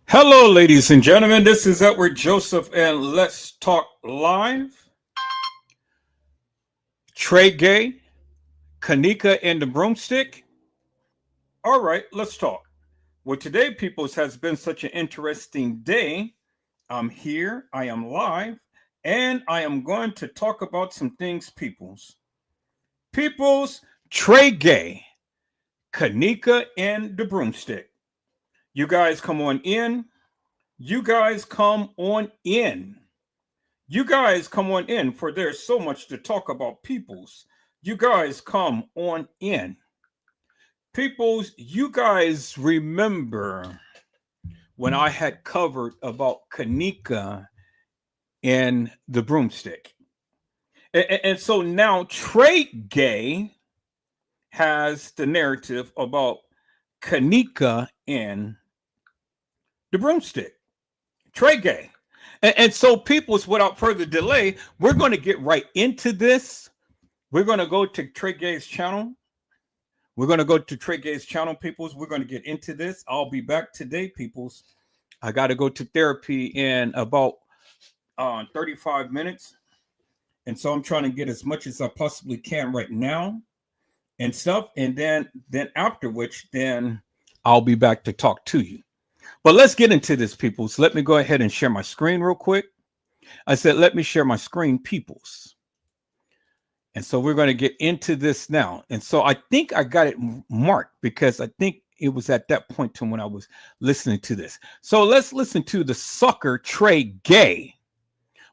Hello, ladies and gentlemen. This is Edward Joseph, and let's talk live. Tregay, Kenneka, and the broomstick. All right, let's talk. Well, today, peoples, has been such an interesting day. I'm here, I am live, and I am going to talk about some things, peoples. Peoples, Tregay, Kenneka, and the broomstick. You guys come on in. You guys come on in. You guys come on in, for there's so much to talk about, peoples. You guys come on in. Peoples, you guys remember when I had covered about Kenneka and the broomstick. And so now Tregay has the narrative about Kenneka and the broomstick. Tregay. And so, peoples, without further delay, we're going to get right into this. We're going to go to Tregay's channel. We're going to go to Tregay's channel, peoples. We're going to get into this. I'll be back today, peoples. I got to go to therapy in about 35 minutes. And so I'm trying to get as much as I possibly can right now and stuff. And then after which, then I'll be back to talk to you. But let's get into this, peoples. Let me go ahead and share my screen real quick. I said, let me share my screen, peoples. And so we're going to get into this now. And so I think I got it marked because I think it was at that point to when I was listening to this. So let's listen to the sucker Tregay.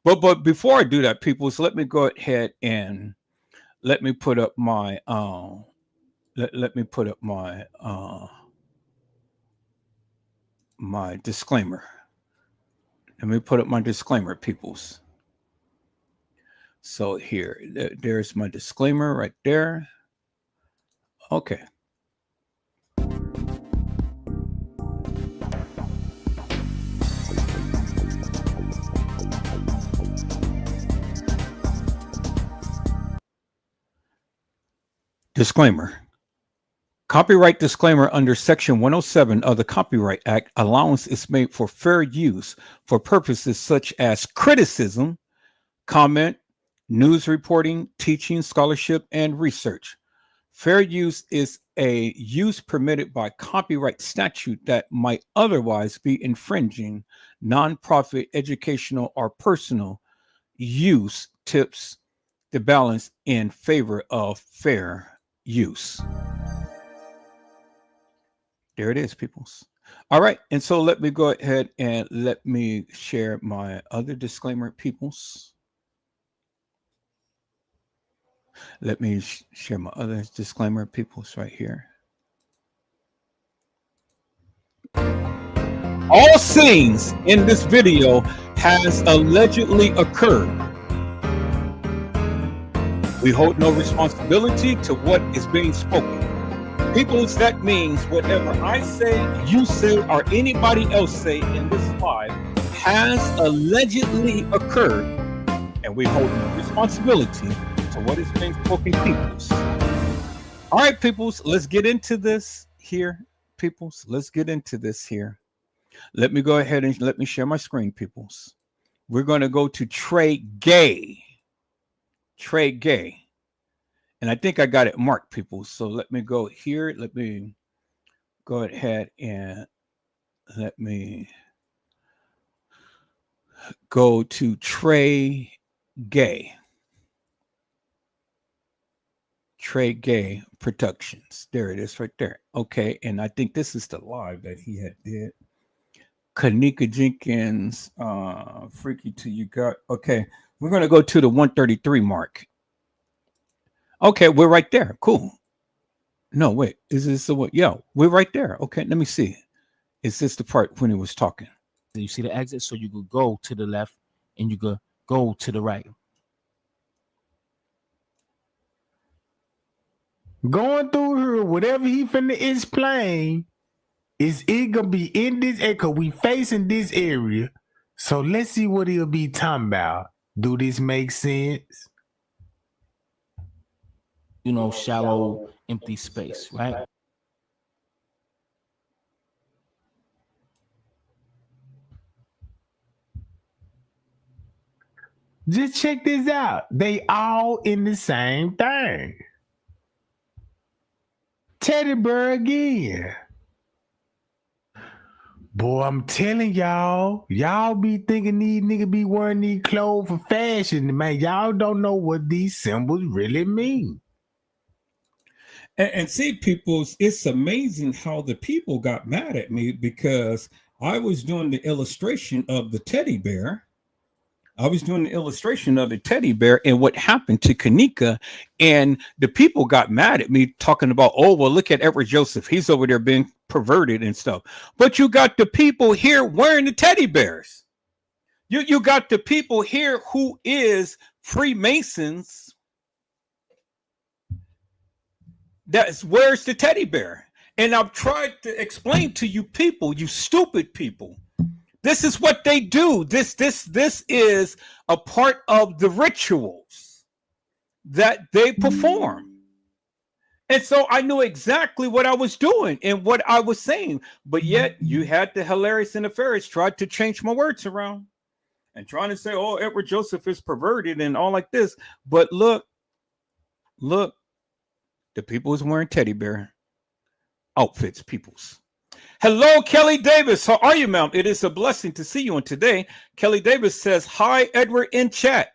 But before I do that, peoples, let me go ahead and let me put up my let me put up my disclaimer. Let me put up my disclaimer, peoples. So here, there's my disclaimer right there. Okay. Disclaimer. Copyright disclaimer under Section 107 of the Copyright Act. Allowance is made for fair use for purposes such as criticism, comment, news reporting, teaching, scholarship, and research. Fair use is a use permitted by copyright statute that might otherwise be infringing nonprofit, educational, or personal use tips the balance in favor of fair use. There it is, peoples. All right. And so let me go ahead and let me share my other disclaimer, peoples. Let me share my other disclaimer, peoples, right here. All scenes in this video has allegedly occurred. We hold no responsibility to what is being spoken. Peoples, that means whatever I say, you say, or anybody else say in this live has allegedly occurred, and we hold no responsibility to what is being spoken, peoples. All right, peoples, let's get into this here, peoples. Let's get into this here. Let me go ahead and let me share my screen, peoples. We're going to go to Tregay. Tregay. And I think I got it marked, people. So let me go here. Let me go ahead and let me go to Tregay. Tregay Productions. There it is right there. Okay. And I think this is the live that he had did. Kenneka Jenkins, Freaky Till You Got. Okay. We're going to go to the 133 mark. Okay, we're right there. Cool. No, wait. Is this the what? Yeah, we're right there. Okay, let me see. Is this the part when he was talking? You see the exit, so you could go to the left and you could go to the right. Going through here, whatever he finna explain, is it gonna be in this area? Cause we facing this area. So let's see what he'll be talking about. Do this make sense? Shallow, empty space, right? Just check this out. They all in the same thing. Teddy bear again. Boy, I'm telling y'all be thinking these niggas be wearing these clothes for fashion. Man, y'all don't know what these symbols really mean. And see, people, it's amazing how the people got mad at me because I was doing the illustration of the teddy bear. I was doing the illustration of the teddy bear and what happened to Kenneka. And the people got mad at me talking about, oh, well, look at Edward Joseph. He's over there being perverted and stuff. But you got the people here wearing the teddy bears. You got the people here who is Freemasons. That's where's the teddy bear? And I've tried to explain to you people, you stupid people. This is what they do. This is a part of the rituals that they perform. And so I knew exactly what I was doing and what I was saying. But yet you had the hilarious and nefarious tried to change my words around and trying to say, oh, Edward Joseph is perverted and all like this. But look, the people is wearing teddy bear outfits, peoples. Hello, Kelly Davis. How are you, ma'am? It is a blessing to see you. And today, Kelly Davis says, hi, Edward, in chat.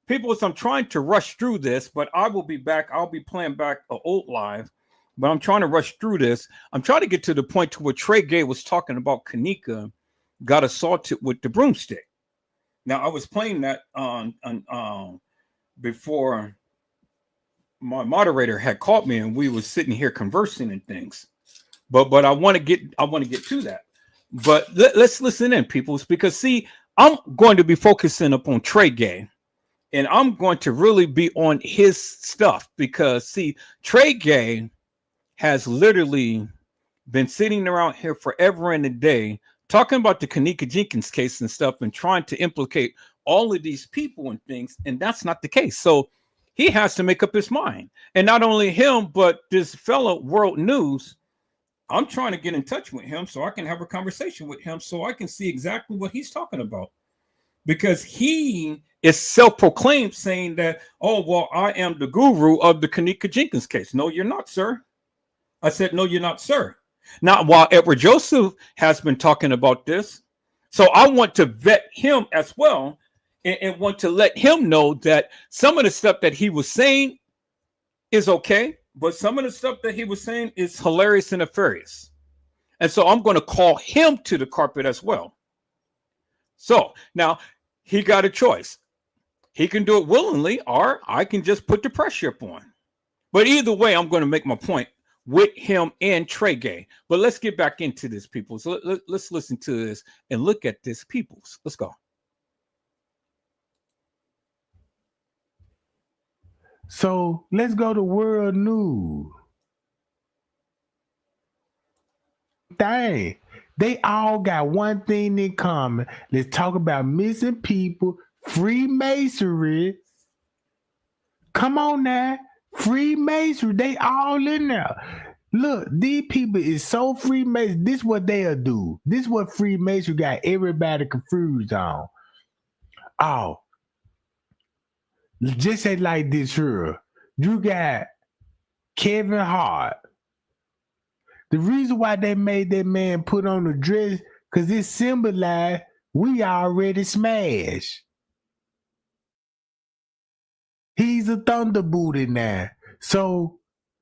People, I'm trying to rush through this, but I will be back. I'll be playing back an old live, but I'm trying to rush through this. I'm trying to get to the point to where Tregay was talking about Kenneka got assaulted with the broomstick. Now, I was playing that on before my moderator had caught me and we was sitting here conversing and things. But I want to get to that. But let's listen in, peoples, because see, I'm going to be focusing upon Tregay, and I'm going to really be on his stuff because see, Tregay has literally been sitting around here forever and a day talking about the Kenneka Jenkins case and stuff and trying to implicate all of these people and things, and that's not the case. So he has to make up his mind. And not only him, but this fellow World News, I'm trying to get in touch with him so I can have a conversation with him so I can see exactly what he's talking about. Because he is self-proclaimed saying that, oh, well, I am the guru of the Kenneka Jenkins case. No, you're not, sir. I said, no, you're not, sir. Now, while Edward Joseph has been talking about this, so I want to vet him as well and want to let him know that some of the stuff that he was saying is okay. But some of the stuff that he was saying is hilarious and nefarious. And so I'm going to call him to the carpet as well. So now he got a choice. He can do it willingly, or I can just put the pressure up on. But either way, I'm going to make my point with him and Tregay. But let's get back into this, people. So let's listen to this and look at this, peoples. Let's go. So let's go to World News. Dang, they all got one thing in common. Let's talk about missing people, Freemasonry. Come on now, Freemasonry. They all in there. Look, these people is so Freemason. This what they'll do. This what Freemasonry got everybody confused on. Oh. Just say like this here. You got Kevin Hart. The reason why they made that man put on a dress, because it symbolized we already smashed. He's a thunder booty now. So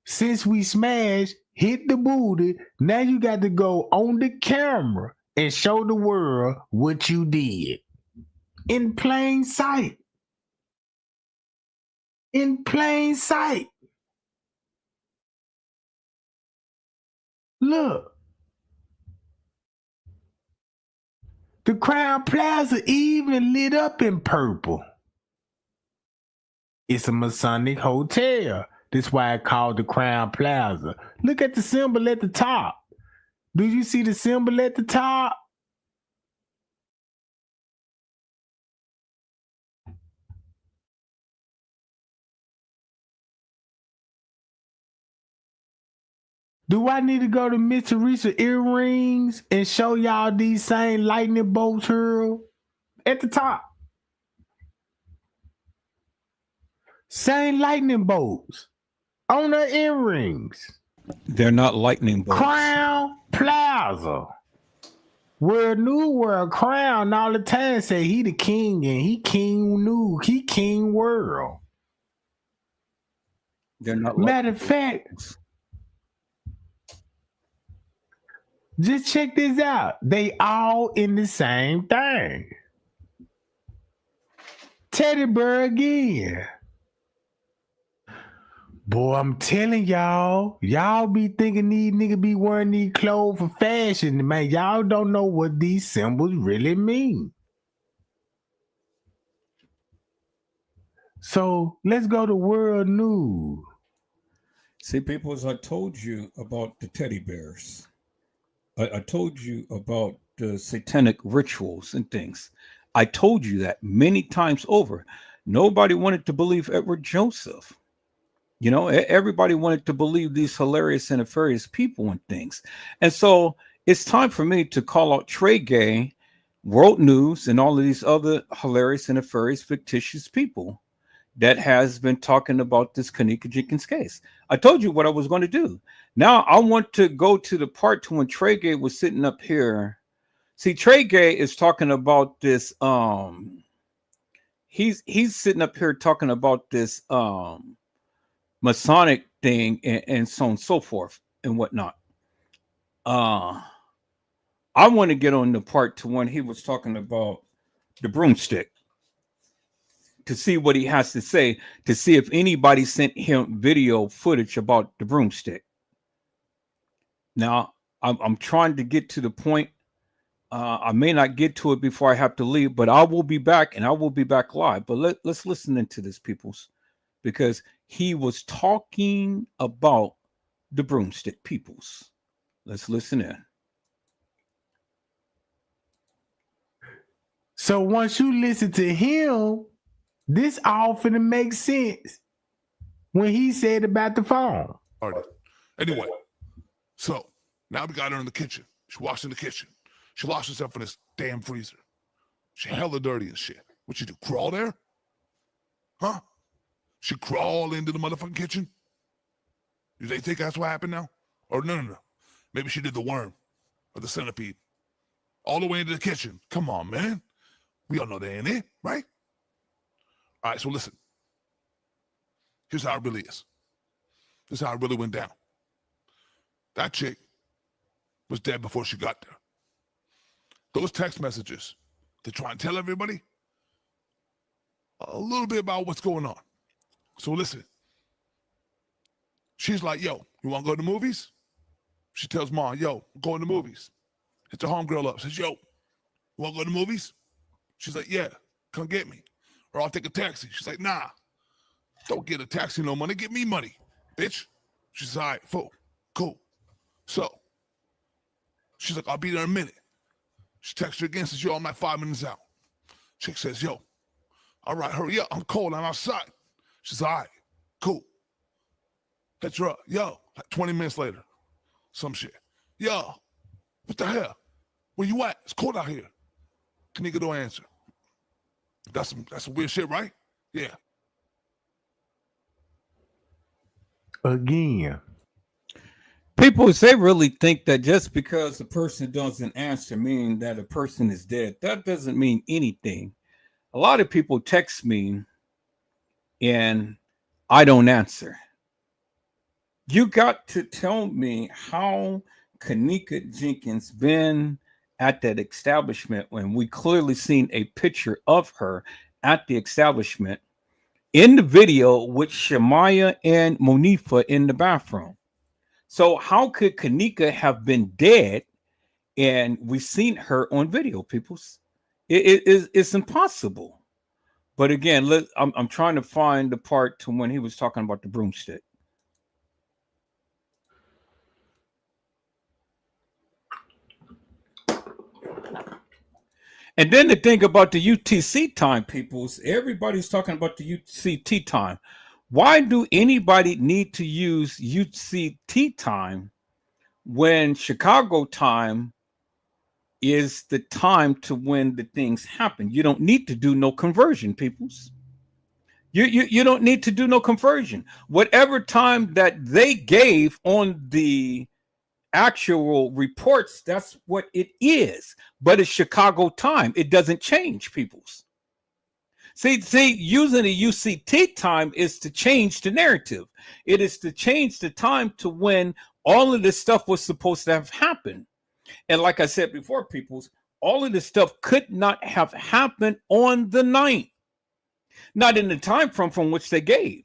since we smashed, hit the booty, now you got to go on the camera and show the world what you did. In plain sight. In plain sight. Look. The Crown Plaza even lit up in purple. It's a Masonic hotel. That's why it's called the Crown Plaza. Look at the symbol at the top. Do you see the symbol at the top? Do I need to go to Miss Teresa Earrings and show y'all these same lightning bolts here at the top? Same lightning bolts on her earrings. They're not lightning bolts. Crown Plaza. World New World Crown all the time say he the king and he king new. He king world. They're not. Matter of fact, just check this out. They all in the same thing. Teddy bear again. Boy, I'm telling y'all be thinking these niggas be wearing these clothes for fashion. Man, y'all don't know what these symbols really mean. So let's go to world news. See, people, as I told you about the teddy bears, I told you about the satanic rituals and things. I told you that many times over. Nobody wanted to believe Edward Joseph. You know, everybody wanted to believe these hilarious and nefarious people and things. And so it's time for me to call out Tregay, World News, and all of these other hilarious and nefarious fictitious people that has been talking about this Kenneka Jenkins case. I told you what I was going to do. Now I want to go to the part to when Tregay was sitting up here. See, Tregay is talking about this. He's sitting up here talking about this Masonic thing and so on and so forth and whatnot. I want to get on the part to when he was talking about the broomstick to see what he has to say, to see if anybody sent him video footage about the broomstick. Now, I'm trying to get to the point. I may not get to it before I have to leave, but I will be back, and I will be back live. But let's listen into this, peoples, because he was talking about the broomstick, peoples. Let's listen in. So once you listen to him, this all finna make sense when he said about the phone. All right. Anyway, so now we got her in the kitchen. She walks in the kitchen. She lost herself in this damn freezer. She hella dirty and shit. What you do, crawl there? Huh? She crawled into the motherfucking kitchen? Do they think that's what happened now? Or no. Maybe she did the worm or the centipede. All the way into the kitchen. Come on, man. We all know that ain't it, right? All right, so listen. Here's how it really is. This is how it really went down. That chick was dead before she got there. Those text messages, they try and tell everybody a little bit about what's going on. So listen. She's like, yo, you want to go to the movies? She tells Mom, yo, I'm going to the movies. Hits her homegirl up. Says, yo, you want to go to the movies? She's like, yeah, come get me. Or I'll take a taxi. She's like, nah, don't get a taxi no money. Get me money, bitch. She's all right, full, cool. So she's like, I'll be there in a minute. She texts her again, says, yo, I'm like 5 minutes out. Chick says, yo, all right, hurry up. I'm cold. I'm outside. She's all right, cool. Hits her up. Yo, like 20 minutes later, some shit. Yo, what the hell? Where you at? It's cold out here. Kenneka don't answer. That's some weird shit, right? Yeah. Again. People, they really think that just because a person doesn't answer mean that a person is dead. That doesn't mean anything. A lot of people text me and I don't answer. You got to tell me how Kenneka Jenkins been at that establishment when we clearly seen a picture of her at the establishment in the video with Shemaya and Monifa in the bathroom. So how could Kenneka have been dead and we seen her on video, peoples? It's impossible. But again, I'm trying to find the part to when he was talking about the broomstick. And then the thing about the UTC time, peoples, everybody's talking about the UTC time. Why do anybody need to use UTC time when Chicago time is the time to when the things happen? You don't need to do no conversion, peoples. You don't need to do no conversion. Whatever time that they gave on the actual reports, that's what it is. But it's Chicago time. It doesn't change, people's. See, using the UCT time is to change the narrative. It is to change the time to when all of this stuff was supposed to have happened. And like I said before, peoples, all of this stuff could not have happened on the 9th, not in the time from which they gave.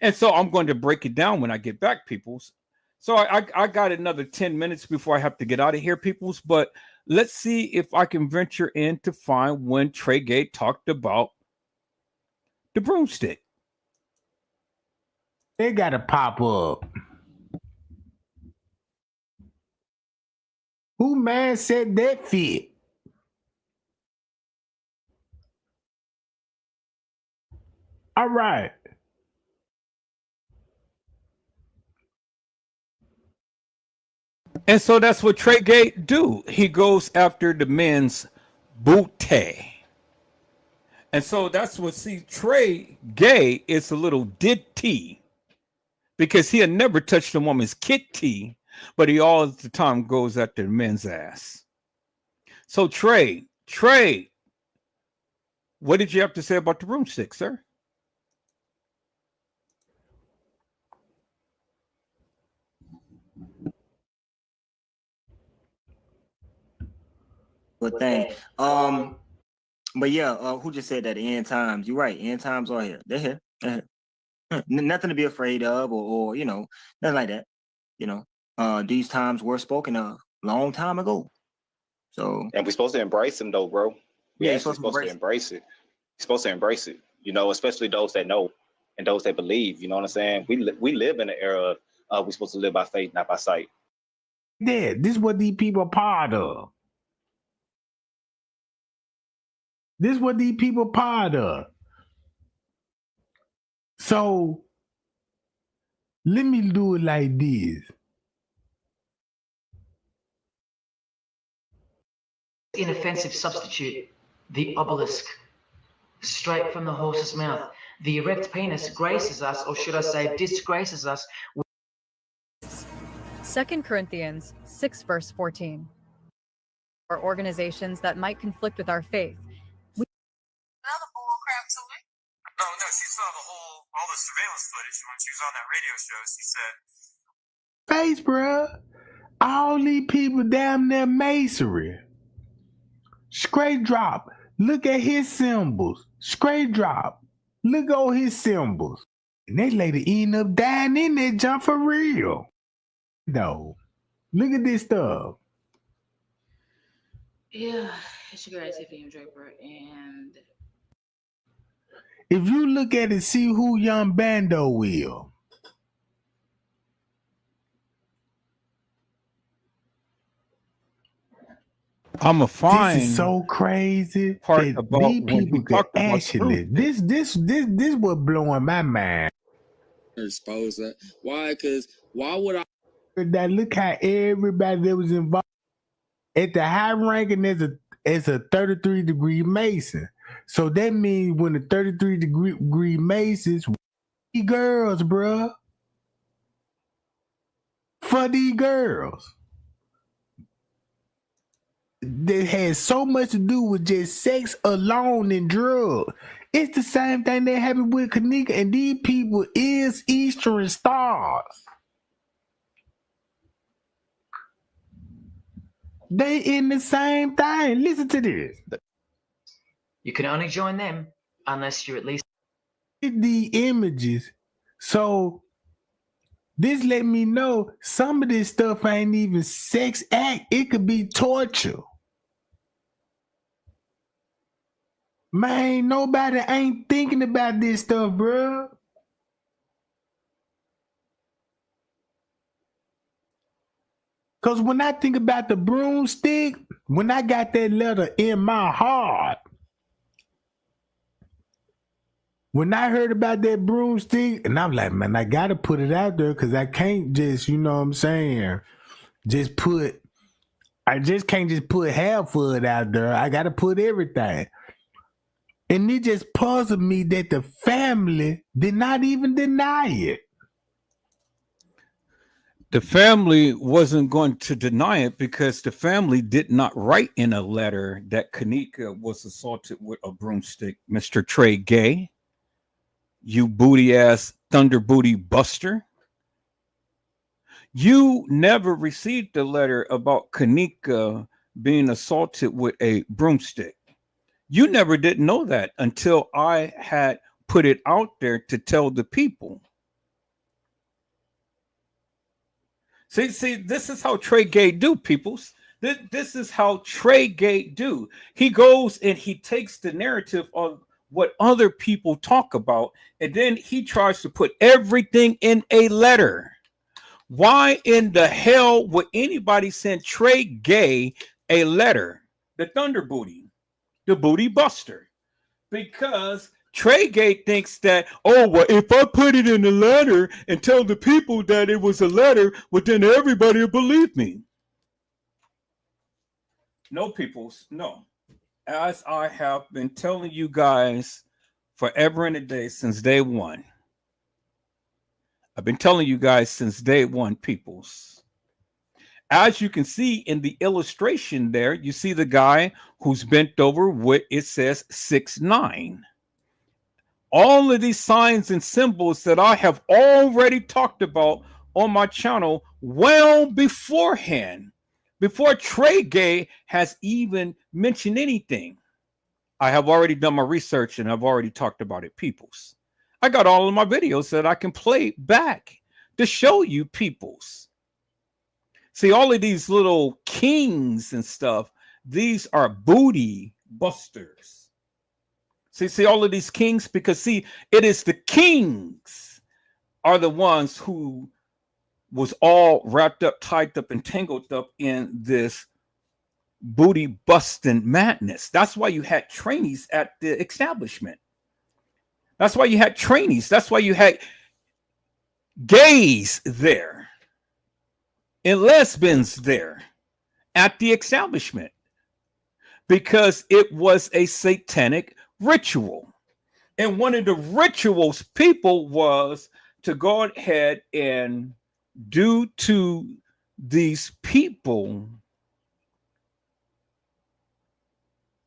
And so I'm going to break it down when I get back, peoples. So I got another 10 minutes before I have to get out of here, peoples. But let's see if I can venture in to find when Tregay talked about the broomstick. They gotta pop up. Who man said that fit? All right. And so that's what Tregay do. He goes after the men's booty. And so that's what, see, Tregay is a little ditty because he'll never touch the woman's kitty, but he all the time goes after the men's ass. So Trey, what did you have to say about the broomstick, sir? Good thing. But yeah, who just said that? The end times. You're right. End times are here. They're here. They're here. Nothing to be afraid of, or you know, nothing like that. You know, these times were spoken of long time ago. So, And we're supposed to embrace them, though, bro. yeah, We're you're actually supposed to supposed to embrace it. embrace it. You're supposed to embrace it. You know, especially those that know and those that believe. You know what I'm saying? We live in an era of we're supposed to live by faith, not by sight. Yeah, this is what these people are part of. This is what these people are part of. So let me do it like this. Inoffensive substitute, the obelisk, straight from the horse's mouth. The erect penis graces us, or should I say disgraces us. 2 Corinthians 6 verse 14. Or organizations that might conflict with our faith. Another bull crap to it. Oh no, she saw all the surveillance footage when she was on that radio show. She said, Face, bruh. All these people damn near masonry. Straight drop. Look at his symbols. Straight drop. Look at his symbols. And that lady end up dying in that jump for real. No. Look at this stuff. Yeah, it's your girl Tiffany Draper, and If you look at it, see who Young Bando will. I'm a fine. This is so crazy part that about these when he people could talked about the actually. broomstick. This was blowing my mind. Expose that. Why? Because why would I? That look how everybody that was involved at the high ranking as a 33-degree Mason. So that means when the 33-degree Masons, girls, bruh. For these girls. That has so much to do with just sex alone and drugs. It's the same thing that happened with Kenneka, and these people is Eastern stars. They in the same thing. Listen to this. You can only join them unless you're at least The images. So this let me know some of this stuff ain't even sex act. It could be torture. Man, nobody ain't thinking about this stuff, bro. Cause when I think about the broomstick, when I got that letter in my heart, when I heard about that broomstick, and I'm like, man, I gotta put it out there because I can't just, you know what I'm saying, I just can't just put half of it out there. I gotta put everything. And it just puzzled me that the family did not even deny it. The family wasn't going to deny it because the family did not write in a letter that Kenneka was assaulted with a broomstick. Mr. Tregay, you booty ass thunder booty buster. You never received a letter about Kenneka being assaulted with a broomstick. You never did know that until I had put it out there to tell the people. See, this is how Tregay do, peoples. This is how Tregay do. He goes and he takes the narrative of what other people talk about, and then he tries to put everything in a letter. Why in the hell would anybody send Tregay a letter? The Thunder Booty, the Booty Buster. Because Tregay thinks that, oh, well, if I put it in a letter and tell the people that it was a letter, well, then everybody will believe me. No, peoples, no. As I have been telling you guys forever and a day since day one. I've been telling you guys since day one, peoples. As you can see in the illustration there, you see the guy who's bent over with, it says 6'9". All of these signs and symbols that I have already talked about on my channel well beforehand, before Tregay has even mentioned anything. I have already done my research and I've already talked about it, peoples. I got all of my videos that I can play back to show you, peoples. See, all of these little kings and stuff, these are booty busters. See all of these kings, because see, it is the kings are the ones who was all wrapped up, tied up, and tangled up in this booty busting madness. That's why you had trainees at the establishment. That's why you had trainees. That's why you had gays there and lesbians there at the establishment, because it was a satanic ritual. And one of the rituals people was to go ahead and do to these people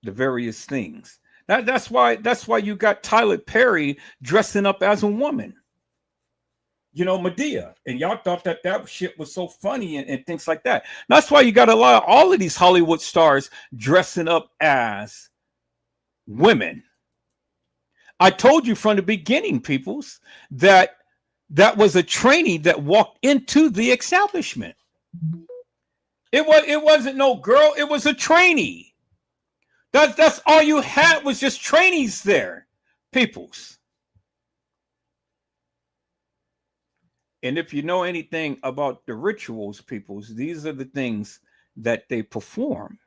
the various things. That's why you got Tyler Perry dressing up as a woman. You know, Medea. And y'all thought that shit was so funny and things like that. That's why you got a lot of all of these Hollywood stars dressing up as women. I told you from the beginning, peoples, that was a trainee that walked into the establishment. It wasn't no girl, it was a trainee. That's all you had, was just trainees there, peoples. And if you know anything about the rituals, peoples, these are the things that they perform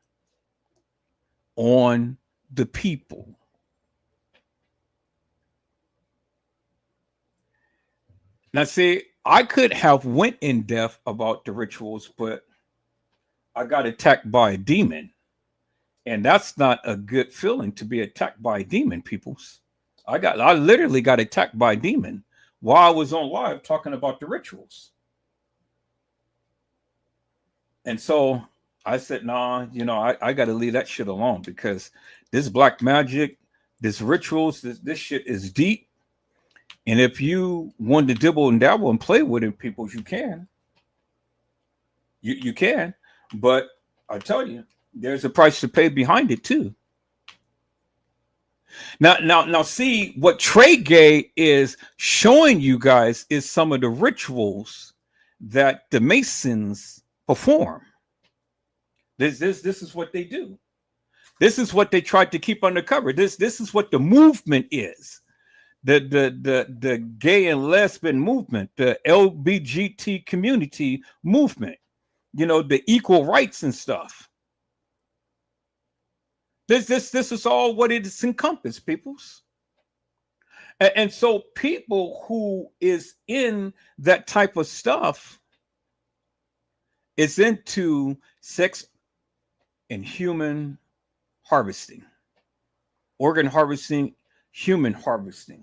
on the people. Now, see, I could have went in depth about the rituals, but I got attacked by a demon. And that's not a good feeling, to be attacked by a demon, peoples. I literally got attacked by a demon while I was on live talking about the rituals. And so I said, nah, I got to leave that shit alone, because this black magic, this rituals, this shit is deep. And if you want to dibble and dabble and play with it, people, you can. You can. But I tell you, there's a price to pay behind it too. Now, see, what Tregay is showing you guys is some of the rituals that the Masons perform. This is what they do. This is what they tried to keep undercover. This is what the movement is. The gay and lesbian movement, the LGBT community movement, the equal rights and stuff. This is all what it is encompassed, peoples. And so people who is in that type of stuff is into sex and human harvesting. organ harvesting, human harvesting,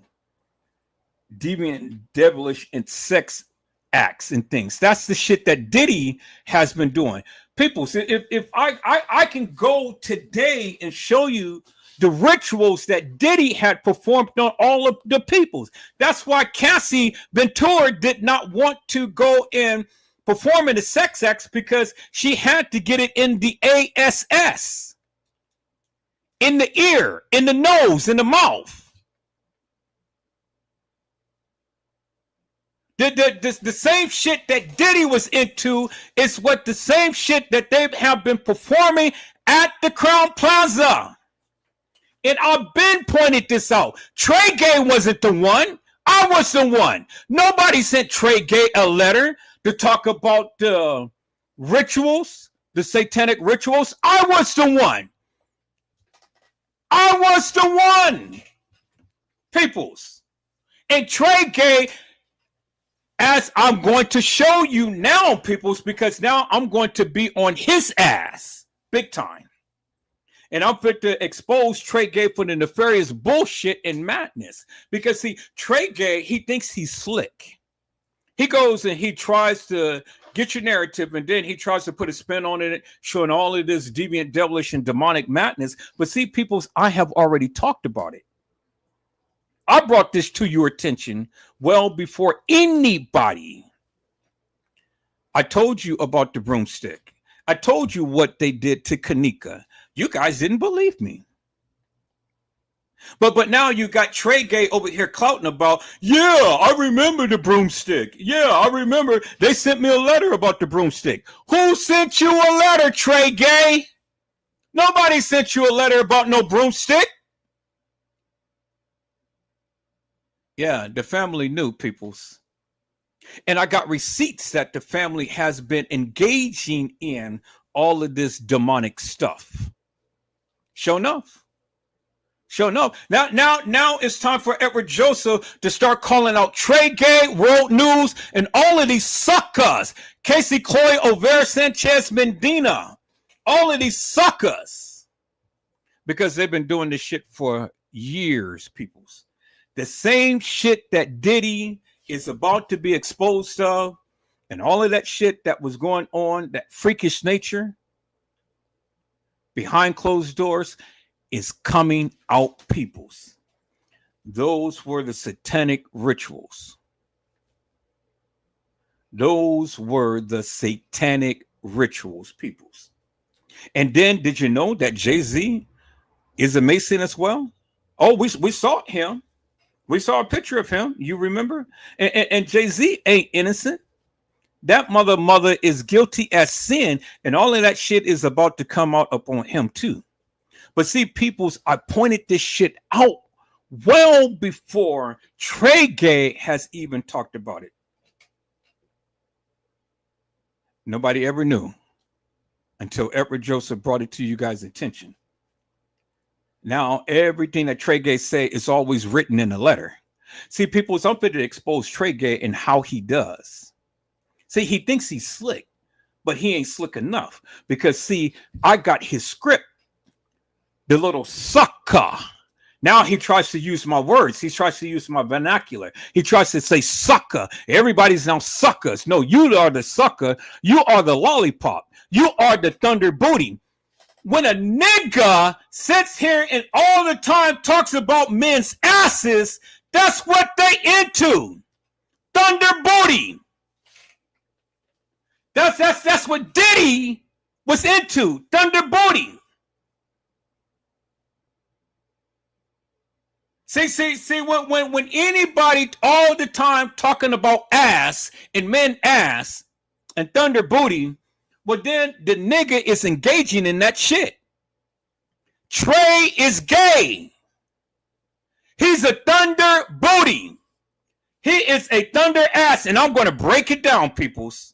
deviant, devilish, and sex acts and things. That's the shit that Diddy has been doing. People, if I can go today and show you the rituals that Diddy had performed on all of the peoples. That's why Cassie Ventura did not want to go and perform in the sex acts, because she had to get it in the ASS, in the ear, in the nose, in the mouth. The same shit that Diddy was into is what the same shit that they have been performing at the Crown Plaza. And I've been pointed this out. Tregay wasn't the one. I was the one. Nobody sent Tregay a letter to talk about the rituals, the satanic rituals. I was the one. I was the one. Peoples. And Tregay, as I'm going to show you now, peoples, because now I'm going to be on his ass big time. And I'm fit to expose Tregay for the nefarious bullshit and madness. Because see, Tregay, he thinks he's slick. He goes and he tries to get your narrative, and then he tries to put a spin on it, showing all of this deviant, devilish, and demonic madness. But see, peoples, I have already talked about it. I brought this to your attention well before anybody. I told you about the broomstick. I told you what they did to Kenneka. You guys didn't believe me. But now you got Tregay over here clouting about, yeah, I remember the broomstick. Yeah, I remember they sent me a letter about the broomstick. Who sent you a letter, Tregay? Nobody sent you a letter about no broomstick. Yeah, the family knew, peoples. And I got receipts that the family has been engaging in all of this demonic stuff. Sure enough. Sure enough. Now it's time for Edward Joseph to start calling out Tregay, World News, and all of these suckers. Casey Cloy, Over Sanchez, Mendina. All of these suckers. Because they've been doing this shit for years, peoples. The same shit that Diddy is about to be exposed of, and all of that shit that was going on, that freakish nature behind closed doors, is coming out, peoples. Those were the satanic rituals. Those were the satanic rituals, peoples. And then, did you know that Jay-Z is a Mason as well? Oh, we saw him. We saw a picture of him. You remember? And Jay-Z ain't innocent. That mother is guilty as sin, and all of that shit is about to come out upon him too. But see, peoples, I pointed this shit out well before Tregay has even talked about it. Nobody ever knew until Edward Joseph brought it to you guys' attention. Now, everything that Tregay say is always written in a letter. See, people, I'm fit to expose Tregay and how he does. See, he thinks he's slick, but he ain't slick enough. Because, see, I got his script. The little sucker. Now he tries to use my words. He tries to use my vernacular. He tries to say sucker. Everybody's now suckers. No, you are the sucker. You are the lollipop. You are the thunder booty. When a nigga sits here and all the time talks about men's asses, that's what they into. Thunder booty. That's what Diddy was into. Thunder booty. See, when anybody all the time talking about ass and men ass and thunder booty, well, then the nigga is engaging in that shit. Trey is gay. He's a thunder booty. He is a thunder ass, and I'm going to break it down, peoples.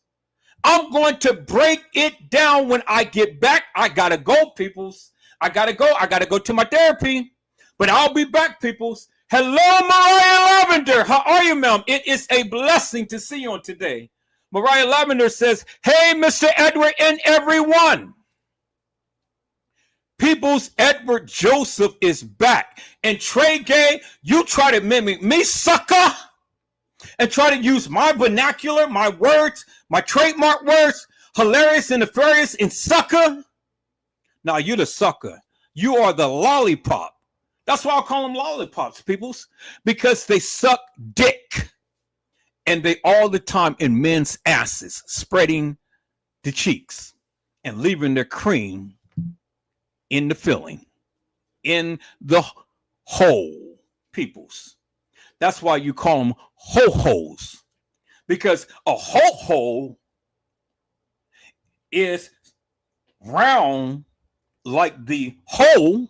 I'm going to break it down when I get back. I got to go, peoples. I got to go. I got to go to my therapy. But I'll be back, peoples. Hello, Mariah Lavender. How are you, ma'am? It is a blessing to see you on today. Mariah Lavender says, hey, Mr. Edward and everyone. People's Edward Joseph is back. And Tregay, you try to mimic me, sucker, and try to use my vernacular, my words, my trademark words, hilarious and nefarious and sucker. Now you're the sucker. You are the lollipop. That's why I call them lollipops, peoples, because they suck dick. And they all the time in men's asses, spreading the cheeks and leaving their cream in the filling, in the hole, peoples. That's why you call them ho-hos, because a ho-ho is round like the hole,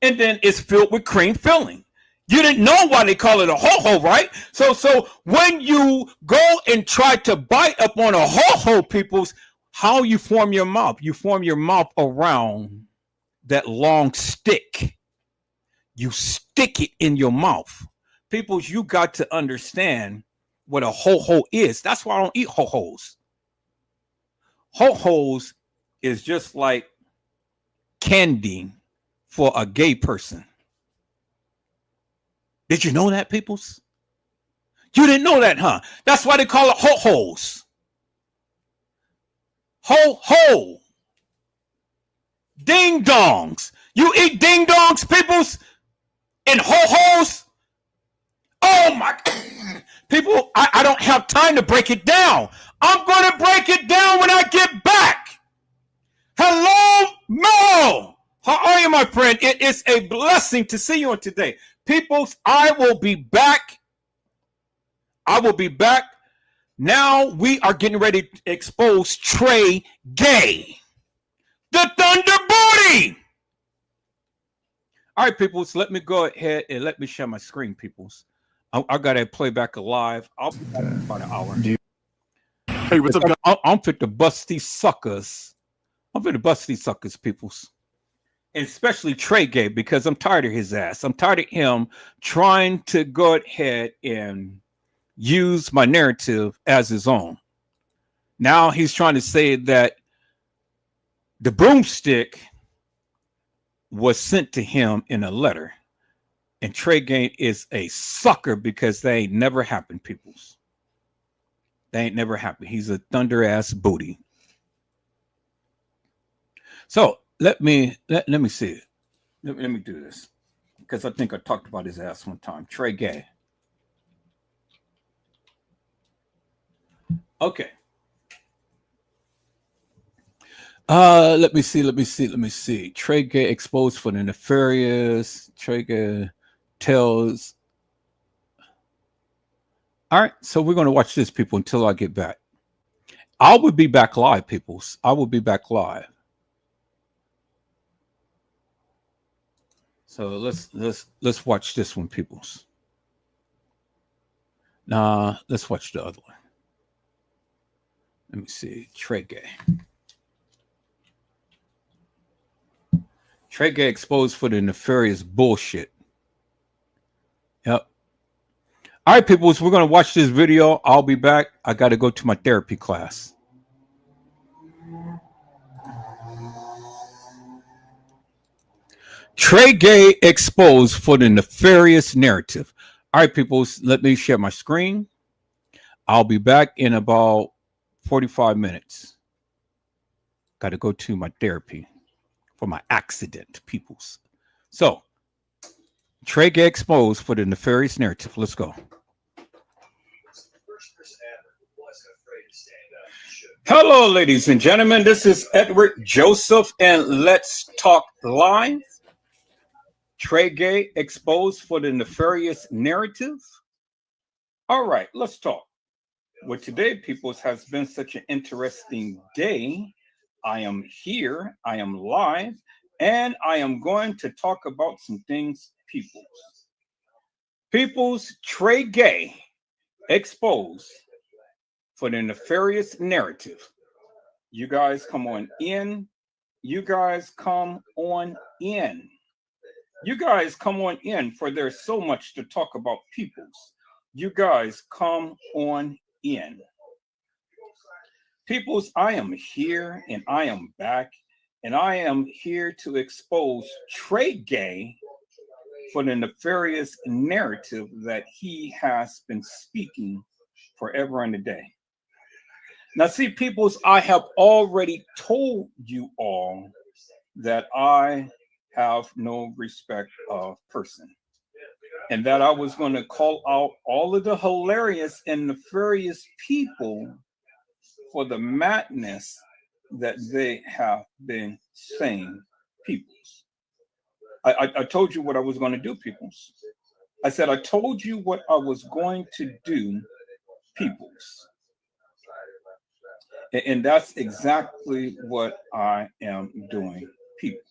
and then it's filled with cream filling. You didn't know why they call it a ho-ho, right? So when you go and try to bite up on a ho-ho, peoples, how you form your mouth? You form your mouth around that long stick. You stick it in your mouth. Peoples, you got to understand what a ho-ho is. That's why I don't eat ho-hos. Ho-hos is just like candy for a gay person. Did you know that, peoples? You didn't know that, huh? That's why they call it ho-hos. Ho-ho. Ding-dongs. You eat ding-dongs, peoples, and ho-hos? Oh, my. People, I don't have time to break it down. I'm going to break it down when I get back. Hello, Mo. How are you, my friend? It is a blessing to see you on today. Peoples, I will be back. I will be back. Now we are getting ready to expose Tregay, the Thunder Booty. All right, peoples, let me go ahead and let me share my screen, peoples. I got to play back alive. I'll be back in about an hour. Hey, what's up, guys? I'm fit to bust these suckers. I'm fit to bust these suckers, peoples. And especially Tregay, because I'm tired of his ass. I'm tired of him trying to go ahead and use my narrative as his own. Now he's trying to say that the broomstick was sent to him in a letter. And Tregay is a sucker because they ain't never happened, peoples. They ain't never happened. He's a thunder ass booty. So let me see it. Let me do this, because I think I talked about his ass one time. Tregay. Okay. Let me see. Tregay exposed for the nefarious. Tregay tells. All right, so we're going to watch this, people, until I get back. I will be back live, peoples. I will be back live. So let's watch this one, peoples. Nah, let's watch the other one. Let me see. Tregay. Tregay exposed for the nefarious bullshit. Yep. All right, people, so we're going to watch this video. I'll be back. I got to go to my therapy class. Tregay exposed for the nefarious narrative. All right, people, let me share my screen. I'll be back in about 45 minutes. Got to go to my therapy for my accident, peoples. So, Tregay exposed for the nefarious narrative. Let's go. Hello, ladies and gentlemen. This is Edward Joseph, and let's talk live. Tregay exposed for the nefarious narrative. All right, let's talk. Well, today, people, has been such an interesting day. I am here, I am live, and I am going to talk about some things, peoples. Peoples, Tregay exposed for the nefarious narrative. You guys come on in. You guys come on in. You guys come on in, for there's so much to talk about, peoples. You guys come on in. Peoples, I am here and I am back, and I am here to expose Tregay for the nefarious narrative that he has been speaking forever and a day. Now, see, peoples, I have already told you all that I have no respect of person, and that I was going to call out all of the hilarious and nefarious people for the madness that they have been saying, peoples. I told you what I was going to do, peoples. I said, I told you what I was going to do, peoples. And that's exactly what I am doing, peoples.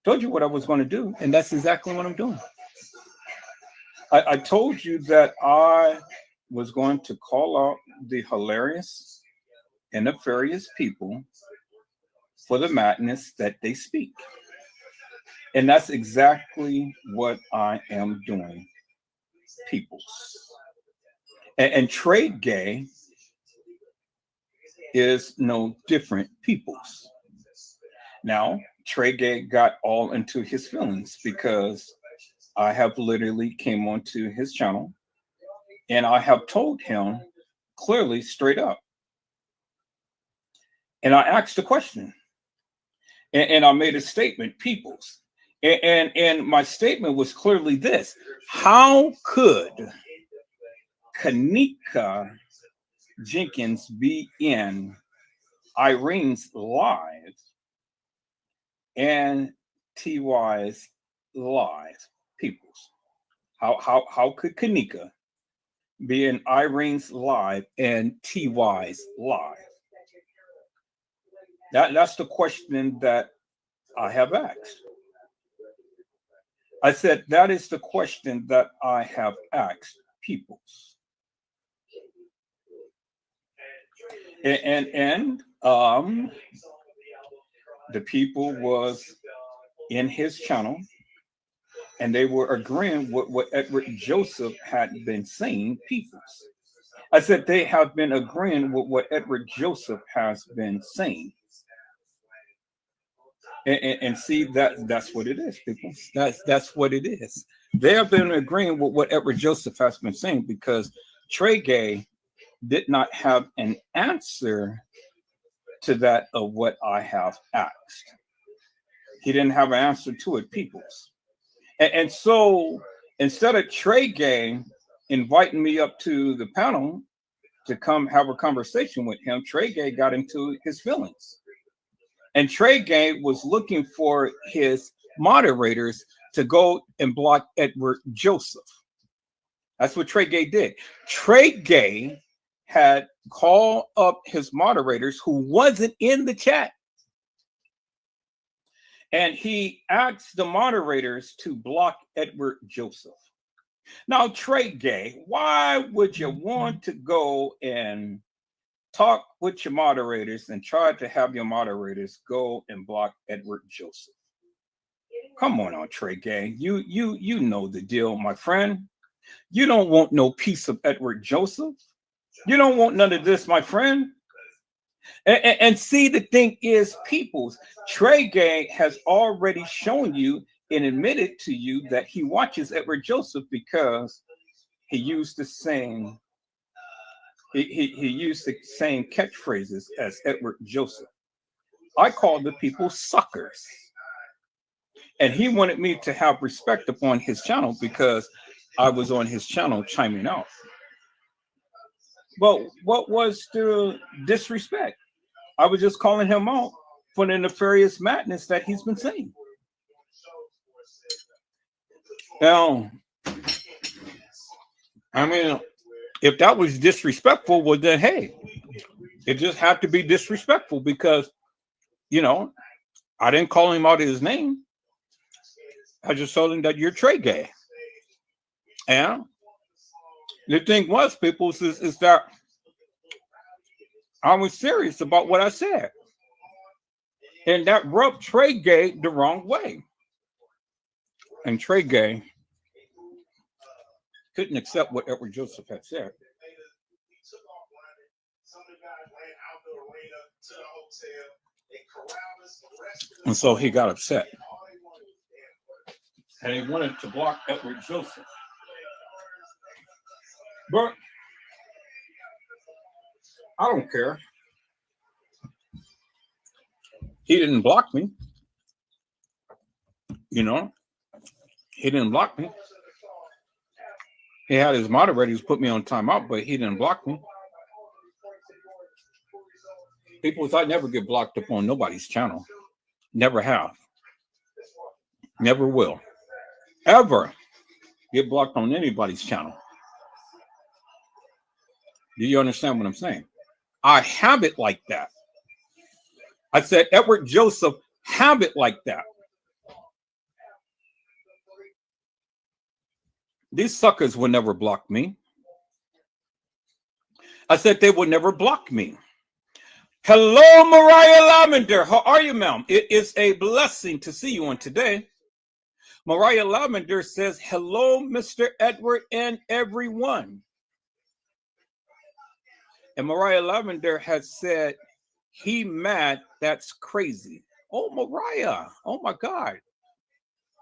Told you what I was going to do, and that's exactly what I'm doing. I told you that I was going to call out the hilarious and nefarious people for the madness that they speak. And that's exactly what I am doing, peoples. And Tregay is no different, peoples. Now, Tregay got all into his feelings because I have literally came onto his channel and I have told him clearly, straight up. And I asked a question and I made a statement, peoples. And my statement was clearly this: how could Kenneka Jenkins be in Irene's live and TY's live, peoples? How could Kenneka be in Irene's live and TY's live? That's the question that I have asked. I said, that is the question that I have asked, peoples. And the people was in his channel and they were agreeing with what Edward Joseph had been saying, peoples. I said they have been agreeing with what Edward Joseph has been saying. And see, that's what it is, people. That's what it is. They have been agreeing with what Edward Joseph has been saying because Tregay did not have an answer to that of what I have asked. He didn't have an answer to it, peoples. And so instead of Tregay inviting me up to the panel to come have a conversation with him, Tregay got into his feelings. And Tregay was looking for his moderators to go and block Edward Joseph. That's what Tregay did. Tregay had called up his moderators who wasn't in the chat. And he asked the moderators to block Edward Joseph. Now, Tregay, why would you want to go and talk with your moderators and try to have your moderators go and block Edward Joseph? Come on, Tregay. You know the deal, my friend. You don't want no piece of Edward Joseph. You don't want none of this, my friend. And see, the thing is, peoples, Tregay has already shown you and admitted to you that he watches Edward Joseph because he used the same he used the same catchphrases as Edward Joseph. I call the people suckers. And he wanted me to have respect upon his channel because I was on his channel chiming out. But what was the disrespect? I was just calling him out for the nefarious madness that he's been saying. Now, I mean, if that was disrespectful, well, then, hey, it just had to be disrespectful because, you know, I didn't call him out his name. I just told him that you're Tregay. And the thing was, people, is that I was serious about what I said. And that rubbed Tregay the wrong way. And Tregay couldn't accept what Edward Joseph had said. And so he got upset. And he wanted to block Edward Joseph. But I don't care. He didn't block me. You know, he didn't block me. He had his moderators put me on timeout, but he didn't block me. People, I never get blocked up on nobody's channel. Never have. Never will. Ever get blocked on anybody's channel. Do you understand what I'm saying? I have it like that. I said, Edward Joseph have it like that. These suckers will never block me. I said they will never block me. Hello, Mariah Lavender. How are you, ma'am? It is a blessing to see you on today. Mariah Lavender says, hello, Mr. Edward and everyone. And Mariah Lavender has said, he mad, that's crazy. Oh, Mariah. Oh, my God.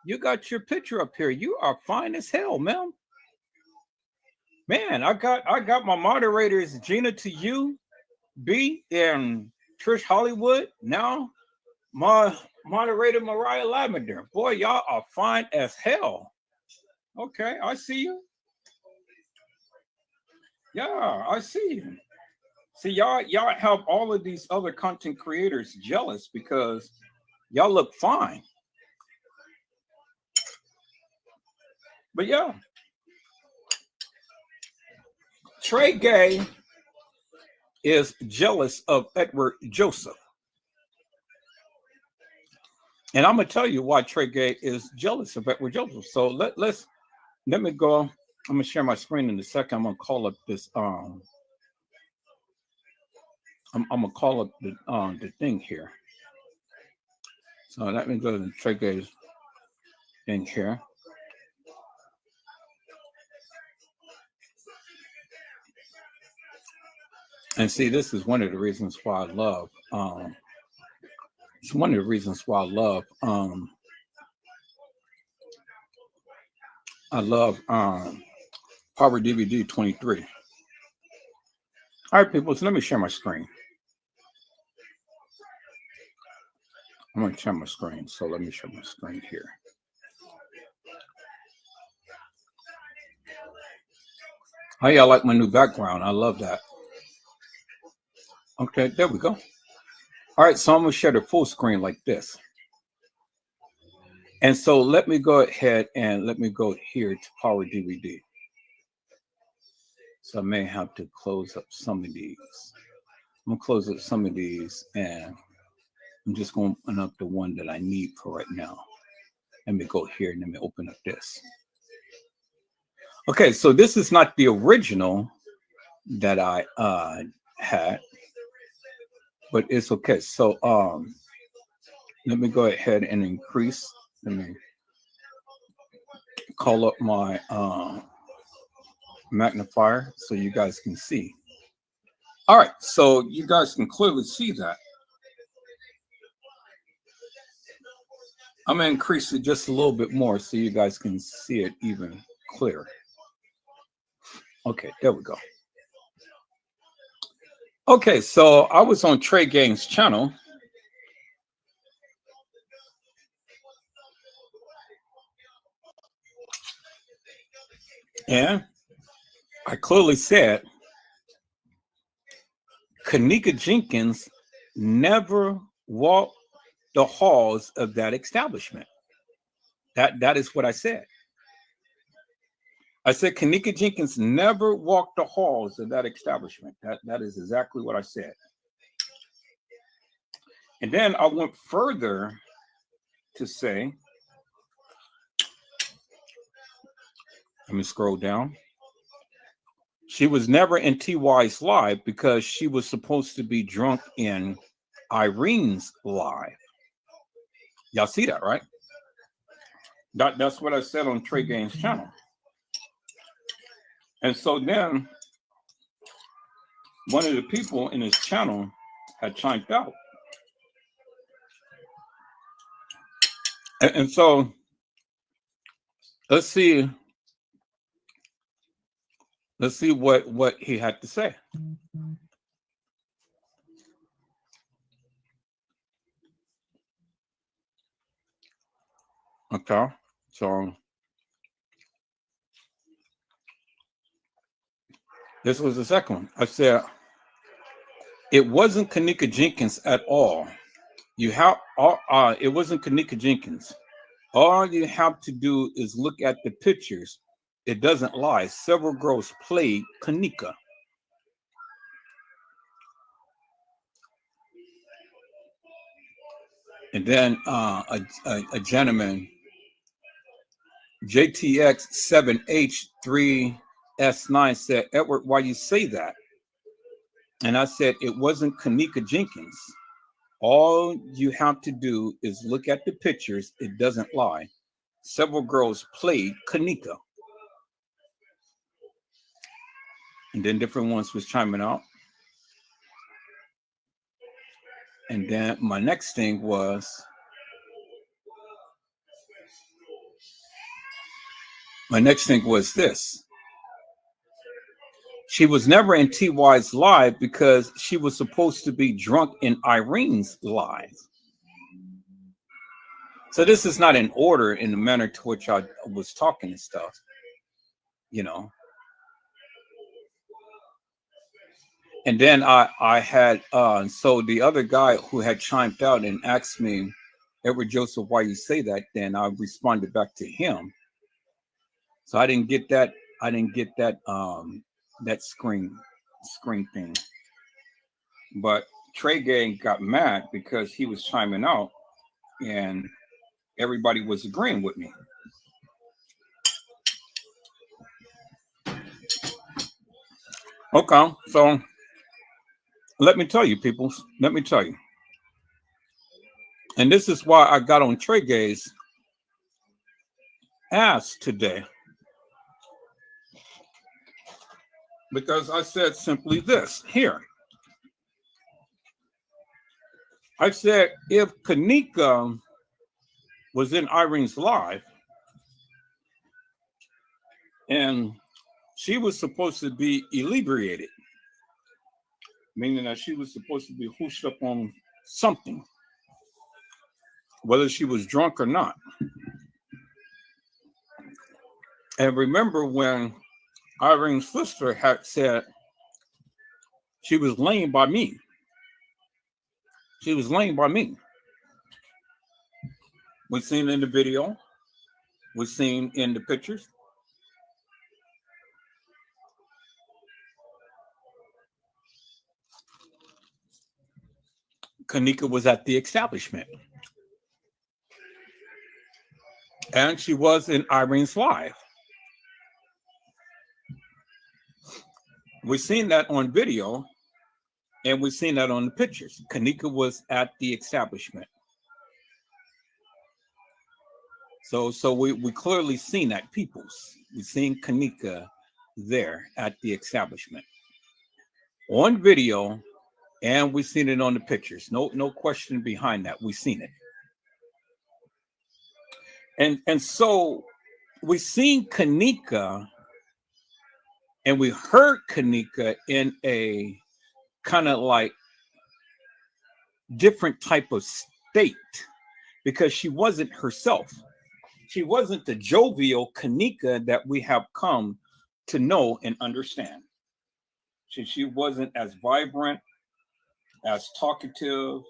You got your picture up here. You are fine as hell, ma'am. Man, I got my moderators, Gina to you, B, and Trish Hollywood. Now, my moderator, Mariah Lavender. Boy, y'all are fine as hell. Okay, I see you. Yeah, I see you. See, y'all have all of these other content creators jealous because y'all look fine. But yeah, Tregay is jealous of Edward Joseph. And I'm gonna tell you why Tregay is jealous of Edward Joseph. So let me go. I'm gonna share my screen in a second. I'm gonna call up this I'm gonna call up the thing here. So let me go to Tregay's thing here. And see, this is one of the reasons why I love it's one of the reasons why I love Power DVD 23. All right, people, so let me share my screen. I'm going to share my screen, so let me share my screen here. Oh, yeah, I like my new background. I love that. Okay, there we go. All right, so I'm going to share the full screen like this. And so let me go ahead and let me go here to Power DVD. So I may have to close up some of these. I'm going to close up some of these, and I'm just going to open up the one that I need for right now. Let me go here and let me open up this. Okay, so this is not the original that I had, but it's okay. So let me go ahead and increase. Let me call up my magnifier so you guys can see. All right, so you guys can clearly see that. I'm gonna increase it just a little bit more so you guys can see it even clearer. Okay, there we go. Okay, so I was on Tregay's channel. And I clearly said Kenneka Jenkins never walked the halls of that establishment. That is what I said. I said Kenneka Jenkins never walked the halls of that establishment. That is exactly what I said. And then I went further to say, let me scroll down. She was never in TY's live because she was supposed to be drunk in Irene's live. Y'all see that, right? That's what I said on Tregay's channel. And so then one of the people in his channel had chimed out And so let's see what he had to say. Okay, so this was the second one. I said it wasn't Kenneka Jenkins at all. It wasn't Kenneka Jenkins. All you have to do is look at the pictures. It doesn't lie. Several girls played Kenneka. And then a gentleman, JTX7H3S9 said, Edward, why you say that? And I said, it wasn't Kenneka Jenkins. All you have to do is look at the pictures. It doesn't lie. Several girls played Kenneka. And then different ones was chiming out. And then my next thing was, this. She was never in TY's live because she was supposed to be drunk in Irene's live. So this is not in order in the manner to which I was talking and stuff, you know. And then I had, so the other guy who had chimed out and asked me, Edward Joseph, why you say that? Then I responded back to him. So I didn't get that. That screen thing. But Tregay got mad because he was chiming out and everybody was agreeing with me. Okay, so let me tell you, peoples. Let me tell you. And this is why I got on Tregay's ass today. Because I said simply this here. I said, if Kenneka was in Irene's live and she was supposed to be inebriated, meaning that she was supposed to be hooshed up on something, whether she was drunk or not. And remember when Irene's sister had said she was laying by me. She was laying by me. We've seen in the video. We've seen in the pictures. Kenneka was at the establishment. And she was in Irene's live. We've seen that on video. And we've seen that on the pictures. Kenneka was at the establishment. So we clearly seen that, peoples. We've seen Kenneka there at the establishment. On video, and we've seen it on the pictures. No question behind that. We've seen it. And so we've seen Kenneka, and we heard Kenneka in a kind of like different type of state because she wasn't herself. She wasn't the jovial Kenneka that we have come to know and understand. She wasn't as vibrant, as talkative,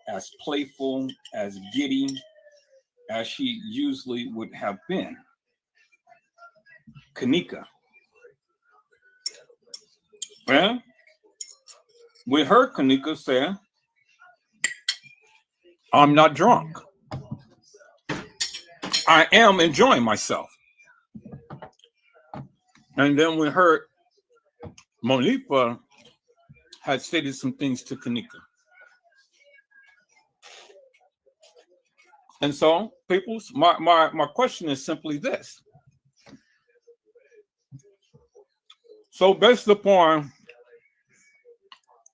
as playful, as giddy as she usually would have been. Kenneka. Well, we heard Kenneka say, I'm not drunk. I am enjoying myself. And then we heard Monifa had stated some things to Kenneka. And so, peoples, my question is simply this. So based upon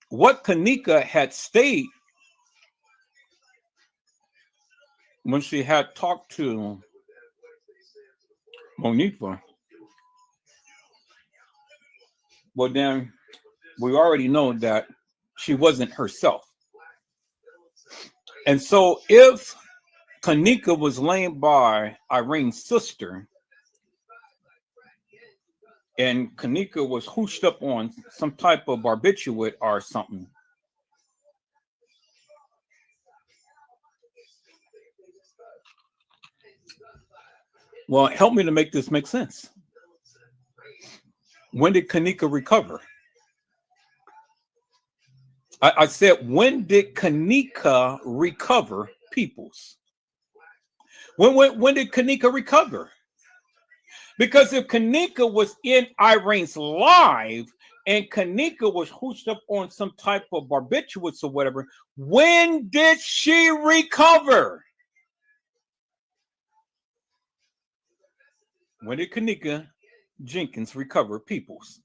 what Kenneka had stated when she had talked to Monifa, well, then we already know that she wasn't herself. And so if Kenneka was laying by Irene's sister, and Kenneka was hooshed up on some type of barbiturate or something, well, help me to make this make sense. When did Kenneka recover? I said, when did Kenneka recover, peoples? When did Kenneka recover? Because if Kenneka was in Irene's live and Kenneka was hooshed up on some type of barbiturates or whatever, when did she recover? When did Kenneka Jenkins recover, peoples?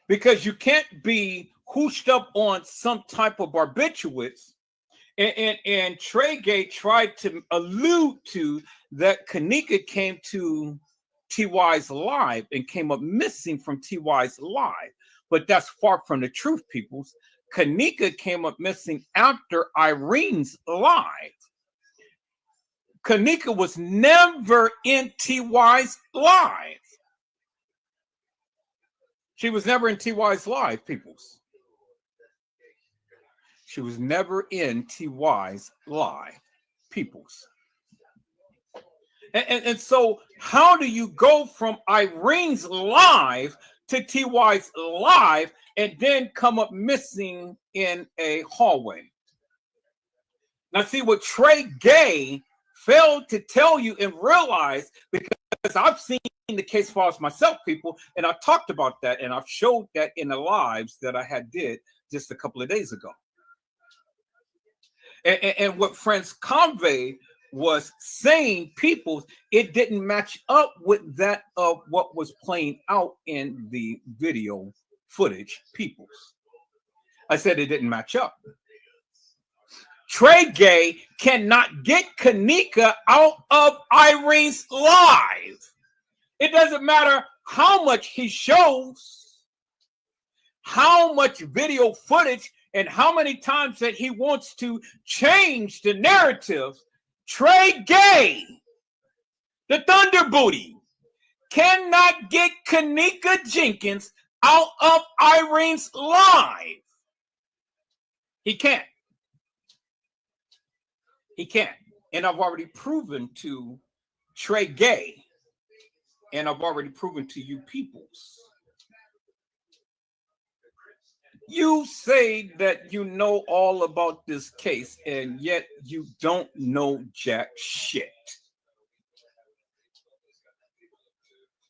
Because you can't be hooshed up on some type of barbiturates. And Tregay tried to allude to that Kenneka came to TY's live and came up missing from TY's live. But that's far from the truth, peoples. Kenneka came up missing after Irene's live. Kenneka was never in TY's live. She was never in TY's live, peoples. She was never in TY's live, peoples. And so how do you go from Irene's live to TY's live and then come up missing in a hallway? Now, see what Tregay failed to tell you and realize, because I've seen the case files myself, people, and I talked about that, and I've showed that in the lives that I had did just a couple of days ago. And what Franz Convey was saying, people, it didn't match up with that of what was playing out in the video footage, people. I said it didn't match up. Tregay cannot get Kenneka out of Irene's live. It doesn't matter how much he shows, how much video footage, and how many times that he wants to change the narrative. Tregay, the Thunder Booty, cannot get Kenneka Jenkins out of Irene's live. He can't. He can't. And I've already proven to Tregay, and I've already proven to you peoples. You say that you know all about this case, and yet you don't know jack shit.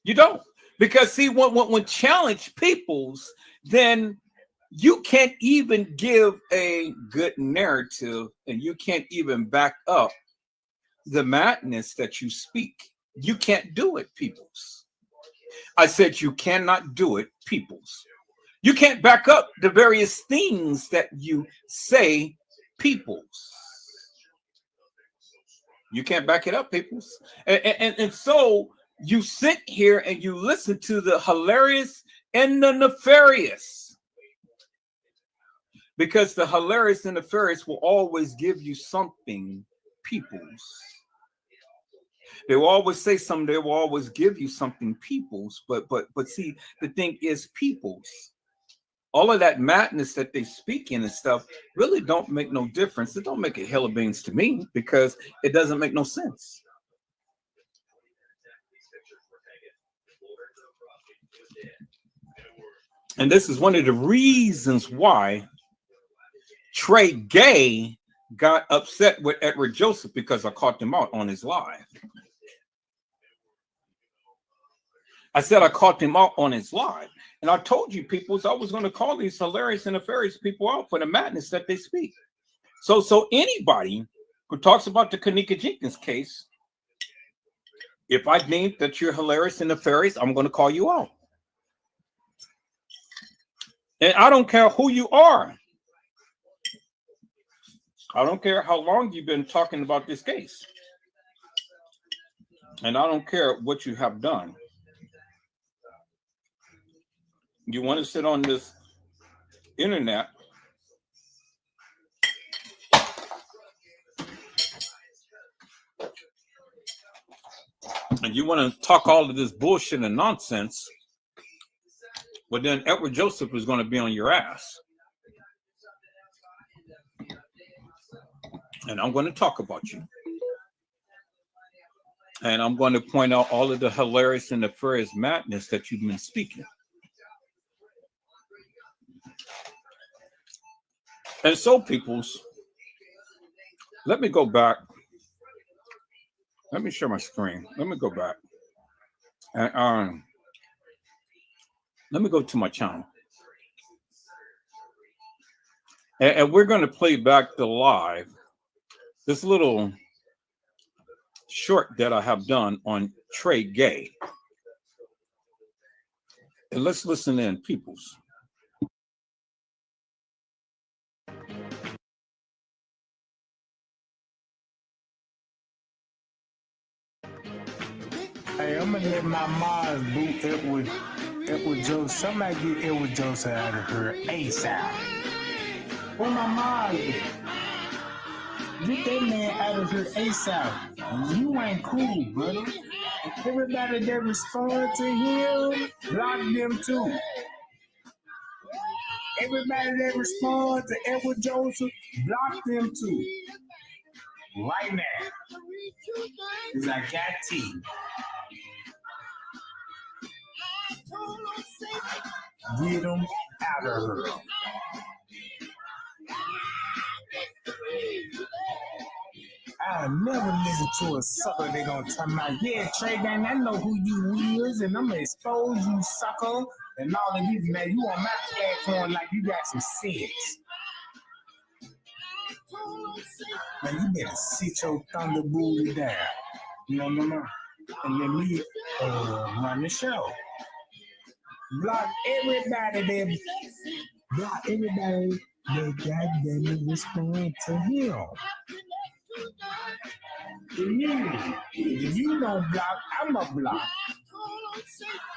You don't. Because see, when challenged peoples, then you can't even give a good narrative, and you can't even back up the madness that you speak. You can't do it, peoples. I said you cannot do it, peoples. You can't back up the various things that you say, peoples. You can't back it up, peoples. And so you sit here and you listen to the hilarious and the nefarious. Because the hilarious and nefarious will always give you something, peoples. They will always say something, they will always give you something, peoples. But see, the thing is, peoples. All of that madness that they speak in and stuff really don't make no difference. It don't make a hell of beans to me because it doesn't make no sense. And this is one of the reasons why Tregay got upset with Edward Joseph, because I caught him out on his live. I said I caught him out on his live. And I told you, people, I was going to call these hilarious and nefarious people out for the madness that they speak. So anybody who talks about the Kenneka Jenkins case, if I think that you're hilarious and nefarious, I'm going to call you out. And I don't care who you are. I don't care how long you've been talking about this case. And I don't care what you have done. You want to sit on this internet and you want to talk all of this bullshit and nonsense, well, then Edward Joseph is going to be on your ass. And I'm going to talk about you. And I'm going to point out all of the hilarious and nefarious madness that you've been speaking. And so, peoples, let me go back. Let me share my screen. Let me go back. And let me go to my channel. And we're going to play back the live, this little short that I have done on Tregay. And let's listen in, peoples. Hey, I'm gonna let my mom boot Edward Joseph. Somebody get Edward Joseph out of her ASAP. Where my mom is? Get that man out of here ASAP. You ain't cool, brother. Everybody that respond to him, block them too. Everybody that respond to Edward Joseph, block them too. Right now. Because I got tea. Get them out of her. I'll never listen to a sucker they gonna tell me, yeah, Tregay, I know who you is, and I'm gonna expose you, sucker, and all of these. Man, you on my platform like you got some sense. Man, you better sit your thunder booty down. No, and let me run the show. Block everybody that goddamn respond to him. If you don't block, I'm a block.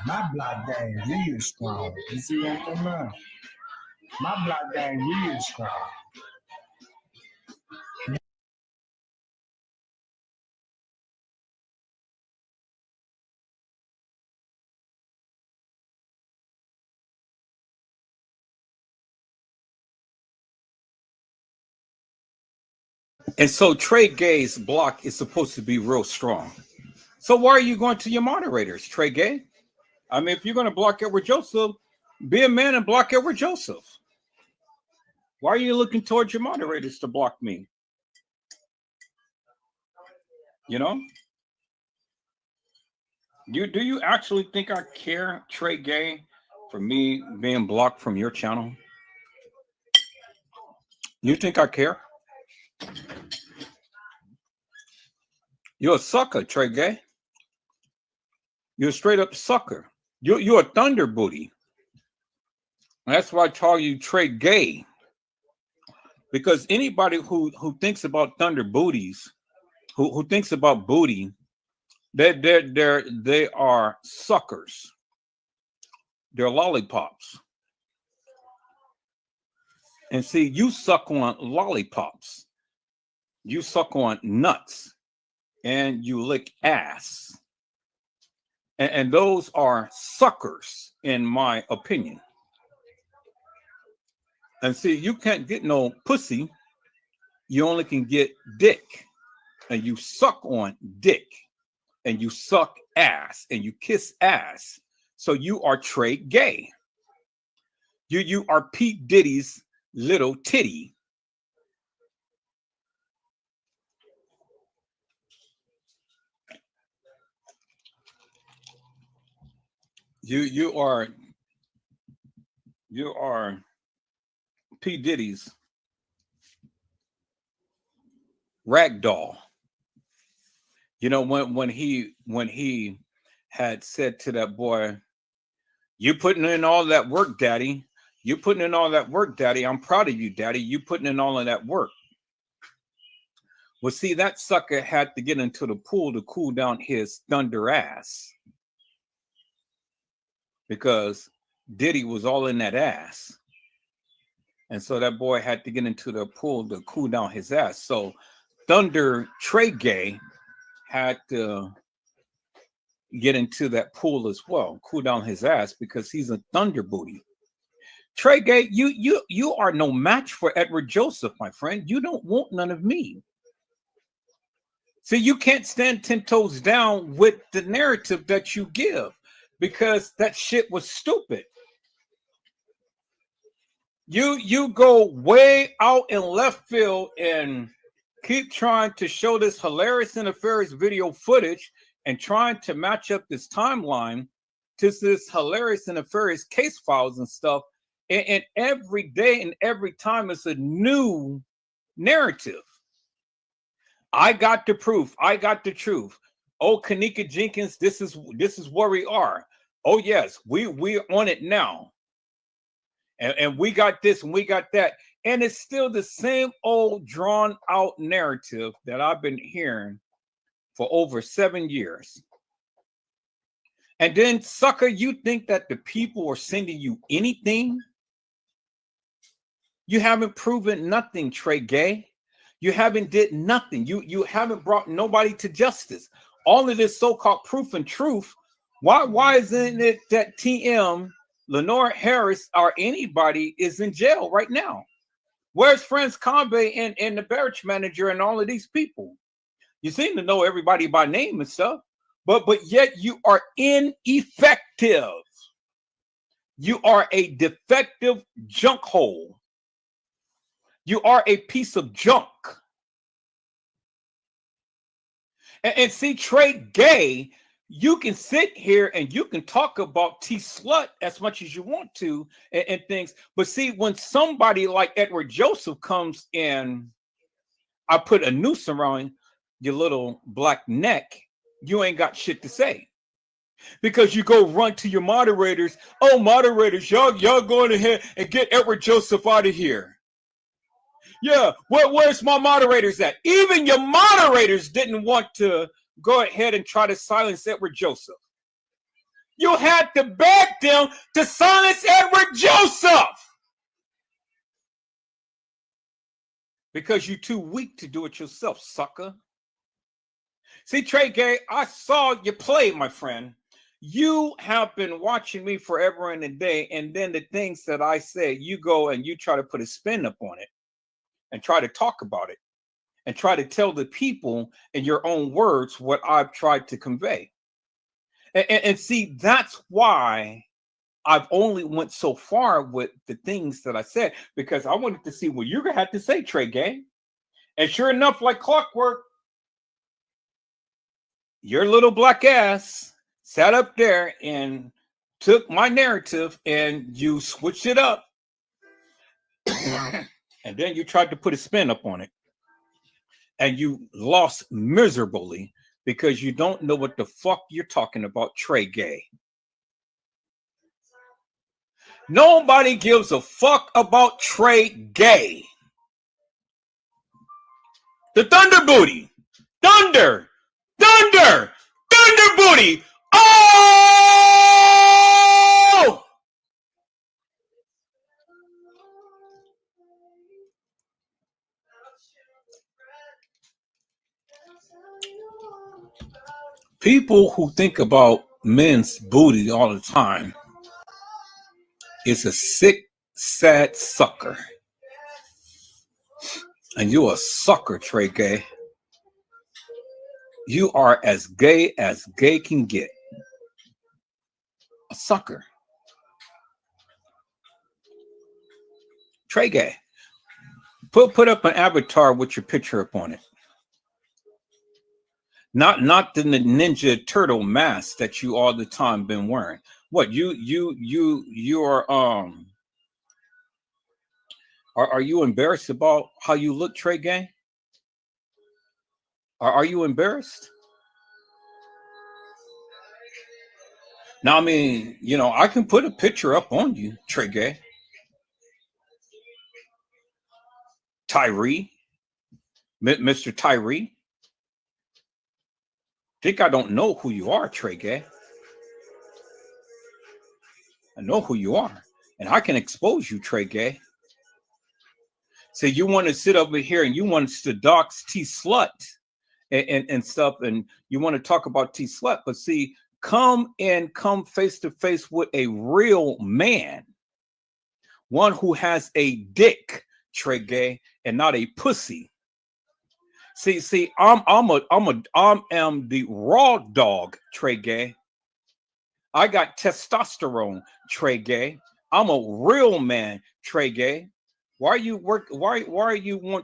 My block game real strong. You see what I'm talking about? My block game real strong. And so Tregay's block is supposed to be real strong. So why are you going to your moderators, Tregay? I mean, if you're going to block Edward Joseph, be a man and block Edward Joseph. Why are you looking towards your moderators to block me? You know? Do you actually think I care, Tregay, for me being blocked from your channel? You think I care? You're a sucker, Tregay. You're a straight up sucker. You're a thunder booty. That's why I call you Tregay. Because anybody who thinks about thunder booties, who thinks about booty, they are suckers. They're lollipops. And see, you suck on lollipops. You suck on nuts. And you lick ass. And those are suckers, in my opinion. And see, you can't get no pussy. You only can get dick. And you suck on dick. And you suck ass. And you kiss ass. So you are Tregay. You are Pete Diddy's little titty. You are P. Diddy's ragdoll. You know, when he had said to that boy, "You putting in all that work, Daddy. You putting in all that work, Daddy. I'm proud of you, Daddy. You putting in all of that work." Well, see, that sucker had to get into the pool to cool down his thunder ass because Diddy was all in that ass. And so that boy had to get into the pool to cool down his ass. So Thunder Tregay had to get into that pool as well, cool down his ass because he's a thunder booty. Tregay, you are no match for Edward Joseph, my friend. You don't want none of me. See, you can't stand 10 toes down with the narrative that you give because that shit was stupid. You go way out in left field and keep trying to show this hilarious and nefarious video footage and trying to match up this timeline to this hilarious and nefarious case files and stuff. And every day and every time it's a new narrative. I got the proof. I got the truth. Oh, Kenneka Jenkins, this is where we are. Oh, yes, we're on it now. And we got this and we got that. And it's still the same old drawn out narrative that I've been hearing for over 7 years. And then, sucker, you think that the people are sending you anything? You haven't proven nothing, Tregay. You haven't did nothing. You haven't brought nobody to justice. All of this so-called proof and truth. Why isn't it that TM, Lenore Harris, or anybody is in jail right now? Where's Franz Combe and the Barrage manager and all of these people? You seem to know everybody by name and stuff, but yet you are ineffective. You are a defective junk hole. You are a piece of junk. And see, Tregay, you can sit here and you can talk about T-Slut as much as you want to and things. But see, when somebody like Edward Joseph comes in, I put a noose around your little black neck, you ain't got shit to say. Because you go run to your moderators. Oh, moderators, y'all going ahead and get Edward Joseph out of here. Yeah, where's my moderators at? Even your moderators didn't want to go ahead and try to silence Edward Joseph. You had to beg them to silence Edward Joseph. Because you're too weak to do it yourself, sucker. See, Tregay, I saw you play, my friend. You have been watching me forever and a day, and then the things that I say, you go and you try to put a spin up on it. And try to talk about it and try to tell the people in your own words what I've tried to convey. And see, that's why I've only went so far with the things that I said, because I wanted to see what you're going to have to say, Tregay. And sure enough, like clockwork, your little black ass sat up there and took my narrative and you switched it up. And then you tried to put a spin up on it. And you lost miserably because you don't know what the fuck you're talking about, Tregay. Nobody gives a fuck about Tregay. The Thunder Booty. Thunder Booty. Oh! People who think about men's booty all the time is a sick, sad sucker. And you're a sucker, Tregay. You are as gay can get. A sucker. Tregay. Put up an avatar with your picture up on it. Not the Ninja Turtle mask that you all the time been wearing. What you are you embarrassed about how you look, Tregay? Are you embarrassed? Now, I mean, I can put a picture up on you, Tregay. Tyree. Mr. Tyree. Think I don't know who you are, Tregay. I know who you are, and I can expose you, Tregay. So you want to sit over here and you want to dox T Slut and stuff, and you want to talk about T Slut, but see, come face to face with a real man, one who has a dick, Tregay, and not a pussy. See, I am the raw dog, Tregay. I got testosterone, Tregay. I'm a real man, Tregay. Why you want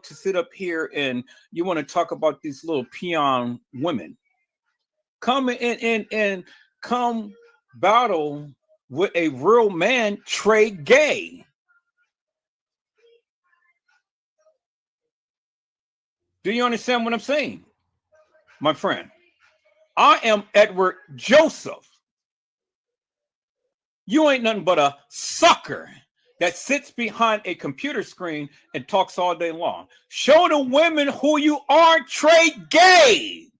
to sit up here and you want to talk about these little peon women? Come in and come battle with a real man, Tregay. Do you understand what I'm saying, my friend? I am Edward Joseph. You ain't nothing but a sucker that sits behind a computer screen and talks all day long. Show the women who you are, Tregay.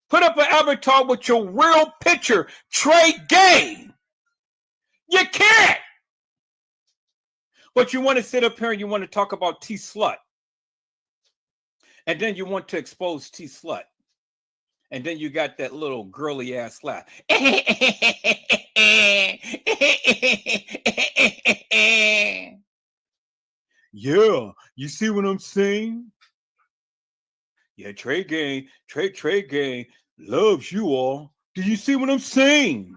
Put up an avatar with your real picture, Tregay. You can't. But you want to sit up here and you want to talk about T Slut. And then you want to expose T Slut. And then you got that little girly ass laugh. Yeah, you see what I'm saying? Yeah, Tregay loves you all. Do you see what I'm saying?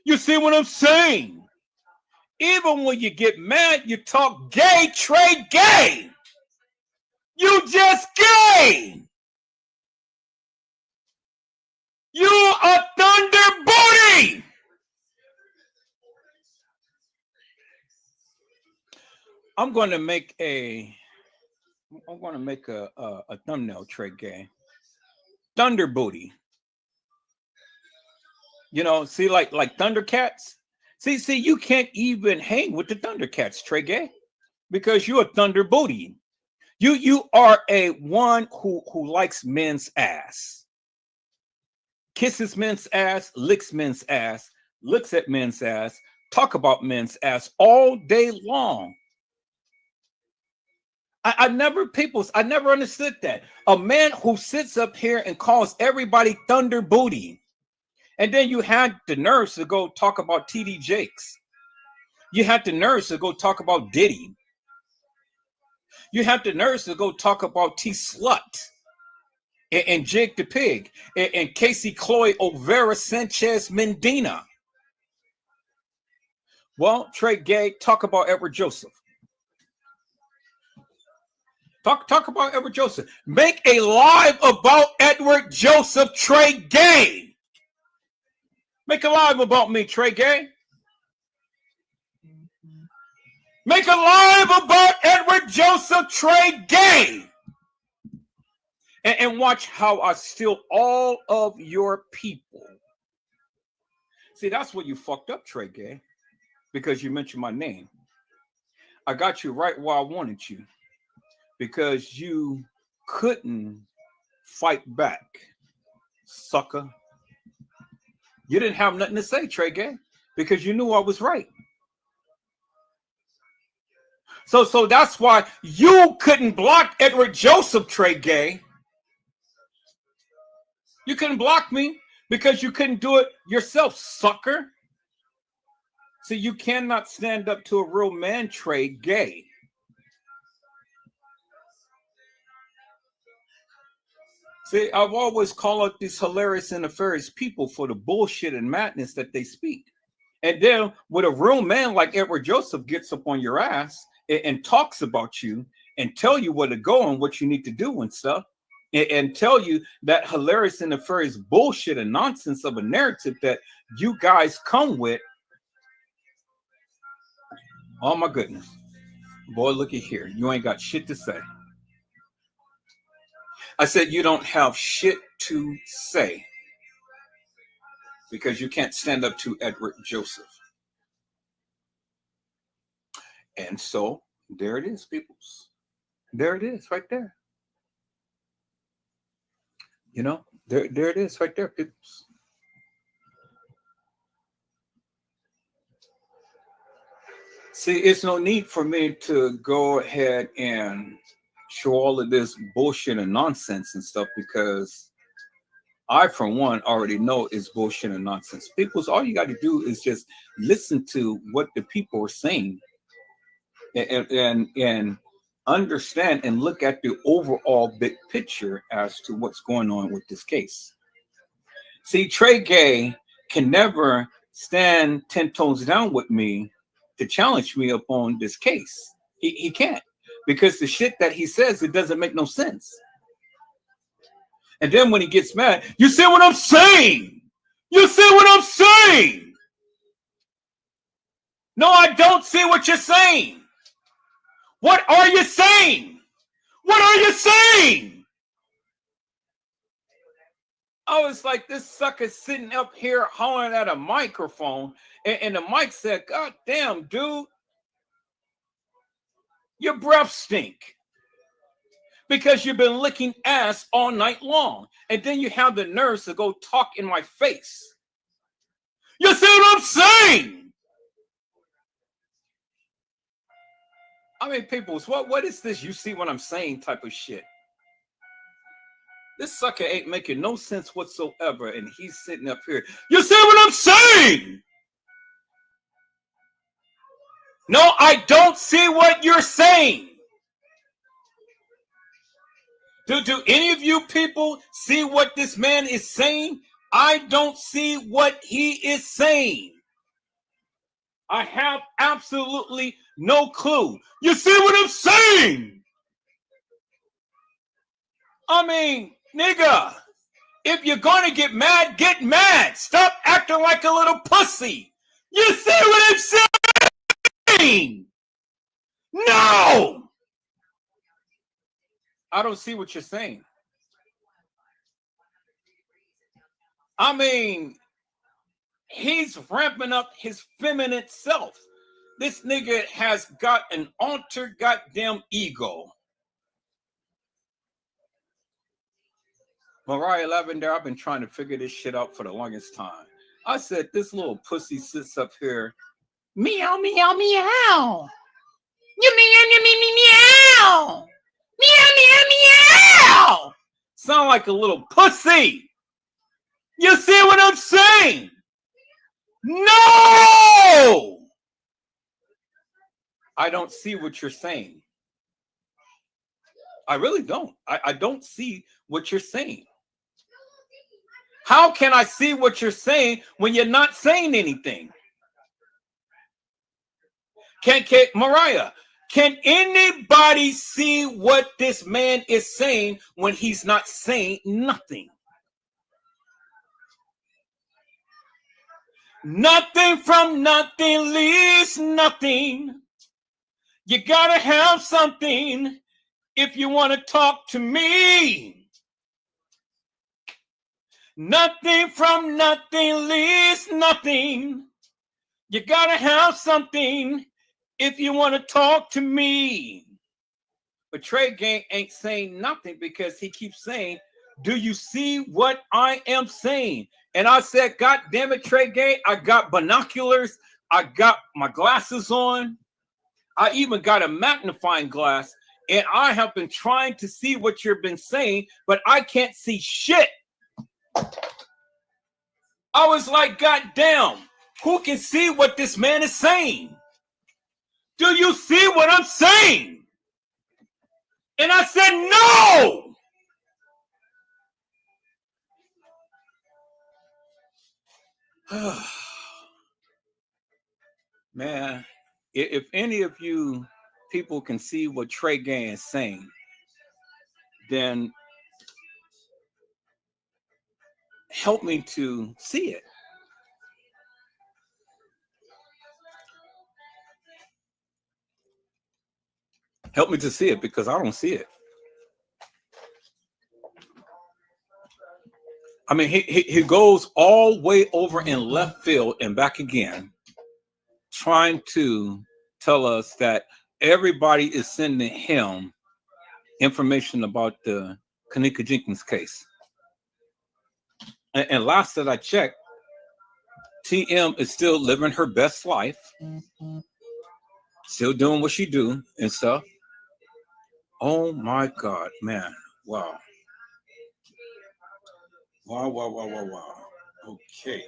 You see what I'm saying? Even when you get mad, you talk gay, Tregay. You just gay. You a thunder booty. I'm going to make a thumbnail, Tregay. Thunder booty. You know, see, like Thundercats. See, you can't even hang with the Thundercats, Tregay, because you're a thunder booty. You are a one who likes men's ass. Kisses men's ass, licks men's ass, looks at men's ass, talk about men's ass all day long. I never understood that. A man who sits up here and calls everybody thunder booty. And then you had the nerves to go talk about TD Jakes. You had the nerves to go talk about Diddy. You had the nerves to go talk about T Slut and Jake the Pig and Casey Chloe Overa Sanchez Mendina. Well, Tregay, talk about Edward Joseph. Talk about Edward Joseph. Make a live about Edward Joseph, Tregay. Make a live about me, Tregay. Make a live about Edward Joseph, Tregay. And watch how I steal all of your people. See, that's what you fucked up, Tregay, because you mentioned my name. I got you right where I wanted you because you couldn't fight back, sucker. You didn't have nothing to say, Tregay, because you knew I was right. So that's why you couldn't block Edward Joseph, Tregay. You couldn't block me because you couldn't do it yourself, sucker. So you cannot stand up to a real man, Tregay. See, I've always called out these hilarious and nefarious people for the bullshit and madness that they speak. And then with a real man like Edward Joseph gets up on your ass and talks about you and tell you where to go and what you need to do and stuff, and tell you that hilarious and nefarious bullshit and nonsense of a narrative that you guys come with. Oh my goodness. Boy, looky here. You ain't got shit to say. I said you don't have shit to say because you can't stand up to Edward Joseph. And so there it is, peoples. There it is right there. You know, there it is right there, people. See, it's no need for me to go ahead and show all of this bullshit and nonsense and stuff because I, for one, already know it's bullshit and nonsense. People's all you got to do is just listen to what the people are saying and understand and look at the overall big picture as to what's going on with this case. See, Tregay can never stand 10 toes down with me to challenge me upon this case. He can't because the shit that he says, it doesn't make no sense. And then when he gets mad, you see what I'm saying? You see what I'm saying? No, I don't see what you're saying. What are you saying? What are you saying? I was like, this sucker sitting up here hollering at a microphone, and the mic said, God damn, dude, your breath stink. Because you've been licking ass all night long. And then you have the nerves to go talk in my face. You see what I'm saying? I mean, peoples, what is this you see what I'm saying type of shit? This sucker ain't making no sense whatsoever, and he's sitting up here. You see what I'm saying? No, I don't see what you're saying. Do any of you people see what this man is saying? I don't see what he is saying. I have absolutely no clue. You see what I'm saying? I mean, nigga, if you're going to get mad, get mad. Stop acting like a little pussy. You see what I'm saying? No! I don't see what you're saying. I mean, he's ramping up his feminine self. This nigga has got an alter goddamn ego. Mariah Lavender, I've been trying to figure this shit out for the longest time. I said, this little pussy sits up here. Meow, meow, meow. You meow, meow, meow, meow. Meow, meow, meow. Sound like a little pussy. You see what I'm saying? No! I don't see what you're saying. I really don't. I don't see what you're saying. How can I see what you're saying when you're not saying anything? Mariah, can anybody see what this man is saying when he's not saying nothing? Nothing from nothing leaves nothing. You gotta have something if you want to talk to me. Nothing from nothing leaves nothing. You gotta have something if you want to talk to me. But Tregay ain't saying nothing because he keeps saying, do you see what I am saying? And I said, God damn it, Tregay, I got binoculars. I got my glasses on. I even got a magnifying glass. And I have been trying to see what you've been saying, but I can't see shit. I was like, God damn, who can see what this man is saying? Do you see what I'm saying? And I said, no! Man, if any of you people can see what Tregay is saying, then help me to see it. Help me to see it because I don't see it. I mean, he goes all way over in left field and back again, trying to tell us that everybody is sending him information about the Kenneka Jenkins case. And last that I checked, TM is still living her best life, still doing what she do and stuff. Oh my God, man. Wow. Wow, wow, wow, wow, wow. Okay.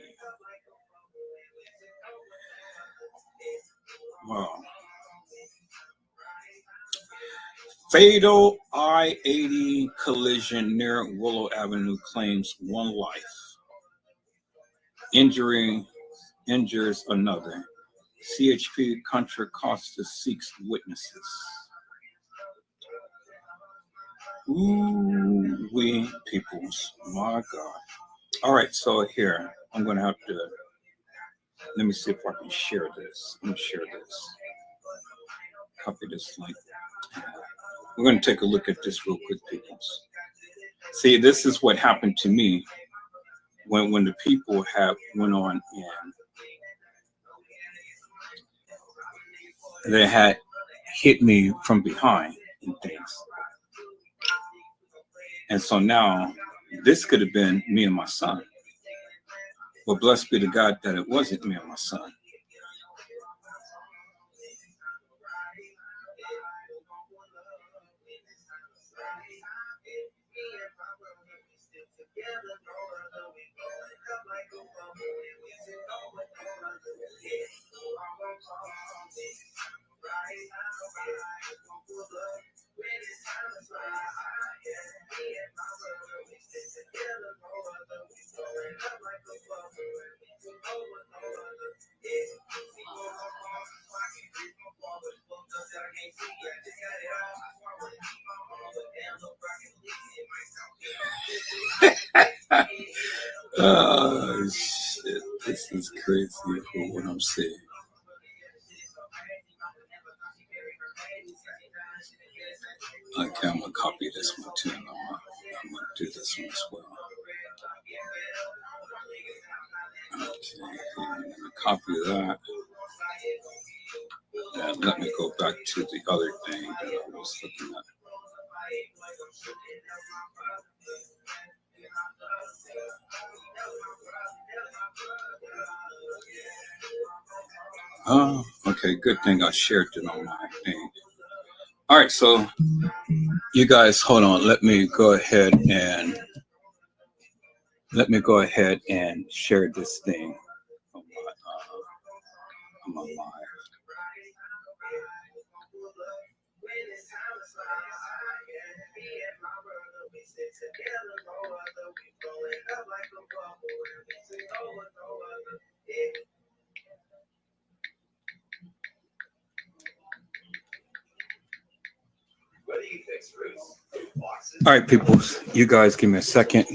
Wow. Fatal I-80 collision near Willow Avenue claims one life. Injures another. CHP Contra Costa seeks witnesses. Ooh, we peoples. My God. All right, so here, I'm going to have to, let me see if I can share this. Let me share this. Copy this link. We're going to take a look at this real quick, peoples. See, this is what happened to me when the people went on and they had hit me from behind and things. And so now this could have been me and my son. But blessed be to God that it wasn't me and my son. Oh shit, this is crazy for what I'm saying. Okay, I'm gonna copy this one too, and I'm gonna do this one as well. Okay, I'm gonna copy that. And let me go back to the other thing that I was looking at. Oh, okay, good thing I shared it on my thing. All right, so you guys, hold on. Let me go ahead and share this thing on my live. All right, people, you guys give me a second.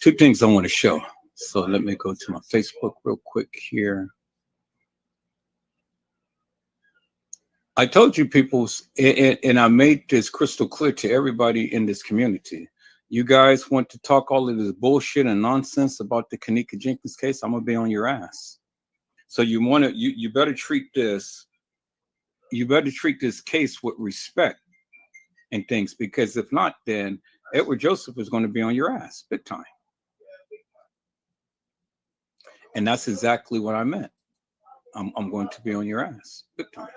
Two things I want to show. So let me go to my Facebook real quick here. I told you, people, and I made this crystal clear to everybody in this community. You guys want to talk all of this bullshit and nonsense about the Kenneka Jenkins case, I'm gonna be on your ass. So you better treat this. You better treat this case with respect and things, because if not, then Edward Joseph is going to be on your ass big time. And that's exactly what I meant. I'm going to be on your ass big time.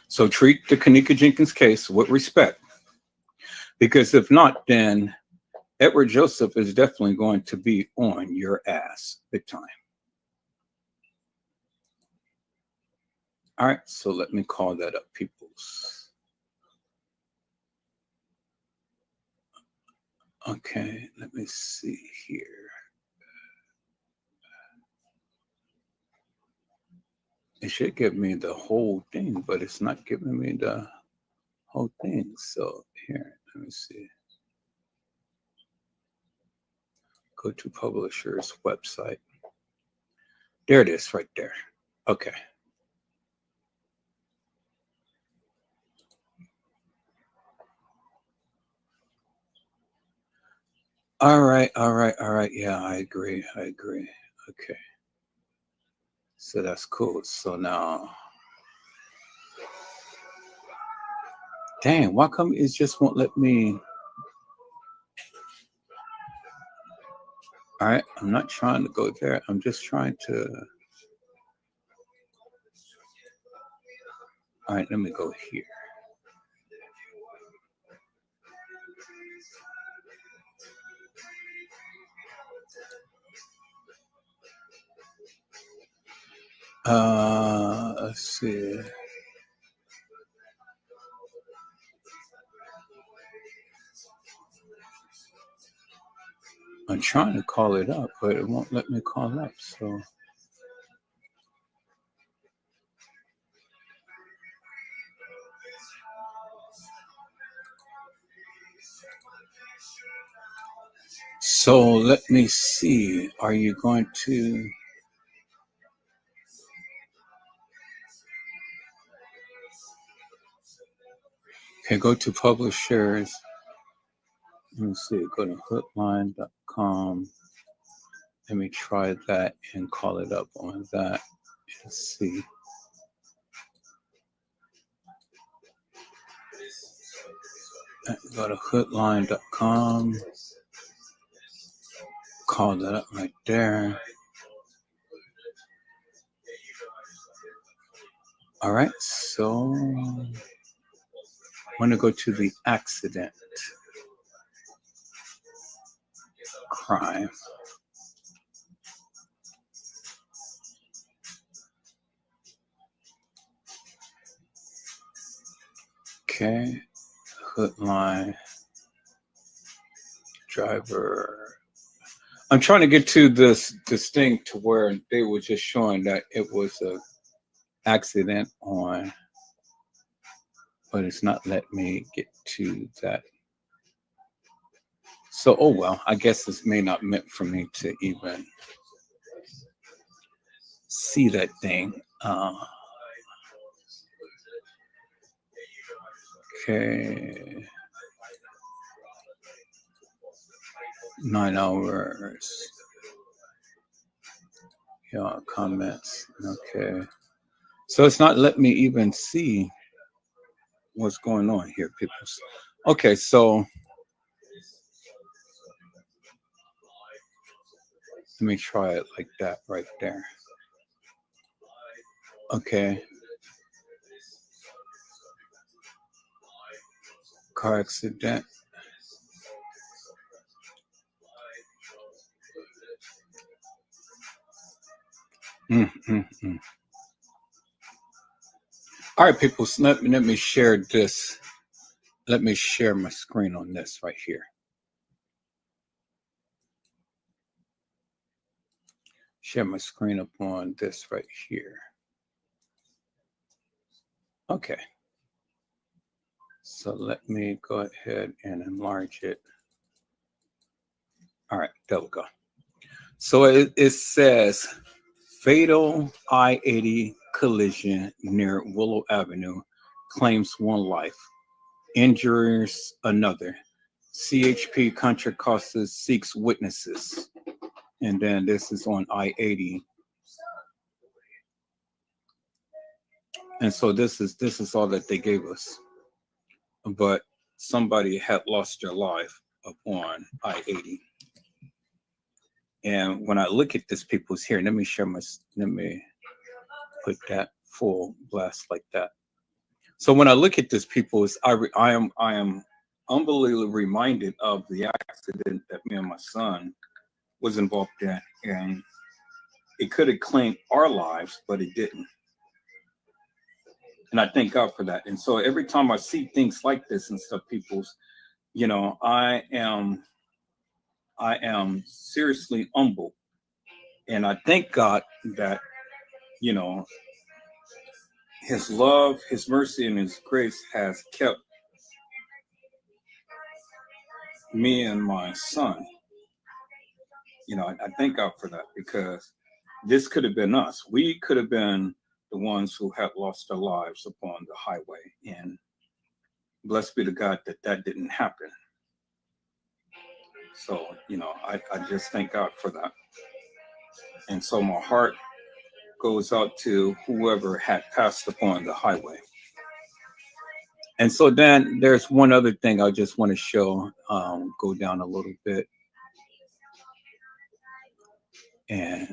So treat the Kenneka Jenkins case with respect, because if not, then Edward Joseph is definitely going to be on your ass big time. All right, so let me call that up, peoples. Okay, let me see here. It should give me the whole thing, but it's not giving me the whole thing. So here, let me see. Go to publisher's website. There it is right there. Okay. All right. Yeah, I agree. Okay. So that's cool. So now Dang, why come it just won't let me? All right, I'm not trying to go there. I'm just trying to. All right, let me go here. Let's see. I'm trying to call it up, but it won't let me call up. So let me see. Are you going to? Okay, go to publishers. Let me see. Go to hootline.com. Let me try that and call it up on that and see. Go to hootline.com. Call that up right there. All right, so I'm going to go to the accident crime. Okay, Hootline driver. I'm trying to get to this thing to where they were just showing that it was a accident on, but it's not letting me get to that. So, oh well, I guess this may not meant for me to even see that thing. Okay. 9 hours. Yeah, comments. Okay. So it's not letting me even see what's going on here, people. Okay, so let me try it like that right there. Okay. Car accident. All right, people, so let me share this. Let me share my screen on this right here. Share my screen up on this right here. Okay. So let me go ahead and enlarge it. All right, there we go. So it says fatal I-80 collision near Willow Avenue claims 1 life, injures another. CHP Contra Costa seeks witnesses. And then this is on I-80. And so this is all that they gave us. But somebody had lost their life upon I-80. And when I look at this, people's here, let me put that full blast like that. So when I look at this, people's, I am unbelievably reminded of the accident that me and my son was involved in, and it could have claimed our lives, but it didn't. And I thank God for that. And so every time I see things like this and stuff, people's, you know, I am seriously humbled. And I thank God that, you know, his love, his mercy, and his grace has kept me and my son. You know, I thank God for that, because this could have been us. We could have been the ones who had lost our lives upon the highway. And blessed be to God that that didn't happen. So, you know, I just thank God for that. And so my heart goes out to whoever had passed upon the highway. And so then there's one other thing I just want to show. Go down a little bit and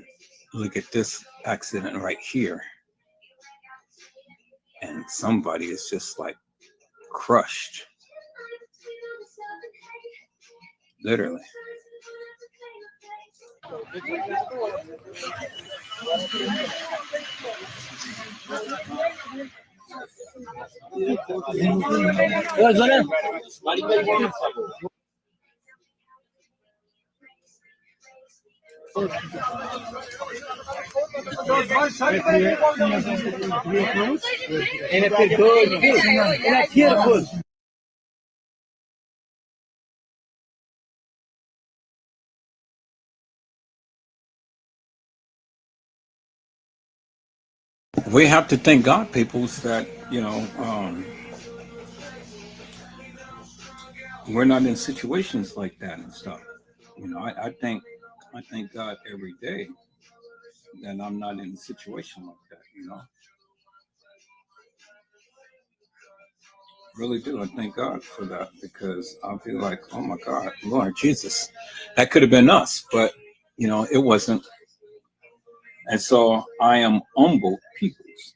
look at this accident right here. And somebody is just like crushed. Literally. We have to thank God, peoples, that we're not in situations like that and stuff. I thank God every day that I'm not in a situation like that. Really do. I thank God for that, because I'll be like, oh my God, Lord Jesus, that could have been us, but it wasn't. And so I am humbled, peoples.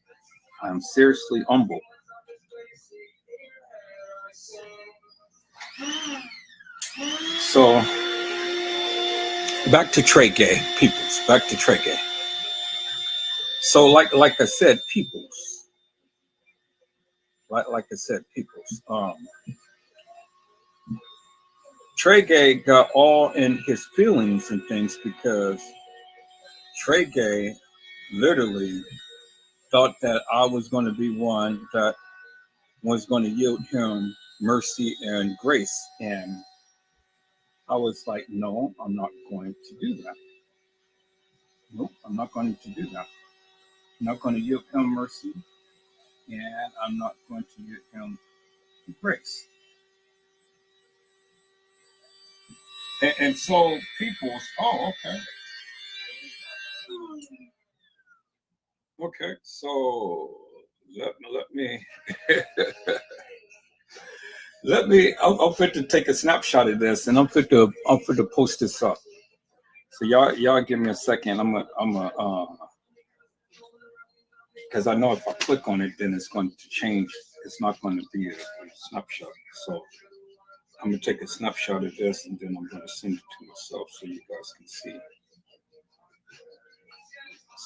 I am seriously humbled. So back to Tregay, peoples. Back to Tregay. So like I said, peoples. Like I said, peoples. Tregay got all in his feelings and things because Tregay literally thought that I was going to be one that was going to yield him mercy and grace. And I was like, no, I'm not going to do that. Nope, I'm not going to do that. I'm not going to yield him mercy, and I'm not going to yield him grace. And so people's, okay. Okay, so let me I'm fit to take a snapshot of this, and I'm fit to post this up. So y'all give me a second. I'm a because I know if I click on it, then it's going to change. It's not going to be a snapshot. So I'm gonna take a snapshot of this, and then I'm gonna send it to myself so you guys can see.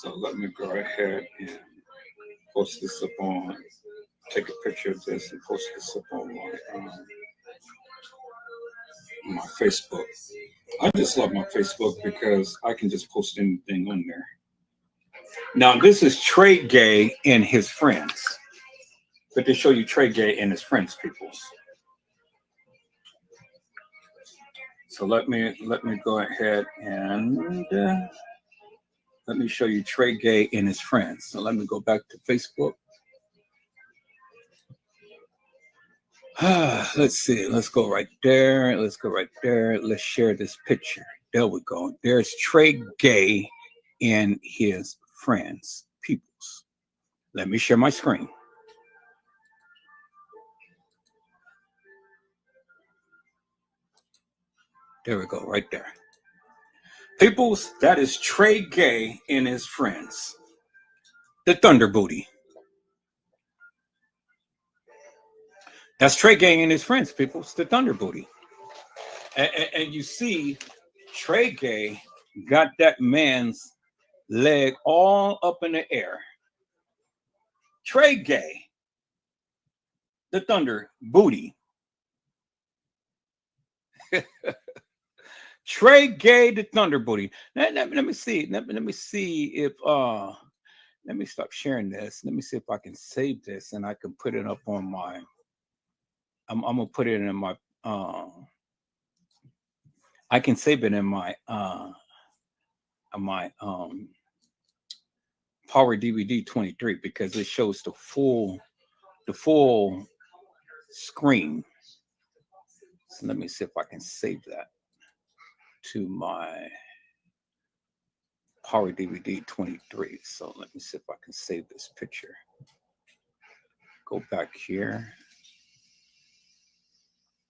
So let me go ahead and post this up on. Take a picture of this and post this up on my Facebook. I just love my Facebook because I can just post anything on there. Now this is Tregay and his friends. But to show you Tregay and his friends, peoples. So let me go ahead and let me show you Tregay and his friends. So let me go back to Facebook. Let's see. Let's go right there. Let's go right there. Let's share this picture. There we go. There's Tregay and his friends, peoples. Let me share my screen. There we go, right there. Peoples, that is Tregay and his friends. The Thunder Booty. That's Tregay and his friends, peoples. The Thunder Booty. And you see, Tregay got that man's leg all up in the air. Tregay, the Thunder Booty. Tregay, the Thunder Booty. Let me see. Let me see if let me stop sharing this. Let me see if I can save this and I can put it up on my. I'm gonna put it in my. I can save it in my Power DVD 23 because it shows the full screen. So let me see if I can save that to my Power DVD 23. So let me see if I can save this picture. Go back here.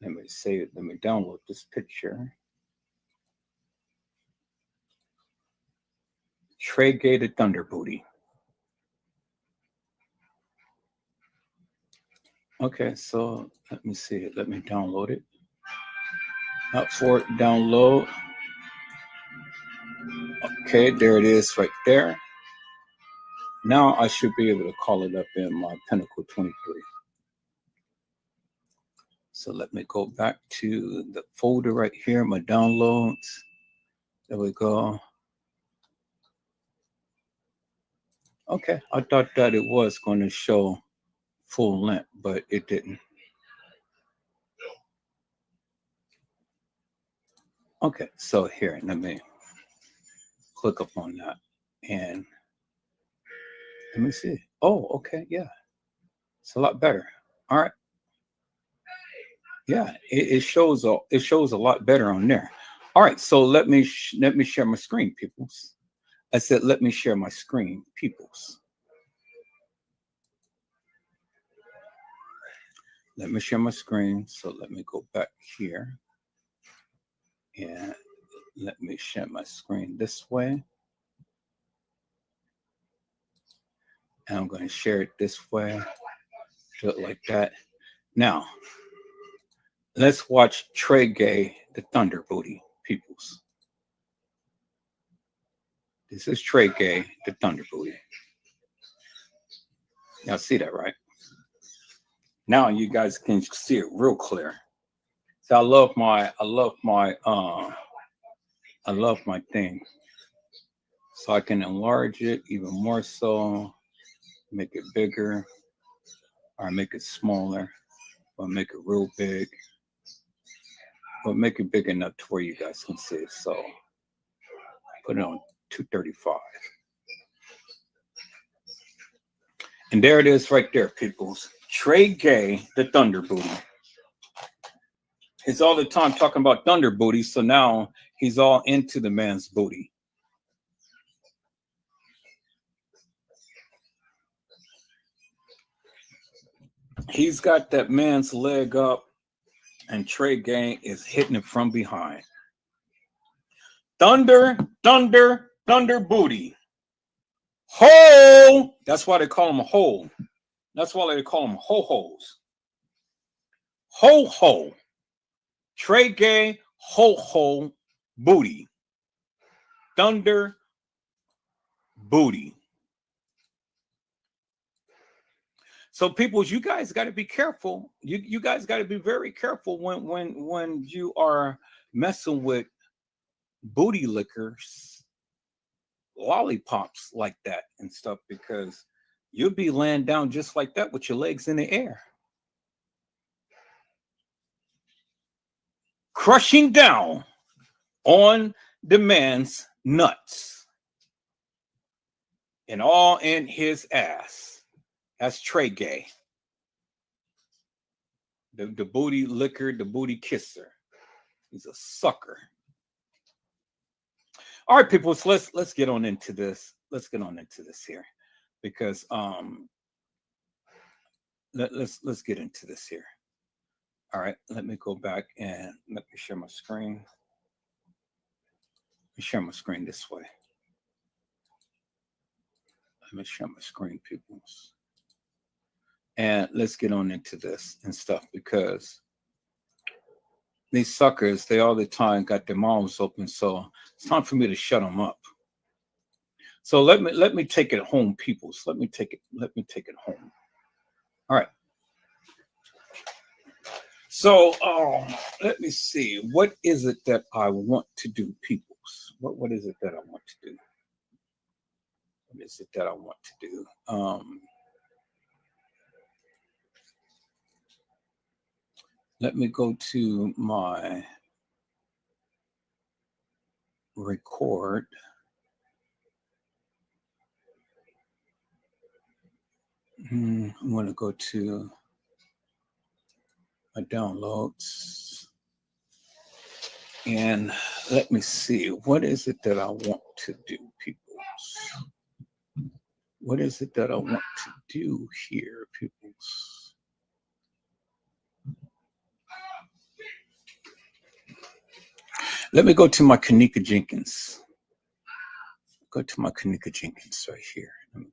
Let me save it. Let me download this picture. Tregay the Thunder Booty. Okay, so let me see it. Let me download it. Up for it, download. Okay, there it is right there. Now I should be able to call it up in my Pinnacle 23. So let me go back to the folder right here, my downloads. There we go. Okay, I thought that it was going to show full length, but it didn't. Okay, so here, let me click up on that and let me see. Oh, okay, yeah, it's a lot better. All right, yeah, it shows a lot better on there. All right, so let me share my screen, peoples. I said let me share my screen, peoples. Let me share my screen. So let me go back here and let me share my screen this way. And I'm going to share it this way. Do it like that. Now, let's watch Tregay the Thunder Booty, peoples. This is Tregay the Thunder Booty. Y'all see that, right? Now you guys can see it real clear. So I love my thing. So I can enlarge it even more so, make it bigger, or make it smaller, or make it real big, but make it big enough to where you guys can see it. So put it on 235. And there it is right there, peoples. Tregay the Thunder Booty. He's all the time talking about Thunder Booty, so now he's all into the man's booty. He's got that man's leg up, and Tregay is hitting it from behind. Thunder, thunder, thunder booty. Ho! That's why they call him a hole. That's why they call him ho-hos. Ho-ho. Tregay ho-ho booty. Thunder booty. So, people, you guys got to be careful. You guys got to be very careful when you are messing with booty lickers, lollipops like that and stuff, because you'll be laying down just like that with your legs in the air, crushing down on the man's nuts and all in his ass. That's Tregay. The booty licker, the booty kisser. He's a sucker. All right, people, so let's get on into this. Let's get on into this here, because let's get into this here. All right, let me go back and let me share my screen. Let me share my screen this way. Let me share my screen, people. And let's get on into this and stuff, because these suckers, they all the time got their mouths open. So it's time for me to shut them up. So let me take it home, peoples. Let me take it home. All right. So let me see. What is it that I want to do, peoples? What is it that I want to do? What is it that I want to do? Let me go to my record. I'm going to go to my downloads. And let me see. What is it that I want to do, peoples? What is it that I want to do here, peoples? Let me go to my Kenneka Jenkins. Go to my Kenneka Jenkins right here. Let me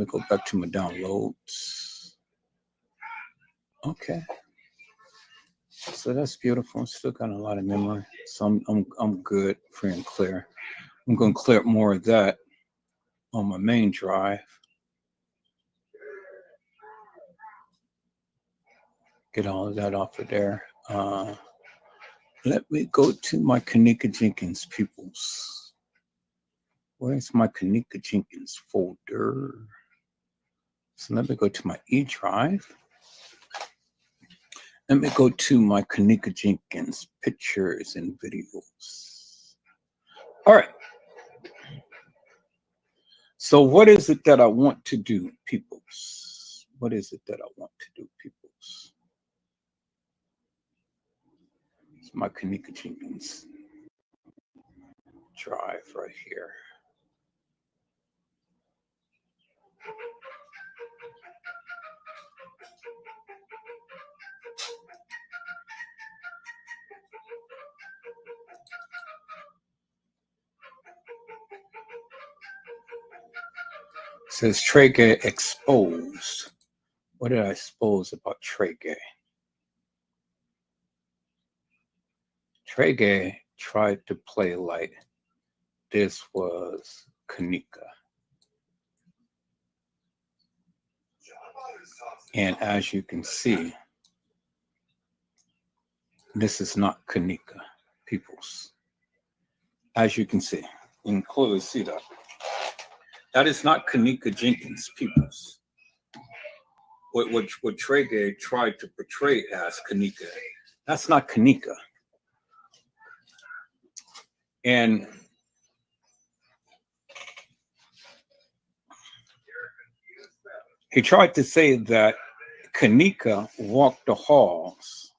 go back to my downloads. Okay. So that's beautiful. Still got a lot of memory. So I'm good, free and clear. I'm gonna clear up more of that on my main drive. Get all of that off of there. Let me go to my Kenneka Jenkins peoples. Where's my Kenneka Jenkins folder? So let me go to my E drive. Let me go to my Kenneka Jenkins pictures and videos. All right. So what is it that I want to do, peoples? What is it that I want to do, peoples? It's my Kenneka Jenkins drive right here. It says Tregay exposed. What did I expose about Tregay? Tregay tried to play like this was Kenneka. And as you can see, this is not Kenneka, peoples. As you can see, you can clearly see that. That is not Kenneka Jenkins, peoples. What Tregay tried to portray as Kenneka, that's not Kenneka. And he tried to say that Kenneka walked the halls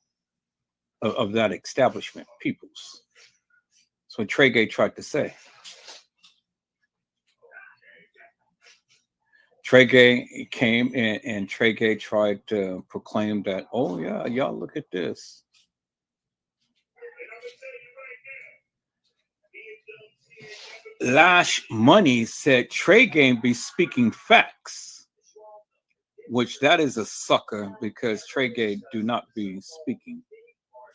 of that establishment, peoples. That's what Tregay tried to say. Tregay came in and Tregay tried to proclaim that, oh yeah, y'all look at this. Lash Money said Tregay be speaking facts, which that is a sucker because Tregay do not be speaking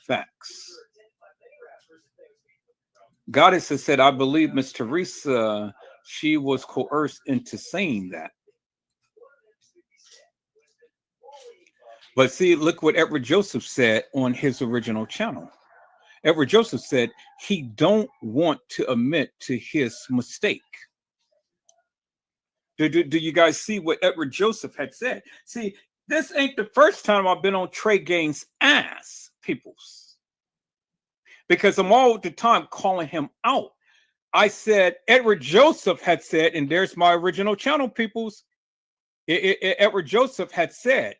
facts. Goddess has said, I believe Miss Teresa, she was coerced into saying that. But see, look what Edward Joseph said on his original channel. Edward Joseph said he don't want to admit to his mistake. Do you guys see what Edward Joseph had said? See, this ain't the first time I've been on Tregay's ass, peoples. Because I'm all the time calling him out. I said, Edward Joseph had said, and there's my original channel, peoples. Edward Joseph had said,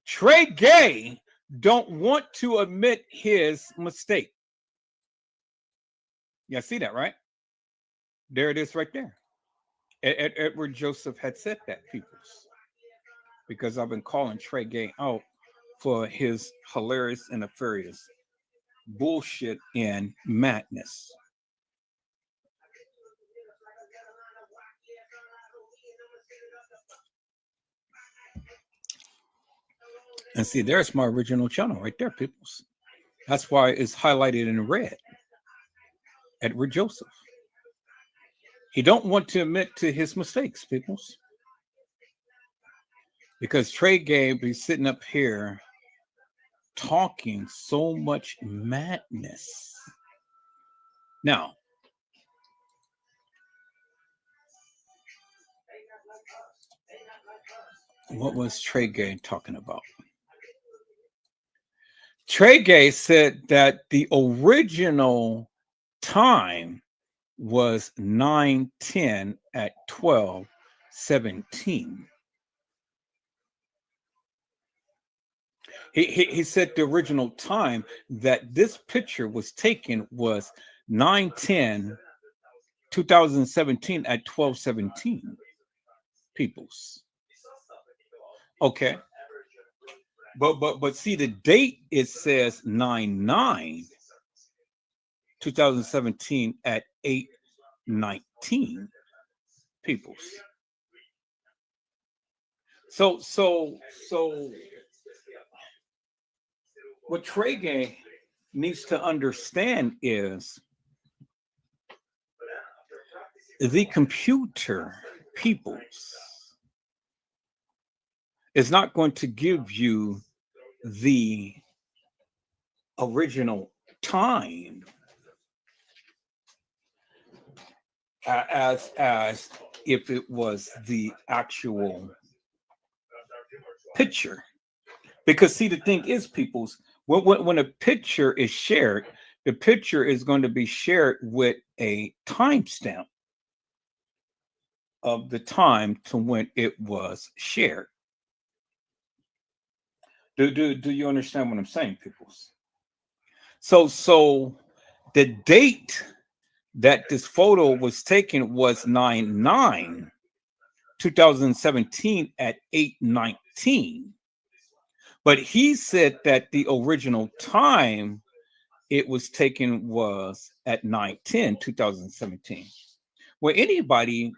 Tregay don't want to admit his mistake. Yeah, see that, right? There it is right there. Edward Joseph had said that, peoples. Because I've been calling Tregay out for his hilarious and nefarious bullshit and madness. And see, there's my original channel right there, peoples. That's why it's highlighted in red. Edward Joseph. He don't want to admit to his mistakes, peoples. Because Tregay be sitting up here talking so much madness. Now, what was Tregay talking about? Tregay said that the original time was 9:10 at 12:17. He said the original time that this picture was taken was 9:10, 2017 at 12:17. Peoples. Okay. But see the date, it says 9/9 2017 at 8:19 peoples. So what Tregay needs to understand is the computer peoples is not going to give you the original time as if it was the actual picture. Because see, the thing is, peoples, when a picture is shared, the picture is going to be shared with a timestamp of the time to when it was shared. Do you understand what I'm saying, peoples? So the date that this photo was taken was 9/9/2017 at 8:19. But he said that the original time it was taken was at 9/10/2017. Well, anybody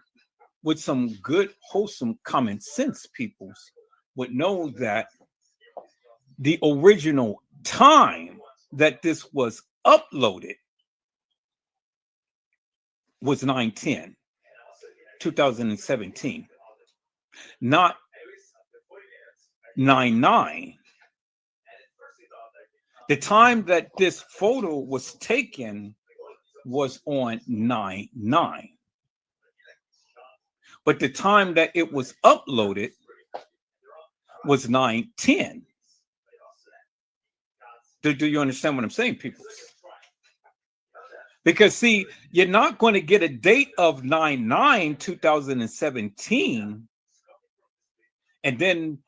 with some good, wholesome common sense peoples would know that the original time that this was uploaded was 9/10/2017, not 9/9. The time that this photo was taken was on 9/9. But the time that it was uploaded was 9/10. Do you understand what I'm saying, people? Because see, you're not going to get a date of 9/9/2017, and then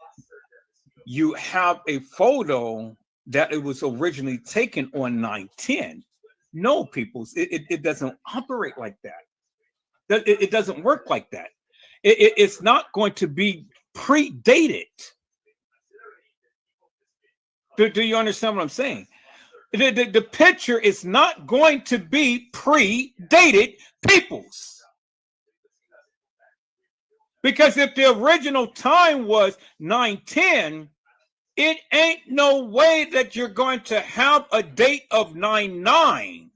you have a photo that it was originally taken on 9/10. No, peoples, it doesn't operate like that. It doesn't work like that. It's not going to be predated. Do you understand what I'm saying? The picture is not going to be predated, peoples. Because if the original time was 9/10, it ain't no way that you're going to have a date of 9/9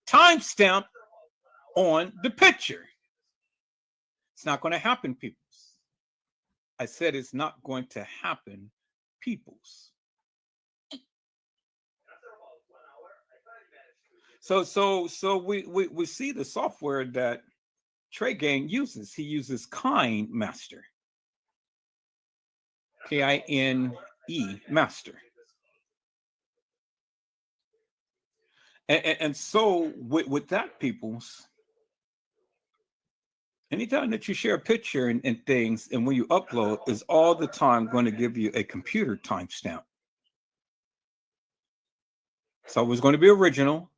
timestamp on the picture. It's not going to happen, peoples. I said it's not going to happen, peoples. So we see the software that Tregay uses. He uses Kind Master. Kine Master. And so with that, peoples, anytime that you share a picture and things, and when you upload, is all the time going to give you a computer timestamp. So it's going to be original,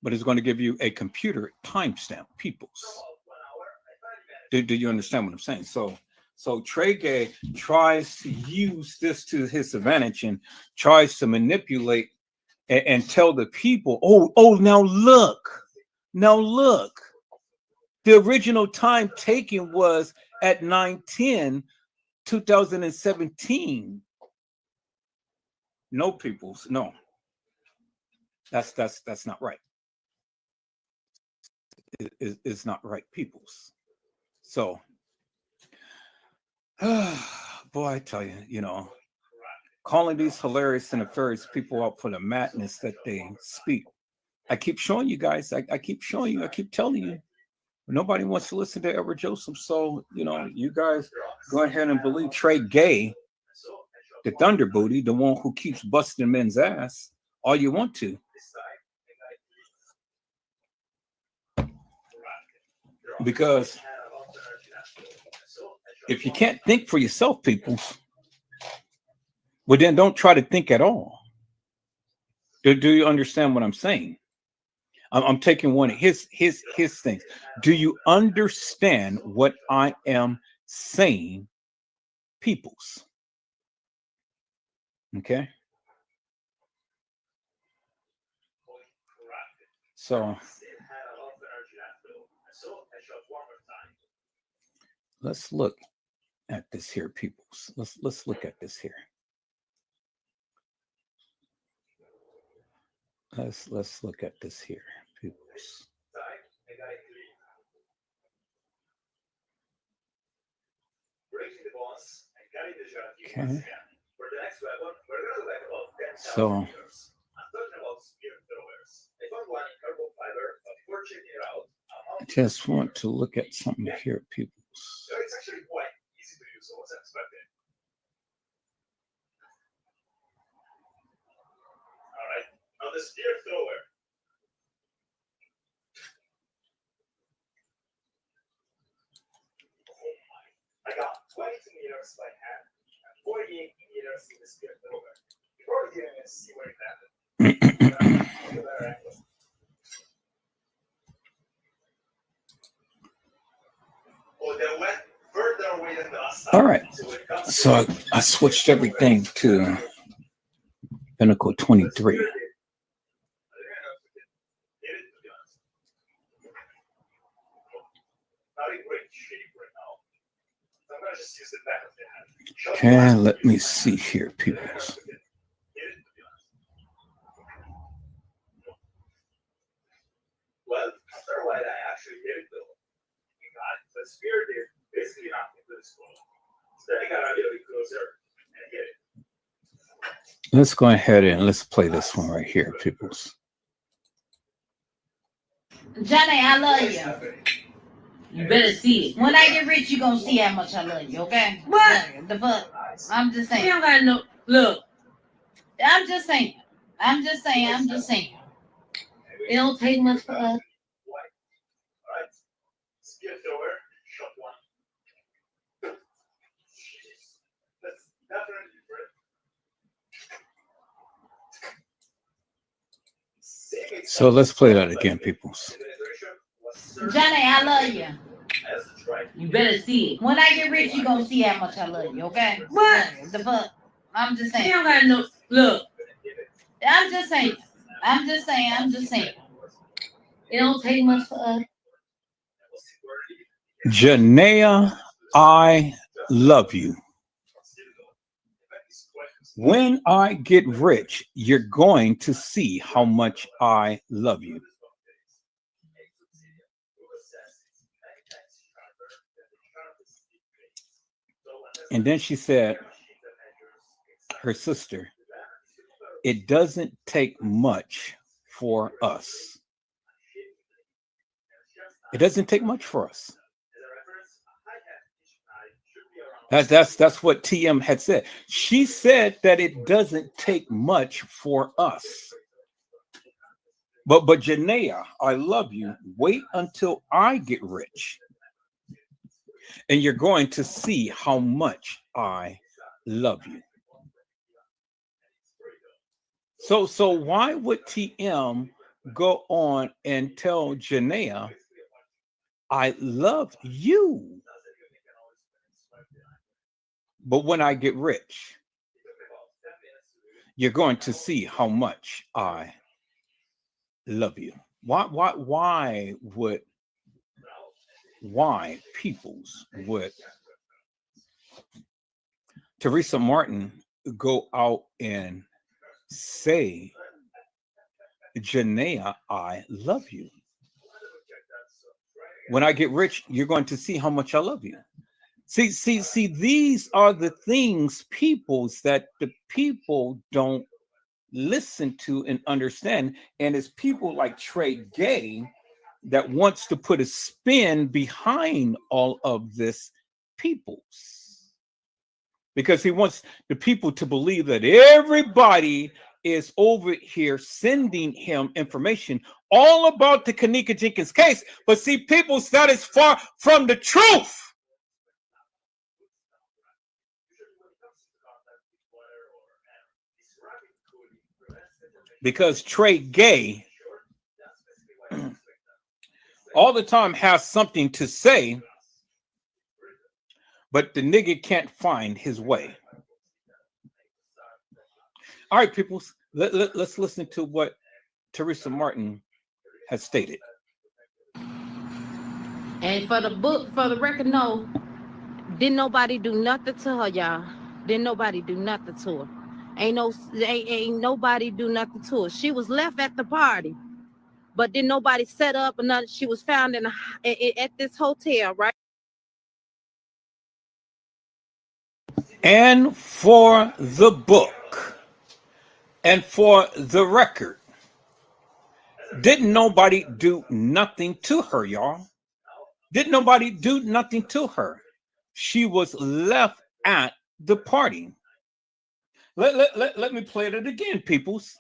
but it's going to give you a computer timestamp, peoples. Do you understand what I'm saying? So Tregay tries to use this to his advantage and tries to manipulate and tell the people, oh, now look. The original time taken was at 9/10/2017. No, peoples, no. That's not right. It's not right, peoples. So, boy, I tell you, calling these hilarious and nefarious people out for the madness that they speak. I keep showing you guys. I keep showing you. I keep telling you. Nobody wants to listen to Edward Joseph. So, you guys go ahead and believe Tregay, the Thunder Booty, the one who keeps busting men's ass, all you want to. Because if you can't think for yourself, people, well, then don't try to think at all. Do you understand what I'm saying? I'm taking one of his things. Do you understand what I am saying, peoples? Okay. So let's look at this here, peoples. Let's look at this here. Let's look at this here, peoples. Okay. So I just want to look at something here, peoples. It's actually quite easy to use, so what's expected. All right, now the spear thrower. Oh my! I got 22 meters by hand and 48 meters in the spear thrower. Before we even see where it landed. Oh, they went further away than the outside. All right. So I switched everything to Pinnacle 23. Okay, let me see here, people. Well, after a while, I actually hit it though. You got the spear did basically nothing to this ball. So then I got a little bit closer and hit it. Let's go ahead and let's play this one right here, peoples. Johnny, I love you. You better see it. When I get rich, you gonna see how much I love you, okay? What? The fuck? I'm just saying. You don't gotta know. Look. I'm just saying. It don't take much for us. Alright. Spear thrower, shot one. That's definitely different. So let's play that again, peoples. Johnny, I love you. You better see it. When I get rich, you gonna see how much I love you, okay? What? The fuck? I'm just saying. You don't gotta know. Look. I'm just saying. It don't take much for us. Janaea, I love you. When I get rich, you're going to see how much I love you. And then she said, her sister, it doesn't take much for us. It doesn't take much for us. That's what TM had said. She said that it doesn't take much for us. But Janaea, I love you. Wait until I get rich. And you're going to see how much I love you. So why would TM go on and tell Janaea, I love you, but when I get rich, you're going to see how much I love you? Why peoples would Teresa Martin go out and say, Janaea, I love you. When I get rich, you're going to see how much I love you. See, these are the things, peoples, that the people don't listen to and understand. And it's people like Tregay that wants to put a spin behind all of this, peoples. Because he wants the people to believe that everybody is over here sending him information all about the Kenneka Jenkins case. But see, people, that is far from the truth. Because Tregay all the time has something to say, but the nigga can't find his way. All right, people, let's listen to what Teresa Martin has stated. And for the record, no, didn't nobody do nothing to her, y'all. Didn't nobody do nothing to her. Ain't nobody do nothing to her. She was left at the party, but didn't nobody set up or nothing. She was found at this hotel, right? And for the book, and for the record, didn't nobody do nothing to her, y'all. Didn't nobody do nothing to her. She was left at the party. Let me play it again, peoples.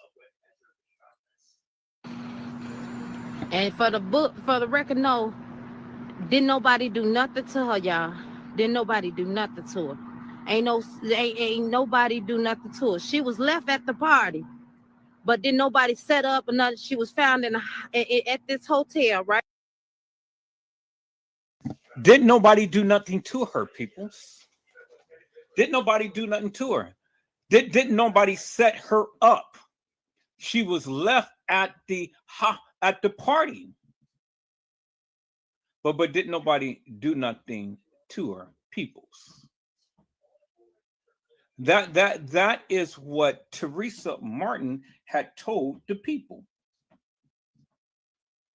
And for the record, no, didn't nobody do nothing to her, y'all. Didn't nobody do nothing to her. Ain't nobody do nothing to her. She was left at the party, but didn't nobody set up or nothing. She was found at this hotel, right? Didn't nobody do nothing to her, peoples. Didn't nobody do nothing to her. Didn't nobody set her up. She was left at the party. But didn't nobody do nothing to her, peoples. That is what Teresa Martin had told the people.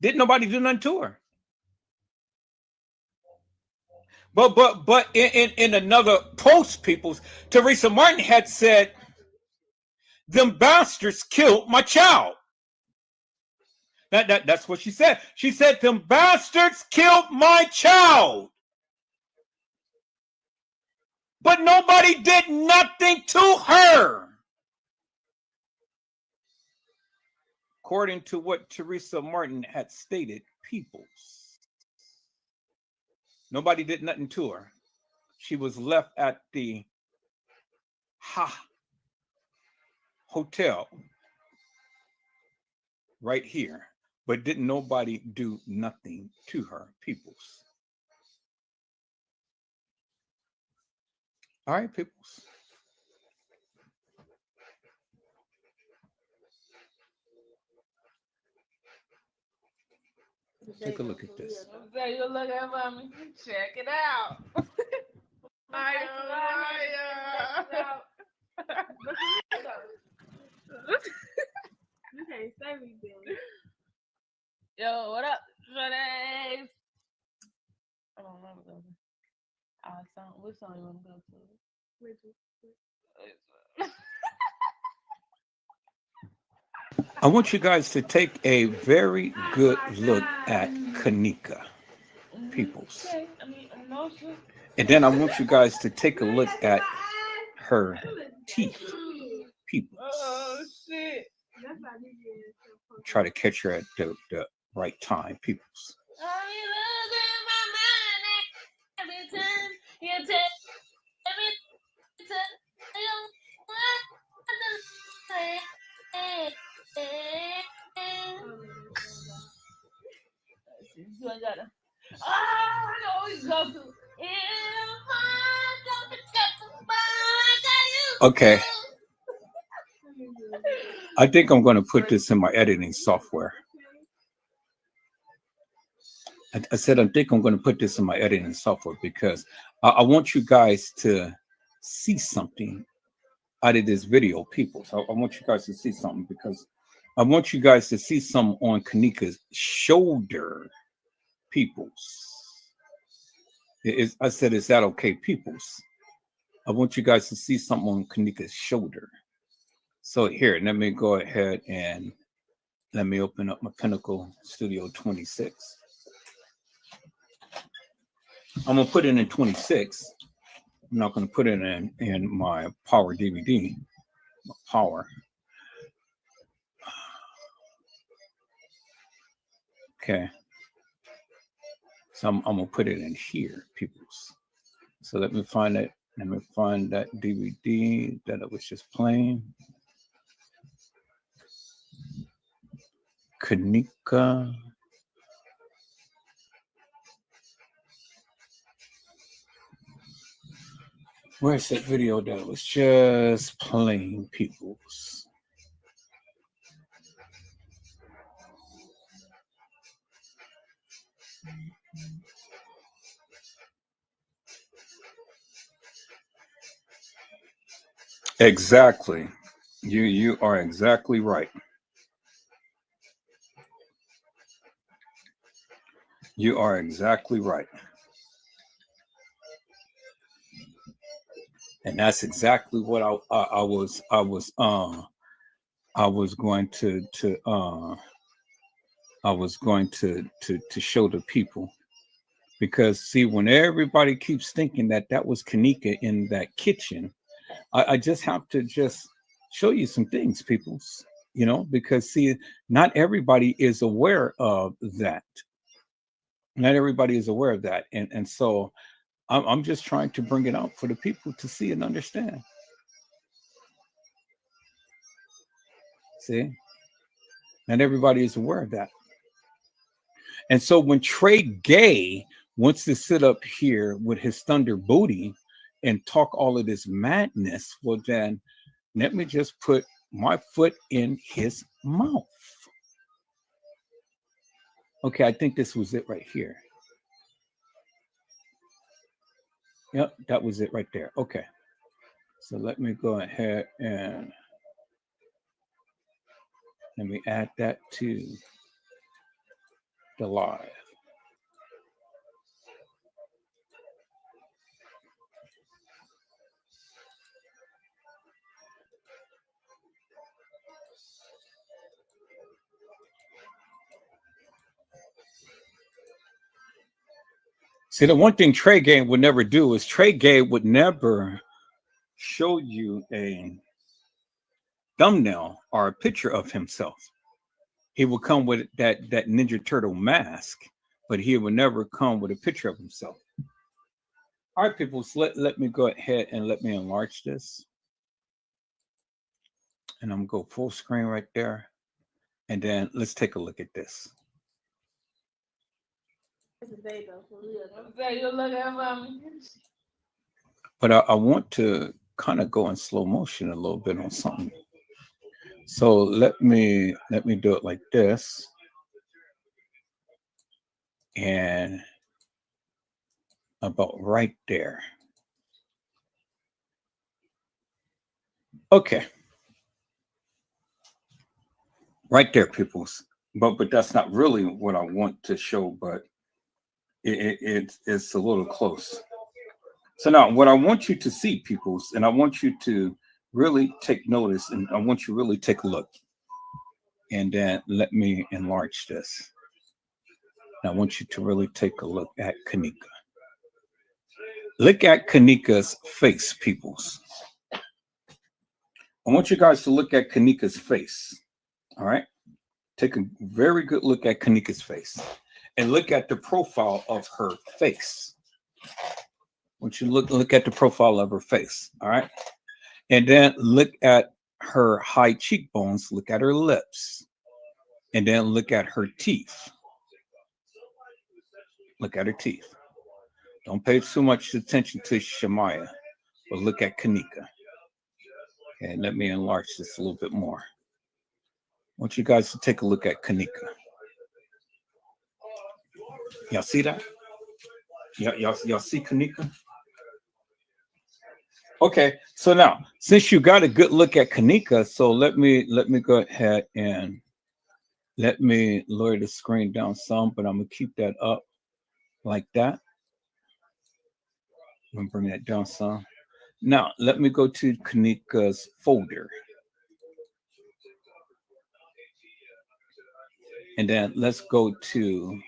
Didn't nobody do nothing to her. But in another post, peoples, Teresa Martin had said, "Them bastards killed my child." That's what she said. She said, "Them bastards killed my child." But nobody did nothing to her. According to what Teresa Martin had stated, peoples. Nobody did nothing to her. She was left at the hotel right here. But didn't nobody do nothing to her, peoples. All right, peoples. Take a look at this. So you look at mommy. Check it out. Maya. You can't say me then. Yo, what up, Shreddies? I don't remember those. Which song you want to go to? I want you guys to take a very good look at Kenneka, peoples. And then I want you guys to take a look at her teeth, peoples. Oh, shit. Try to catch her at the right time, peoples. I always go to. Okay. I think I'm going to put this in my editing software. I said I think I'm going to put this in my editing software because I want you guys to see something out of this video, people. So I want you guys to see something because I want you guys to see some on Kenneka's shoulder, peoples. I said, is that okay, peoples? I want you guys to see something on Kenneka's shoulder. So here, let me go ahead and let me open up my Pinnacle Studio 26. I'm gonna put it in 26. I'm not gonna put it in my Power DVD. Power. Okay. So I'm gonna put it in here, peoples. So let me find it. Let me find that DVD that I was just playing. Kenneka. Where's that video that was just playing, peoples? Exactly. You are exactly right. You are exactly right. And that's exactly what I was going to show the people. Because see, when everybody keeps thinking that that was Kenneka in that kitchen, I just have to just show you some things, peoples. Because see, not everybody is aware of that. Not everybody is aware of that, and so I'm just trying to bring it out for the people to see and understand. See, not everybody is aware of that. And so when Tregay wants to sit up here with his thunder booty and talk all of this madness, well, then let me just put my foot in his mouth. Okay, I think this was it right here. Yep, that was it right there. Okay. So let me go ahead and let me add that to the live. See, the one thing Tregay would never do is Tregay would never show you a thumbnail or a picture of himself. He would come with that Ninja Turtle mask, but he would never come with a picture of himself. All right, people, so let me go ahead and let me enlarge this. And I'm going to go full screen right there. And then let's take a look at this. But I want to kind of go in slow motion a little bit on something. So let me do it like this. And about right there. Okay. Right there, peoples. But that's not really what I want to show, but it's a little close. So now what I want you to see, peoples, and I want you to really take notice, and I want you to really take a look. And then let me enlarge this. I want you to really take a look at Kenneka. Look at Kenneka's face, peoples. I want you guys to look at Kenneka's face. All right. Take a very good look at Kenneka's face and look at the profile of her face. I want you to look at the profile of her face. All right. And then look at her high cheekbones. Look at her lips. And then look at her teeth. Look at her teeth. Don't pay too much attention to Shemaya, but look at Kenneka. And let me enlarge this a little bit more. I want you guys to take a look at Kenneka. Y'all see that? Y'all see Kenneka? Okay, so now since you got a good look at Kenneka, so let me go ahead and let me lower the screen down some, but I'm gonna keep that up like that. I'm gonna bring that down some. Now let me go to Kenneka's folder. And then let's go to,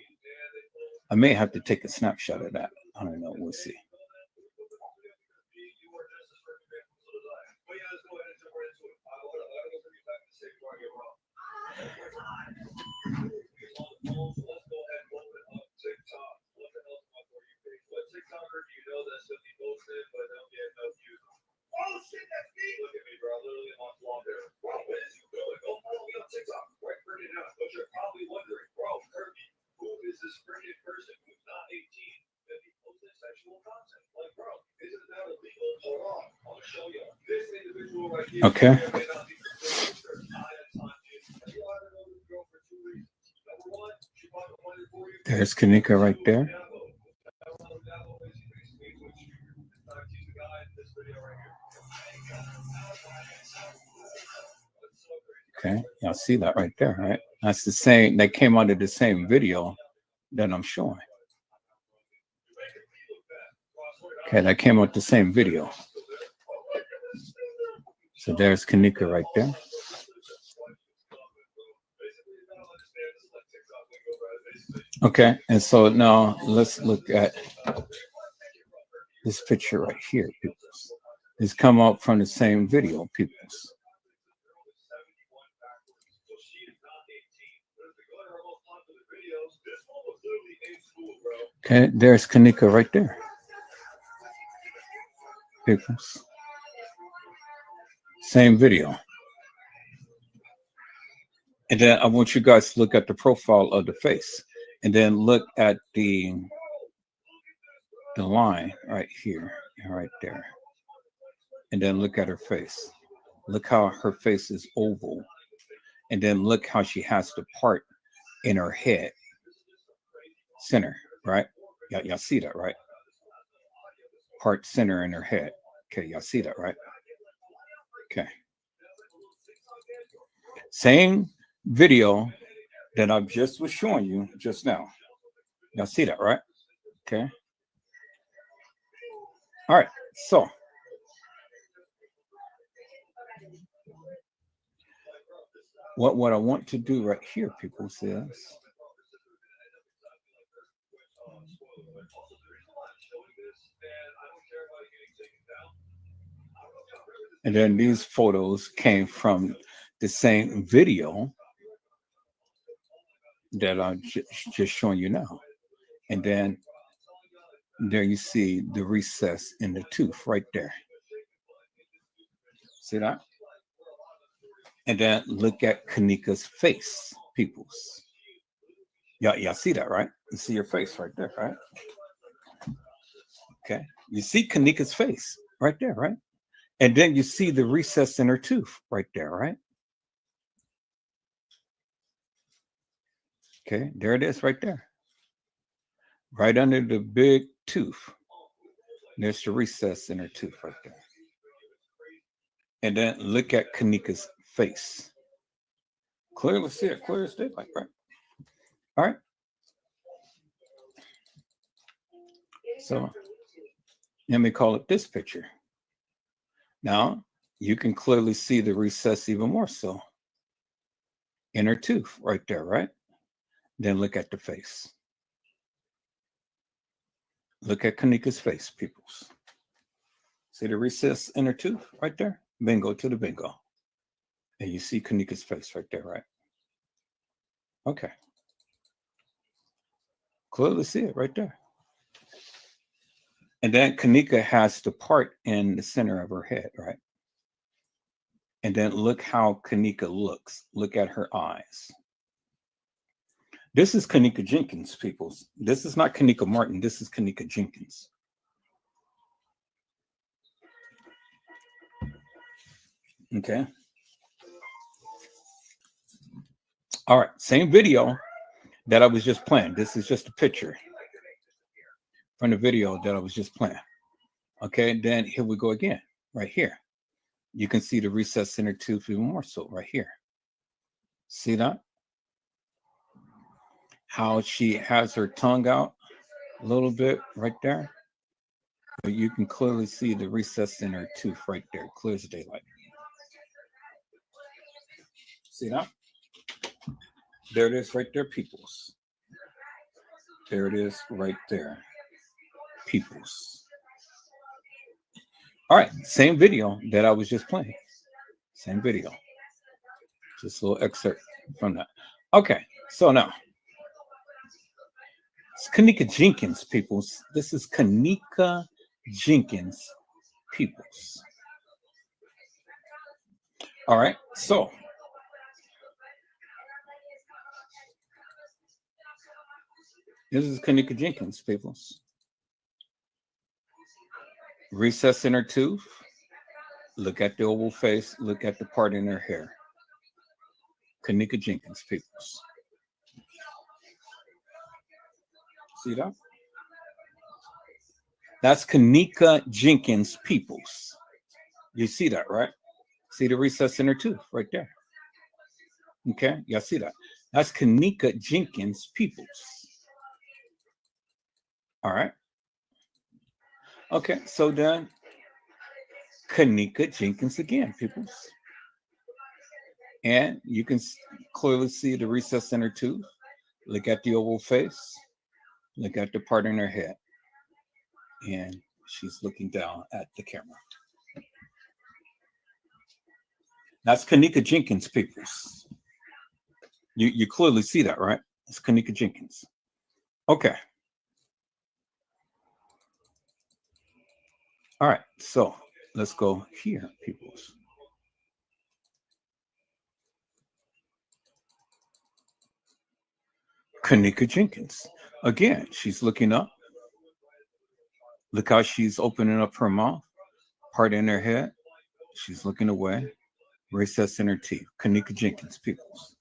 I may have to take a snapshot of that. I don't know, we'll see. Oh shit, that's me. Look at me, bro. Literally a month longer. Bro, when is you doing? Go follow me on TikTok. Right, pretty enough. But you're probably wondering, bro, Kirby, who is this freaking person who's not 18 that he posted sexual content? Like, bro, isn't that illegal? Hold on. I'll show you. This individual right here. Okay. There's Kenneka right there. Okay, y'all see that right there, right? That's the same. They came out of the same video that I'm showing. Okay, that came out the same video. So there's Kenneka right there. Okay, and so now let's look at this picture right here, people. It's come out from the same video, people. Okay, there's Kenneka right there. People. Same video. And then I want you guys to look at the profile of the face. And then look at the line right here and right there. And then look at her face. Look how her face is oval. And then look how she has the part in her head. Center, right? Y'all see that, right? Part center in her head. Okay, y'all see that, right? Okay. Same video that I just was showing you just now. Y'all see that, right? Okay. All right. So what I want to do right here, people, says and then these photos came from the same video that I'm just showing you now. And then there you see the recess in the tooth right there. See that? And then look at Kenneka's face, peoples. Y'all see that, right? You see your face right there, right? Okay. You see Kenneka's face right there, right? And then you see the recess in her tooth right there, right? Okay, there it is right there. Right under the big tooth. There's the recess in her tooth right there. And then look at Kenneka's face. Clearly see it, clear as daylight, right? All right. So let me call it this picture. Now you can clearly see the recess even more so. In her tooth right there, right? Then look at the face. Look at Kenneka's face, peoples. See the recess in her tooth right there? Bingo to the bingo. And you see Kenneka's face right there, right? Okay. Clearly see it right there. And then Kenneka has the part in the center of her head, right? And then look how Kenneka looks. Look at her eyes. This is Kenneka Jenkins, people. This is not Kenneka Martin. This is Kenneka Jenkins. Okay. All right. Same video that I was just playing. This is just a picture from the video that I was just playing. Okay. Then here we go again, right here. You can see the recess in her tooth even more so right here. See that? How she has her tongue out a little bit right there. But you can clearly see the recess in her tooth right there, clear as daylight. See that? There it is right there, peoples. There it is right there, peoples. All right, same video that I was just playing. Same video. Just a little excerpt from that. Okay, so now it's Kenneka Jenkins, peoples. This is Kenneka Jenkins, peoples. All right, so this is Kenneka Jenkins, peoples. Recess in her tooth. Look at the oval face. Look at the part in her hair. Kenneka Jenkins, peoples. See that? That's Kenneka Jenkins, peoples. You see that, right? See the recess in her tooth right there. Okay, y'all see that? That's Kenneka Jenkins Peoples. All right. Okay, so then Kenneka Jenkins again, Peoples. And you can clearly see the recess in her tooth. Look at the oval face. Look at the part in her head. And she's looking down at the camera. That's Kenneka Jenkins, Peoples. You clearly see that, right? It's Kenneka Jenkins. Okay. All right, so let's go here, Peoples. Kenneka Jenkins. Again, she's looking up. Look how she's opening up her mouth, part in her head. She's looking away, recess in her teeth. Kenneka Jenkins, Peoples.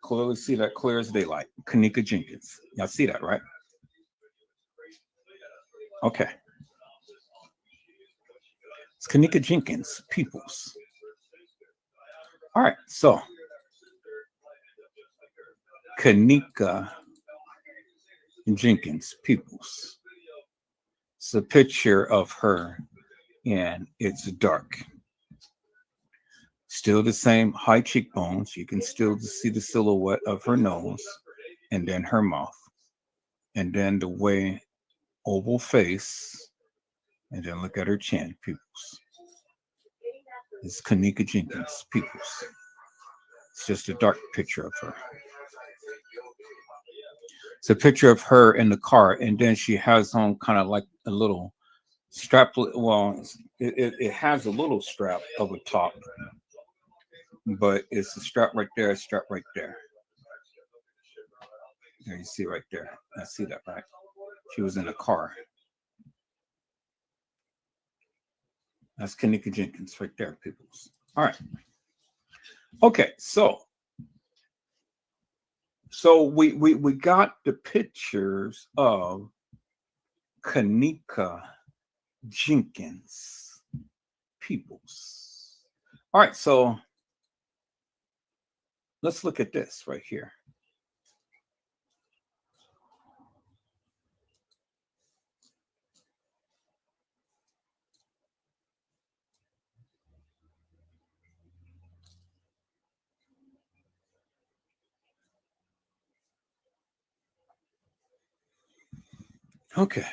Clearly see that clear as daylight. Kenneka Jenkins. Y'all see that, right? Okay. It's Kenneka Jenkins, Peoples. All right, so Kenneka Jenkins, Peoples. It's a picture of her, and it's dark. Still the same high cheekbones. You can still see the silhouette of her nose, and then her mouth, and then the way oval face, and then look at her chin, Peoples. It's Kenneka Jenkins, Peoples. It's just a dark picture of her. It's a picture of her in the car, and then she has on kind of like a little strap. Well, it has a little strap of a top, but it's a strap right there, a strap right there. There you see right there. I see that, right? She was in a car. That's Kenneka Jenkins right there, peoples. All right. Okay, so we got the pictures of Kenneka Jenkins Peoples. All right, so let's look at this right here. Okay.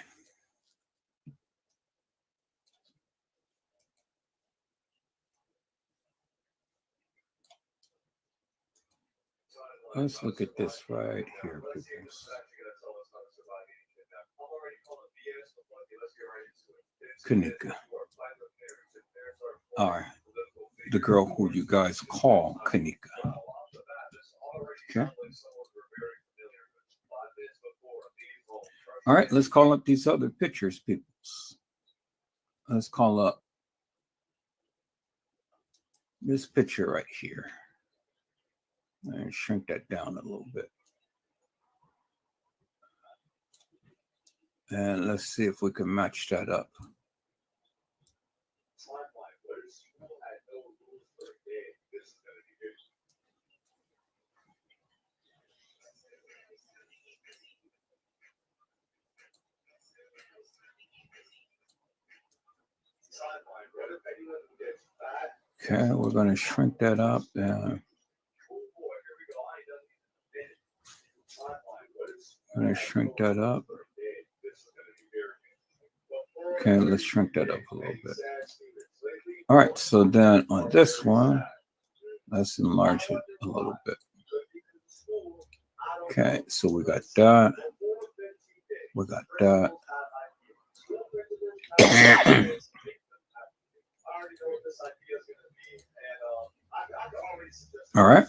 Let's look at this right here, peoples. Kenneka. All right. The girl who you guys call Kenneka. Okay. All right, let's call up these other pictures, peoples. Let's call up this picture right here. And shrink that down a little bit. And let's see if we can match that up. Okay, we're going to shrink that up. I'm going to shrink that up. Okay, let's shrink that up a little bit. All right, so then on this one, let's enlarge it a little bit. Okay, so we got that. We got that. All right.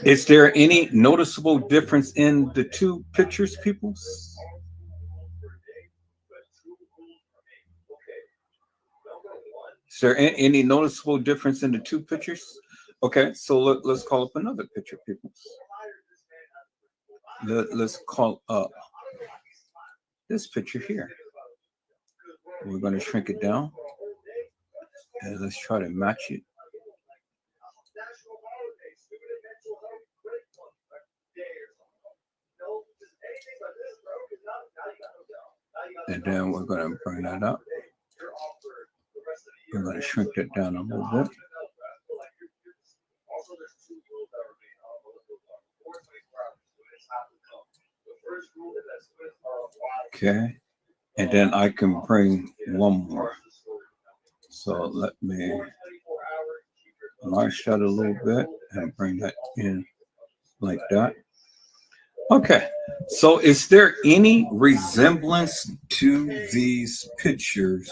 Is there any noticeable difference in the two pictures, peoples? Is there any noticeable difference in the two pictures? Okay, so let's call up another picture, peoples. Let's call up this picture here. We're going to shrink it down. And let's try to match it And then we're going to bring that up. We're going to shrink that down a little bit. Okay. And then I can bring one more. So let me enlarge that a little bit and bring that in like that. Okay. So is there any resemblance to these pictures,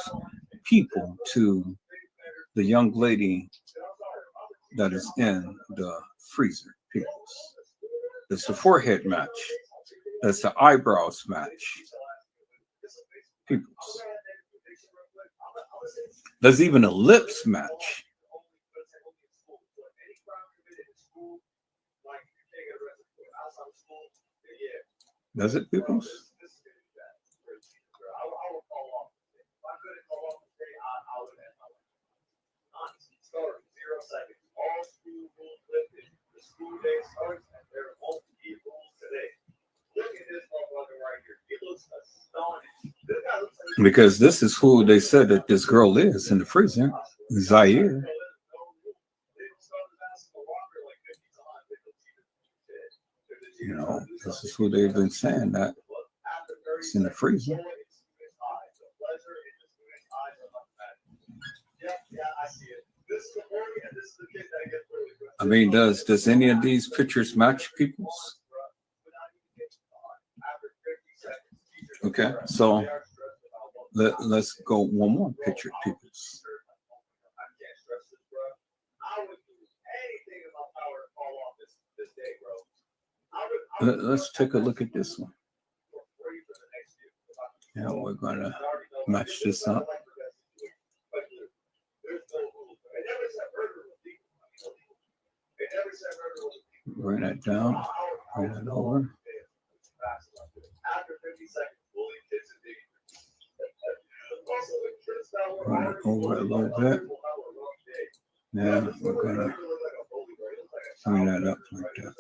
people, to the young lady that is in the freezer? People. Does the forehead match? Does the eyebrows match? People. Does even the lips match? Does it, people? Because this is who they said that this girl is in the freezer, Zaire. You know, this is who they've been saying that it's in the freezer. I mean, does any of these pictures match people's? Okay, so let's go one more picture, people's. Let's take a look at this one. Yeah, we're gonna match this up. Bring that down, bring that over. Bring it over a little bit. Yeah, we're gonna bring that up like that.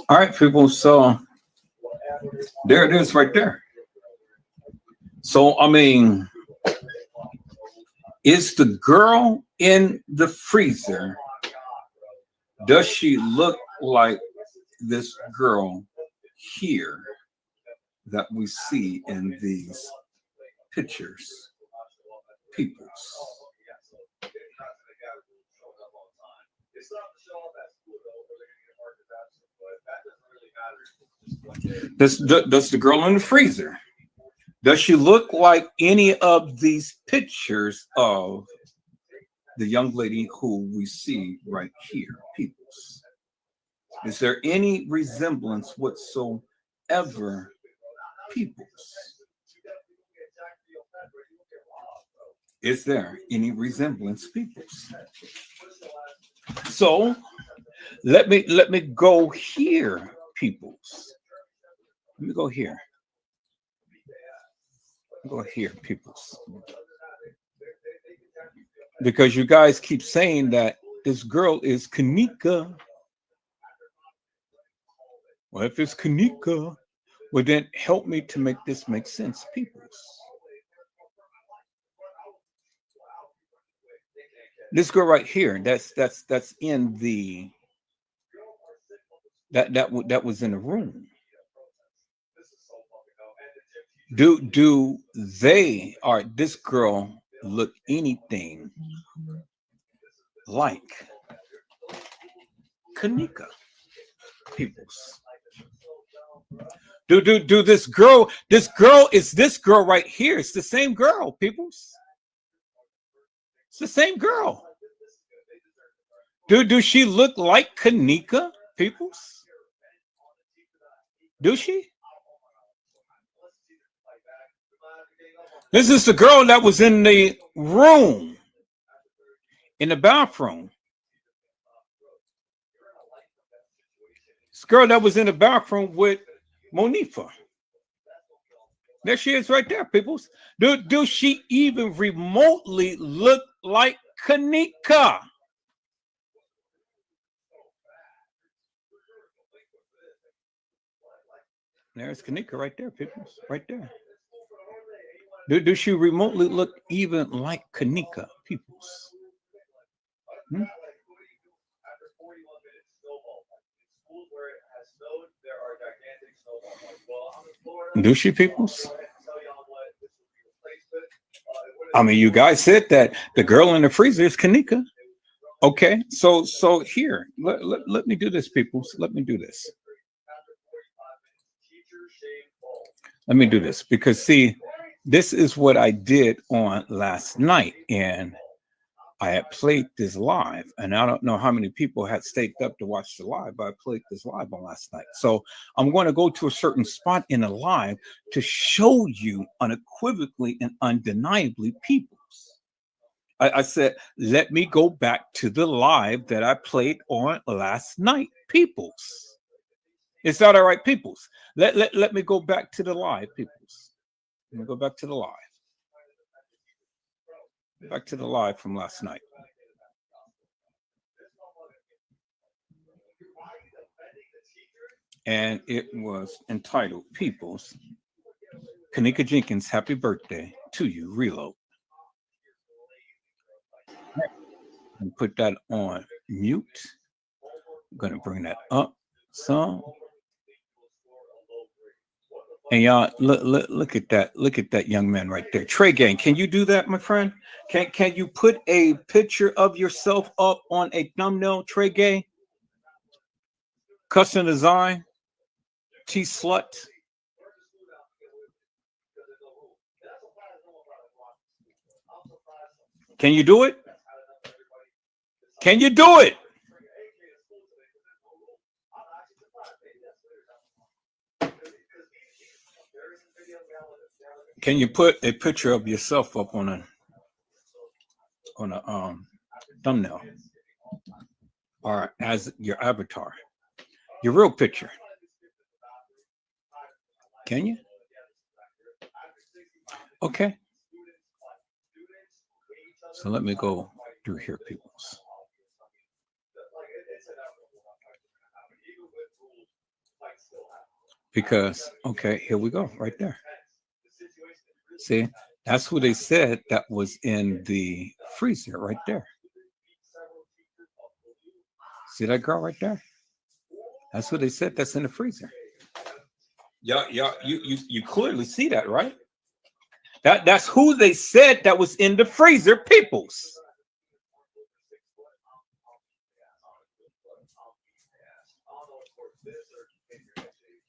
All right, people. So there it is right there. So, I mean, is the girl in the freezer, does she look like this girl here that we see in these pictures? Peoples. Does the girl in the freezer, does she look like any of these pictures of the young lady who we see right here, peoples? Is there any resemblance whatsoever, peoples? Is there any resemblance, peoples? So let me go here, peoples. Let me go here. Go here, peoples. Because you guys keep saying that this girl is Kenneka. Well, if it's Kenneka, well then help me to make this make sense, peoples. This girl right here, that's in the that was in the room. Do they or this girl look anything like Kenneka, peoples? Do this girl is this girl right here? It's the same girl, peoples. It's the same girl. Do she look like Kenneka, peoples? Do she? This is the girl that was in the room, in the bathroom. This girl that was in the bathroom with Monifa. There she is right there, peoples. Do she even remotely look like Kenneka? There's Kenneka right there, peoples. Right there. Do she remotely look even like Kenneka, peoples? Hmm? Do she, peoples? I mean, you guys said that the girl in the freezer is Kenneka. Okay, so here, let me do this, peoples. Let me do this. Let me do this because see, this is what I did on last night, and I had played this live, and I don't know how many people had stayed up to watch the live, but I played this live on last night. So I'm going to go to a certain spot in the live to show you unequivocally and undeniably peoples. I said, let me go back to the live that I played on last night, peoples. Is that all right, peoples? Let me go back to the live, peoples. Let me go back to the live. Back to the live from last night. And it was entitled Peoples. Kenneka Jenkins, happy birthday to you. Reload. And put that on mute. I'm going to bring that up some. And y'all look at that. Look at that young man right there. Tregay, can you do that, my friend? Can you put a picture of yourself up on a thumbnail, Tregay? Custom design. T-Slut. Can you do it? Can you do it? Can you put a picture of yourself up on a thumbnail? All right, as your avatar, your real picture. Can you? Okay. So let me go through here, peoples. Because, okay, here we go, right there. See, that's who they said that was in the freezer right there. See that girl right there? That's what they said that's in the freezer. Yeah, you clearly see that, right? That's who they said that was in the freezer, peoples.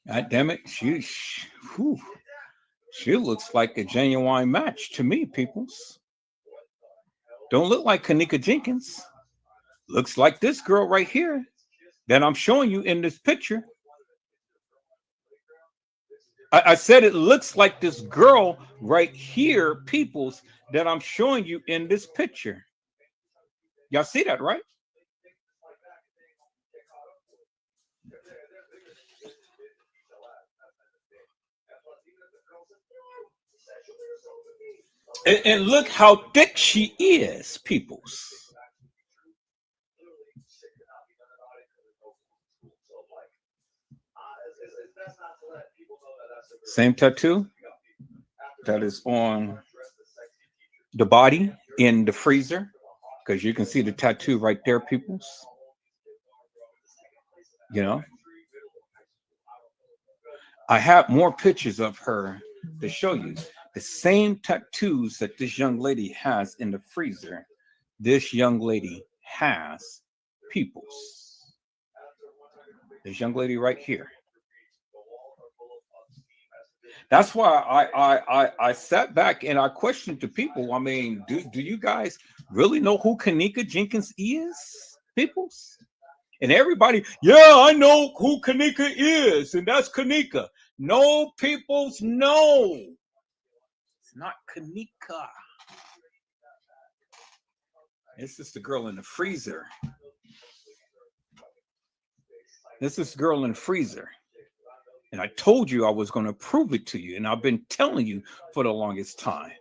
God damn it, she looks like a genuine match to me, peoples. Don't look like Kenneka Jenkins. Looks like this girl right here that I'm showing you in this picture. I said it looks like this girl right here, peoples, that I'm showing you in this picture. Y'all see that, right? And look how thick she is, peoples. Same tattoo that is on the body in the freezer, because you can see the tattoo right there, peoples. You know, I have more pictures of her to show you. The same tattoos that this young lady has in the freezer, this young lady has, peoples. This young lady right here. That's why I sat back and I questioned the people. I mean, do you guys really know who Kenneka Jenkins is, peoples? And everybody, yeah, I know who Kenneka is, and that's Kenneka. No, peoples, no. It's not Kenneka. This is the girl in the freezer. This is the girl in the freezer. And I told you I was going to prove it to you. And I've been telling you for the longest time.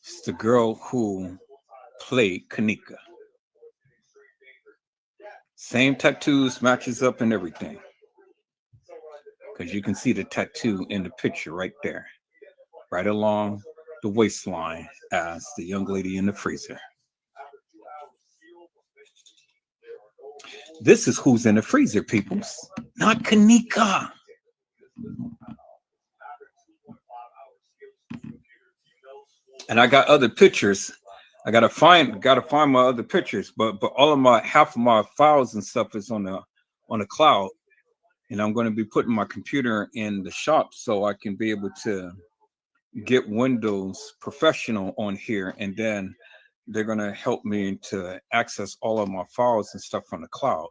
It's the girl who played Kenneka. Same tattoos, matches up and everything. Because you can see the tattoo in the picture right there. Right along the waistline as the young lady in the freezer. This is who's in the freezer, peoples. Not Kenneka. And I got other pictures. I gotta find my other pictures, but all of my half of my files and stuff is on the cloud. And I'm going to be putting my computer in the shop so I can be able to get Windows Professional on here, and then they're going to help me to access all of my files and stuff from the cloud.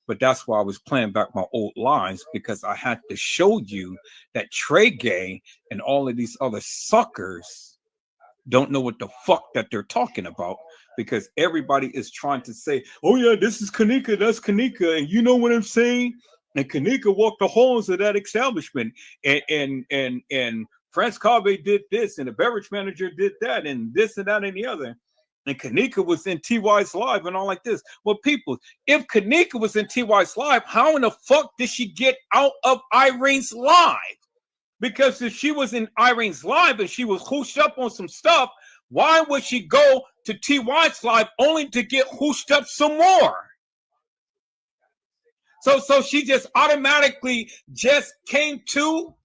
But that's why I was playing back my old lines, because I had to show you that Tregay and all of these other suckers don't know what the fuck that they're talking about, because everybody is trying to say, oh yeah, this is Kenneka, that's Kenneka, and you know what I'm saying? And Kenneka walked the halls of that establishment, and France Carbe did this, and the beverage manager did that, and this and that and the other. And Kenneka was in TY's live and all like this. Well, people, if Kenneka was in TY's live, how in the fuck did she get out of Irene's live? Because if she was in Irene's live and she was hooshed up on some stuff, why would she go to TY's live only to get hooshed up some more? So she just automatically just came to.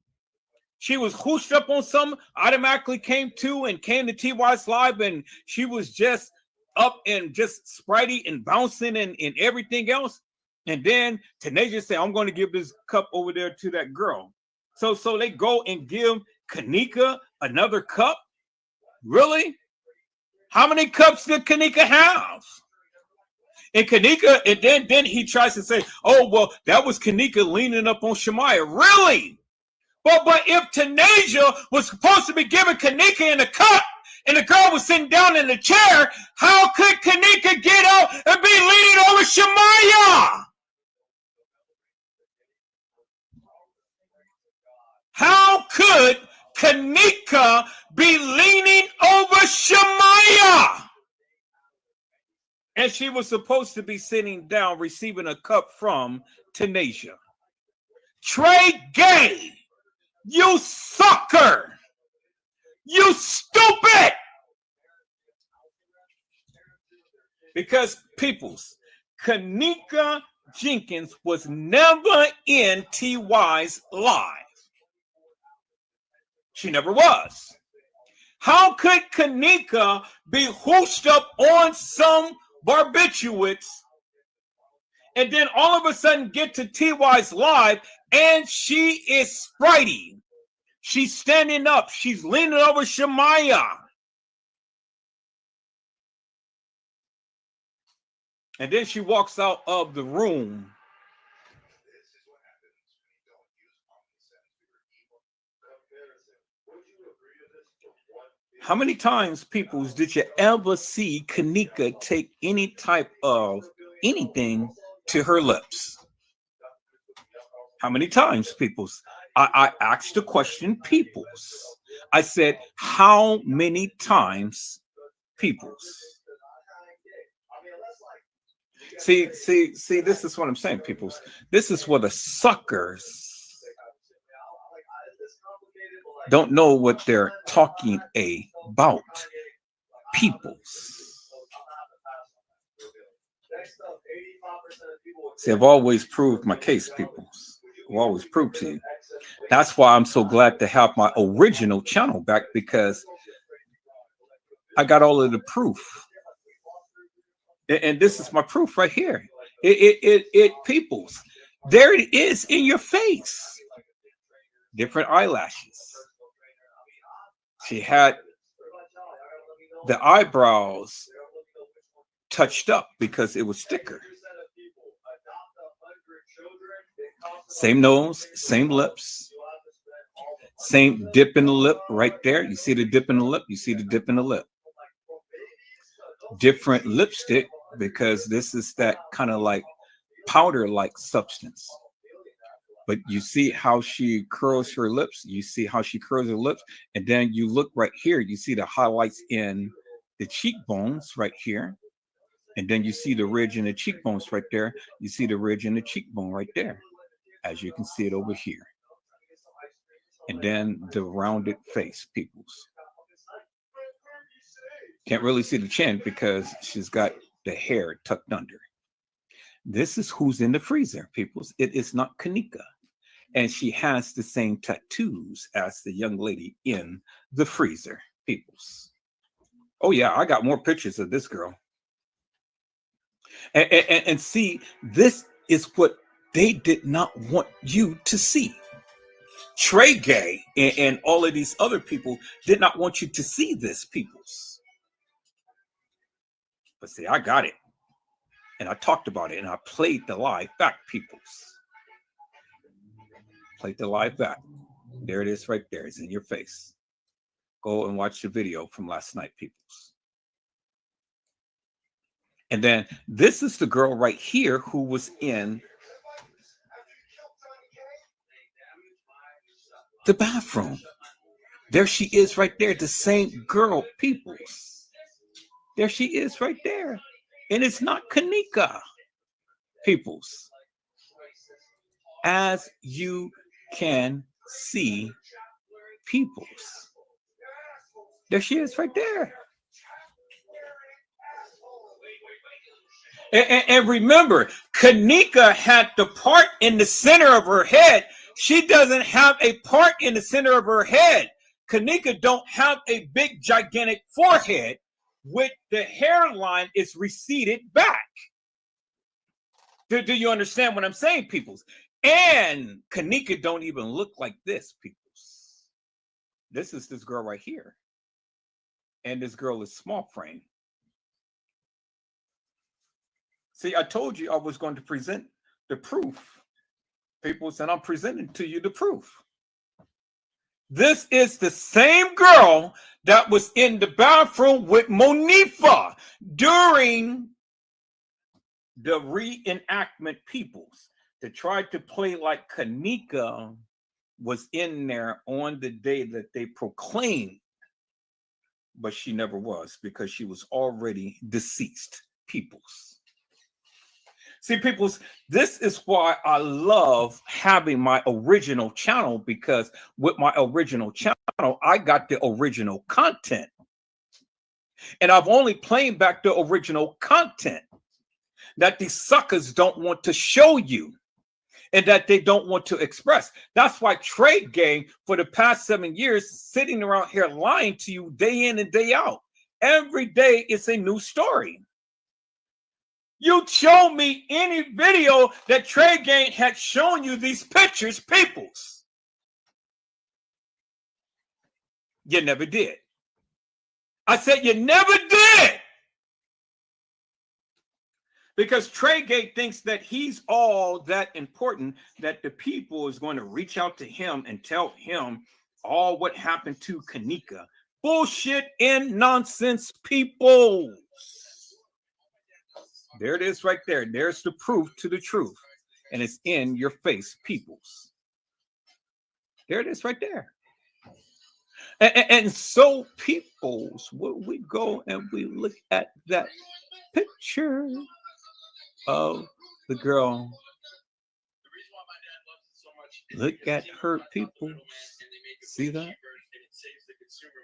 She was hooshed up on some, automatically came to and came to TY's live, and she was just up and just spritey and bouncing and everything else. And then Tanasia said, I'm going to give this cup over there to that girl. So they go and give Kenneka another cup? Really? How many cups did Kenneka have? And Kenneka, and then he tries to say, oh, well, that was Kenneka leaning up on Shemaya. Really? But if Tanasia was supposed to be giving Kenneka in a cup, and the girl was sitting down in the chair, how could Kenneka get up and be leaning over Shemaya? How could Kenneka be leaning over Shemaya? And she was supposed to be sitting down receiving a cup from Tanasia. Tregay, you sucker! You stupid! Because, peoples, Kenneka Jenkins was never in TY's live. She never was. How could Kenneka be hooshed up on some barbiturates and then all of a sudden get to TY's live and she is spritey? She's standing up. She's leaning over Shemaya. And then she walks out of the room. How many times, peoples, did you ever see Kenneka take any type of anything to her lips? How many times, peoples? I asked the question, peoples. I said, how many times, peoples? See, this is what I'm saying, peoples. This is what the suckers don't know what they're talking about, peoples. See, I've always proved my case, peoples. I've always proved to you. That's why I'm so glad to have my original channel back, because I got all of the proof. And this is my proof right here. It peoples. There it is in your face. Different eyelashes. She had the eyebrows touched up because it was thicker. Same nose, same lips, same dip in the lip right there. You see the dip in the lip? You see the dip in the lip. Different lipstick, because this is that kind of like powder-like substance. But you see how she curls her lips. You see how she curls her lips, and then you look right here. You see the highlights in the cheekbones right here, and then you see the ridge in the cheekbones right there. You see the ridge in the cheekbone right there, as you can see it over here, and then the rounded face, peoples. Can't really see the chin because she's got the hair tucked under. This is who's in the freezer, peoples. It is not Kenneka. And she has the same tattoos as the young lady in the freezer, peoples. Oh, yeah, I got more pictures of this girl. And see, this is what they did not want you to see. Tregay and all of these other people did not want you to see this, peoples. But see, I got it. And I talked about it, and I played the live back, peoples. Played the live back. There it is right there. It's in your face. Go and watch the video from last night, peoples. And then this is the girl right here who was in the bathroom. There she is right there. The same girl, peoples. There she is right there. And it's not Kenneka, peoples. As you can see, peoples. There she is right there. And remember, Kenneka had the part in the center of her head. She doesn't have a part in the center of her head. Kenneka don't have a big, gigantic forehead, with the hairline is receded back. Do you understand what I'm saying, peoples? And Kenneka don't even look like this, peoples. This is this girl right here. And this girl is small frame. See, I told you I was going to present the proof, peoples, and I'm presenting to you the proof. This is the same girl that was in the bathroom with Monifa during the reenactment, peoples, to try to play like Kenneka was in there on the day that they proclaimed, but she never was because she was already deceased, peoples. See, peoples, this is why I love having my original channel, because with my original channel, I got the original content. And I've only played back the original content that these suckers don't want to show you and that they don't want to express. That's why Tregay, for the past 7 years, sitting around here lying to you day in and day out. Every day it's a new story. You show me any video that Tregay had shown you these pictures, peoples. You never did. I said you never did. Because Tregay thinks that he's all that important, that the people is going to reach out to him and tell him all what happened to Kenneka. Bullshit and nonsense, peoples. There it is right there. There's the proof to the truth. And it's in your face, peoples. There it is right there. And so, peoples, when we go and we look at that picture of the girl, look at her, people. See that?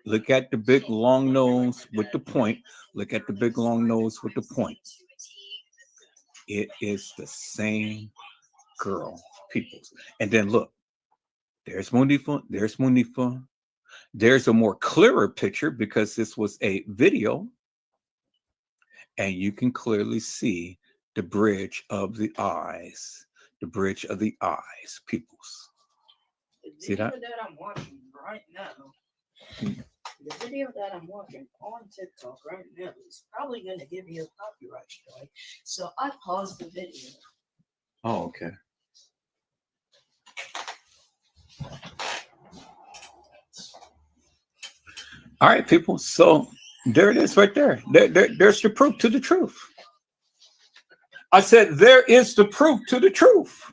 Look at the big long nose with the point. Look at the big long nose with the point. It is the same girl, peoples. And then look, there's Monifa, there's Monifa. There's a more clearer picture because this was a video. And you can clearly see the bridge of the eyes. The bridge of the eyes, peoples. See that? The video that I'm watching right now. The video that I'm watching on TikTok right now is probably going to give you a copyright strike. So I paused the video. Oh, okay. All right, people. So there it is right there. There's the proof to the truth. I said there is the proof to the truth.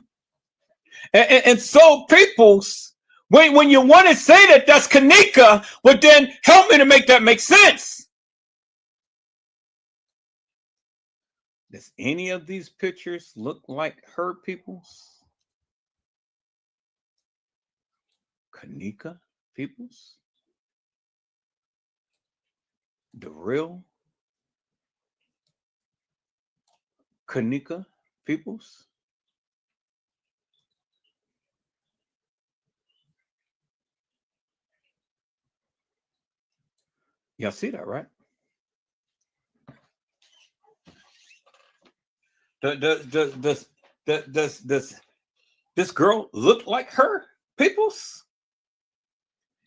And so peoples, when you want to say that that's Kenneka, well then help me to make that make sense. Does any of these pictures look like her peoples? Kenneka peoples? The real Kenneka peoples? Y'all see that, right? Does this girl look like her peoples?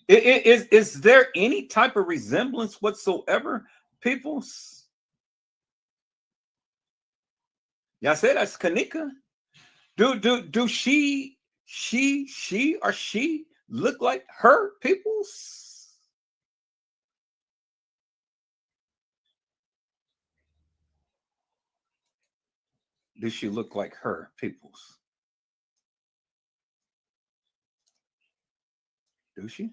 Is there any type of resemblance whatsoever, peoples? Y'all say that's Kenneka. Do she look like her peoples? Does she look like her peoples? Do she?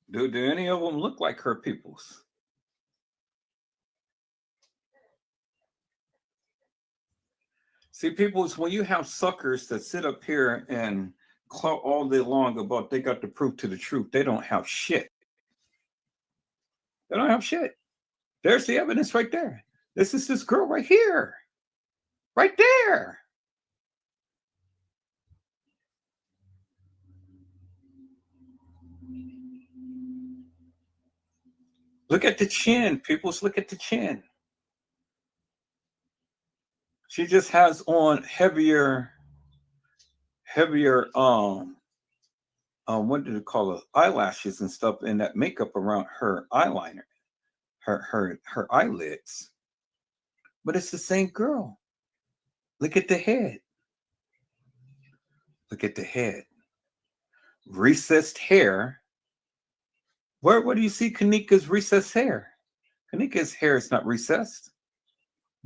Do any of them look like her peoples? See, peoples, when you have suckers that sit up here and clout all day long about they got the proof to the truth, they don't have shit. They don't have shit. There's the evidence right there. This is this girl right here. Right there. Look at the chin, peoples. Look at the chin. She just has on heavier, what did it call it? Eyelashes and stuff, and that makeup around her eyeliner, her eyelids. But it's the same girl. Look at the head. Look at the head. Recessed hair. Where do you see Kenneka's recessed hair? Kenneka's hair is not recessed.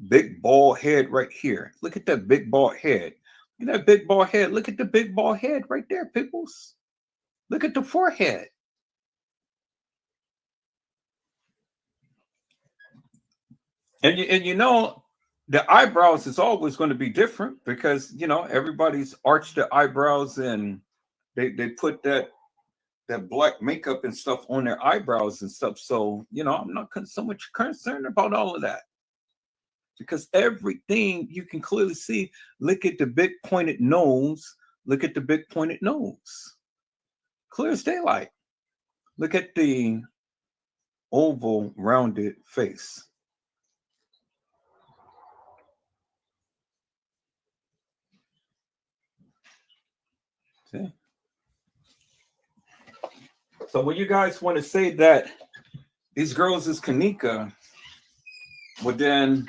Big bald head right here. Look at that big bald head. Look at that big bald head. Look at the big bald head right there, peoples. Look at the forehead. And you know, the eyebrows is always going to be different because, you know, everybody's arched their eyebrows and they put that black makeup and stuff on their eyebrows and stuff. So, you know, I'm not so much concerned about all of that because everything you can clearly see. Look at the big pointed nose. Look at the big pointed nose. Clear as daylight. Look at the oval rounded face. See? So when you guys want to say that these girls is Kenneka, well then,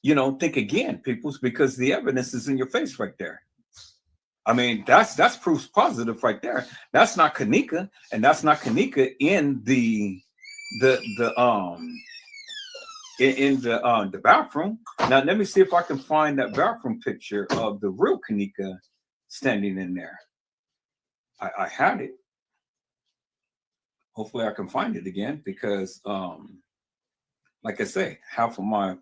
you know, think again, peoples, because the evidence is in your face right there. I mean, that's proof positive right there. That's not Kenneka, and that's not Kenneka in the bathroom. Now let me see if I can find that bathroom picture of the real Kenneka standing in there. I had it. Hopefully I can find it again because like I say, half of my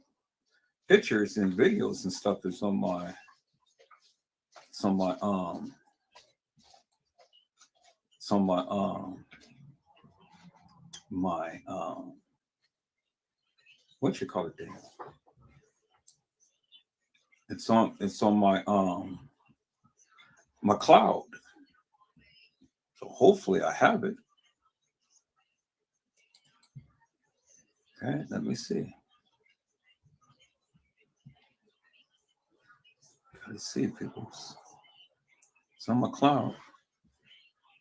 pictures and videos and stuff is on my what you call it there? It's on my cloud. So hopefully I have it. Okay, let me see. Let's see, people. It's on my cloud.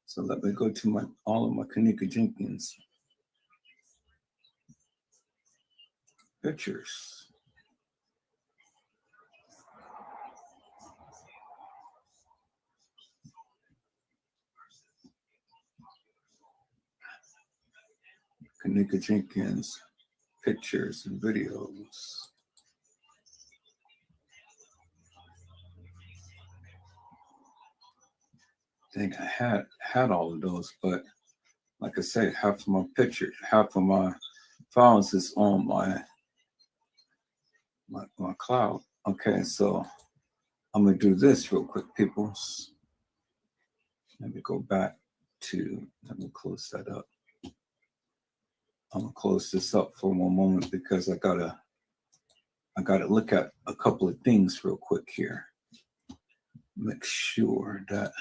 So let me go to all of my Kenneka Jenkins pictures. Kenneka Jenkins pictures and videos. I think I had all of those, but like I say, half of my pictures, half of my files is on my cloud. Okay, so I'm gonna do this real quick, people. Let me go back to, let me close that up. I'm gonna close this up for one moment because I gotta look at a couple of things real quick here. Make sure that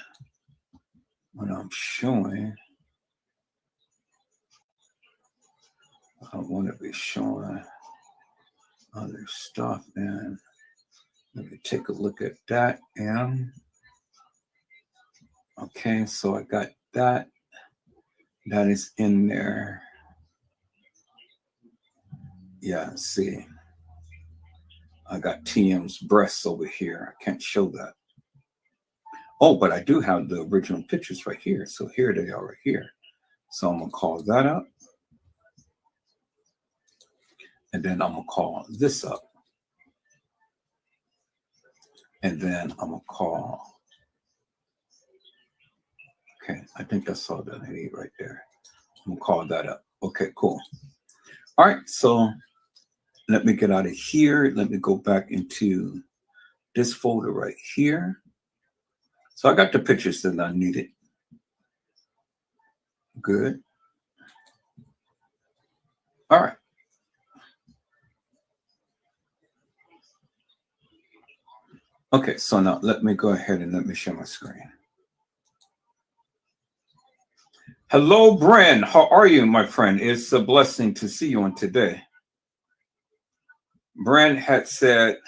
when I'm showing, I want to be showing other stuff. And let me take a look at that. And okay, so I got that. That is in there. Yeah, see, I got TM's breasts over here. I can't show that. Oh, but I do have the original pictures right here. So here they are right here. So I'm gonna call that up. And then I'm gonna call this up. And then I'm gonna call, okay, I think that's all that I need right there. I'm gonna call that up. Okay, cool. All right, so let me get out of here. Let me go back into this folder right here. So I got the pictures that I needed. Good. All right. Okay, so now let me go ahead and let me share my screen. Hello, Bren. How are you, my friend? It's a blessing to see you on today. Bren had said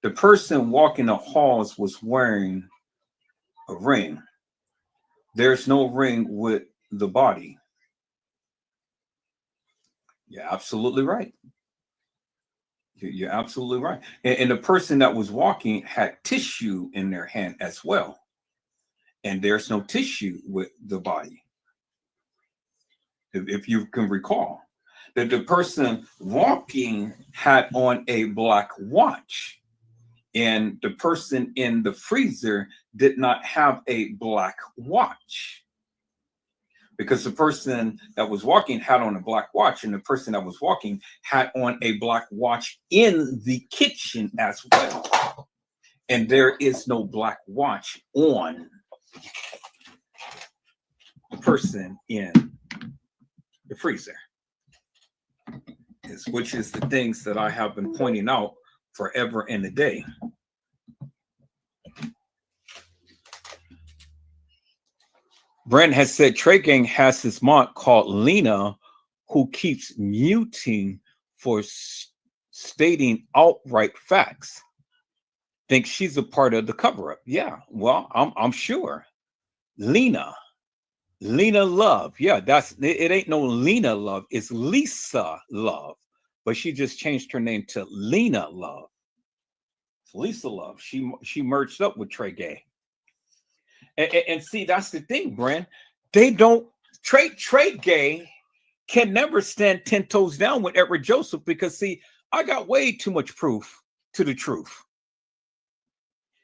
the person walking the halls was wearing a ring. There's no ring with the body. You're absolutely right. You're absolutely right. And the person that was walking had tissue in their hand as well. And there's no tissue with the body. If you can recall, that the person walking had on a black watch, and the person in the freezer did not have a black watch, because the person that was walking had on a black watch, and the person that was walking had on a black watch in the kitchen as well. And there is no black watch on the person in the freezer, which is the things that I have been pointing out forever and a day. Brent has said Tregay has his mod called Lena, who keeps muting for stating outright facts. Think she's a part of the cover-up. Yeah, well, I'm sure. Lena Love. Yeah, it ain't no Lena Love, it's Lisa Love. But she just changed her name to Lena Love. It's Lisa Love. She merged up with Tregay. And see, that's the thing, Brand. They don't Tregay can never stand 10 toes down with Edward Joseph, because see, I got way too much proof to the truth.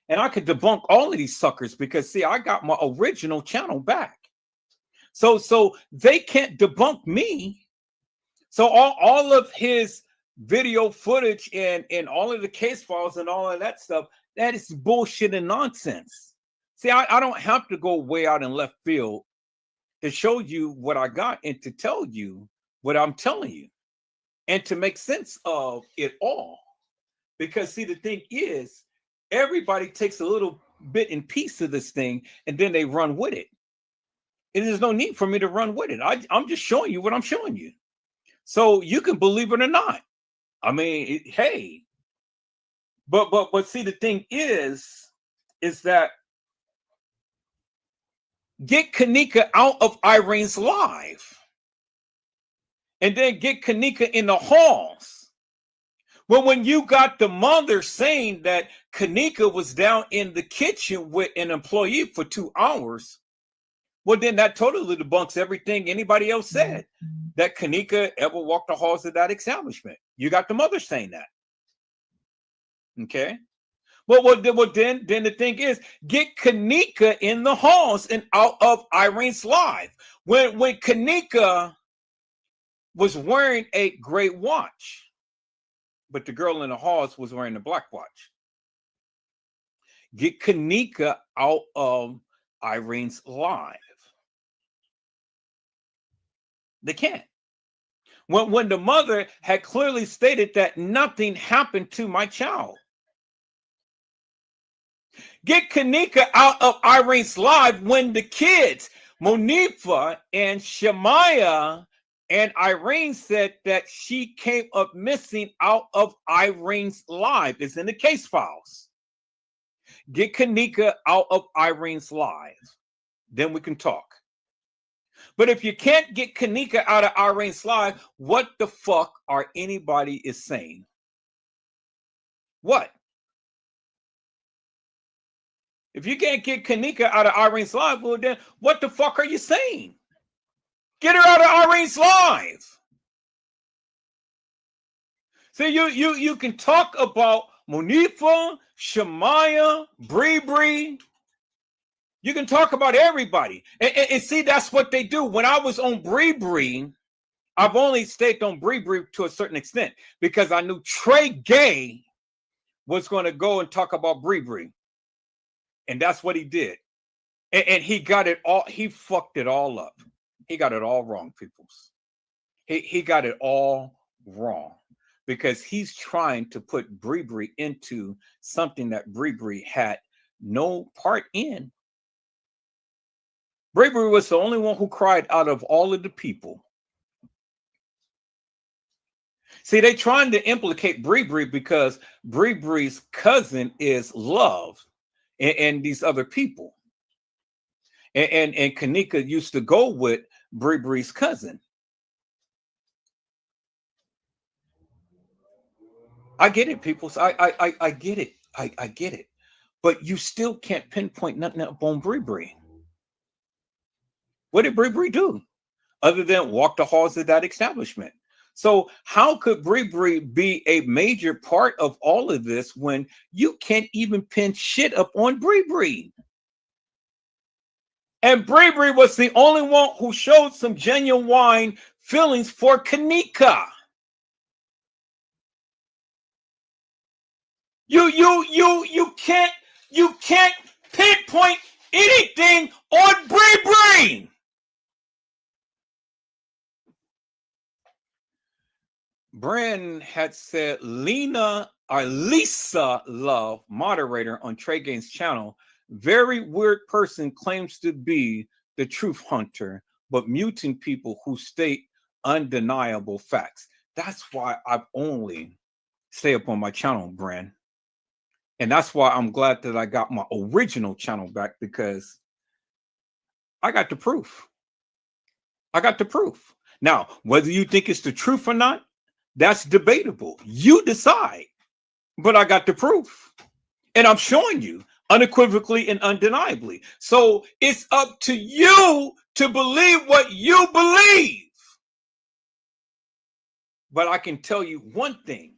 And I could debunk all of these suckers because see, I got my original channel back. So they can't debunk me. So all of his video footage and all of the case files and all of that stuff, that is bullshit and nonsense. See, I don't have to go way out in left field to show you what I got and to tell you what I'm telling you and to make sense of it all. Because see, the thing is, everybody takes a little bit and piece of this thing and then they run with it. And there's no need for me to run with it. I'm just showing you what I'm showing you. So you can believe it or not. I mean, hey. But see, the thing is that get Kenneka out of Irene's life. And then get Kenneka in the halls. Well, when you got the mother saying that Kenneka was down in the kitchen with an employee for 2 hours, well, then that totally debunks everything anybody else said. that Kenneka ever walked the halls of that establishment. You got the mother saying that. Okay. Well, then the thing is, get Kenneka in the halls and out of Irene's life. When Kenneka was wearing a gray watch, but the girl in the halls was wearing a black watch. Get Kenneka out of Irene's life. They can't. When the mother had clearly stated that nothing happened to my child. Get Kenneka out of Irene's life when the kids, Monifa and Shemaiah and Irene, said that she came up missing out of Irene's life. It's in the case files. Get Kenneka out of Irene's life. Then we can talk. But if you can't get Kenneka out of Irene's life, what the fuck are anybody is saying? What? If you can't get Kenneka out of Irene's life, well then what the fuck are you saying? Get her out of Irene's life. See, you can talk about Monifa, Shemaiah, Bree. You can talk about everybody. And see, that's what they do. When I was on Bree, I've only stayed on Bree to a certain extent because I knew Tregay was going to go and talk about Bree. And that's what he did. And he got it all. He fucked it all up. He got it all wrong, peoples. He got it all wrong because he's trying to put Bree into something that Bree had no part in. Bree was the only one who cried out of all of the people. See, they trying to implicate Bree because Bree's cousin is Love and these other people. And Kenneka used to go with Bree's cousin. I get it, people. I get it. I get it. But you still can't pinpoint nothing up on Bree. What did Bree do other than walk the halls of that establishment? So how could Bree be a major part of all of this when you can't even pin shit up on Bree? And Bree was the only one who showed some genuine feelings for Kenneka. You can't pinpoint anything on Bree. Bren had said Lisa Love, moderator on Tregay's channel, very weird person, claims to be the truth hunter, but muting people who state undeniable facts. That's why I've only stay up on my channel, Bren. And that's why I'm glad that I got my original channel back because I got the proof. Now, whether you think it's the truth or not, that's debatable. You decide. But I got the proof. And I'm showing you unequivocally and undeniably. So it's up to you to believe what you believe. But I can tell you one thing.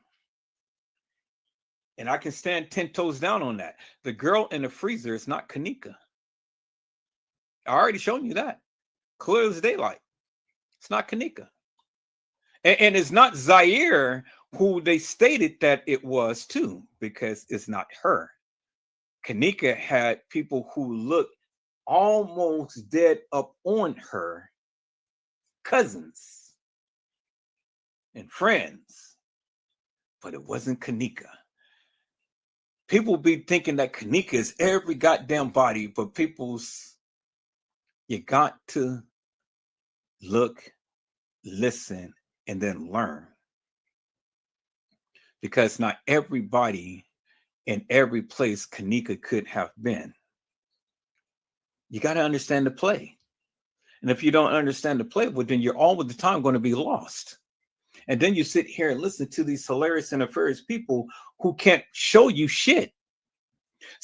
And I can stand 10 toes down on that. The girl in the freezer is not Kenneka. I already shown you that. Clear as daylight. It's not Kenneka. And it's not Zaire who they stated that it was too, because it's not her. Kenneka had people who looked almost dead up on her, cousins and friends, but it wasn't Kenneka. People be thinking that Kenneka is every goddamn body, but you got to look, listen, and then learn. Because not everybody in every place Kenneka could have been. You got to understand the play. And if you don't understand the play, well, then you're all the time going to be lost. And then you sit here and listen to these hilarious and nefarious people who can't show you shit.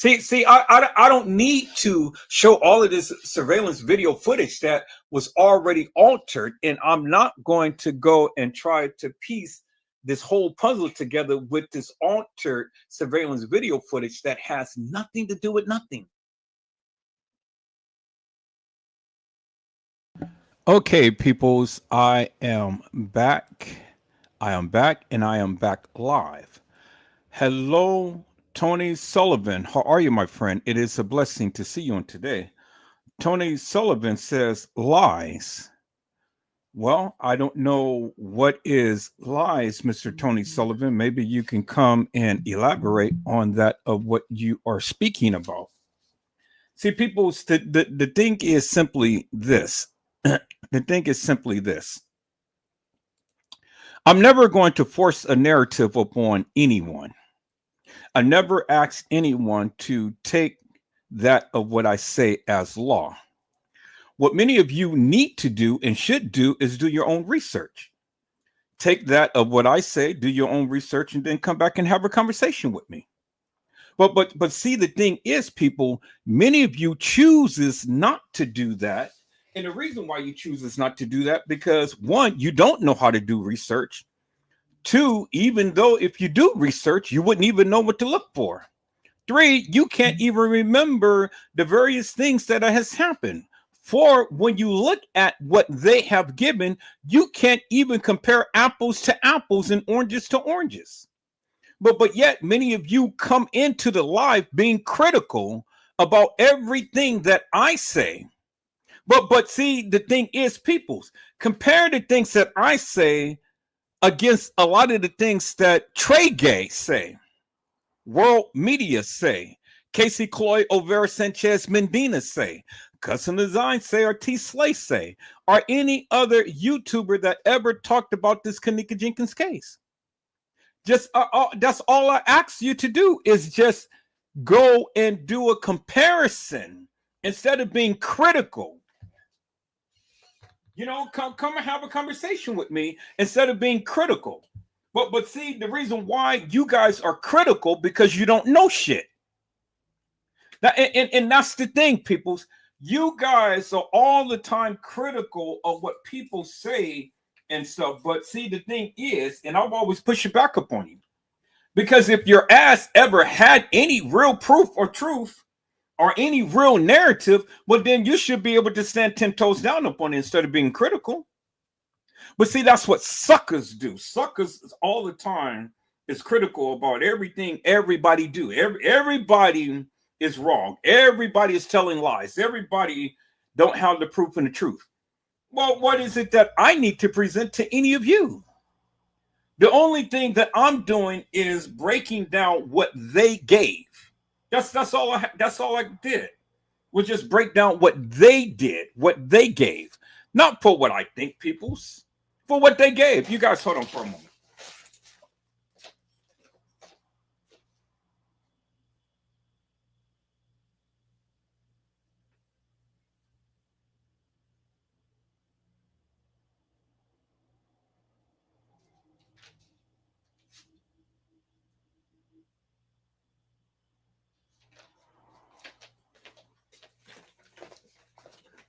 I don't need to show all of this surveillance video footage that was already altered, and I'm not going to go and try to piece this whole puzzle together with this altered surveillance video footage that has nothing to do with nothing. Okay, peoples, I am back. I am back, and I am back live. Hello, Tony Sullivan. How are you, my friend? It is a blessing to see you on today. Tony Sullivan says lies. Well, I don't know what is lies, Mr. Tony Sullivan. Maybe you can come and elaborate on that of what you are speaking about. See, people, the thing is simply this. The thing is simply this. I'm never going to force a narrative upon anyone. I never ask anyone to take that of what I say as law. What many of you need to do and should do is do your own research. Take that of what I say, do your own research, and then come back and have a conversation with me. But see, the thing is, people, many of you chooses not to do that. And the reason why you chooses not to do that, because one, you don't know how to do research. Two, even though if you do research, you wouldn't even know what to look for. Three, you can't even remember the various things that has happened. Four, when you look at what they have given, you can't even compare apples to apples and oranges to oranges. But yet many of you come into the live being critical about everything that I say. But see, the thing is, peoples, compare the things that I say against a lot of the things that Tregay say, world media say, Casey Cloy, Overa Sanchez Mendina say, Custom Design say, or T Slay say, or any other YouTuber that ever talked about this Kenneka Jenkins case. Just that's all I ask you to do is just go and do a comparison instead of being critical. You know, come and have a conversation with me instead of being critical. But see, the reason why you guys are critical because you don't know shit. Now, and that's the thing, peoples. You guys are all the time critical of what people say and stuff. But see, the thing is, and I'll always push it back upon you. Because if your ass ever had any real proof or truth or any real narrative, well, then you should be able to stand 10 toes down upon it instead of being critical. But see, that's what suckers do. Suckers all the time is critical about everything everybody do. Everybody is wrong. Everybody is telling lies. Everybody don't have the proof and the truth. Well, what is it that I need to present to any of you? The only thing that I'm doing is breaking down what they gave. That's all I did. Was just break down what they did, what they gave. Not for what I think, peoples. For what they gave. You guys hold on for a moment.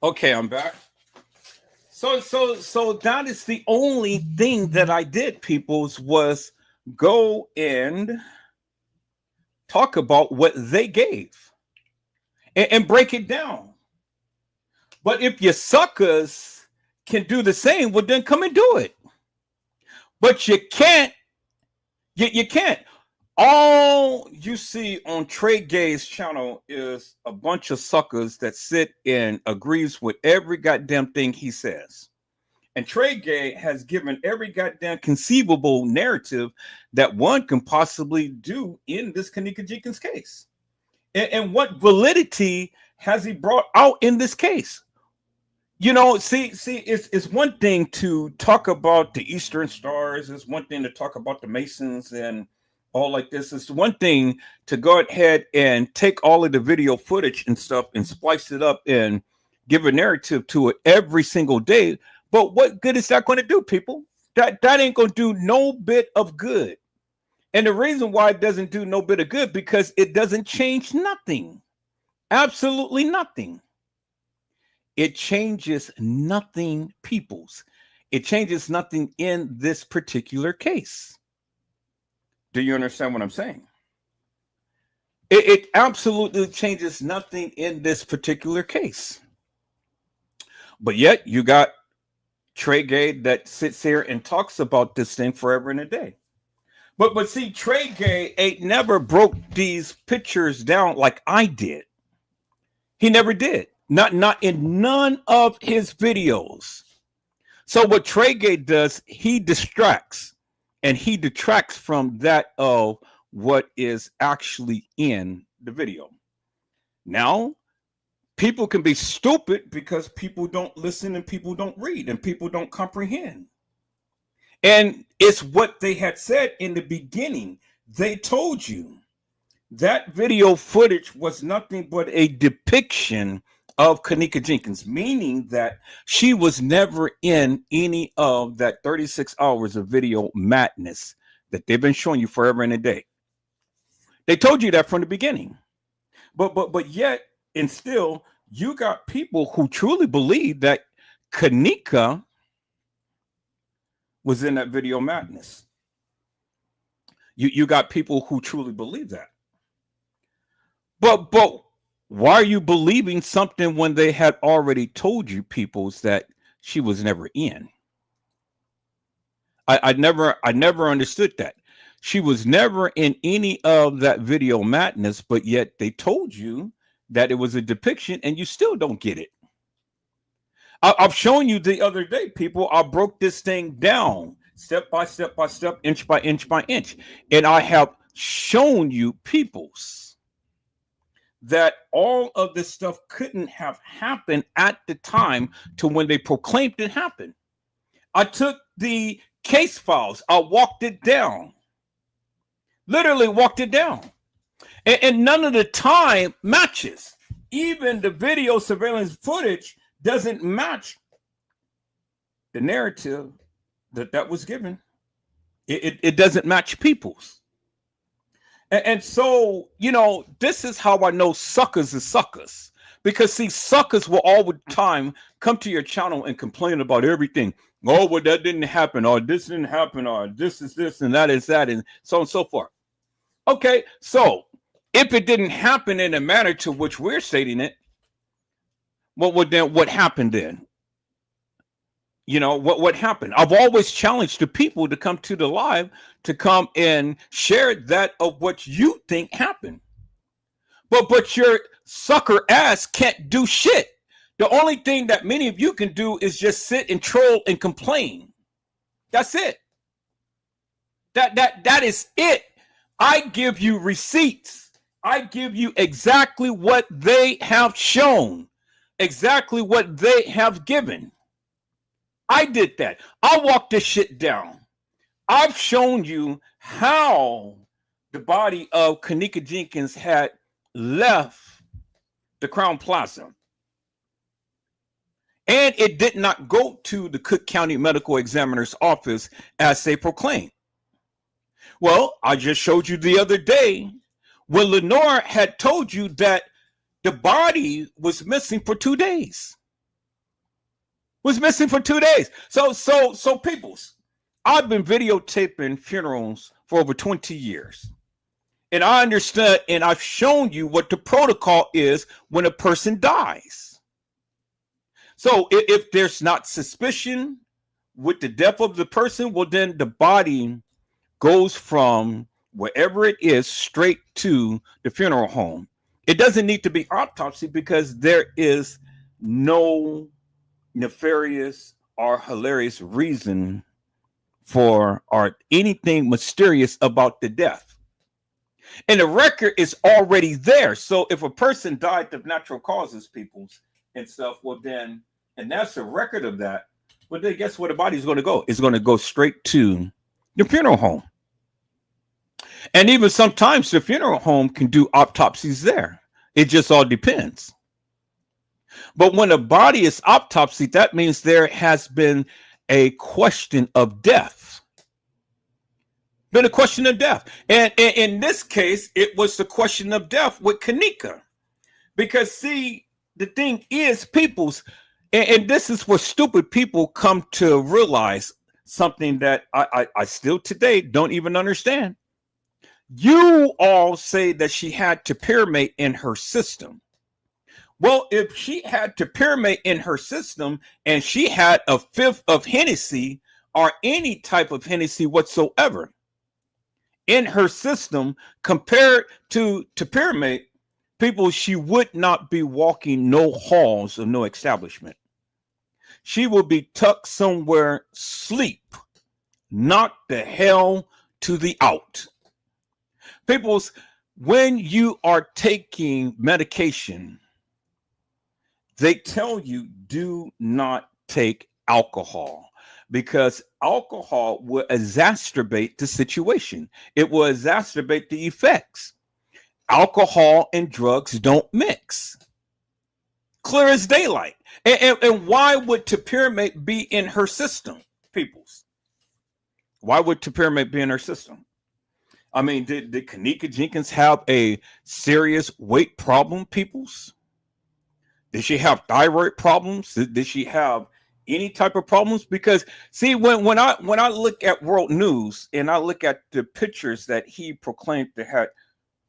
Okay, I'm back. So that is the only thing that I did, peoples, was go and talk about what they gave and break it down. But if your suckers can do the same, well, then come and do it. But you can't. You can't. All you see on Tregay's channel is a bunch of suckers that sit and agrees with every goddamn thing he says. And Tregay has given every goddamn conceivable narrative that one can possibly do in this Kenneka Jenkins case. And what validity has he brought out in this case? You know, see, it's one thing to talk about the Eastern Stars. It's one thing to talk about the Masons and all like this. It's one thing to go ahead and take all of the video footage and stuff and splice it up and give a narrative to it every single day. But what good is that going to do, people? That ain't going to do no bit of good. And the reason why it doesn't do no bit of good, because it doesn't change nothing. Absolutely nothing. It changes nothing, peoples. It changes nothing in this particular case. Do you understand what I'm saying? It absolutely changes nothing in this particular case. But yet you got Tregay that sits here and talks about this thing forever and a day. But see, Tregay ain't never broke these pictures down like I did. He never did. Not in none of his videos. So what Tregay does, he distracts and he detracts from that of what is actually in the video. Now, people can be stupid because people don't listen and people don't read and people don't comprehend. And it's what they had said in the beginning. They told you that video footage was nothing but a depiction of Kenneka Jenkins, meaning that she was never in any of that 36 hours of video madness that they've been showing you forever and a day. They told you that from the beginning. But yet, and still, you got people who truly believe that Kenneka was in that video madness. You got people who truly believe that. But why are you believing something when they had already told you, peoples, that she was never in? I never understood that. She was never in any of that video madness, but yet they told you that it was a depiction and you still don't get it. I've shown you the other day, people. I broke this thing down step by step by step, inch by inch by inch. And I have shown you, peoples, that all of this stuff couldn't have happened at the time to when they proclaimed it happened. I took the case files, I walked it down, literally walked it down. And none of the time matches. Even the video surveillance footage doesn't match the narrative that was given. It doesn't match people's. And so, you know, this is how I know suckers is suckers. Because, see, suckers will all the time come to your channel and complain about everything. Oh, well, that didn't happen, or this didn't happen, or this is this, and that is that, and so on and so forth. Okay, so if it didn't happen in the manner to which we're stating it, what happened then? You know, what happened? I've always challenged the people to come to the live to come and share that of what you think happened. But your sucker ass can't do shit. The only thing that many of you can do is just sit and troll and complain. That's it. That is it. I give you receipts. I give you exactly what they have shown, exactly what they have given. I did that. I walked this shit down. I've shown you how the body of Kenneka Jenkins had left the Crown Plaza. And it did not go to the Cook County Medical Examiner's office as they proclaimed. Well, I just showed you the other day when Lenore had told you that the body was missing for 2 days. Was missing for 2 days. So peoples, I've been videotaping funerals for over 20 years. And I understand, and I've shown you what the protocol is when a person dies. So if there's not suspicion with the death of the person, well, then the body goes from wherever it is straight to the funeral home. It doesn't need to be autopsy because there is no nefarious or hilarious reason for or anything mysterious about the death. And the record is already there. So if a person died of natural causes, peoples and stuff, well then, and that's a record of that, well then guess where the body's going to go? It's going to go straight to the funeral home. And even sometimes the funeral home can do autopsies there. It just all depends. But when a body is autopsied, that means there has been a question of death. Been a question of death. And in this case, it was the question of death with Kenneka. Because see, the thing is, people's, and this is where stupid people come to realize something that I still today don't even understand. You all say that she had topiramate in her system. Well, if she had topiramate in her system and she had a fifth of Hennessy or any type of Hennessy whatsoever in her system compared to topiramate, people, she would not be walking no halls of no establishment. She will be tucked somewhere, sleep, knocked the hell to the out. People's, when you are taking medication, they tell you do not take alcohol because alcohol will exacerbate the situation. It will exacerbate the effects. Alcohol and drugs don't mix. Clear as daylight. And why would topiramate be in her system, peoples? Why would topiramate be in her system? I mean, did Kenneka Jenkins have a serious weight problem, peoples? Did she have thyroid problems? Did she have any type of problems? Because see, when I look at world news and I look at the pictures that he proclaimed to have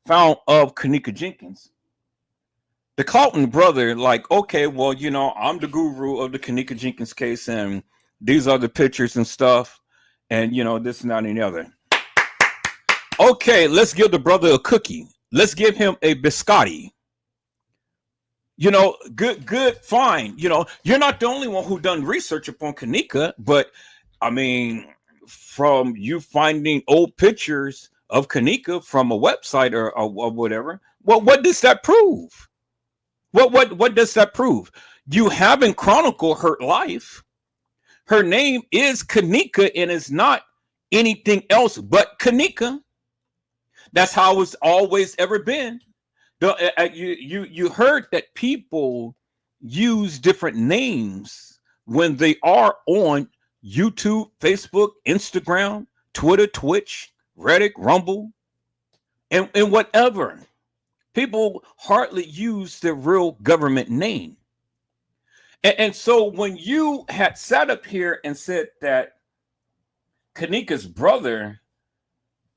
found of Kenneka Jenkins, the Clouton brother, like, okay, well, you know, I'm the guru of the Kenneka Jenkins case, and these are the pictures and stuff, and you know, this and that and the other. Okay, let's give the brother a cookie. Let's give him a biscotti. You know, good, fine. You know, you're not the only one who done research upon Kenneka, but I mean, from you finding old pictures of Kenneka from a website or whatever, well, what does that prove? What does that prove? You haven't chronicled her life. Her name is Kenneka and is not anything else but Kenneka. That's how it's always ever been. You heard that people use different names when they are on YouTube, Facebook, Instagram, Twitter, Twitch, Reddit, Rumble, and whatever. People hardly use their real government name. And so when you had sat up here and said that Kenneka's brother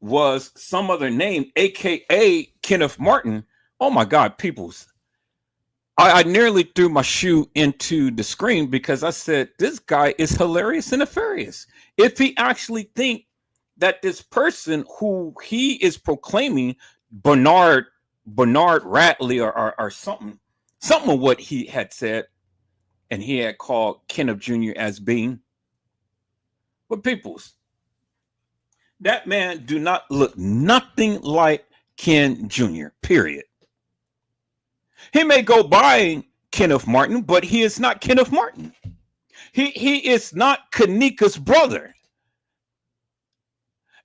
was some other name, aka Kenneth Martin, oh my God, peoples. I nearly threw my shoe into the screen because I said, this guy is hilarious and nefarious. If he actually think that this person who he is proclaiming, Bernard Ratley or something of what he had said, and he had called Kenneth Jr. as being, but peoples, that man do not look nothing like Ken Jr., period. He may go by Kenneth Martin, but he is not Kenneth Martin. He is not Kenneka's brother.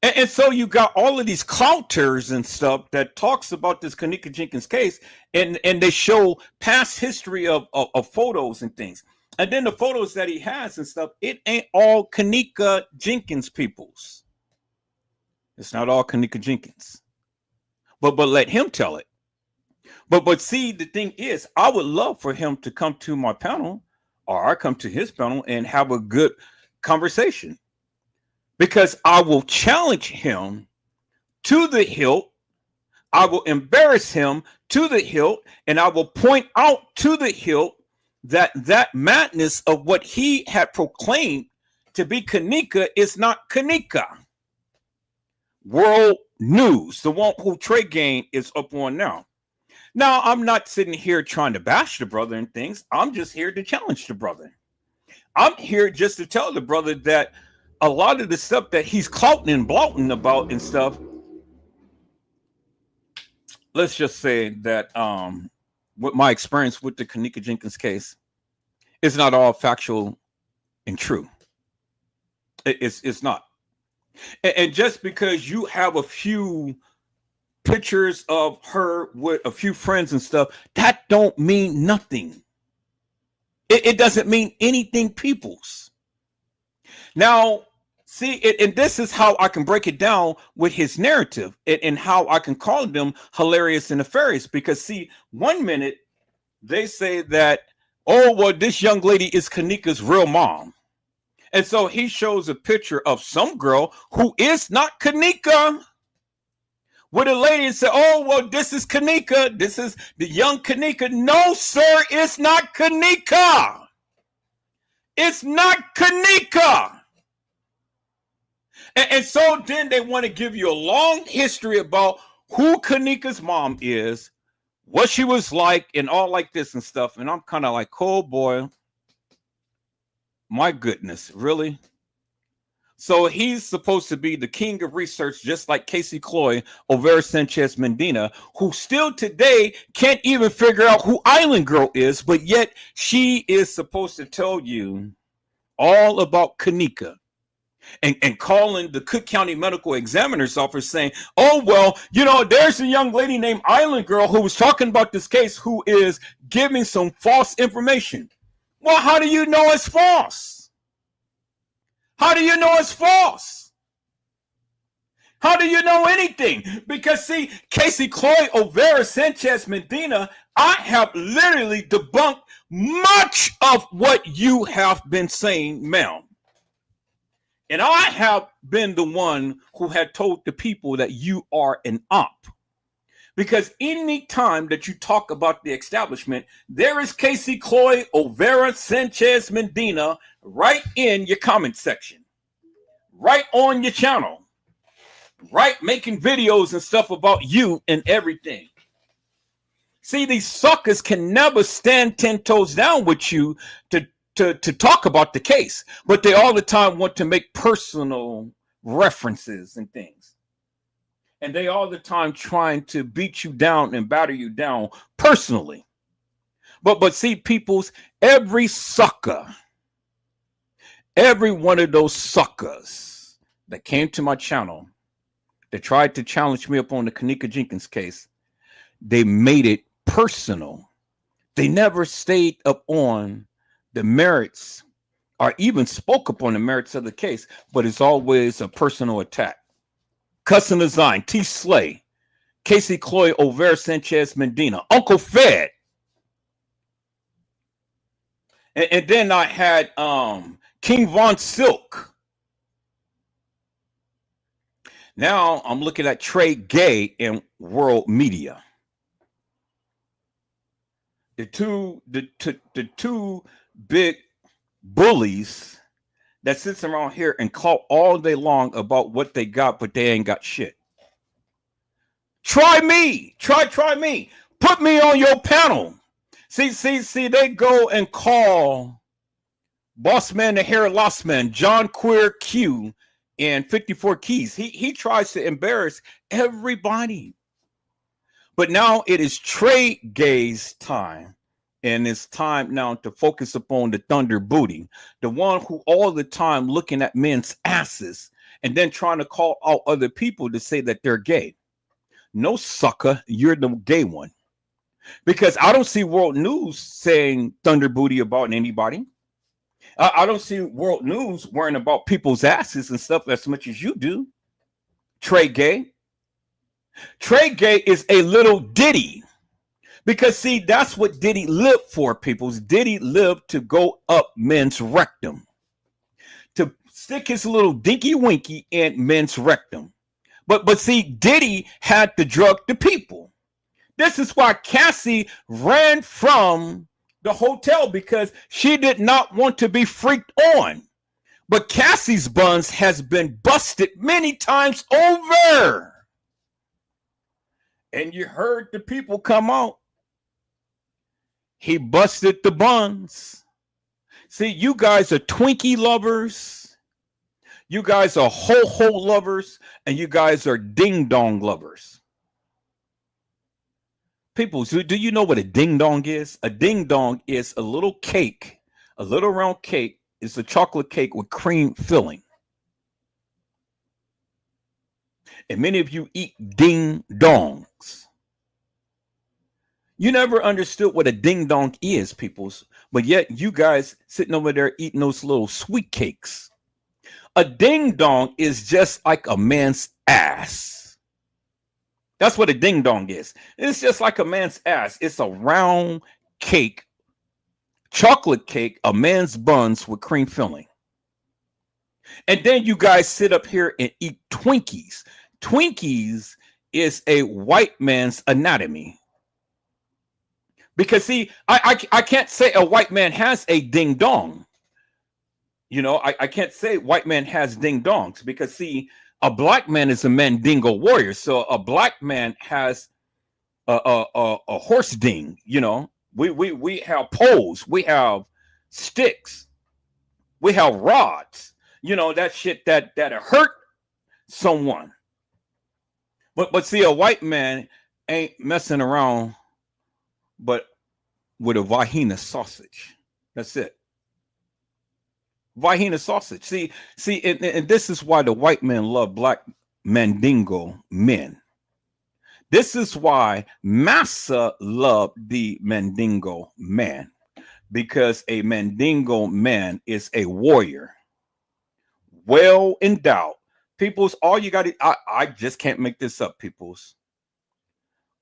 And so you got all of these clouters and stuff that talks about this Kenneka Jenkins case, and they show past history of photos and things. And then the photos that he has and stuff, it ain't all Kenneka Jenkins peoples. It's not all Kenneka Jenkins. But let him tell it. But see, the thing is, I would love for him to come to my panel, or I come to his panel and have a good conversation. Because I will challenge him to the hilt. I will embarrass him to the hilt, and I will point out to the hilt that madness of what he had proclaimed to be Kenneka is not Kenneka. World News, the one who Tregay is up on now. Now, I'm not sitting here trying to bash the brother and things. I'm just here to challenge the brother. I'm here just to tell the brother that a lot of the stuff that he's clouting and blouting about and stuff, let's just say that with my experience with the Kenneka Jenkins case, it's not all factual and true. It's not. And just because you have a few pictures of her with a few friends and stuff, that don't mean nothing. It doesn't mean anything, peoples. Now, See, and this is how I can break it down with his narrative and how I can call them hilarious and nefarious. Because, see, 1 minute they say that, oh, well, this young lady is Kenneka's real mom. And so he shows a picture of some girl who is not Kenneka with a lady and say, oh, well, this is Kenneka. This is the young Kenneka. No, sir, it's not Kenneka. It's not Kenneka. And so then they want to give you a long history about who Kenneka's mom is, what she was like, and all like this and stuff. And I'm kind of like, oh boy, my goodness, really? So he's supposed to be the king of research, just like Casey Cloy, Olvera Sanchez Medina, who still today can't even figure out who Island Girl is, but yet she is supposed to tell you all about Kenneka. And calling the Cook County Medical Examiner's Office saying, oh, well, you know, there's a young lady named Island Girl who was talking about this case who is giving some false information. Well, how do you know it's false? How do you know it's false? How do you know anything? Because, see, Casey Cloy, Olvera Sanchez Medina, I have literally debunked much of what you have been saying, ma'am. And I have been the one who had told the people that you are an op. Because any time that you talk about the establishment, there is Casey Cloy, Olvera Sanchez Medina right in your comment section, right on your channel, right making videos and stuff about you and everything. See, these suckers can never stand 10 toes down with you to talk about the case, but they all the time want to make personal references and things. And they all the time trying to beat you down and batter you down personally. But see, peoples, every sucker, every one of those suckers that came to my channel, that tried to challenge me up on the Kenneka Jenkins case, they made it personal. They never stayed up on the merits or even spoke upon the merits of the case, but it's always a personal attack. Custom Design, T. Slay, Casey Cloy, Olvera Sanchez Medina, Uncle Fed. And then I had King Von Silk. Now I'm looking at Tregay in world media. The two big bullies that sits around here and talk all day long about what they got, but they ain't got shit. Try me. Try me. Put me on your panel. See, they go and call Boss Man the Hair Lost Man, John Queer Q, and 54 Keys. He tries to embarrass everybody. But now it is Tregay's time. And it's time now to focus upon the Thunder Booty, the one who all the time looking at men's asses and then trying to call out other people to say that they're gay. No, sucker, you're the gay one. Because I don't see World News saying Thunder Booty about anybody. I don't see World News worrying about people's asses and stuff as much as you do. Tregay. Tregay is a little ditty. Because, see, that's what Diddy lived for, peoples. Diddy lived to go up men's rectum. To stick his little dinky winky in men's rectum. But see, Diddy had to drug the people. This is why Cassie ran from the hotel, because she did not want to be freaked on. But Cassie's buns has been busted many times over. And you heard the people come out. He busted the buns. See, you guys are Twinkie lovers. You guys are ho-ho lovers. And you guys are ding-dong lovers. People, do you know what a ding-dong is? A ding-dong is a little cake, a little round cake. It's a chocolate cake with cream filling. And many of you eat ding-dongs. You never understood what a ding-dong is, peoples, but yet you guys sitting over there eating those little sweet cakes. A ding dong is just like a man's ass. That's what a ding dong is. It's just like a man's ass. It's a round cake, chocolate cake, a man's buns with cream filling. And then you guys sit up here and eat Twinkies. Twinkies is a white man's anatomy. Because see, I can't say a white man has a ding dong. You know, I can't say white man has ding dongs because see, a black man is a mandingo warrior. So a black man has a horse ding. You know, we have poles, we have sticks, we have rods. You know, that shit that hurt someone. But see, a white man ain't messing around, but with a vagina sausage. That's it. Vagina sausage. See, and this is why the white men love black mandingo men. This is why Massa loved the mandingo man, because a mandingo man is a warrior, well endowed. Peoples, all you got to, I just can't make this up, peoples.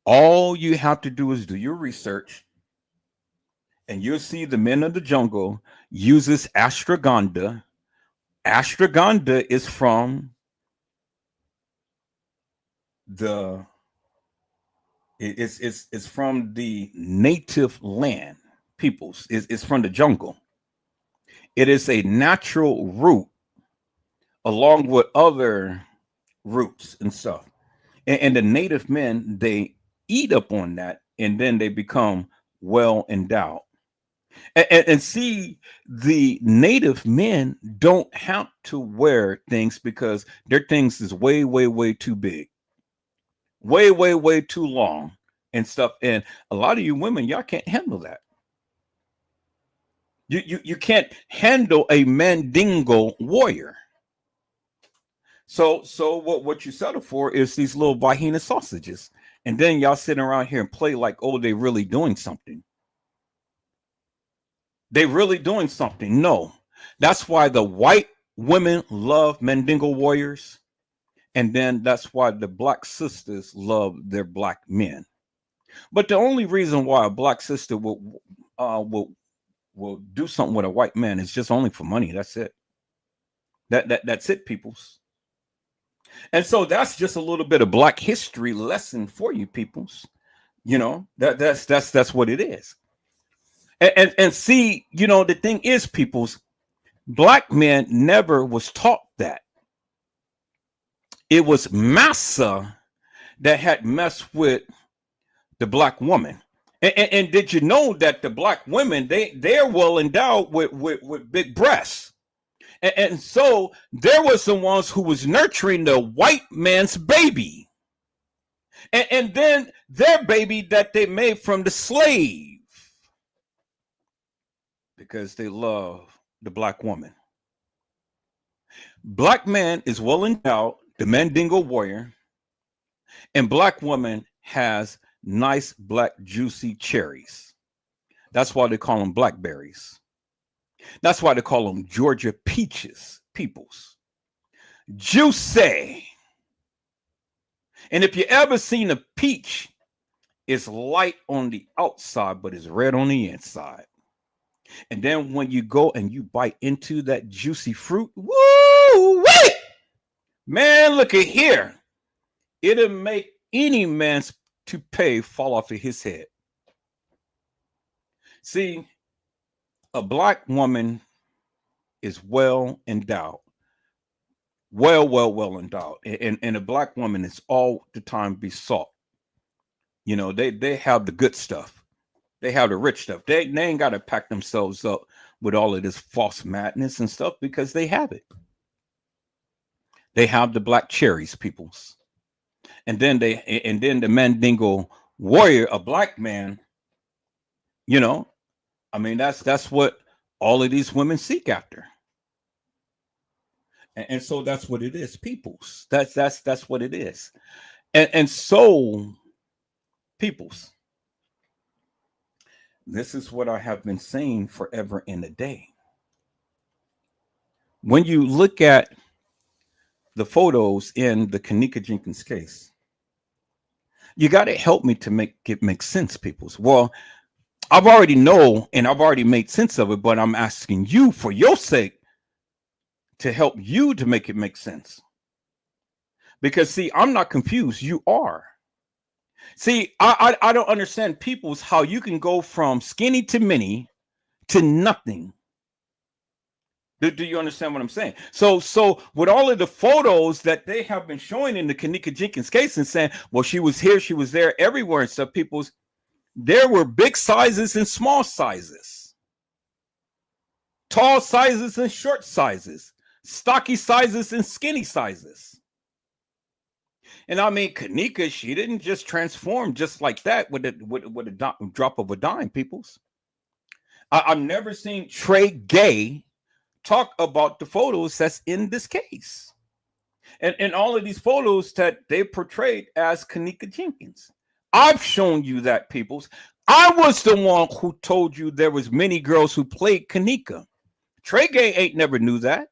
All you have to do is do your research, and you'll see the men of the jungle uses ashwagandha. Ashwagandha is from the it's from the native land peoples. It's from the jungle. It is a natural root along with other roots and stuff. And the native men, they eat up on that, and then they become well endowed. And see, the native men don't have to wear things because their things is way, way, way too big, way, way, way too long and stuff. And a lot of you women, y'all can't handle that. You can't handle a mandingo warrior. So what you settle for is these little vagina sausages, and then y'all sitting around here and play like, oh, they really doing something. They really doing something. No, that's why the white women love mandingo warriors, and then that's why the black sisters love their black men. But the only reason why a black sister will do something with a white man is just only for money. That's it. That's it, peoples. And so that's just a little bit of black history lesson for you, peoples. You know, that's what it is. And see, you know, the thing is, peoples, black men never was taught that. It was Massa that had messed with the black woman. And did you know that the black women, they're well endowed with big breasts? And so there was the ones who was nurturing the white man's baby. And then their baby that they made from the slave. Because they love the black woman. Black man is well endowed, the mandingo warrior, and black woman has nice black juicy cherries. That's why they call them blackberries. That's why they call them Georgia peaches, peoples. Juicy. And if you ever seen a peach, it's light on the outside, but it's red on the inside. And then when you go and you bite into that juicy fruit, woo, wait, man, look at here. It'll make any man's toupee fall off of his head. See, a black woman is well endowed, well endowed, and a black woman is all the time besought. You know, they have the good stuff. They have the rich stuff. They ain't got to pack themselves up with all of this false madness and stuff because they have it. They have the black cherries, peoples. And then the mandingo warrior, a black man, you know, I mean, that's what all of these women seek after. And so that's what it is, peoples. That's what it is. And so, peoples, this is what I have been saying forever and a day. When you look at the photos in the Kenneka Jenkins case. You got to help me to make it make sense, peoples. Well, I've already know and I've already made sense of it, but I'm asking you for your sake to help you to make it make sense. Because see, I'm not confused. You are. See, I don't understand people's how you can go from skinny to mini to nothing. Do you understand what I'm saying? So with all of the photos that they have been showing in the Kenneka Jenkins case and saying, well, she was here, she was there, everywhere and stuff, people's, there were big sizes and small sizes, tall sizes and short sizes, stocky sizes and skinny sizes. And I mean, Kenneka, she didn't just transform just like that with a drop of a dime, peoples. I've never seen Tregay talk about the photos that's in this case. And all of these photos that they portrayed as Kenneka Jenkins. I've shown you that, peoples. I was the one who told you there was many girls who played Kenneka. Tregay ain't never knew that.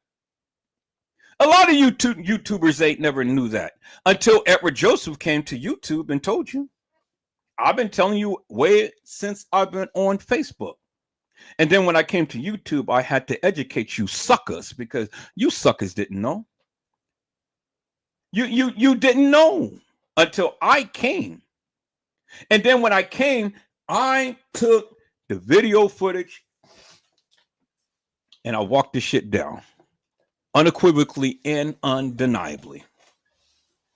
A lot of YouTubers ain't never knew that until Edward Joseph came to YouTube and told you. I've been telling you way since I've been on Facebook. And then when I came to YouTube, I had to educate you suckers because you suckers didn't know. You didn't know until I came. And then when I came, I took the video footage and I walked this shit down unequivocally and undeniably.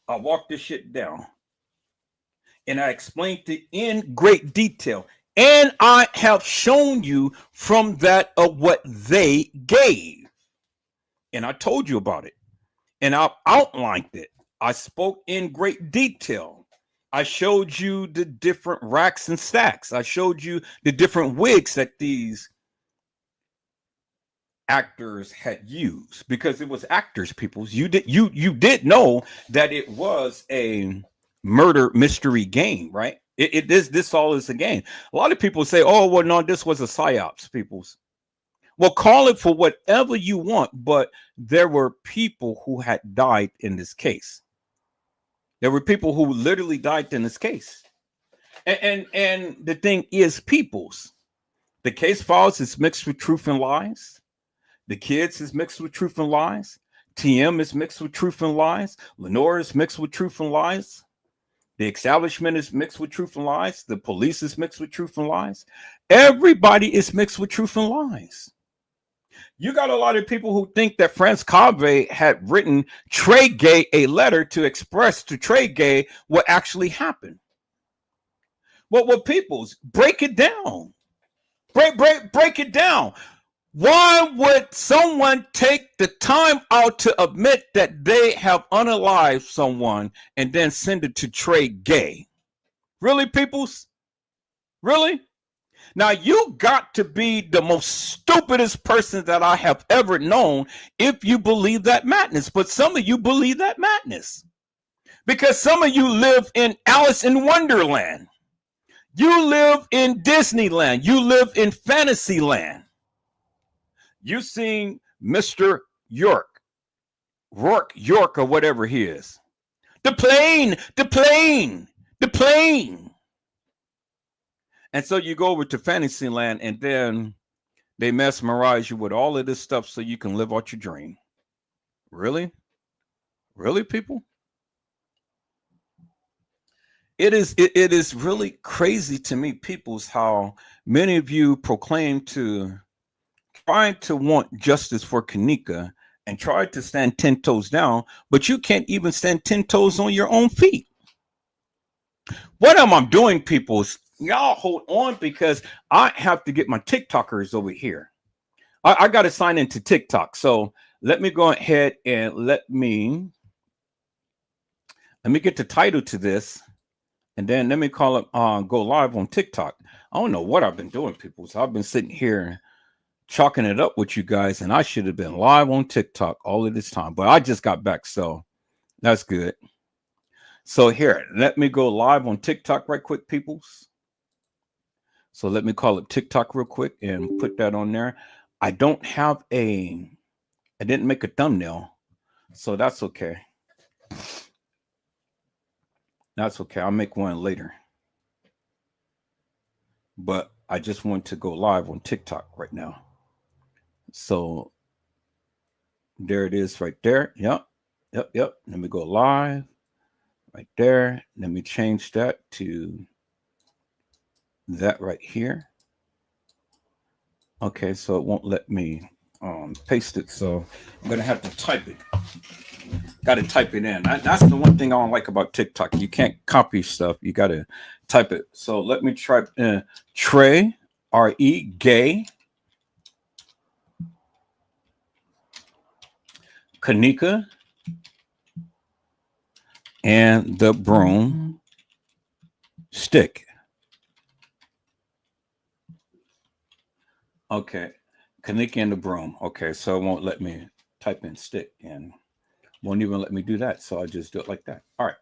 I walked this shit down and I explained it in great detail. And I have shown you from that of what they gave. And I told you about it. And I outlined it. I spoke in great detail. I showed you the different racks and stacks. I showed you the different wigs that these actors had used because it was actors, peoples. You did know that it was a murder mystery game, right? This all is a game. A lot of people say, oh, well, no, this was a psyops, peoples. Well, call it for whatever you want, but there were people who had died in this case. There were people who literally died in this case. And the thing is, peoples, the case files is mixed with truth and lies. The kids is mixed with truth and lies. TM is mixed with truth and lies. Lenore is mixed with truth and lies. The establishment is mixed with truth and lies. The police is mixed with truth and lies. Everybody is mixed with truth and lies. You got a lot of people who think that Franz Cave had written Tregay a letter to express to Tregay what actually happened. Well, peoples, break it down. Break it down. Why would someone take the time out to admit that they have unalived someone and then send it to Tregay? Really, peoples? Really? Now, you got to be the most stupidest person that I have ever known if you believe that madness. But some of you believe that madness because some of you live in Alice in Wonderland. You live in Disneyland. You live in Fantasyland. You seen Mr. York, or whatever he is. The plane. And so you go over to Fantasyland and then they mesmerize you with all of this stuff so you can live out your dream. Really? Really, people? It is really crazy to me, peoples, how many of you proclaim to trying to want justice for Kenneka and try to stand 10 toes down, but you can't even stand 10 toes on your own feet. What am I doing, peoples? Y'all hold on because I have to get my TikTokers over here. I got to sign into TikTok. So let me go ahead and let me get the title to this. And then let me call it go live on TikTok. I don't know what I've been doing, people. So I've been sitting here chalking it up with you guys, and I should have been live on TikTok all of this time. But I just got back, so that's good. So here, let me go live on TikTok right quick, peoples. So let me call it TikTok real quick and put that on there. I didn't make a thumbnail. So that's okay. That's okay. I'll make one later. But I just want to go live on TikTok right now. So there it is right there. Yep. Yep. Yep. Let me go live right there. Let me change that to that right here. Okay. So it won't let me paste it. So I'm going to have to type it. Got to type it in. That's the one thing I don't like about TikTok. You can't copy stuff. You got to type it. So let me try Trey, R-E, gay. Kenneka and the broom stick. Okay. Kenneka and the broom. Okay. So it won't let me type in stick and won't even let me do that. So I'll just do it like that. All right.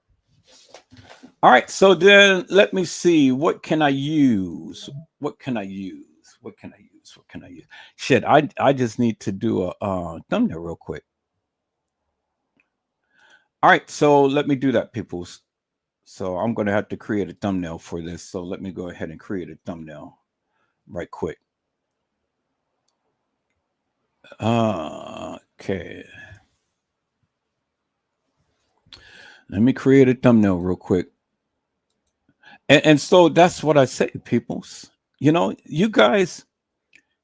All right. So then let me see. What can I use? What can I use? What can I use? What can I use? Shit. I just need to do a thumbnail real quick. All right. So let me do that, peoples. So I'm going to have to create a thumbnail for this. So let me go ahead and create a thumbnail right quick. Okay. Let me create a thumbnail real quick. And so that's what I say, peoples. You know, you guys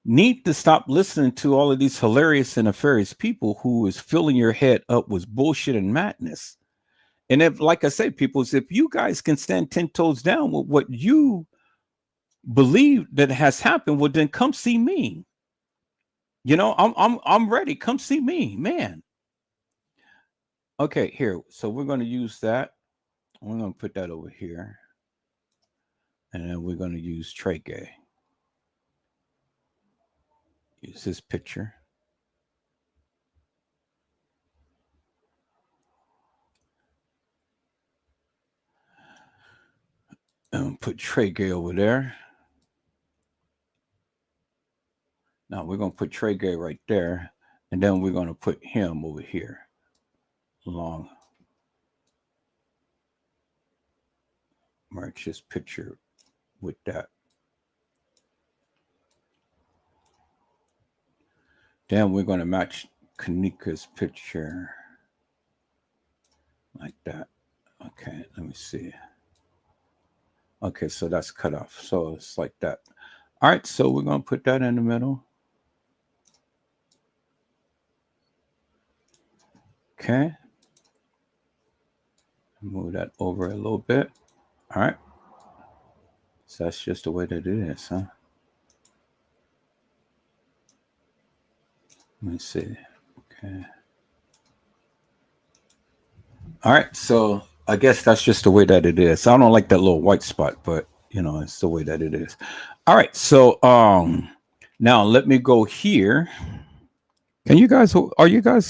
need to stop listening to all of these hilarious and nefarious people who is filling your head up with bullshit and madness. And if, like I say, peoples, if you guys can stand 10 toes down with what you believe that has happened, well, then come see me. You know, I'm ready. Come see me, man. Okay, here. So we're going to use that. We're going to put that over here. And then we're going to use Tregay. Use this picture. And put Tregay over there. Now we're going to put Tregay right there. And then we're going to put him over here. Along. Merge this picture with that. Then we're going to match Kenneka's picture. Like that. Okay, let me see. Okay, so that's cut off. So it's like that. All right, so we're going to put that in the middle. Okay. Move that over a little bit. All right. So that's just the way that it is, huh? Let me see. Okay. All right. So I guess that's just the way that it is. I don't like that little white spot, but you know, it's the way that it is. All right. So now let me go here. Are you guys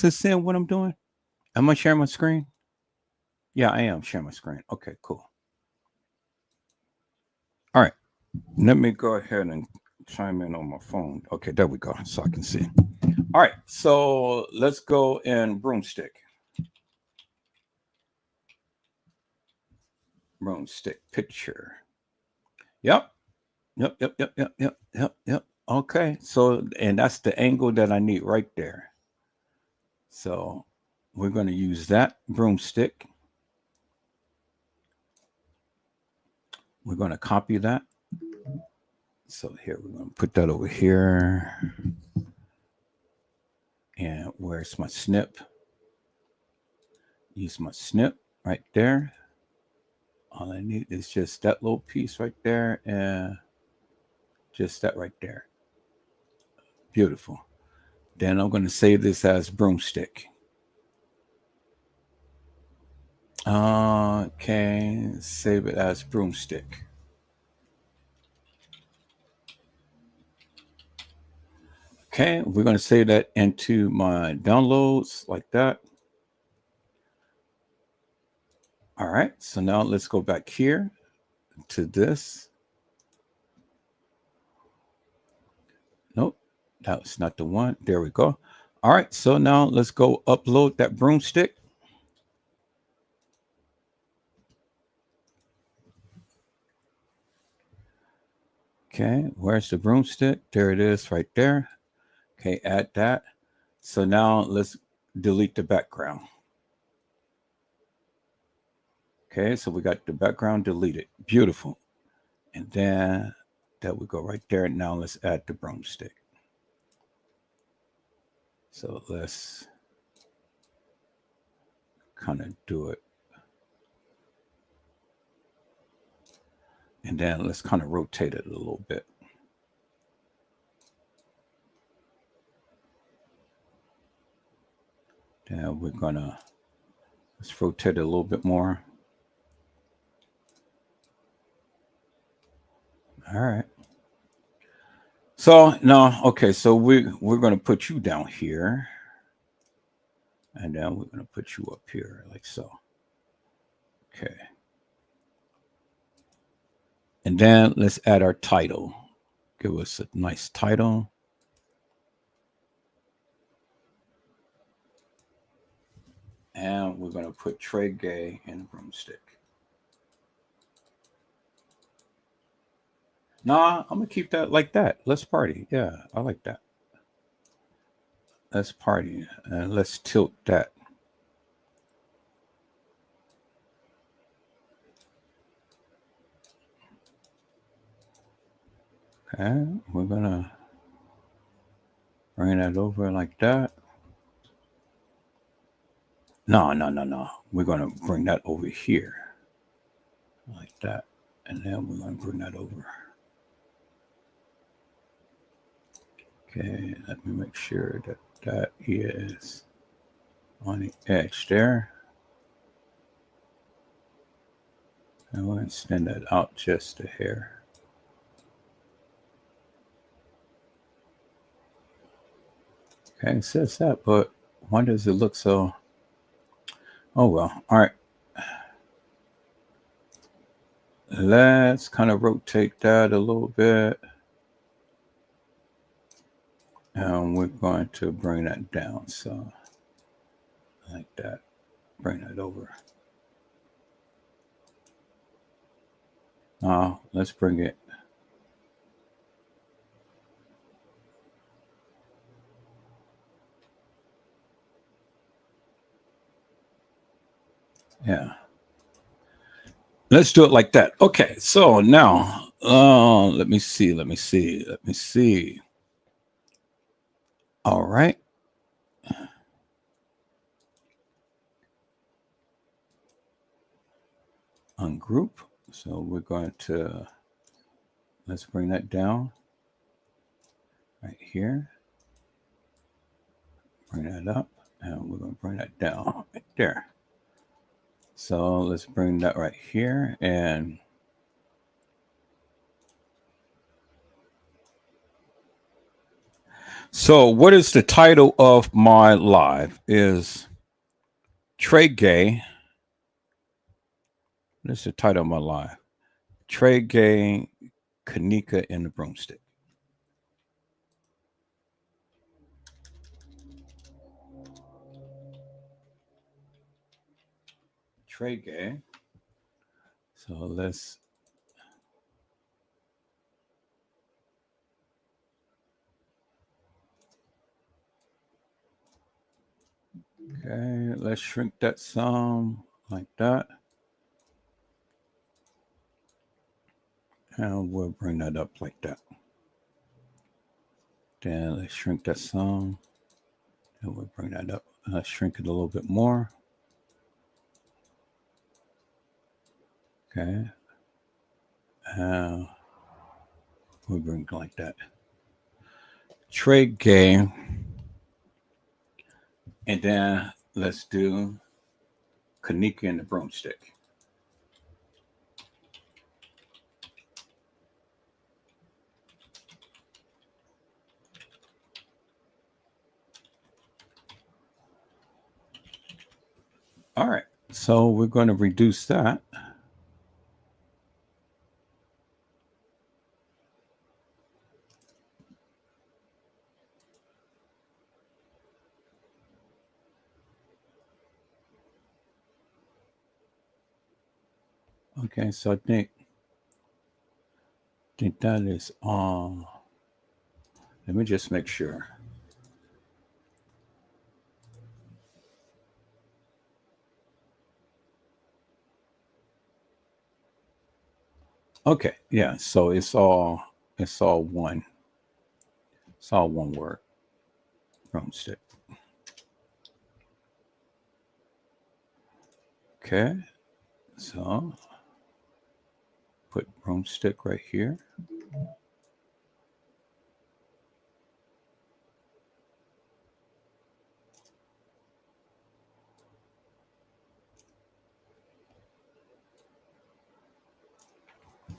just seeing what I'm doing? Am I sharing my screen? Yeah, I am sharing my screen. Okay, cool. All right. Let me go ahead and chime in on my phone. Okay, there we go. So I can see. All right. So let's go in broomstick. Broomstick picture. Yep. Yep. Okay. So, and that's the angle that I need right there. So we're going to use that broomstick. We're going to copy that. So here, we're going to put that over here. And where's my snip? Use my snip right there. All I need is just that little piece right there and just that right there. Beautiful. Then I'm going to save this as broomstick. Okay, save it as broomstick. Okay, we're going to save that into my downloads like that. All right, so now let's go back here to this. Nope, that was not the one. There we go. All right, so now let's go upload that broomstick. Okay, where's the broomstick? There it is right there. Okay, add that. So now let's delete the background. Okay, so we got the background deleted. Beautiful. And then that would go right there. Now let's add the broomstick. So let's kind of do it. And then let's kind of rotate it a little bit. Then we're gonna, let's rotate it a little bit more. All right. So now, okay, so we're gonna put you down here. And then we're gonna put you up here like so. Okay. And then let's add our title. Give us a nice title. And we're going to put Tregay in the broomstick. Nah, I'm going to keep that like that. Let's party. Yeah, I like that. Let's party. And let's tilt that. Okay, we're going to bring that over like that. No. We're going to bring that over here. Like that. And then we're going to bring that over. Okay, let me make sure that that is on the edge there. And we'll extend that out just a hair. Okay, it says that, but why does it look so? Oh, well, all right. Let's kind of rotate that a little bit. And we're going to bring that down. So like that, bring that over. Now let's bring it. Yeah. Let's do it like that. Okay, so now let me see. All right. Ungroup. So we're going to, let's bring that down right here. Bring that up, and we're going to bring that down right there. So let's bring that right here. And so what is the title of my live? Is Tregay. What is the title of my live? Tregay, Kenneka, and the broomstick. Tregay. So let's. Okay, let's shrink that some like that. And we'll bring that up like that. Then let's shrink that some. And we'll bring that up. Let's shrink it a little bit more. Okay. We'll bring it like that. Tregay. And then let's do Kenneka and the broomstick. All right. So we're going to reduce that. Okay, so I think that is on. Let me just make sure. Okay, yeah. So it's all one. It's all one word. Broomstick. Okay. So put broomstick right here.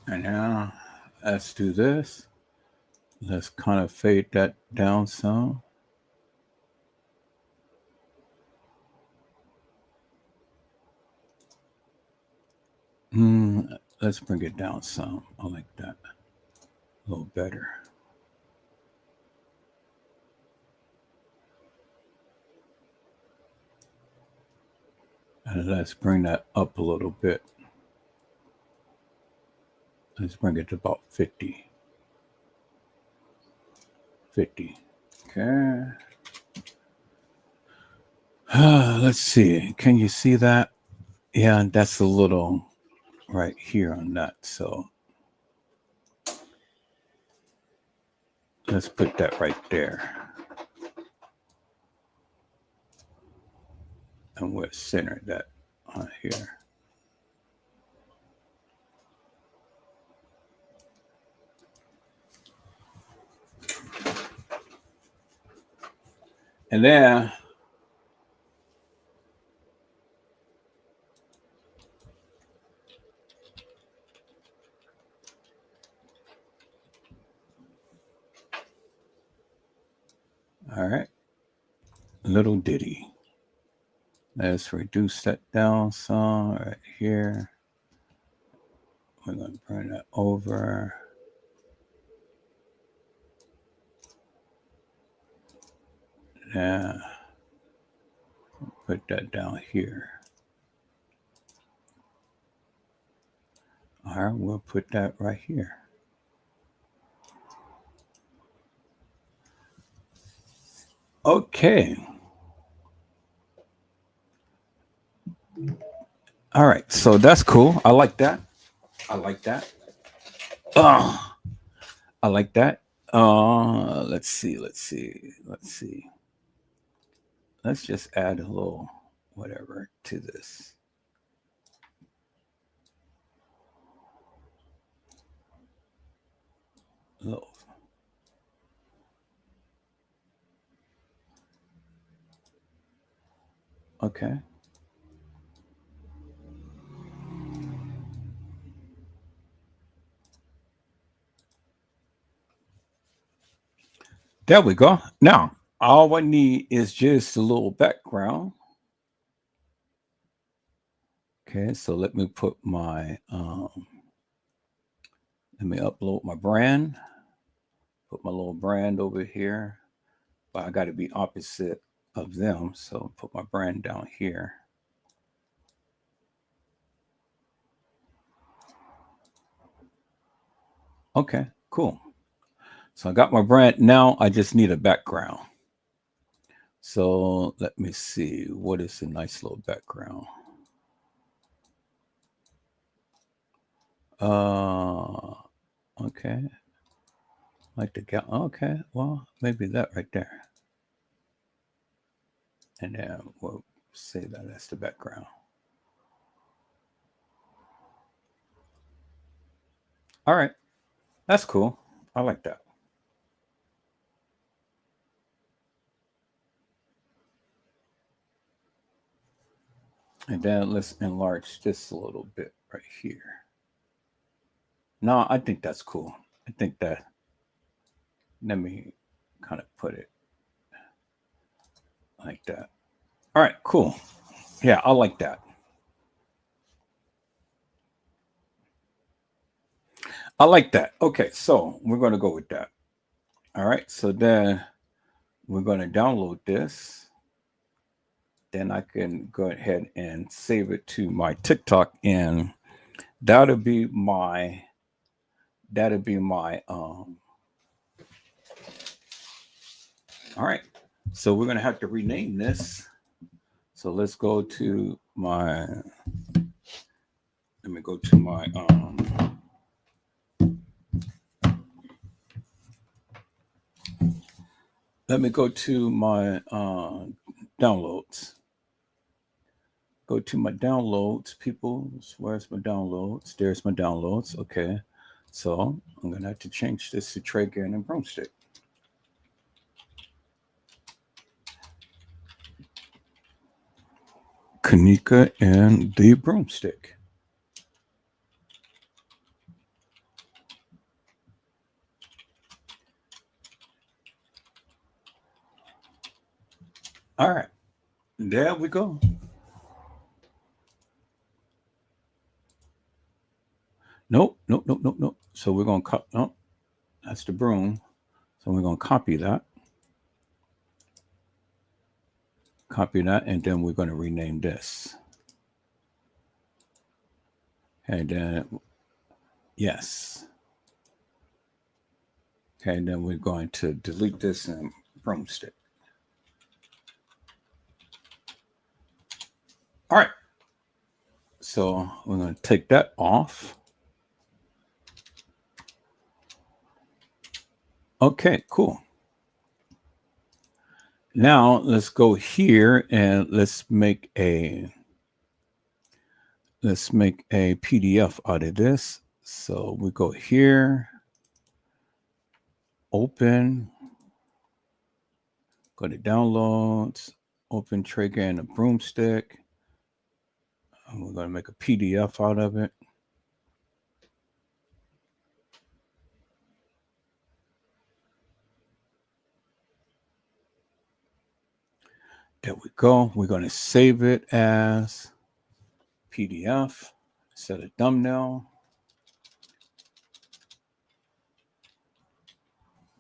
And now let's do this. Let's kind of fade that down some. Let's bring it down some. I like that. A little better. And let's bring that up a little bit. Let's bring it to about 50. 50. Okay. Let's see. Can you see that? Yeah, that's a little right here on that. So let's put that right there. And we'll center that on here. And then all right, little ditty. Let's reduce that down some right here. We're going to bring that over. Yeah. Put that down here. All right, we'll put that right here. Okay. All right, so that's cool. I like that. I like that. I like that. Let's see. Let's just add a little whatever to this. Little. Okay. There we go. Now, all I need is just a little background. Okay, so let me put my, let me upload my brand. Put my little brand over here. But I got to be opposite of them. So put my brand down here. Okay, cool. So I got my brand. Now I just need a background. So let me see. What is a nice little background? Okay. Like the gal. Okay, well, maybe that right there. And then we'll say that that's the background. All right. That's cool. I like that. And then let's enlarge this a little bit right here. No, I think that's cool. I think that, let me kind of put it like that. All right, cool. Yeah, I like that. I like that. Okay, so we're going to go with that. All right, so then we're going to download this. Then I can go ahead and save it to my TikTok, and That'll be my all right. So we're gonna have to rename this. So let's go to my let me go to my let me go to my downloads. Go to my downloads, people. Where's my downloads? There's my downloads. Okay. So I'm gonna have to change this to Tregay and broomstick. Kenneka and the broomstick. All right. There we go. Nope. So we're gonna cut. Nope. That's the broom. So we're gonna copy that. Copy that, and then we're gonna rename this. And then yes. Okay, and then we're going to delete this and broomstick. All right. So we're going to take that off. Okay, cool. Now let's go here and let's make a PDF out of this. So we go here, open, go to downloads, open Tregay and a broomstick. And we're going to make a PDF out of it. There we go. We're going to save it as PDF, set a thumbnail.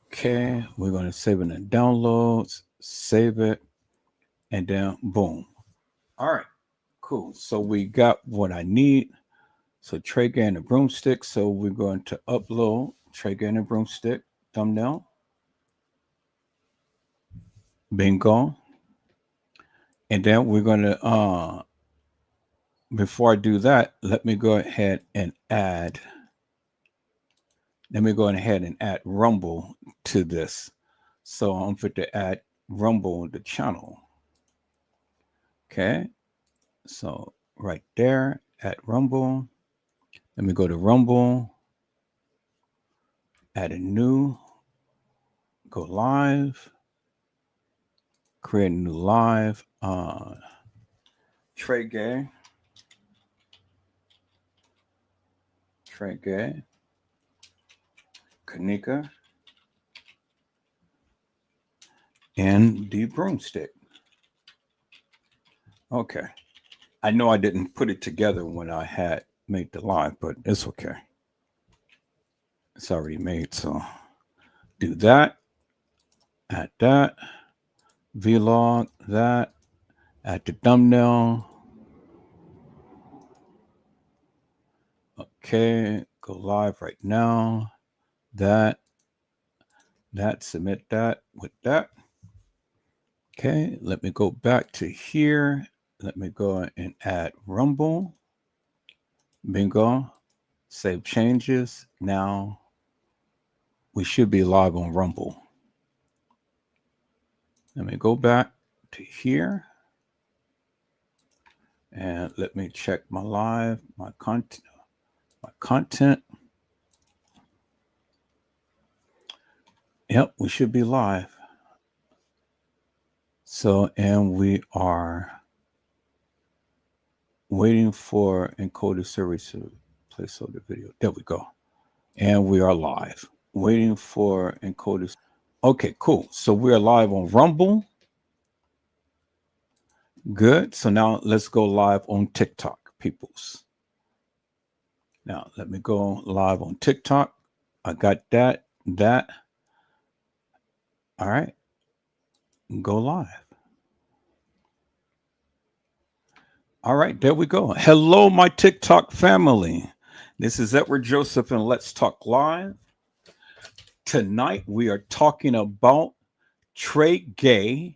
Okay, we're going to save it in downloads, save it, and then boom. All right, cool. So we got what I need. So Tregay and a broomstick. So we're going to upload Tregay and a broomstick thumbnail. Bingo. And then we're going to, before I do that, let me go ahead and add Rumble to this. So I'm going to add Rumble the channel. Okay. So right there at Rumble. Let me go to Rumble. Add a new. Go live. Create a new live. Tregay. Kenneka. And the broomstick. Okay. I know I didn't put it together when I had made the live, but it's okay. It's already made, so do that. Add that. Vlog, that. Add the thumbnail. Okay, go live right now. That, submit that with that. Okay, let me go back to here. Let me go and add Rumble. Bingo. Save changes. Now we should be live on Rumble. Let me go back to here. And let me check my live, my content. Yep, we should be live. So, and we are waiting for encoder service to place the video. There we go. And we are live. Waiting for encoders. Okay, cool. So we're live on Rumble. Good. So now let's go live on TikTok, peoples. Now let me go live on TikTok. I got that. All right. Go live. All right, there we go. Hello, my TikTok family. This is Edward Joseph and Let's Talk Live. Tonight we are talking about Tregay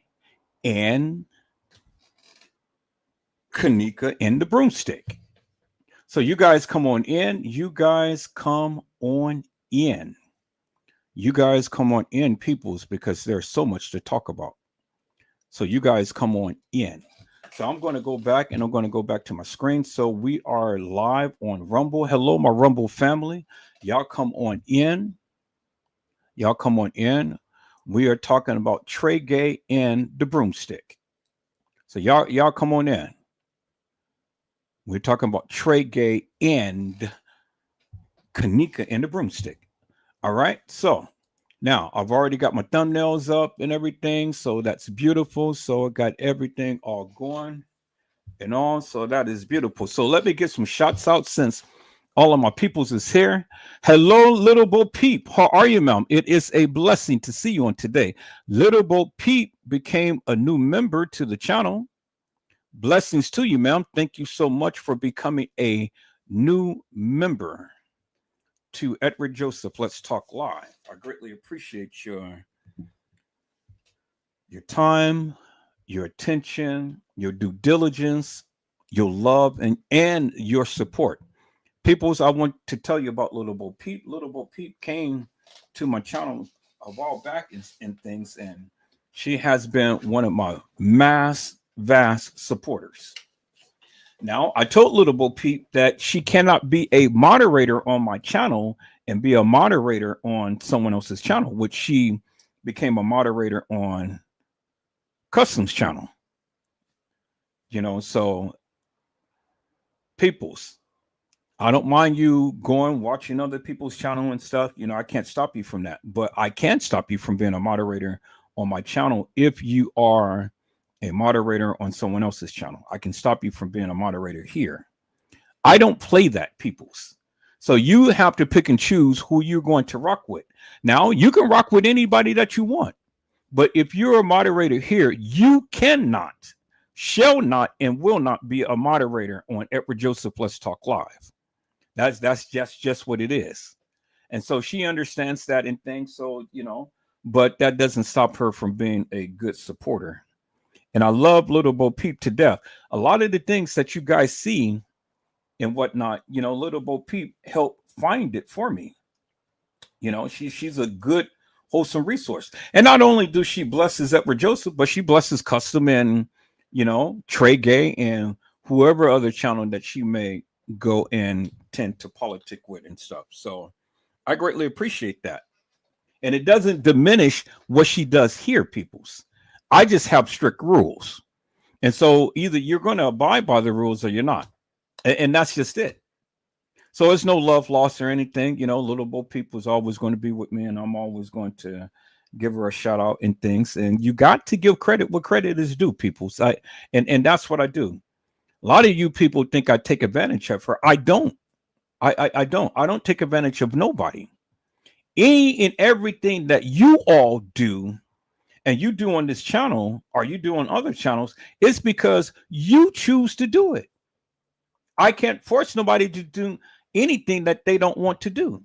and Kenneka and the broomstick. So you guys come on in. You guys come on in. You guys come on in, peoples, because there's so much to talk about. So you guys come on in. So I'm going to go back and I'm going to go back to my screen. So we are live on Rumble. Hello, my Rumble family. Y'all come on in. Y'all come on in. We are talking about Tregay and the broomstick. So y'all come on in. We're talking about Tregay and Kenneka and the broomstick. All right. So now I've already got my thumbnails up and everything. So that's beautiful. So I got everything all going and all. So that is beautiful. So let me get some shots out since all of my peoples is here. Hello, Little Bo Peep. How are you, ma'am? It is a blessing to see you on today. Little Bo Peep became a new member to the channel. Blessings to you, ma'am. Thank you so much for becoming a new member to Edward Joseph. Let's Talk Live. I greatly appreciate your time, your attention, your due diligence, your love, and your support. Peoples, I want to tell you about Little Bo Peep. Little Bo Peep came to my channel a while back and things, and she has been one of my vast supporters. Now, I told Little Bo Peep that she cannot be a moderator on my channel and be a moderator on someone else's channel, which she became a moderator on Custom's channel. You know, so peoples, I don't mind you going watching other people's channel and stuff. You know, I can't stop you from that, but I can stop you from being a moderator on my channel if you are a moderator on someone else's channel. I can stop you from being a moderator here. I don't play that, peoples. So you have to pick and choose who you're going to rock with. Now, you can rock with anybody that you want, but if you're a moderator here, you cannot, shall not, and will not be a moderator on Edward Joseph Let's Talk Live. That's just what it is. And so she understands that and things. So, you know, but that doesn't stop her from being a good supporter. And I love Little Bo Peep to death. A lot of the things that you guys see and whatnot, you know, Little Bo Peep helped find it for me. You know, she's a good, wholesome resource. And not only do she blesses Edward Joseph, but she blesses Custom and, you know, Tregay and whoever other channel that she may go and tend to politic with and stuff. So I greatly appreciate that. And it doesn't diminish what she does here, peoples. I just have strict rules. And so either you're going to abide by the rules or you're not. And that's just it. So it's no love lost or anything. You know, Little Bo Peep was always going to be with me, and I'm always going to give her a shout out and things. And you got to give credit what credit is due, people. And that's what I do. A lot of you people think I take advantage of her. I don't. I don't. I don't take advantage of nobody. Any and everything that you all do and you do on this channel or you do on other channels, it's because you choose to do it. I can't force nobody to do anything that they don't want to do.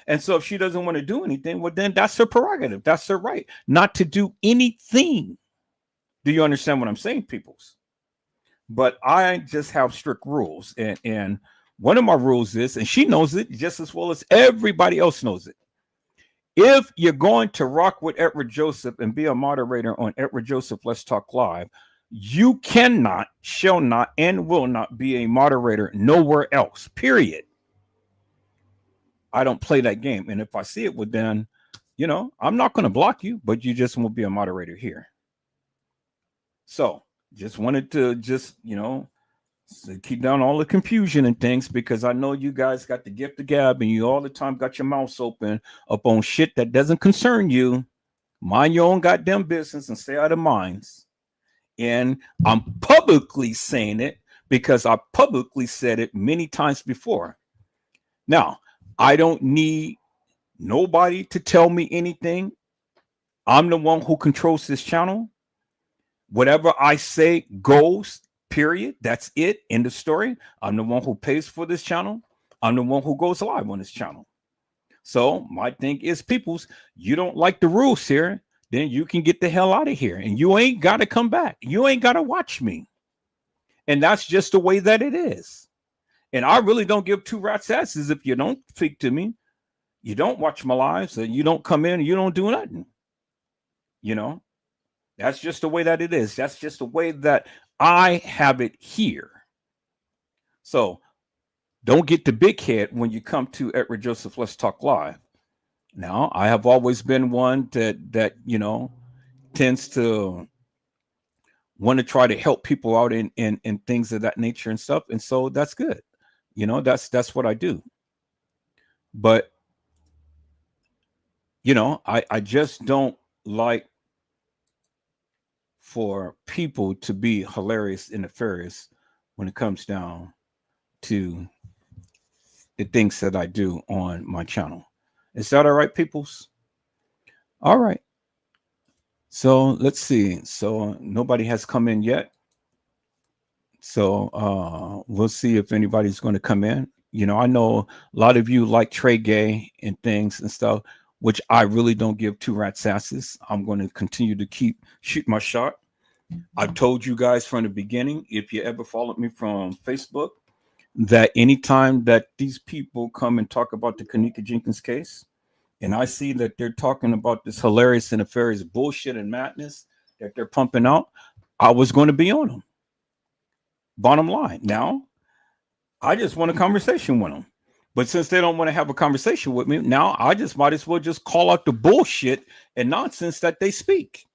And so if she doesn't want to do anything, well, then that's her prerogative. That's her right not to do anything. Do you understand what I'm saying, peoples? But I just have strict rules. And one of my rules is, and she knows it just as well as everybody else knows it. If you're going to rock with Edward Joseph and be a moderator on Edward Joseph Let's Talk Live, you cannot, shall not, and will not be a moderator nowhere else, period. I don't play that game. And if I see it, well, then, you know, I'm not going to block you, but you just won't be a moderator here. So just wanted to just, you know, keep down all the confusion and things, because I know you guys got the gift of gab and you all the time got your mouths open up on shit that doesn't concern you. Mind your own goddamn business and stay out of minds. And I'm publicly saying it because I publicly said it many times before. Now, I don't need nobody to tell me anything. I'm the one who controls this channel. Whatever I say goes, period. That's it. End of story. I'm the one who pays for this channel. I'm the one who goes live on this channel. So my thing is, peoples, you don't like the rules here, then you can get the hell out of here. And you ain't got to come back. You ain't got to watch me. And that's just the way that it is. And I really don't give two rat's asses if you don't speak to me, you don't watch my lives, and you don't come in, and you don't do nothing. You know, that's just the way that it is. That's just the way that I have it here. So don't get the big head when you come to Edward Joseph Let's Talk Live. Now, I have always been one that you know tends to want to try to help people out in things of that nature and stuff, and so that's good. You know, that's what I do. But you know, I just don't like for people to be hilarious and nefarious when it comes down to the things that I do on my channel. Is that all right, peoples? All right. So let's see. So nobody has come in yet. So we'll see if anybody's going to come in. You know, I know a lot of you like Tregay and things and stuff, which I really don't give two rat's asses. I'm going to continue to keep shoot my shot. I've told you guys from the beginning, if you ever followed me from Facebook, that anytime that these people come and talk about the Kenneka Jenkins case, and I see that they're talking about this hilarious and nefarious bullshit and madness that they're pumping out, I was going to be on them. Bottom line. Now, I just want a conversation with them. But since they don't want to have a conversation with me, now I just might as well just call out the bullshit and nonsense that they speak.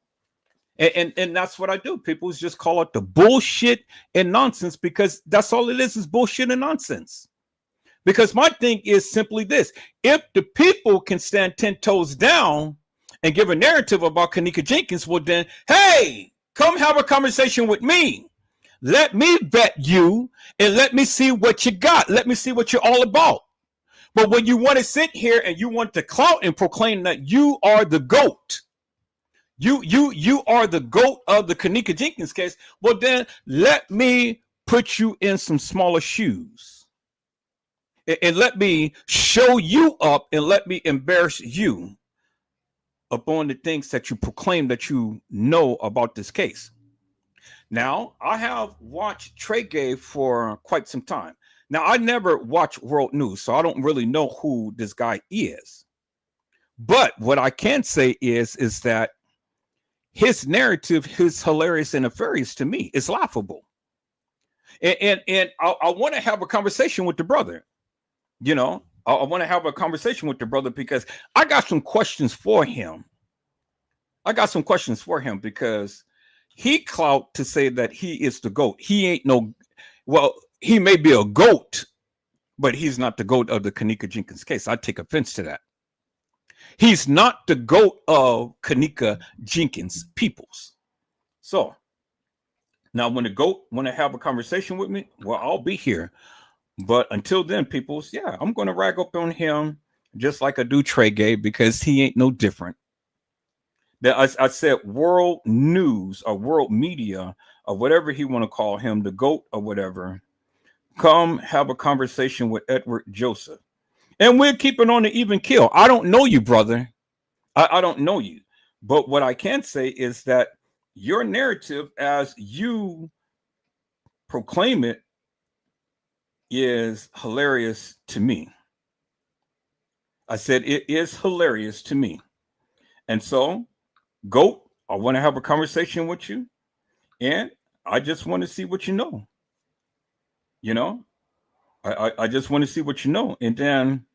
And that's what I do. People just call out the bullshit and nonsense because that's all it is bullshit and nonsense. Because my thing is simply this. If the people can stand 10 toes down and give a narrative about Kenneka Jenkins, well then, hey, come have a conversation with me. Let me vet you and let me see what you got. Let me see what you're all about. But when you want to sit here and you want to clout and proclaim that you are the GOAT, you are the GOAT of the Kenneka Jenkins case, well then let me put you in some smaller shoes. And let me show you up and let me embarrass you upon the things that you proclaim that you know about this case. Now, I have watched Tregay for quite some time. Now, I never watch world news, so I don't really know who this guy is. But what I can say is that his narrative is hilarious and nefarious to me. It's laughable. And I want to have a conversation with the brother. You know, I want to have a conversation with the brother because I got some questions for him. Because he clout to say that he is the GOAT. He ain't no, well, he may be a GOAT, but he's not the GOAT of the Kenneka Jenkins case. I take offense to that. He's not the GOAT of Kenneka Jenkins peoples. So now when the GOAT want to have a conversation with me, well, I'll be here. But until then, peoples, yeah, I'm going to rag up on him just like I do Tregay because he ain't no different. I said world news or world media or whatever he want to call him, the GOAT or whatever, come have a conversation with Edward Joseph. And we're keeping on the even kill. I don't know you, brother. I don't know you. But what I can say is that your narrative as you proclaim it is hilarious to me. I said it is hilarious to me. And so, GOAT, I want to have a conversation with you. And I just want to see what you know. You know, I just want to see what you know. And then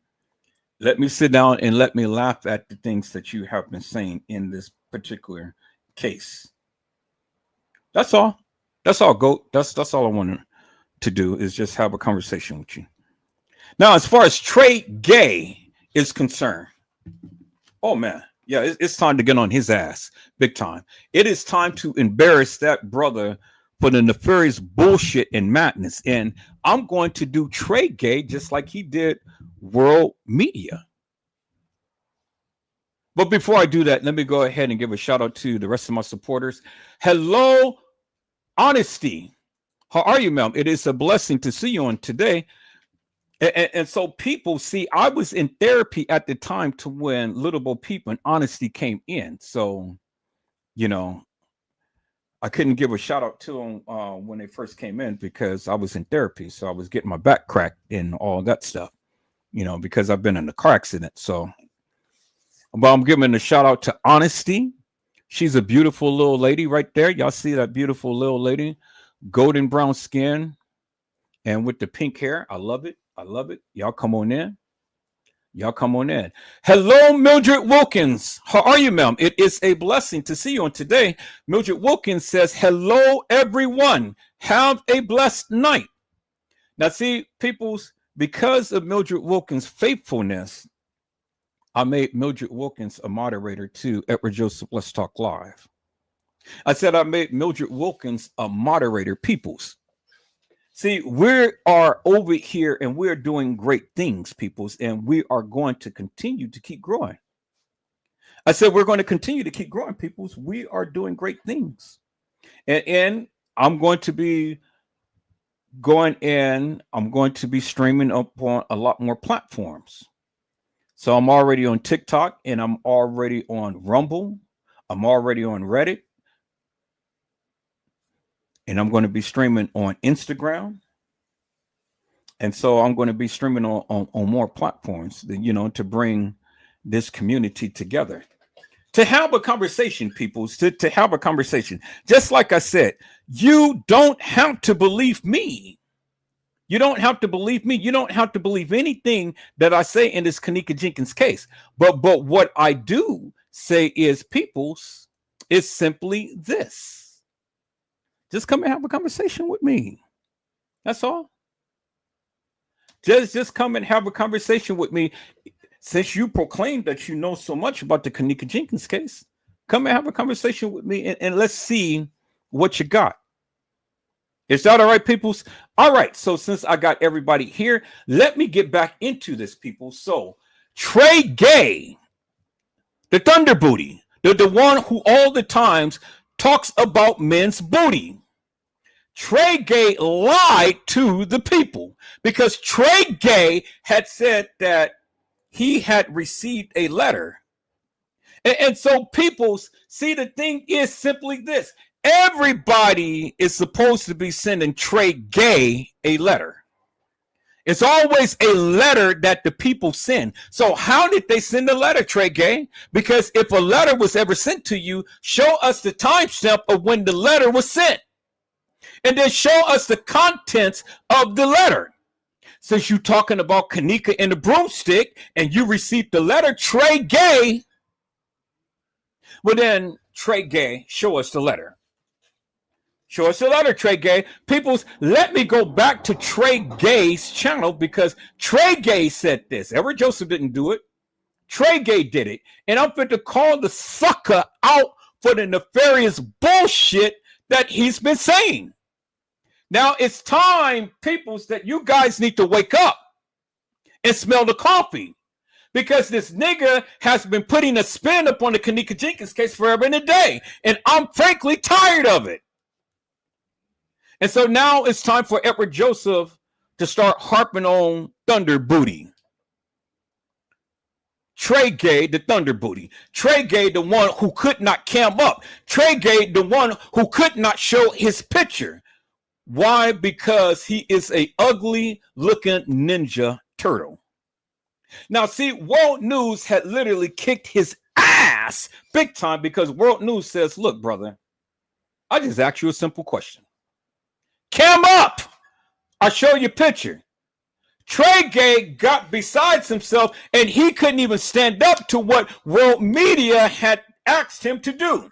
let me sit down and let me laugh at the things that you have been saying in this particular case. That's all. That's all, GOAT. That's all I wanted to do is just have a conversation with you. Now, as far as Tregay is concerned, oh man, yeah, it's time to get on his ass big time. It is time to embarrass that brother for the nefarious bullshit and madness. And I'm going to do Tregay just like he did world media. But before I do that, let me go ahead and give a shout out to the rest of my supporters. Hello, Honesty. How are you, ma'am? It is a blessing to see you on today. And so people see, I was in therapy at the time to when Little Bo Peep and Honesty came in. So, you know, I couldn't give a shout out to them when they first came in because I was in therapy. So I was getting my back cracked and all that stuff, you know, because I've been in a car accident. So, but I'm giving a shout out to Honesty. She's a beautiful little lady right there. Y'all see that beautiful little lady, golden brown skin and with the pink hair. I love it. I love it. Y'all come on in. Y'all come on in. Hello, Mildred Wilkins. How are you, ma'am? It is a blessing to see you on today. Mildred Wilkins says, hello, everyone. Have a blessed night. Now, see, peoples, because of Mildred Wilkins' faithfulness, I made Mildred Wilkins a moderator to Edward Joseph Let's Talk Live. I said I made Mildred Wilkins a moderator, peoples. See, we are over here and we're doing great things, peoples, and we are going to continue to keep growing. I said we're going to continue to keep growing, peoples. We are doing great things. And I'm going to be going in, I'm going to be streaming up on a lot more platforms. So I'm already on TikTok and I'm already on Rumble. I'm already on Reddit. And I'm going to be streaming on Instagram. And so I'm going to be streaming on more platforms, you know, to bring this community together. To have a conversation, people, to have a conversation. Just like I said, you don't have to believe me. You don't have to believe me. You don't have to believe anything that I say in this Kenneka Jenkins case. But what I do say is, peoples, is simply this. Just come and have a conversation with me. That's all. Just come and have a conversation with me. Since you proclaim that you know so much about the Kenneka Jenkins case, come and have a conversation with me and let's see what you got. Is that all right, peoples? All right. So since I got everybody here, let me get back into this, people. So Tregay, the Thunder Booty, the one who all the times talks about men's booty. Tregay lied to the people because Tregay had said that he had received a letter. And so people see, the thing is simply this. Everybody is supposed to be sending Tregay a letter. It's always a letter that the people send. So how did they send a letter, Tregay? Because if a letter was ever sent to you, show us the timestamp of when the letter was sent. And then show us the contents of the letter. Since you're talking about Kenneka and the broomstick and you received the letter, Tregay, well then, Tregay, show us the letter. Show us the letter, Tregay. Peoples, let me go back to Tregay's channel because Tregay said this. Edward Joseph didn't do it. Tregay did it. And I'm going to call the sucker out for the nefarious bullshit that he's been saying. Now it's time, peoples, that you guys need to wake up and smell the coffee. Because this nigga has been putting a spin up on the Kenneka Jenkins case forever and a day. And I'm frankly tired of it. And so now it's time for Edward Joseph to start harping on Thunder Booty. Tregay, the Thunder Booty. Tregay, the one who could not cam up. Tregay, the one who could not show his picture. Why? Because he is a ugly looking ninja turtle. Now, see, World News had literally kicked his ass big time because World News says, look, brother, I just asked you a simple question. Cam up! I'll show you a picture. Tregay got besides himself and he couldn't even stand up to what World Media had asked him to do.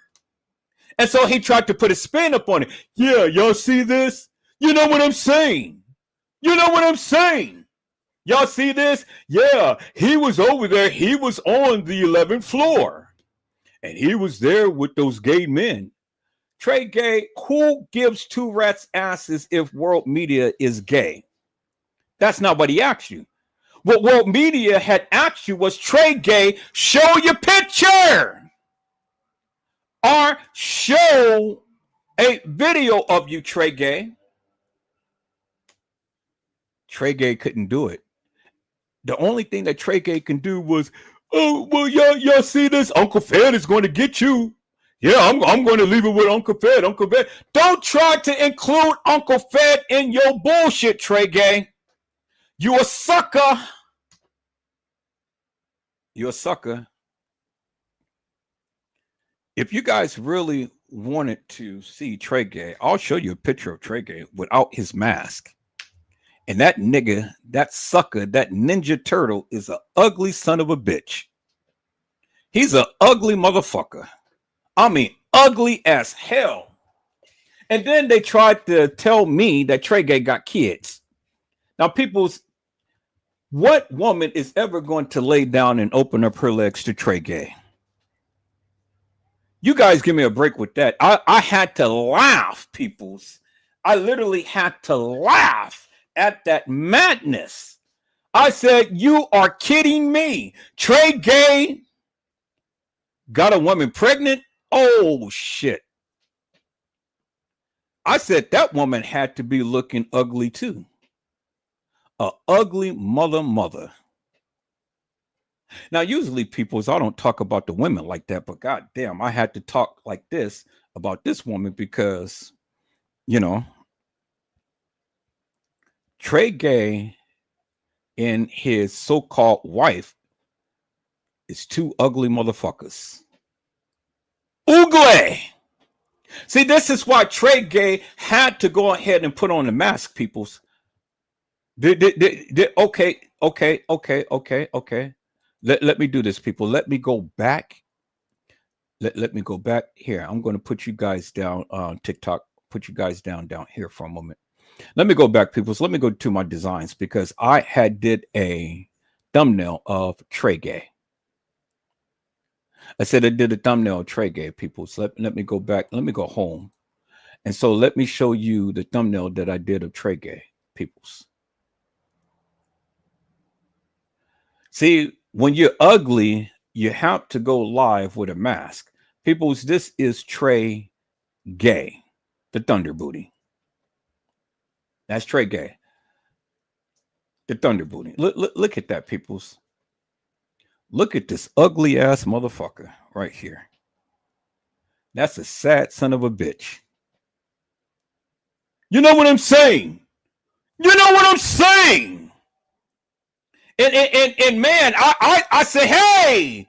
And so he tried to put a spin up on it. Yeah, y'all see this? You know what I'm saying? You know what I'm saying? Y'all see this? Yeah, he was over there. He was on the 11th floor. And he was there with those gay men. Tregay, who gives two rats' asses if World Media is gay? That's not what he asked you. What World Media had asked you was, Tregay, show your picture. Or show a video of you, Tregay. Tregay couldn't do it. The only thing that Tregay can do was, oh, well, y'all see this? Uncle Fed is going to get you. Yeah, I'm going to leave it with Uncle Fed. Uncle Fed. Don't try to include Uncle Fed in your bullshit, Tregay. You a sucker. You're a sucker. If you guys really wanted to see Tregay, I'll show you a picture of Tregay without his mask. And that nigga, that sucker, that Ninja Turtle is an ugly son of a bitch. He's an ugly motherfucker. I mean, ugly as hell. And then they tried to tell me that Tregay got kids. Now, what woman is ever going to lay down and open up her legs to Tregay? You guys give me a break with that. I had to laugh, peoples. I literally had to laugh at that madness. I said, you are kidding me. Tregay got a woman pregnant? Oh, shit. I said that woman had to be looking ugly, too. A ugly mother. Now, usually, peoples, I don't talk about the women like that, but goddamn, I had to talk like this about this woman because, Tregay and his so-called wife is two ugly motherfuckers. Ugly. See, this is why Tregay had to go ahead and put on the mask, peoples. Okay. Let me do this, people. Let me go back. Let me go back here. I'm going to put you guys down on TikTok. Put you guys down here for a moment. Let me go back, people. So let me go to my designs because I did a thumbnail of Tregay. I said I did a thumbnail of Tregay, people. So let me go back. Let me go home. And so let me show you the thumbnail that I did of Tregay, peoples. See, when you're ugly, you have to go live with a mask. Peoples, this is Tregay, the Thunder Booty. That's Tregay, the Thunder Booty. Look at that, peoples. Look at this ugly ass motherfucker right here. That's a sad son of a bitch. You know what I'm saying? You know what I'm saying? And man, I say, hey,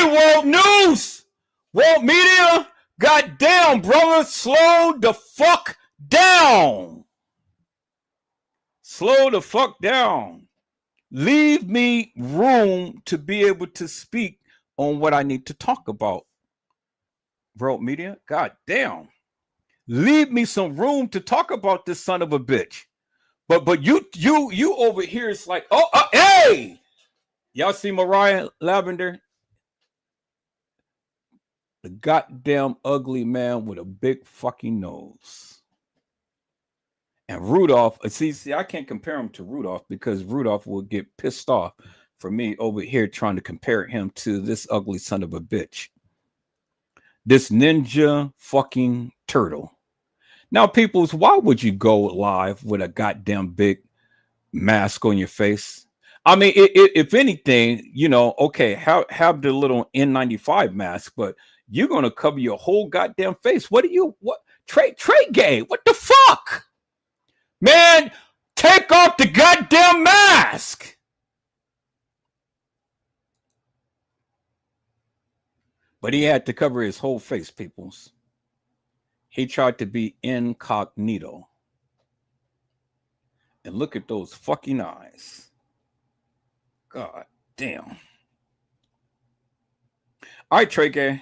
World News, World Media, goddamn, brother, slow the fuck down. Slow the fuck down. Leave me room to be able to speak on what I need to talk about. World Media, goddamn. Leave me some room to talk about this son of a bitch. But you over here, it's like, hey, y'all see Mariah Lavender? The goddamn ugly man with a big fucking nose. And Rudolph, see, I can't compare him to Rudolph because Rudolph will get pissed off for me over here trying to compare him to this ugly son of a bitch. This Ninja fucking Turtle. Now, peoples, why would you go live with a goddamn big mask on your face? I mean, if anything, okay, have the little N95 mask, but you're going to cover your whole goddamn face. What Tregay, what the fuck? Man, take off the goddamn mask. But he had to cover his whole face, peoples. He tried to be incognito. And look at those fucking eyes. God damn. All right, Tregay.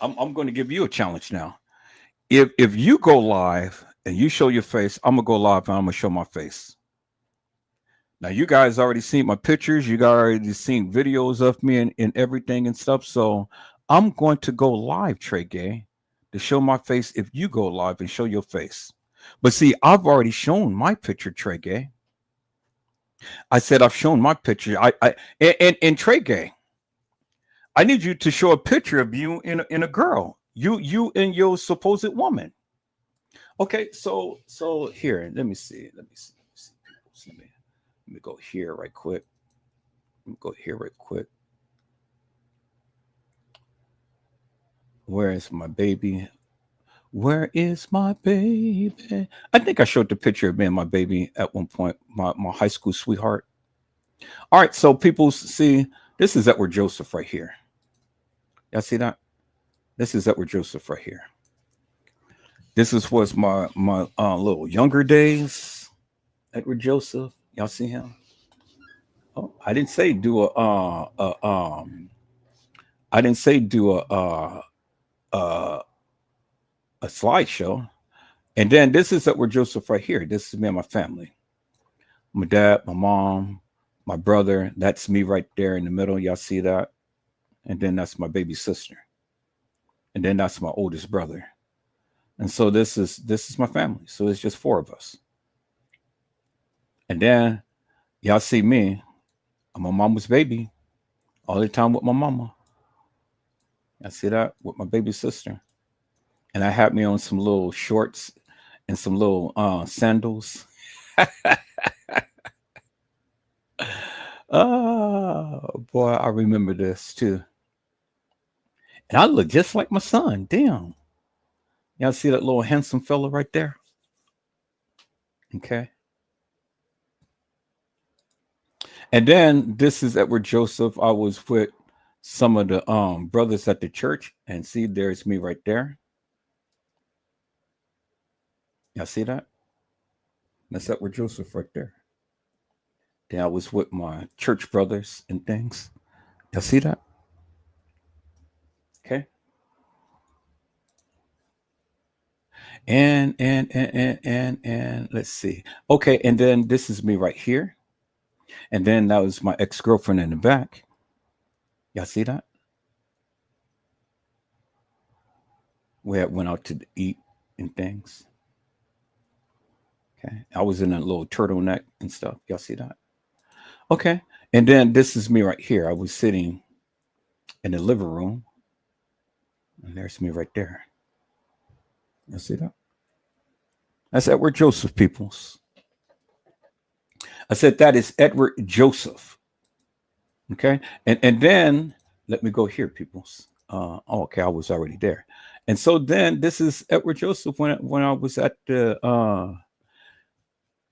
I'm going to give you a challenge now. If you go live and you show your face, I'm going to go live and I'm going to show my face. Now, you guys already seen my pictures. You guys already seen videos of me and everything and stuff. So I'm going to go live, Tregay, to show my face if you go live and show your face. But see, I've already shown my picture, Tregay. I said I've shown my picture. And Tregay, I need you to show a picture of you in a girl. You and your supposed woman. Okay, so here, let me see. Let me go here right quick. Let me go here right quick. Where is my baby? Where is my baby? I think I showed the picture of me and my baby at one point, my high school sweetheart. All right, so people see, this is Edward Joseph right here. Y'all see that? This is Edward Joseph right here. Was my little younger days. Edward Joseph. Y'all see him? Oh, I didn't say do I didn't say do a slideshow. And then this is Edward Joseph right here. This is me and my family. My dad, my mom, my brother. That's me right there in the middle. Y'all see that? And then that's my baby sister. And then that's my oldest brother. And so this is my family. So it's just 4 of us. And then y'all see me. I'm my mama's baby. All the time with my mama. I see that with my baby sister. And I had me on some little shorts and some little sandals. Oh boy, I remember this too. And I look just like my son. Damn. Y'all see that little handsome fella right there? Okay. And then this is Edward Joseph. I was with some of the brothers at the church, and see, there's me right there. Y'all see that? That's Edward Joseph right there. Then I was with my church brothers and things. Y'all see that? Okay. And let's see. Okay, and then this is me right here. And then that was my ex-girlfriend in the back. Y'all see that? We went out to eat and things. Okay. I was in a little turtleneck and stuff. Y'all see that? Okay. And then this is me right here. I was sitting in the living room. And there's me right there. You see that? That's Edward Joseph, peoples. I said that is Edward Joseph. Okay. And then let me go here, peoples. Okay, I was already there. And so then this is Edward Joseph when I was at the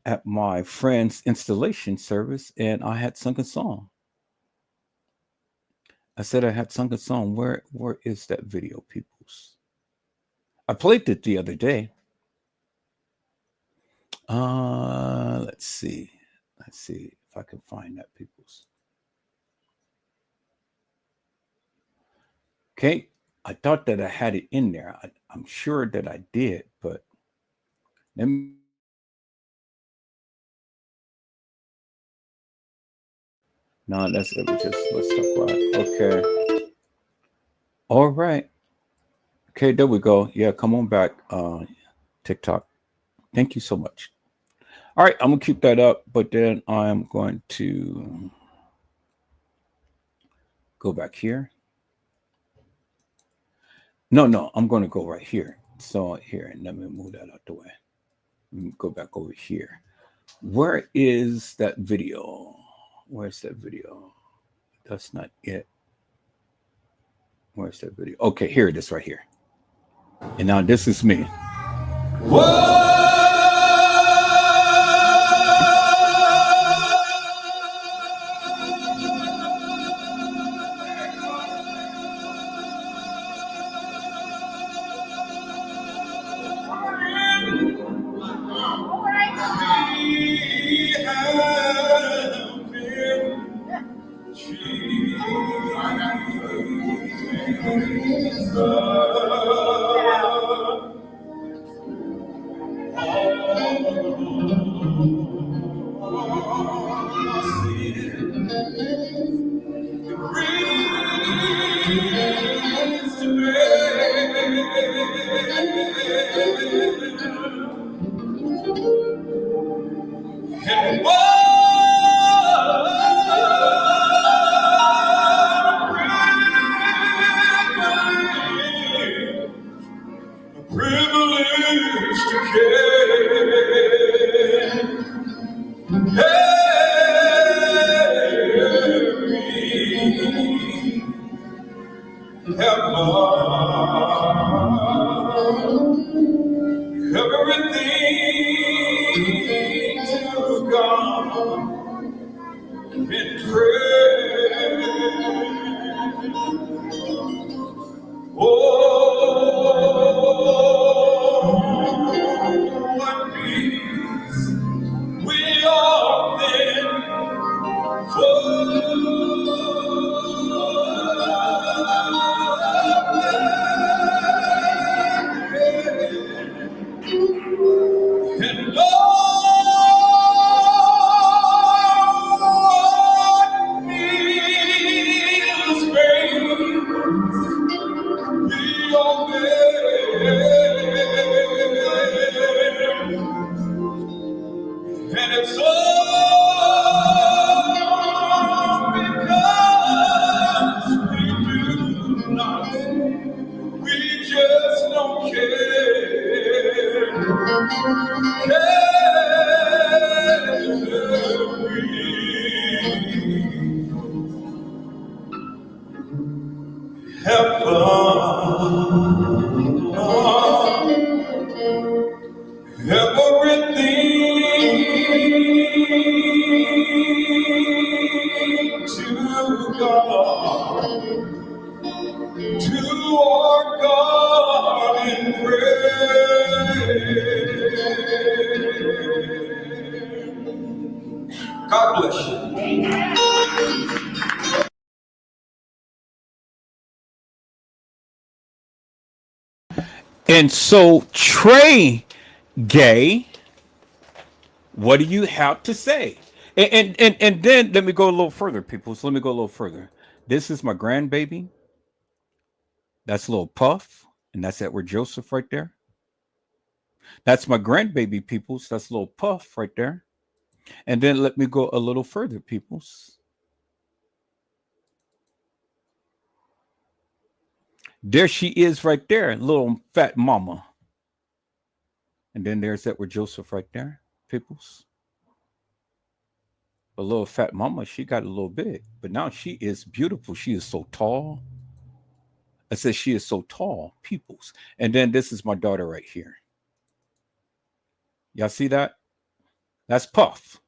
at my friend's installation service, and I had sung a song. I said I had sung a song. Where is that video, peoples? I played it the other day. Let's see. Let's see if I can find that, peoples. Okay, I thought that I had it in there. I'm sure that I did, but let me. No, that's it. Let's talk about it. Okay. All right. Okay, there we go. Yeah, come on back, TikTok. Thank you so much. All right, I'm gonna keep that up, but then I'm going to go back here. No, I'm going to go right here. So here, and let me move that out the way. Let me go back over here. Where is that video? Where's that video? That's not it. Where's that video? Okay, here it is right here. And now this is me. Whoa! Privilege to care. Hey. in prayer. Oh, what peace we are then and Lord is great. We obey. And it's all because we do not, we just don't care. Everything to God, to our God in prayer. God bless you. And so, Tregay, what do you have to say? And then let me go a little further, people. So let me go a little further. This is my grandbaby. That's little Puff, and that's Edward Joseph right there. That's my grandbaby, peoples. That's little Puff right there. And then let me go a little further, peoples. There she is right there, little fat mama. And then there's Edward Joseph right there, peoples. A little fat mama, she got a little big, but now she is beautiful. She is so tall. I said she is so tall, peoples. And then this is my daughter right here. Y'all see that? That's Puff.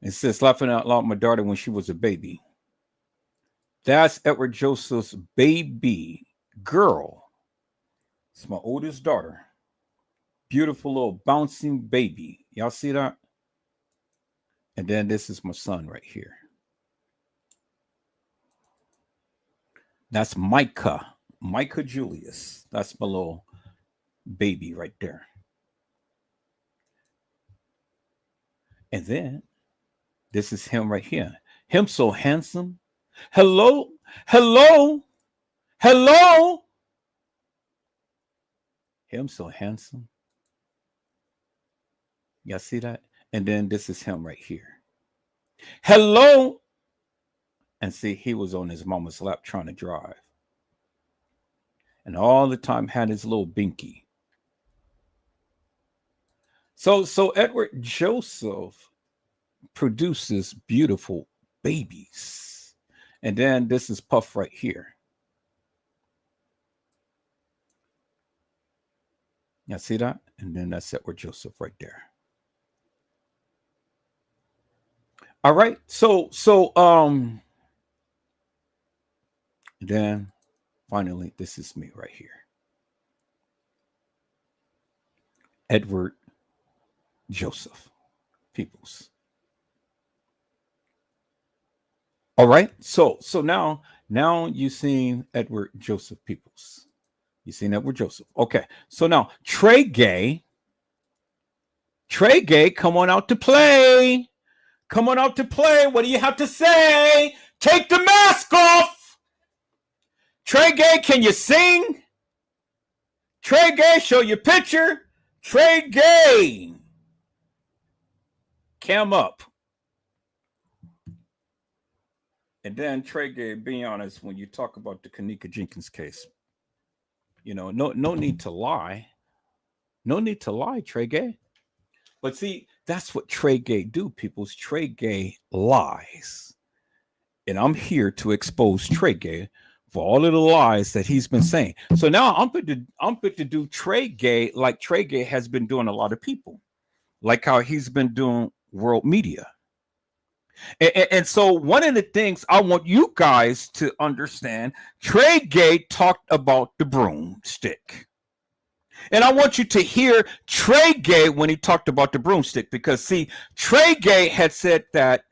It says laughing out loud, my daughter when she was a baby. That's Edward Joseph's baby girl. It's my oldest daughter. Beautiful little bouncing baby. Y'all see that? And then this is my son right here. That's Micah Julius. That's my little baby right there. And then this is him right here. Him so handsome. Hello. Him so handsome. Y'all see that? And then this is him right here. Hello. And see, he was on his mama's lap trying to drive. And all the time had his little binky. So Edward Joseph produces beautiful babies. And then this is Puff right here. Y'all see that? And then that's Edward Joseph right there. All right. So then finally, this is me right here. Edward Joseph Peoples. All right. So now you seen Edward Joseph Peoples. You seen Edward Joseph. Okay. So now Tregay, come on out to play. Come on out to play. What do you have to say? Take the mask off. Tregay, can you sing? Tregay, show your picture. Tregay. Cam up. And then Tregay, being honest, when you talk about the Kenneka Jenkins case, you know, no need to lie. No need to lie, Tregay. But see, that's what Tregay do, people. Tregay lies. And I'm here to expose Tregay for all of the lies that he's been saying. So now I'm fit to do Tregay like Tregay has been doing a lot of people. Like how he's been doing world media. And so one of the things I want you guys to understand, Tregay talked about the broomstick. And I want you to hear Tregay when he talked about the broomstick, because see, Tregay had said that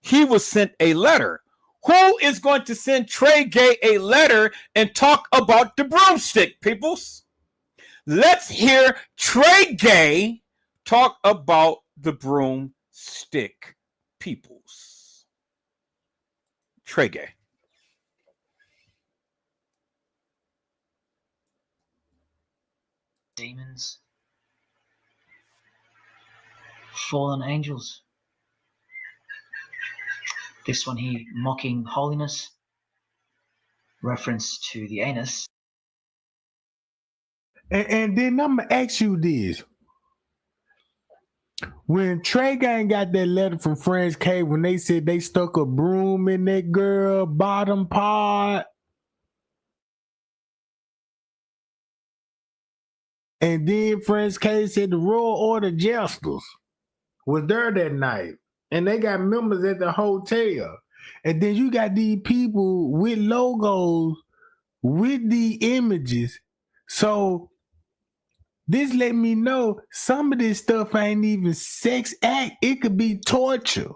he was sent a letter. Who is going to send Tregay a letter and talk about the broomstick, peoples? Let's hear Tregay talk about the broomstick, peoples. Tregay. Demons, fallen angels. This one here, mocking holiness, reference to the anus. And then I'm gonna ask you this. When Tregay got that letter from Friends K, when they said they stuck a broom in that girl bottom part, and then Friends K said the Royal Order Jesters was there that night, and they got members at the hotel, and then you got these people with logos with the images. So this let me know some of this stuff ain't even sex act. It could be torture.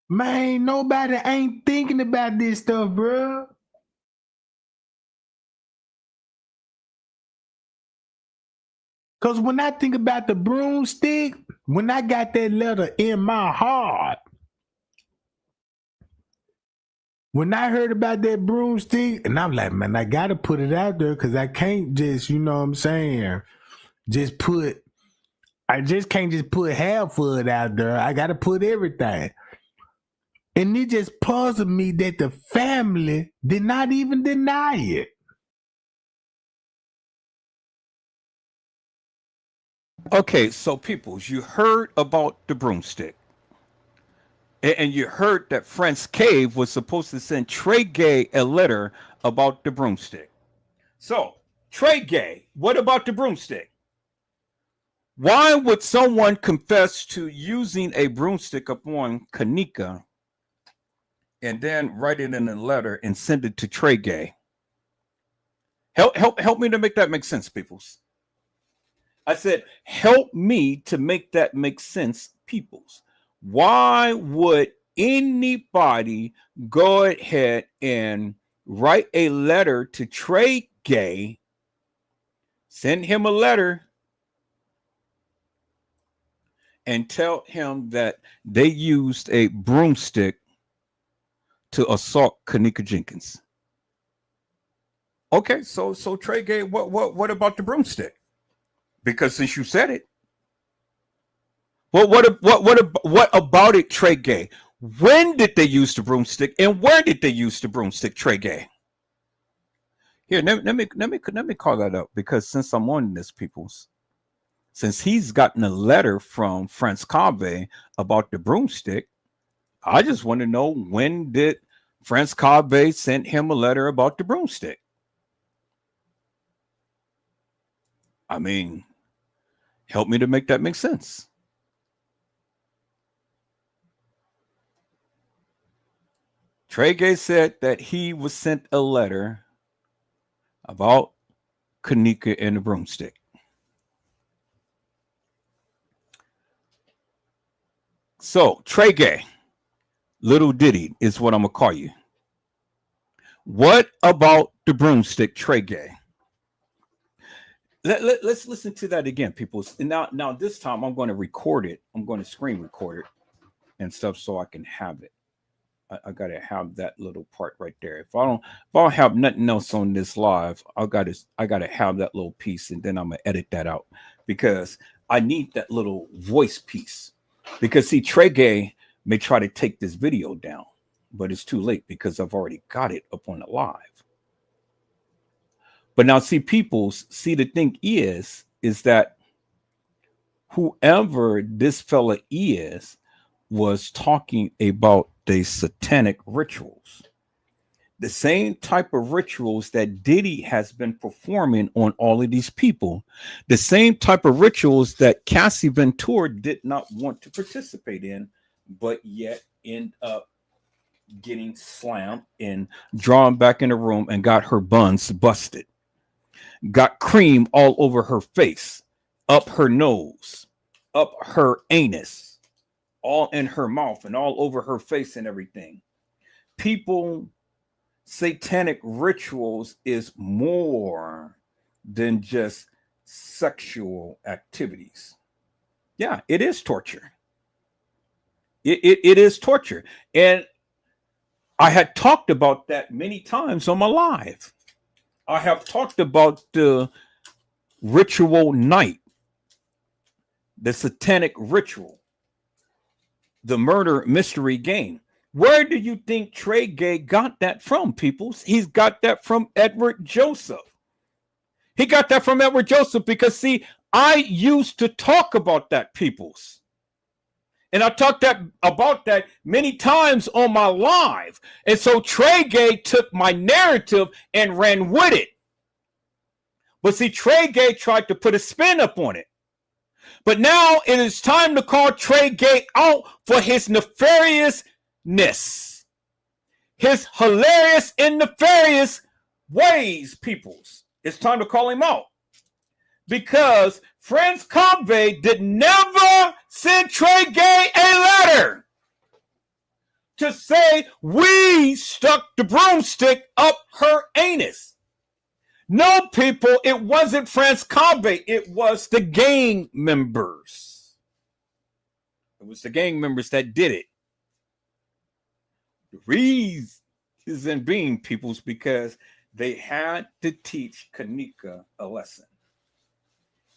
Man, nobody ain't thinking about this stuff, bro. Because when I think about the broomstick, when I got that letter in my heart, when I heard about that broomstick, and I'm like, man, I got to put it out there because I can't just, you know what I'm saying, I just can't just put half of it out there. I got to put everything. And it just puzzled me that the family did not even deny it. Okay, so peoples, you heard about the broomstick. And you heard that Friends Cave was supposed to send Tregay a letter about the broomstick. So, Tregay, what about the broomstick? Why would someone confess to using a broomstick upon Kenneka and then write it in a letter and send it to Tregay? Help me to make that make sense, peoples. I said, help me to make that make sense, peoples. Why would anybody go ahead and write a letter to Tregay, send him a letter, and tell him that they used a broomstick to assault Kenneka Jenkins? Okay, so Tregay, what about the broomstick? Because since you said it, well, what about it, Tregay? When did they use the broomstick, and where did they use the broomstick, Tregay? Here, let me call that up, because since I'm on this, peoples, since he's gotten a letter from Franz Cave about the broomstick, I just want to know, when did Franz Cave send him a letter about the broomstick? I mean, help me to make that make sense. Tregay said that he was sent a letter about Kenneka and the broomstick. So, Tregay, Little Diddy is what I'm going to call you. What about the broomstick, Tregay? Let's listen to that again, people. And now this time I'm going to record it. I'm going to screen record it and stuff so I can have it. I gotta have that little part right there. If I don't have nothing else on this live, I gotta have that little piece, and then I'm gonna edit that out, because I need that little voice piece. Because see, Tregay may try to take this video down, but it's too late because I've already got it up on the live. But now, see, the thing is that whoever this fella is was talking about the satanic rituals. The same type of rituals that Diddy has been performing on all of these people, the same type of rituals that Cassie Ventura did not want to participate in, but yet end up getting slammed and drawn back in the room and got her buns busted, got cream all over her face, up her nose, up her anus, all in her mouth and all over her face and everything. People, satanic rituals is more than just sexual activities. Yeah, it is torture. It is torture. And I had talked about that many times on my live. I have talked about the ritual night, the satanic ritual, the murder mystery game. Where do you think Tregay got that from, peoples? He's got that from Edward Joseph. He got that from Edward Joseph because, see, I used to talk about that, peoples. And I talked about that many times on my live. And so Tregay took my narrative and ran with it. But see, Tregay tried to put a spin up on it. But now it is time to call Tregay out for his nefariousness, his hilarious and nefarious ways, peoples. It's time to call him out. Because Franz Convey did never send Tregay a letter to say we stuck the broomstick up her anus. No, people, it wasn't Franz Convey. It was the gang members. It was the gang members that did it. The reason being, peoples, because they had to teach Kenneka a lesson.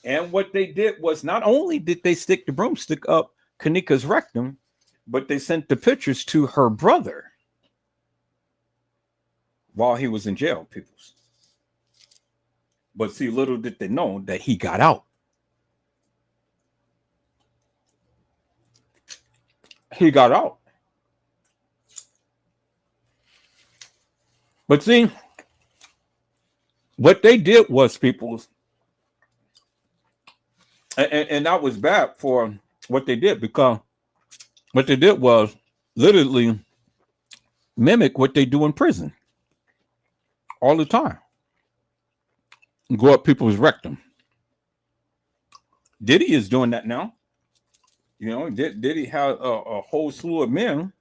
And what they did was not only did they stick the broomstick up Kenneka's rectum, but they sent the pictures to her brother while he was in jail, peoples. But see, little did they know that he got out. He got out. But see, what they did was, people, and that was bad for what they did, because what they did was literally mimic what they do in prison all the time. Go up people's rectum. Diddy is doing that now. You know, Diddy had a whole slew of men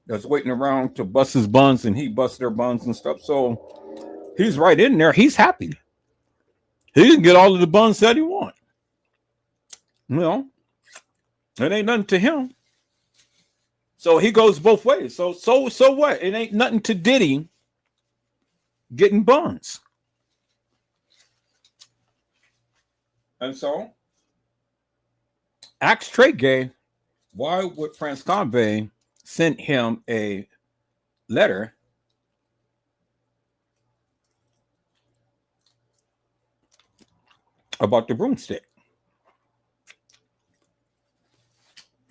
that's waiting around to bust his buns, and he busts their buns and stuff. So he's right in there. He's happy. He can get all of the buns that he wants. You know, it ain't nothing to him. So he goes both ways. So what? It ain't nothing to Diddy getting buns. And so, ask Tregay, why would Franz Convey send him a letter about the broomstick?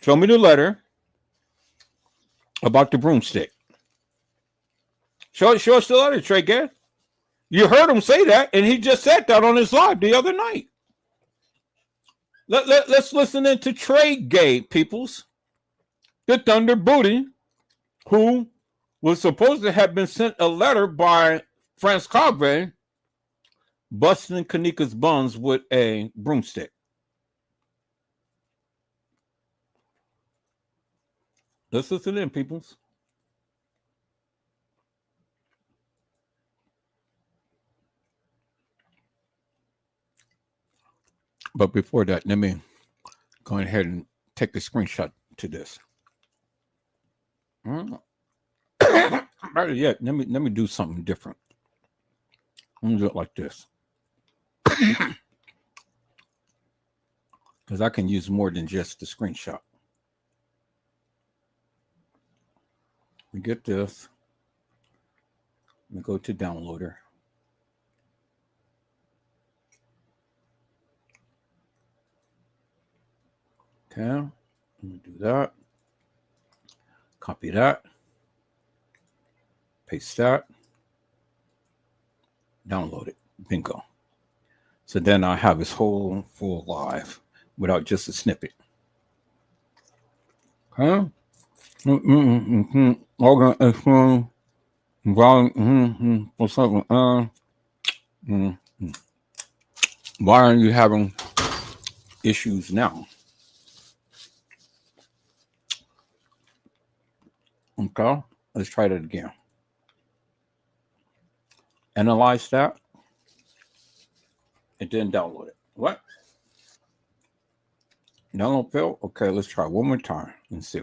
Show me the letter about the broomstick. Show us the letter, Tregay. You heard him say that, and he just said that on his live the other night. Let's listen into Tregay, peoples. The Thunder Booty, who was supposed to have been sent a letter by Franz Convey busting Kenneka's buns with a broomstick. Let's listen in, peoples. But before that, let me go ahead and take a screenshot to this. Better yet, let me do something different. I'm gonna do it like this. Because I can use more than just the screenshot. We get this. Let me go to downloader. Okay, let me do that. Copy that. Paste that. Download it. Bingo. So then I have his whole full live without just a snippet. Okay. Organization. What's up? Why are you having issues now? Okay. Let's try that again. Analyze that. And then download it. What? Download failed? Okay, let's try one more time and see.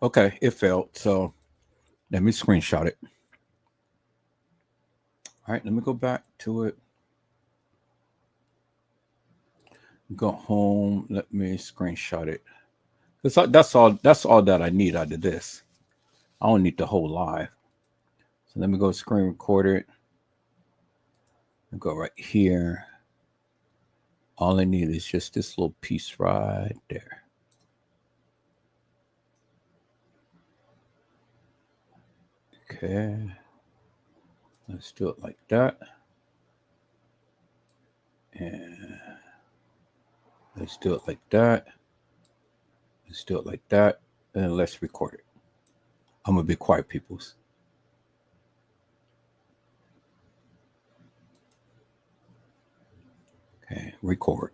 Okay, it failed. So let me screenshot it. All right, let me go back to it. Go home. Let me screenshot it. That's all that I need out of this. I don't need the whole live. So let me go screen record it. And go right here. All I need is just this little piece right there. Okay. Let's do it like that. And let's do it like that. Let's do it like that. And let's record it. I'm going to be quiet, peoples. Okay, record.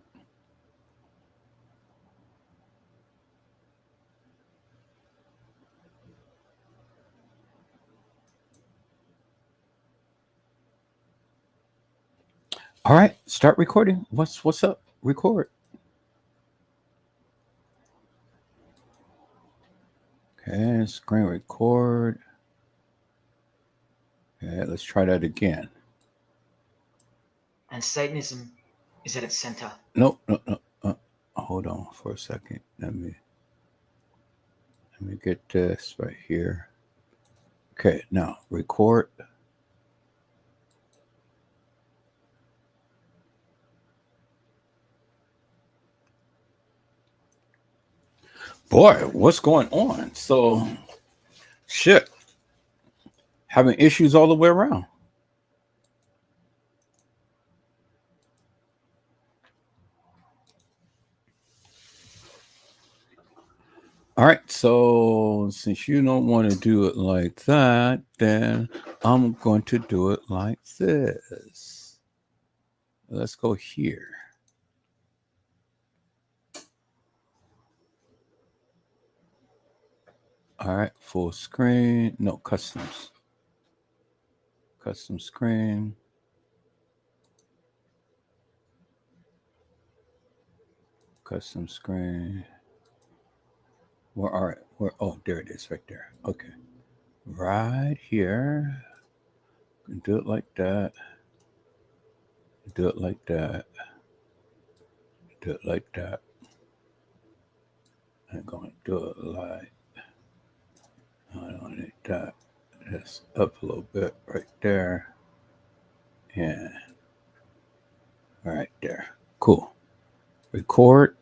All right, start recording. What's up? Record. Okay, screen record. Okay, let's try that again. And Satanism is at its center. No. Hold on for a second. Let me get this right here. Okay, now record. Boy, what's going on? So, shit. Having issues all the way around. All right, so since you don't want to do it like that, then I'm going to do it like this. Let's go here. All right, full screen. No, customs. Custom screen. Custom screen. Where are it? Where? Oh, there it is, right there. Okay, right here. Do it like that. Do it like that. Do it like that. I'm going to do it like. I don't need that. Just up a little bit right there. Yeah. Right there. Cool. Record.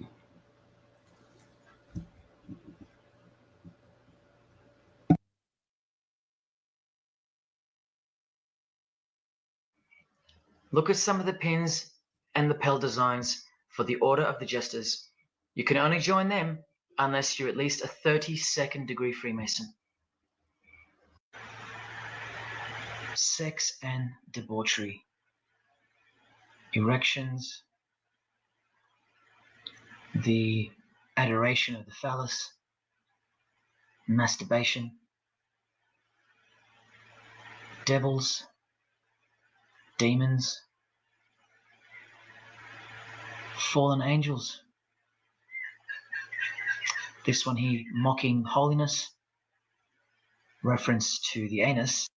Look at some of the pins and lapel designs for the Order of the Jesters. You can only join them unless you're at least a 32nd degree Freemason. Sex and debauchery. Erections. The adoration of the phallus. Masturbation. Devils. Demons. Fallen angels. This one here, mocking holiness. Reference to the anus.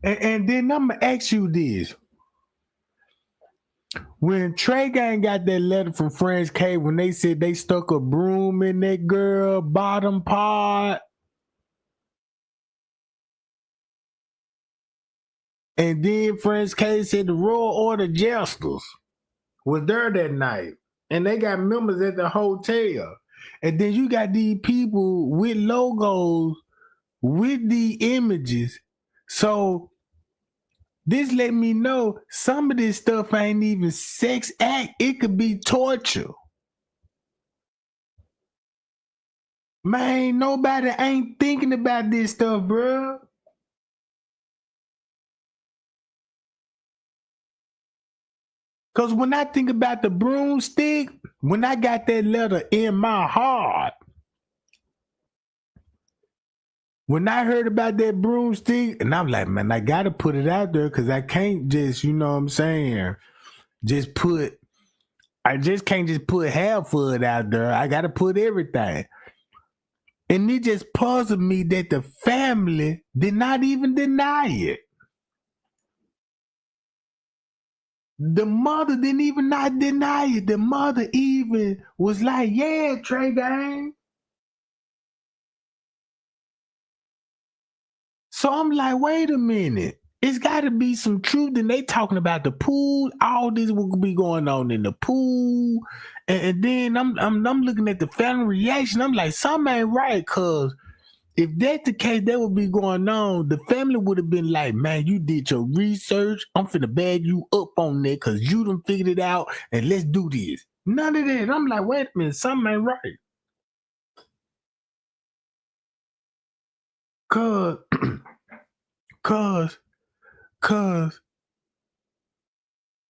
And then I'm gonna ask you this. When Tregay got that letter from French K when they said they stuck a broom in that girl bottom part, and then French K said the Royal Order Jesters was there that night, and they got members at the hotel. And then you got these people with logos with the images. So this let me know some of this stuff ain't even sex act. It could be torture. Man, nobody ain't thinking about this stuff, bro. Cause when I think about the broomstick, when I got that letter in my heart, when I heard about that broomstick, and I'm like, man, I gotta put it out there because I can't just, you know what I'm saying, I just can't just put half of it out there. I gotta put everything. And it just puzzled me that the family did not even deny it. The mother didn't even not deny it. The mother even was like, yeah, Tregay. So I'm like, wait a minute. It's got to be some truth. And they talking about the pool. All this will be going on in the pool. And then I'm looking at the family reaction. I'm like, something ain't right. Cause if that's the case, that would be going on. The family would have been like, man, you did your research. I'm finna bag you up on that because you done figured it out. And let's do this. None of that. I'm like, wait a minute. Something ain't right. Cause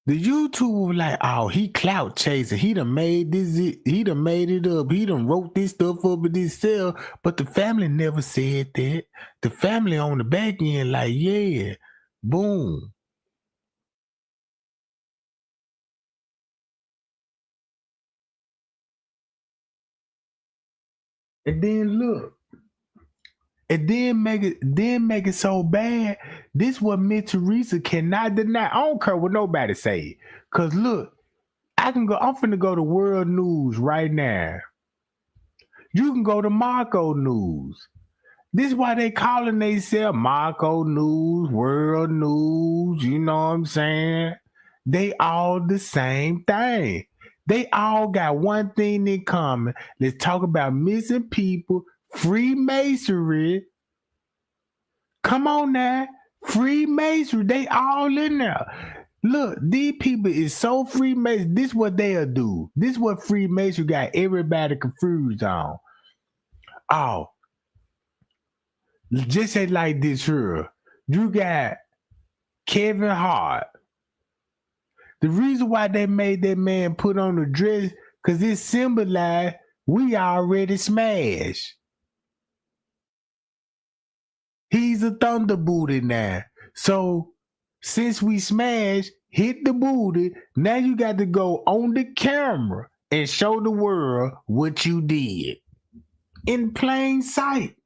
the YouTube was like, oh, he clout chasing. He done made this. He done made it up. He done wrote this stuff up in this cell. But the family never said that. The family on the back end, like, yeah, boom. And then look, and then make it so bad. This what Miss Teresa cannot deny. I don't care what nobody say. Cause look, I'm finna go to World News right now. You can go to Marco News. This is why they calling themselves Marco News, World News, you know what I'm saying? They all the same thing. They all got one thing in common. Let's talk about missing people, Freemasonry. Come on now. Freemasonry. They all in there. Look, these people is so Freemason. This what they'll do. This what Freemason got everybody confused on. Oh, just say like this here. You got Kevin Hart. The reason why they made that man put on the dress, because it symbolized we already smashed. He's a thunder booty now. So since we smashed, hit the booty, now you got to go on the camera and show the world what you did. In plain sight.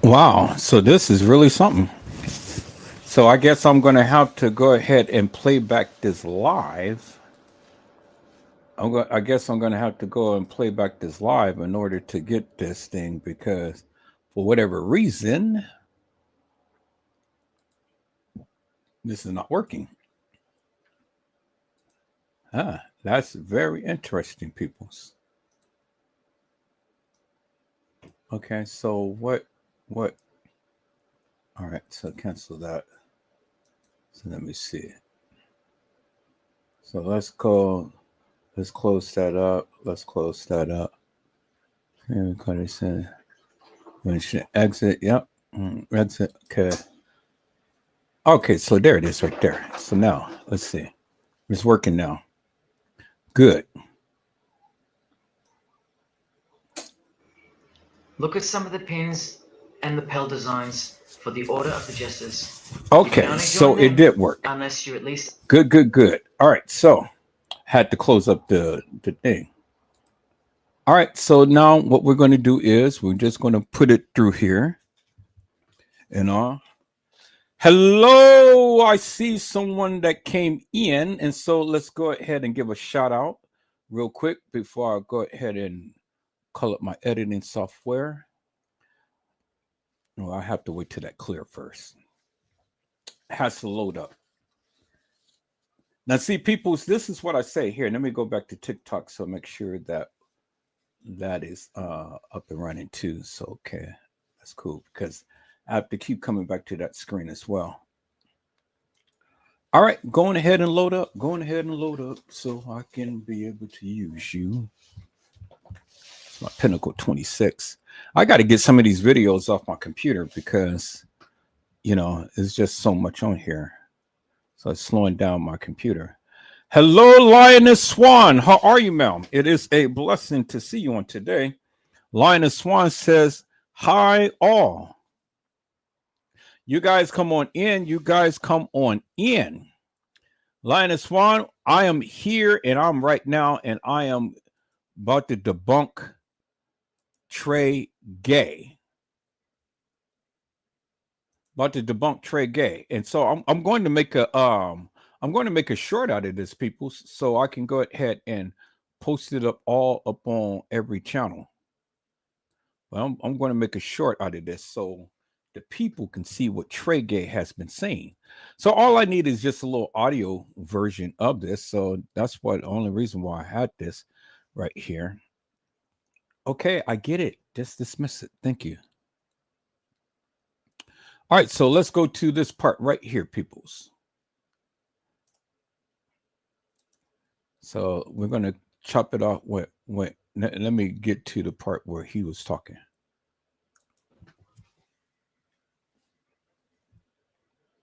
Wow. So this is really something. So I guess I'm going to have to go ahead and play back this live. I guess I'm going to have to go and play back this live in order to get this thing, because for whatever reason, this is not working. That's very interesting, peoples. Okay, so what, all right, so cancel that. So let me see. So let's close that up. Let's close that up. Exit, yep. Exit, okay. Okay, so there it is right there. So now, let's see. It's working now. Good. Look at some of the pins and lapel designs for the Order of the Jesters. Okay, so it did work. Unless you at least... Good. All right, so had to close up the thing. All right, so now what we're going to do is we're just going to put it through here. And hello, I see someone that came in, and so let's go ahead and give a shout out real quick before I go ahead and call up my editing software. No, I have to wait till that clear first. It has to load up. Now, see, peoples, this is what I say here. Let me go back to TikTok, so make sure that is up and running too. So, okay, that's cool, because I have to keep coming back to that screen as well. All right, going ahead and load up. Going ahead and load up so I can be able to use you. It's my Pinnacle 26. I got to get some of these videos off my computer because, you know, it's just so much on here. So it's slowing down my computer. Hello, Lioness Swan. How are you, ma'am? It is a blessing to see you on today. Lioness Swan says, hi, all. You guys come on in. You guys come on in. Lioness Swan, I am here and I'm right now and I am about to debunk Tregay. And so I'm going to make a short out of this, people, so I can go ahead and post it up all up on every channel. Well, I'm going to make a short out of this so the people can see what Tregay has been saying. So all I need is just a little audio version of this. So that's the only reason why I had this right here. Okay, I get it. Just dismiss it. Thank you. All right, so let's go to this part right here, peoples. So we're going to chop it off. Let me get to the part where he was talking.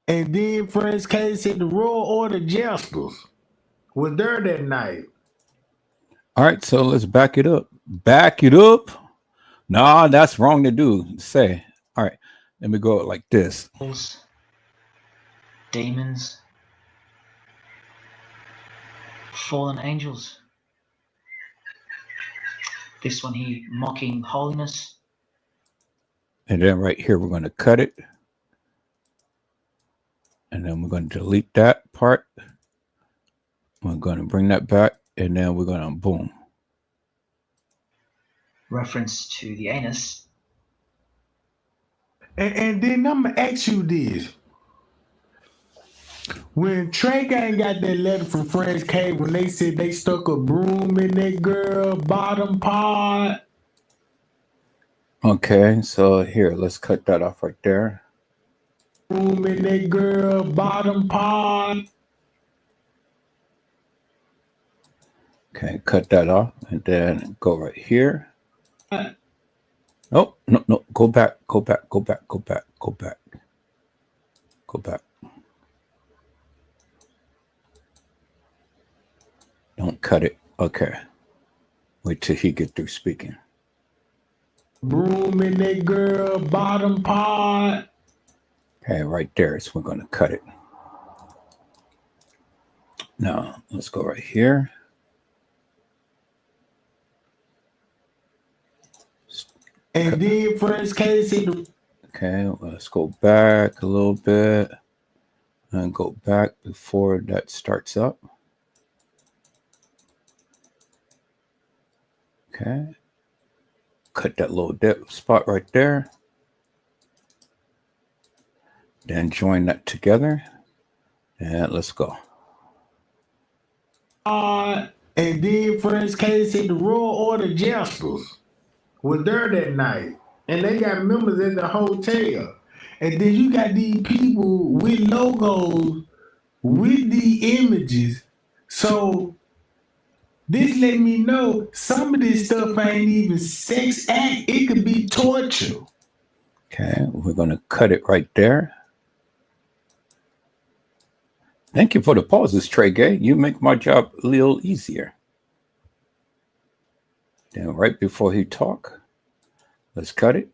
And then French K said the Royal Order Jesters was there that night. All right, so let's back it up. Back it up. Nah, that's wrong to do. Say. All right, let me go like this. Demons. Fallen angels. This one here, mocking holiness. And then right here, we're going to cut it. And then we're going to delete that part. We're going to bring that back. And then we're going to boom. Reference to the anus. And then I'm going to ask you this. When Tregay got that letter from French K, when they said they stuck a broom in that girl bottom part. Okay, so here, let's cut that off right there. Broom in that girl bottom part. Okay, cut that off and then go right here. No, go back. Don't cut it. Okay. Wait till he get through speaking. Broom in that girl bottom part. Okay, right there. So we're going to cut it. Now, let's go right here. And then French K said Okay, let's go back a little bit and go back before that starts up. Okay, cut that little dip spot right there. Then join that together. And let's go. And then French K said the Royal Order Jesters was there that night. And they got members at the hotel. And then you got these people with logos, with the images. So this let me know some of this stuff ain't even sex act. It could be torture. Okay, we're going to cut it right there. Thank you for the pauses, Tregay. You make my job a little easier. Then right before he talk, let's cut it.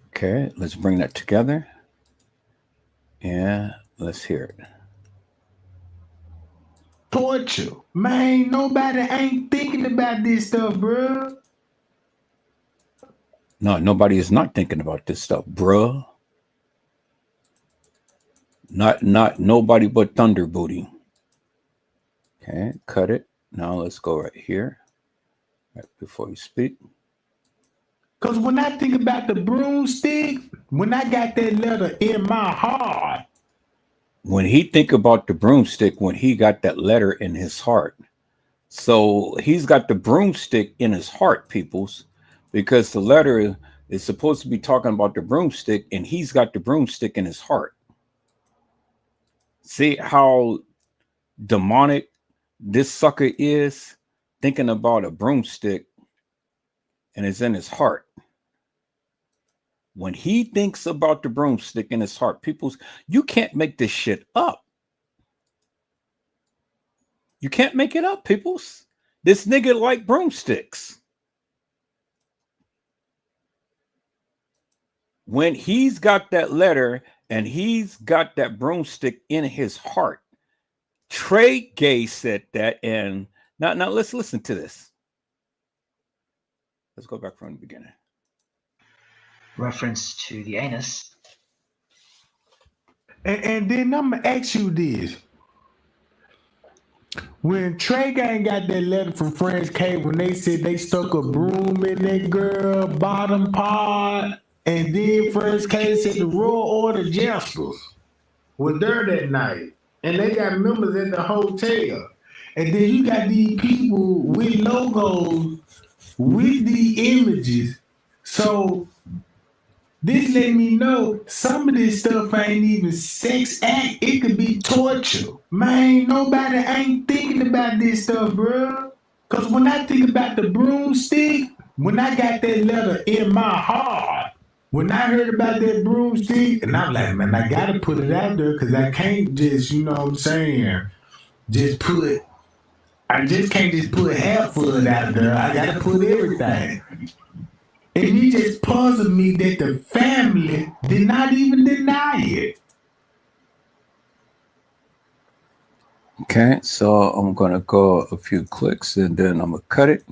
Okay, let's bring that together. And let's hear it. Torture. Man, nobody ain't thinking about this stuff, bro. No, nobody is not thinking about this stuff, bruh. Not nobody but Thunder Booty. Okay, cut it. Now let's go right here. Right before you speak. Because when I think about the broomstick, when I got that letter in my heart. When he think about the broomstick, when he got that letter in his heart. So he's got the broomstick in his heart, peoples, because the letter is supposed to be talking about the broomstick, and he's got the broomstick in his heart. See how demonic this sucker is, thinking about a broomstick, and it's in his heart. When he thinks about the broomstick in his heart, peoples, you can't make this shit up. You can't make it up, peoples. This nigga like broomsticks. When he's got that letter and he's got that broomstick in his heart, Tregay said that, and now let's listen to this. Let's go back from the beginning. Reference to the anus. And then I'm going to ask you this. When Tregay got that letter from French K, when they said they stuck a broom in that girl bottom part, and then French K said the Royal Order Jesters was there that night, and they got members at the hotel. And then you got these people with logos, with the images. So this let me know some of this stuff ain't even sex act. It could be torture. Man, nobody ain't thinking about this stuff, bro. Because when I think about the broomstick, when I got that letter in my heart, when I heard about that broomstick, and I'm like, man, I got to put it out there because I can't just, you know what I'm saying, I just can't just put half of it out there. I got to put everything. And it just puzzled me that the family did not even deny it. Okay, so I'm going to go a few clicks and then I'm going to cut it.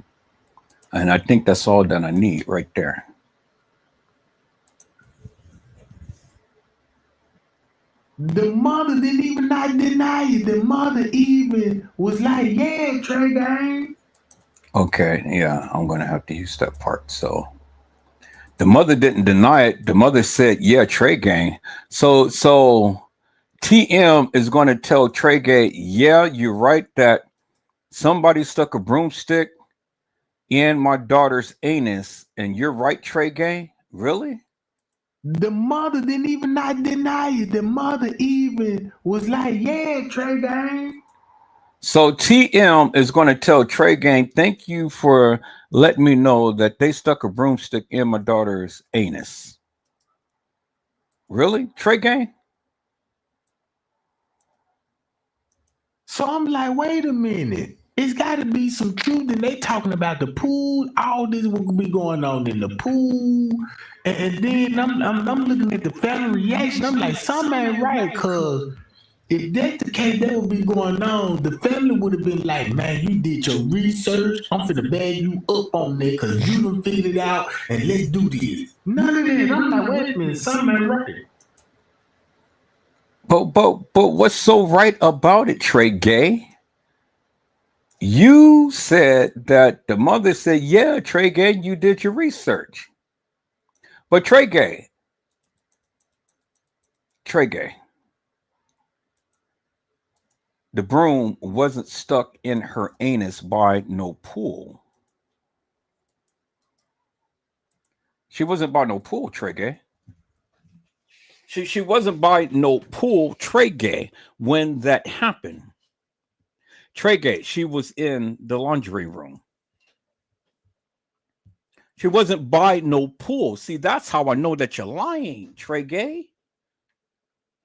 And I think that's all that I need right there. The mother didn't even not deny it. The mother even was like, yeah, Tregay. Okay, yeah, I'm going to have to use that part. So the mother didn't deny it. The mother said, yeah, Tregay. So TM is going to tell Tregay, yeah, you're right that somebody stuck a broomstick in my daughter's anus. And you're right, Tregay? Really? The mother didn't even not deny it. The mother even was like, yeah, Tregay. So TM is going to tell Tregay, thank you for letting me know that they stuck a broomstick in my daughter's anus. Really, Tregay? So I'm like, wait a minute. It's got to be some truth. And they talking about the pool. All this will be going on in the pool. And then I'm looking at the family reaction. I'm like, something ain't right, cuz if that's the case, that would be going on. The family would have been like, man, you did your research. I'm finna bag you up on that because you done figured it out, and let's do this. None of that. I'm like, wait a minute, something ain't right. But what's so right about it, Tregay? You said that the mother said, yeah, Tregay, you did your research. But Tregay, the broom wasn't stuck in her anus by no pool. She wasn't by no pool, Tregay. She wasn't by no pool, Tregay, when that happened. Tregay, she was in the laundry room. She wasn't by no pool. See, that's how I know that you're lying, Tregay.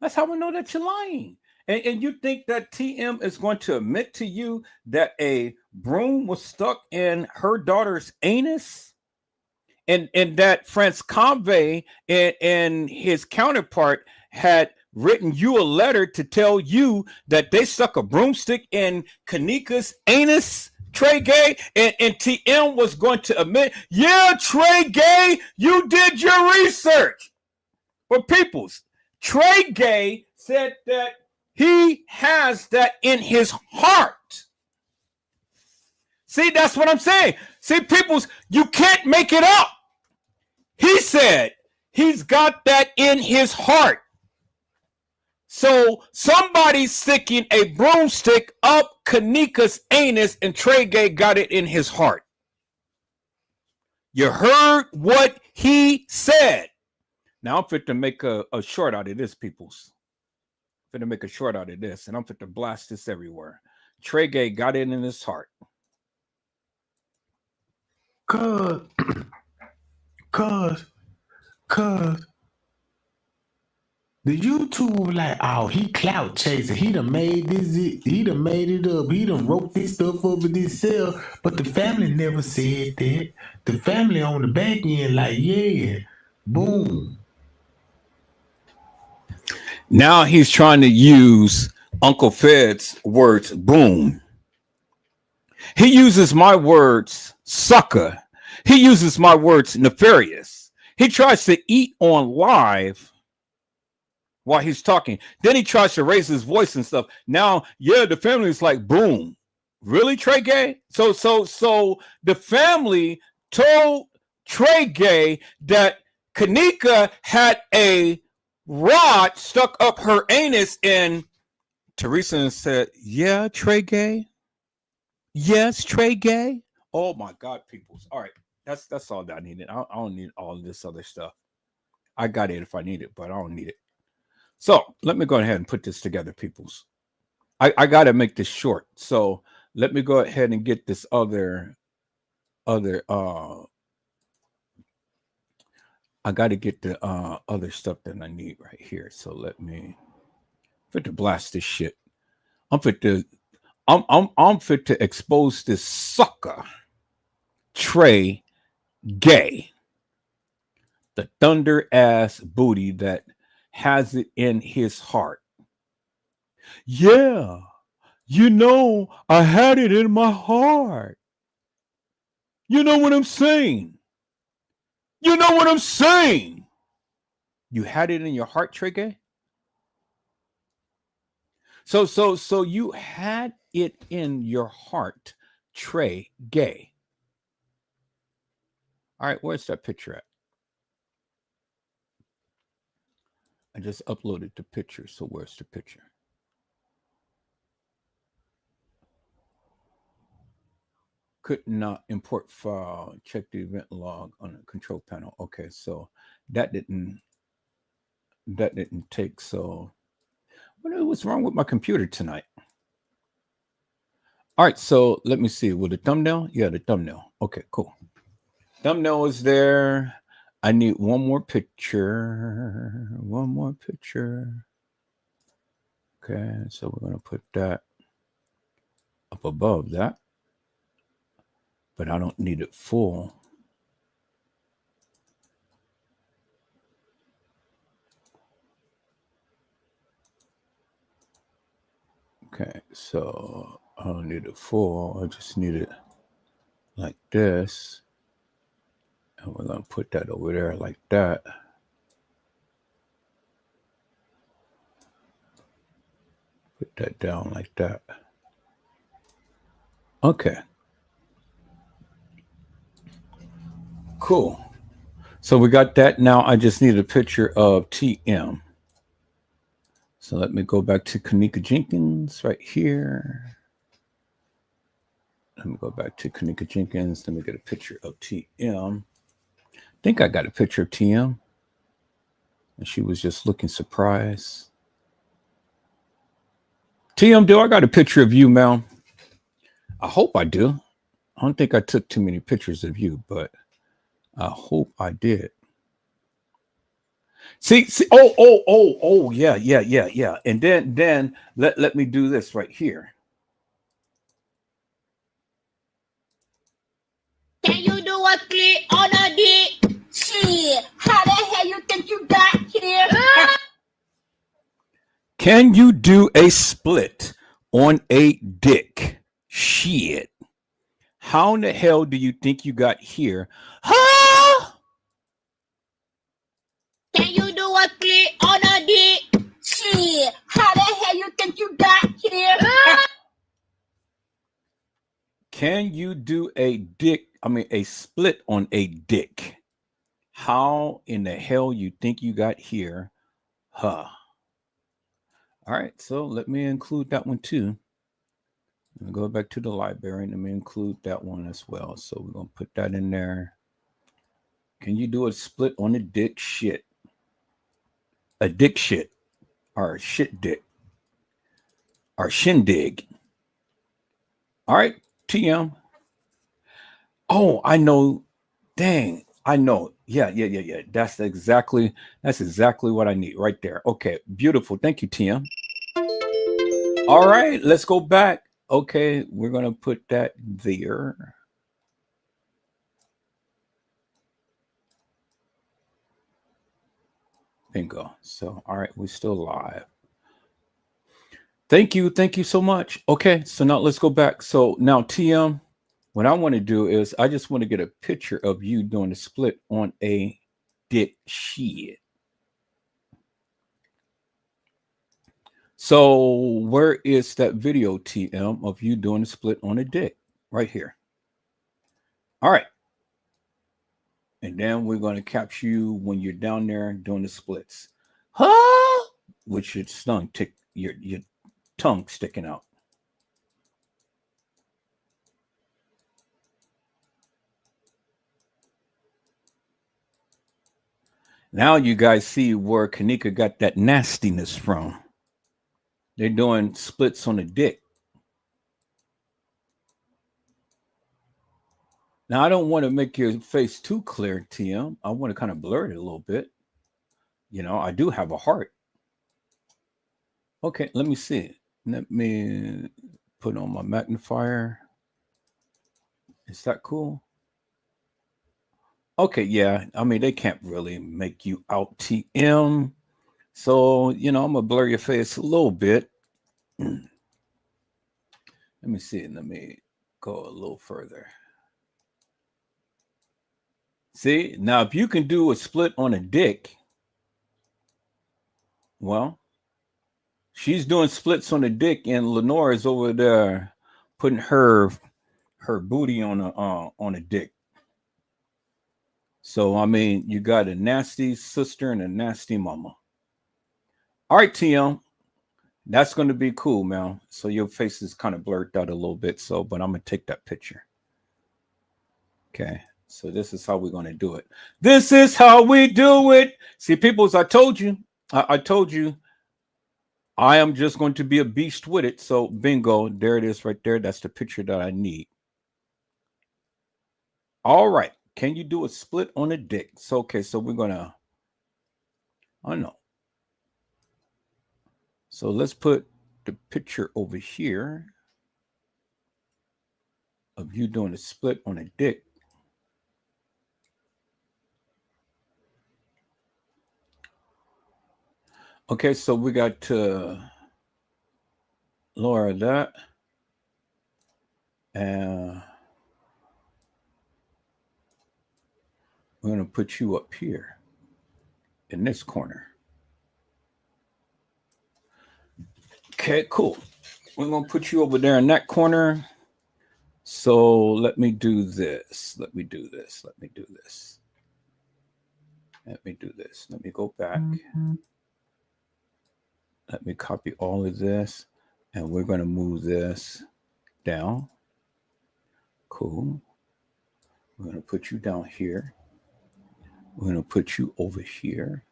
That's how I know that you're lying. And you think that TM is going to admit to you that a broom was stuck in her daughter's anus? And that France Convey and his counterpart had written you a letter to tell you that they stuck a broomstick in Kenneka's anus, Tregay, and TM was going to admit, yeah, Tregay, you did your research. But peoples, Tregay said that he has that in his heart. See, that's what I'm saying. See, peoples, you can't make it up. He said he's got that in his heart. So somebody's sticking a broomstick up Kenneka's anus, and Tregay got it in his heart. You heard what he said. Now I'm fit to make a short out of this, peoples. I'm fit to make a short out of this, and I'm fit to blast this everywhere. Tregay got it in his heart. Cause the YouTube like, oh, he clout chaser. He done made this. He done made it up. He done wrote this stuff up in this cell. But the family never said that. The family on the back end like, yeah, boom. Now he's trying to use Uncle Fed's words, boom. He uses my words, sucker. He uses my words, nefarious. He tries to eat on live while he's talking. Then he tries to raise his voice and stuff. Now, yeah, the family's like, boom. Really, Tregay? So the family told Tregay that Kenneka had a rod stuck up her anus, and Teresa said, yeah, Tregay. Yes, Tregay. Oh my God, peoples. All right. That's all that I needed. I don't need all this other stuff. I got it if I need it, but I don't need it. So let me go ahead and put this together, peoples. I got to make this short. So let me go ahead and get this other I got to get the other stuff that I need right here. So let me fit to blast this shit. I'm fit to expose this sucker, Tregay, the thunder ass booty that has it in his heart. Yeah, you know, I had it in my heart. You know what I'm saying? You know what I'm saying? You had it in your heart, Tregay? So you had it in your heart, Tregay. All right, where's that picture at? I just uploaded the picture, so where's the picture? Could not import file. Check the event log on the control panel. Okay, so that didn't take. So what's wrong with my computer tonight? All right, so let me see. With the thumbnail? Yeah, the thumbnail. Okay, cool. Thumbnail is there. I need one more picture. One more picture. Okay, so we're gonna put that up above that. But I don't need it full. Okay, so I don't need it full. I just need it like this. And we're going to put that over there like that. Put that down like that. Okay. Cool. So we got that. Now I just need a picture of TM. So let me go back to Kenneka Jenkins right here. Let me go back to Kenneka Jenkins. Let me get a picture of TM. I think I got a picture of TM. And she was just looking surprised. TM, do I got a picture of you, Mel? I hope I do. I don't think I took too many pictures of you, but I hope I did. See, yeah. And then let me do this right here. Can you do a click on a dick? Shit, how the hell you think you got here? Can you do a split on a dick? Shit. How in the hell do you think you got here? Huh? Can you do a click on a dick? Shit, how the hell you think you got here? Can you do a split on a dick? How in the hell you think you got here? Huh. All right, so let me include that one too. I'm gonna go back to the library and let me include that one as well. So we're gonna put that in there. Can you do a split on a dick shit? A dick shit or a shit dick or shindig. All right, TM. Oh, I know. Dang, I know. Yeah. That's exactly what I need right there. Okay, beautiful. Thank you, TM. All right, let's go back. Okay, we're gonna put that there. Bingo. So, all right, we're still live. Thank you so much. Okay, so now let's go back. So now, TM, what I want to do is I just want to get a picture of you doing a split on a dick shit. So where is that video, TM, of you doing a split on a dick? Right here. All right. And then we're going to capture you when you're down there doing the splits. Huh? With your your tongue sticking out. Now you guys see where Kenneka got that nastiness from. They're doing splits on the dick. Now I don't want to make your face too clear, TM. I want to kind of blur it a little bit. You know, I do have a heart. Okay, let me see. Let me put on my magnifier. Is that cool? Okay, yeah. I mean, they can't really make you out, TM. So, I'm going to blur your face a little bit. Let me see. Let me go a little further. See, now if you can do a split on a dick, well, she's doing splits on a dick, and Lenore is over there putting her booty on a dick. So I mean, you got a nasty sister and a nasty mama. All right, TM, that's going to be cool, man. So your face is kind of blurred out a little bit. So, but I'm gonna take that picture. Okay. So this is how we're going to do it. This is how we do it. See, peoples, I told you, I told you, I am just going to be a beast with it. So bingo, there it is right there. That's the picture that I need. All right. Can you do a split on a dick? So, okay. So we're going to, I know. So let's put the picture over here of you doing a split on a dick. Okay, so we got lower that. And we're going to put you up here in this corner. Okay, cool. We're going to put you over there in that corner. So let me do this. Let me do this. Let me do this. Let me do this. Let me go back. Let me copy all of this. And we're going to move this down. Cool. We're going to put you down here. We're going to put you over here.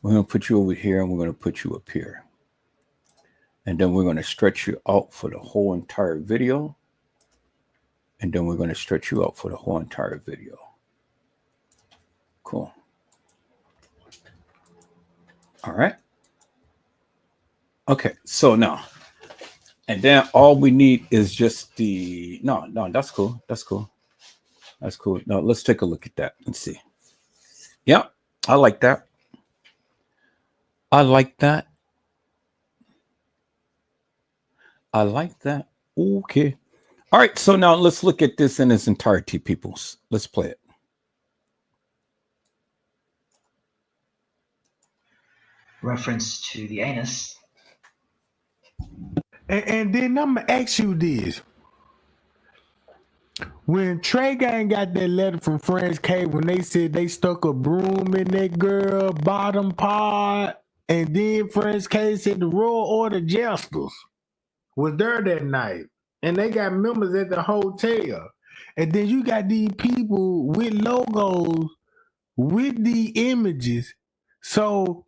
We're going to put you over here, and we're going to put you up here. And then we're going to stretch you out for the whole entire video. And then we're going to stretch you out for the whole entire video. Cool. All right. Okay, so now, and then all we need is just the, no, that's cool. That's cool. That's cool. Now let's take a look at that and see. Yeah, I like that. I like that. I like that. Okay. All right, so now let's look at this in its entirety, peoples. Let's play it. Reference to the anus. And then I'm gonna ask you this. When Tregay got that letter from Friends K when they said they stuck a broom in that girl bottom part, and then Friends K said the Royal Order Jesters was there that night, and they got members at the hotel, and then you got these people with logos with the images. So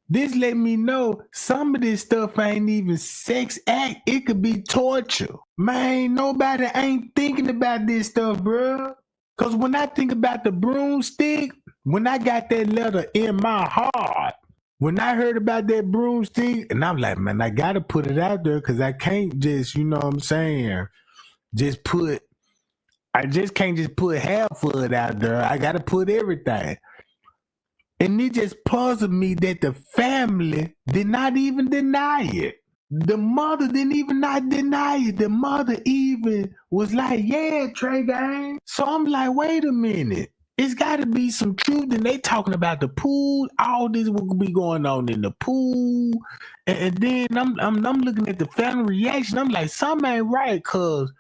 this let me know some of this stuff ain't even sex act. It could be torture. Man, nobody ain't thinking about this stuff, bro. Because when I think about the broomstick, when I got that letter in my heart, when I heard about that broomstick, and I'm like, man, I got to put it out there because I can't just, you know what I'm saying, I just can't just put half of it out there. I got to put everything. And it just puzzled me that the family did not even deny it. The mother didn't even not deny it. The mother even was like, yeah, Tregay. So I'm like, wait a minute. It's got to be some truth. And they talking about the pool. All this will be going on in the pool. And then I'm looking at the family reaction. I'm like, something ain't right, cause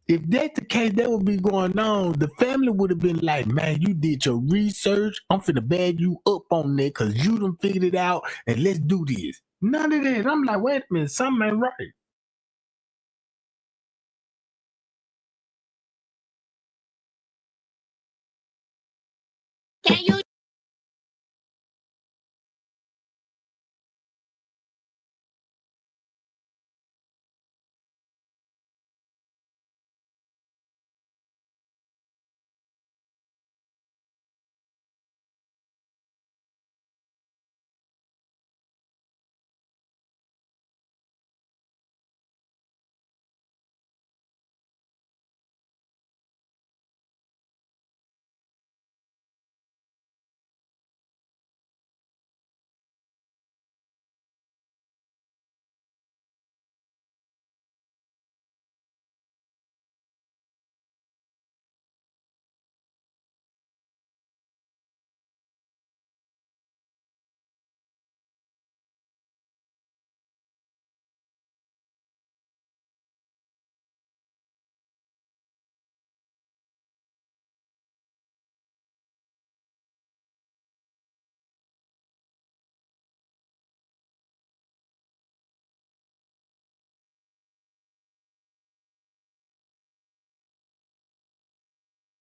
if that's the case, that would be going on. The family would have been like, man, you did your research. I'm finna bag you up on that because you done figured it out and let's do this. None of that. I'm like, wait a minute, something ain't right. Can you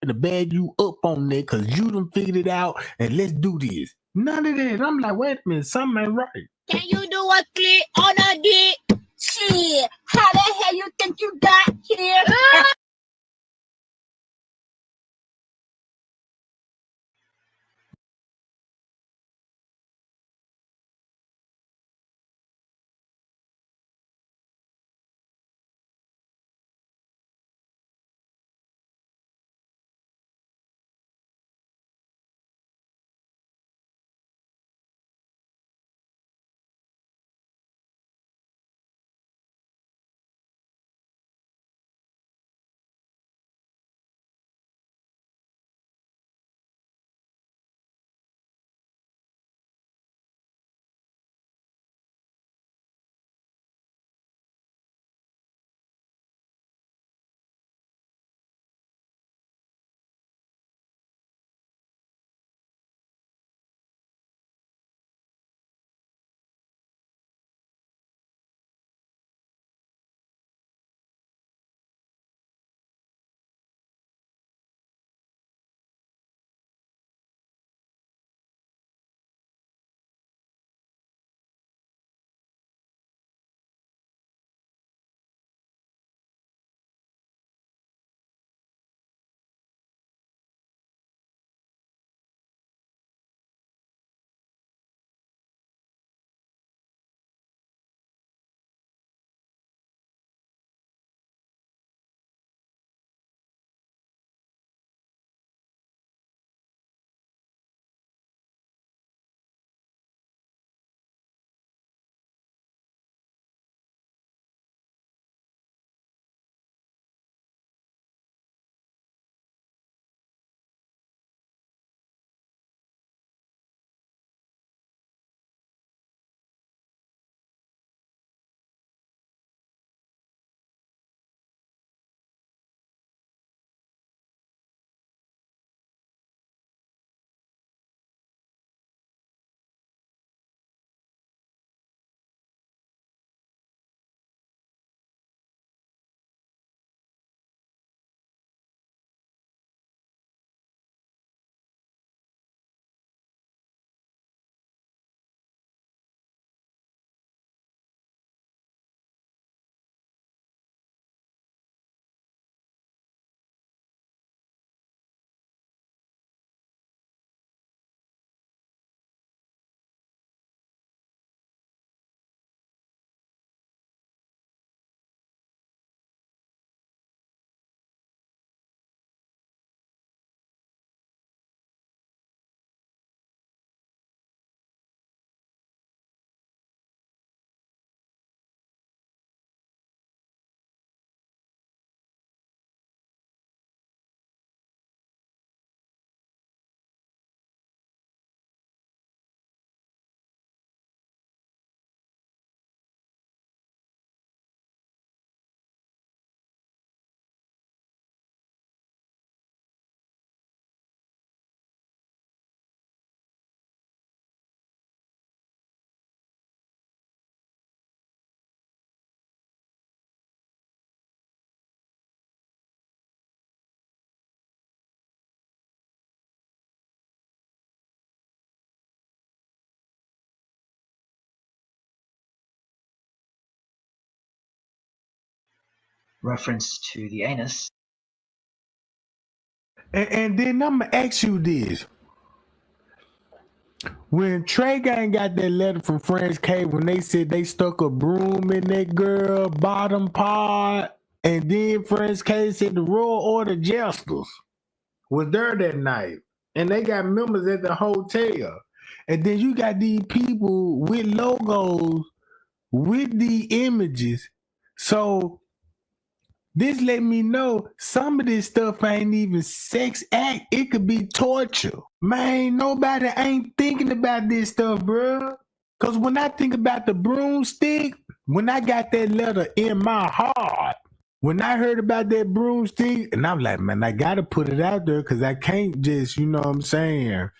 To bag you up on that because you done figured it out and let's do this. None of that. I'm like, wait a minute, something ain't right. can you do a click on a dick? Shit, how the hell you think you got here? reference to the anus. And then I'm gonna ask you this. When Tregay got that letter from French K when they said they stuck a broom in that girl bottom part, and then French K said the Royal Order Jesters was there that night, and they got members at the hotel, and then you got these people with logos with the images. So this let me know some of this stuff ain't even sex act. It could be torture. Man, nobody ain't thinking about this stuff, bro. Because when I think about the broomstick, when I got that letter in my heart, when I heard about that broomstick, and I'm like, man, I got to put it out there because I can't just, you know what I'm saying,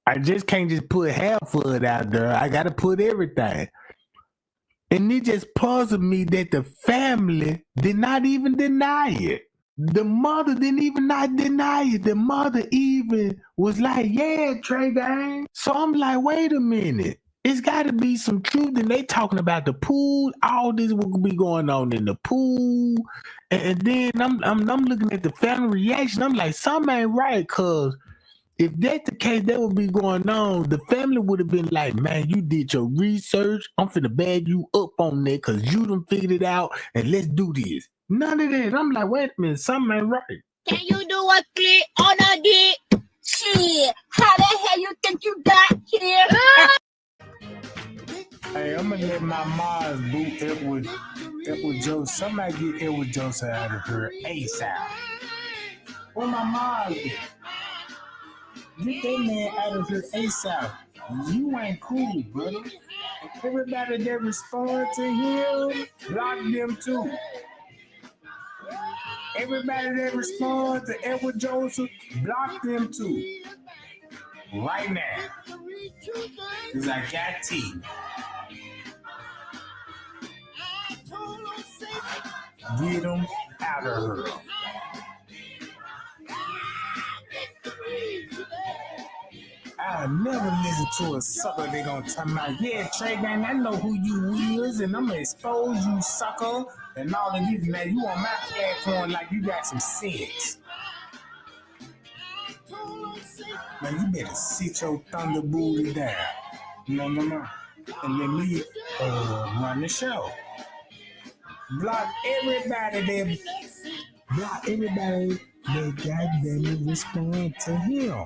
I just can't just put half of it out there. I got to put everything. And it just puzzled me that the family did not even deny it. The mother didn't even not deny it. The mother even was like, yeah, Tregay. So I'm like, wait a minute. It's got to be some truth. And they talking about the pool. All this will be going on in the pool. And then I'm looking at the family reaction. I'm like, something ain't right, cause if that's the case, that would be going on. The family would have been like, man, you did your research. I'm finna bag you up on that because you done figured it out and let's do this. None of that. I'm like, wait a minute, something ain't right. Can you do a click on a dick? Shit, how the hell you think you got here? Hey, I'm gonna let my Mars boot Edward Joseph. Somebody get Edward Joseph out of her ASAP. Where my Mars at? Get that man out of here ASAP. You ain't cool, brother. Everybody that respond to him, block them too. Everybody that responds to Edward Joseph, block them too. Right now. Because I got tea. Get them out of her. I'll never listen to a sucker they gonna tell me, yeah, Tregay, I know who you is, and I'm gonna expose you, sucker, and all of this. Now you on my platform like you got some sense. Man, you better sit your thunder booty down. No. And let me run the show. Block everybody that goddamn respond to him.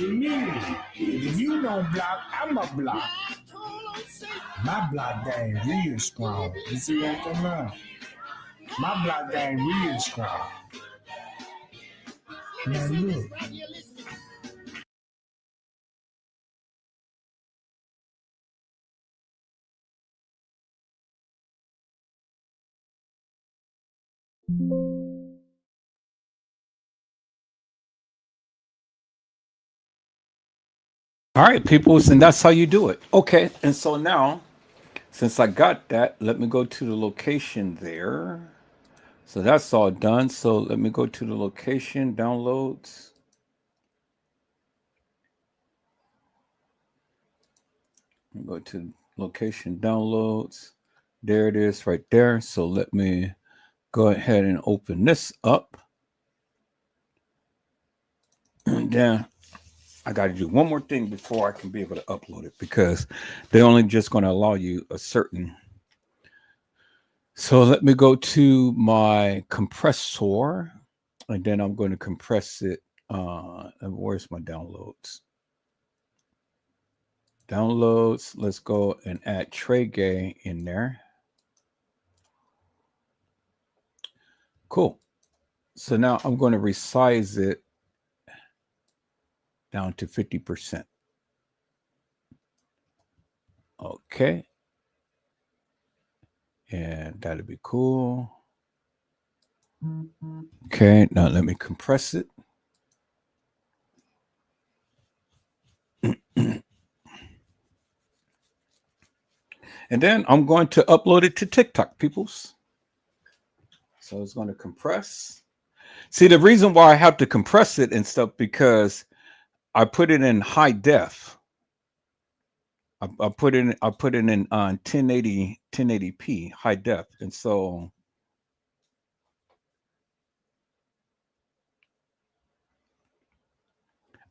Immediately. If you don't block, I'ma block. My block game real strong. You see what I'm talking about? My block game real strong. Now look. All right, peoples, and that's how you do it. Okay, and so now, since I got that, let me go to the location there. So that's all done. So let me go to the location, downloads. Go to location, downloads. There it is right there. So let me go ahead and open this up. And then I got to do one more thing before I can be able to upload it because they're only just going to allow you a certain. So let me go to my compressor and then I'm going to compress it. Where's my downloads? Downloads. Let's go and add Tregay in there. Cool. So now I'm going to resize it down to 50%. Okay. And that'll be cool. Okay, now let me compress it. And then I'm going to upload it to TikTok, peoples. So it's going to compress. See, the reason why I have to compress it and stuff because I put it in high def. I put it in 1080p high def, and so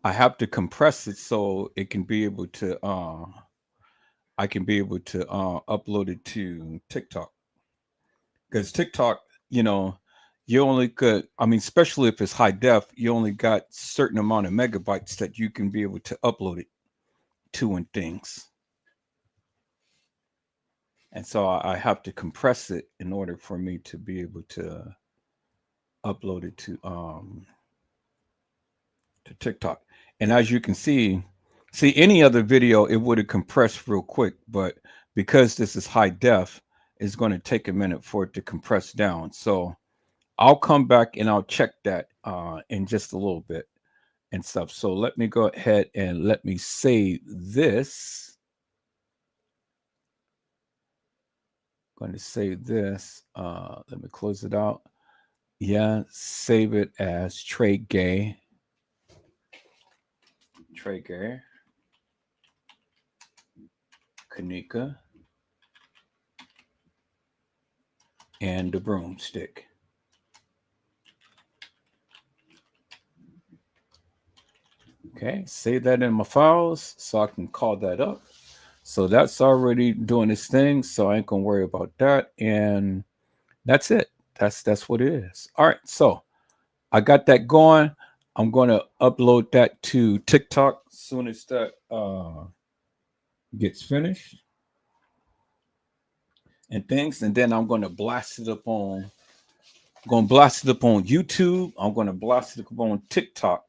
I have to compress it so it can be able to I can be able to upload it to TikTok, because TikTok, you know, you only could, I mean, especially if it's high def, you only got certain amount of megabytes that you can be able to upload it to and things. And so I have to compress it in order for me to be able to upload it to TikTok. And as you can see any other video, it would have compressed real quick, but because this is high def, it's going to take a minute for it to compress down. So I'll come back and I'll check that in just a little bit and stuff. So let me go ahead and let me save this. Going to save this. Let me close it out. Yeah, save it as Tregay. Tregay. Kenneka. And the broomstick. Okay, save that in my files so I can call that up. So that's already doing its thing, so I ain't gonna worry about that. And that's it. That's what it is. All right, so I got that going. I'm gonna upload that to TikTok as soon as that gets finished and things, and then I'm gonna blast it up on YouTube. I'm gonna blast it up on TikTok.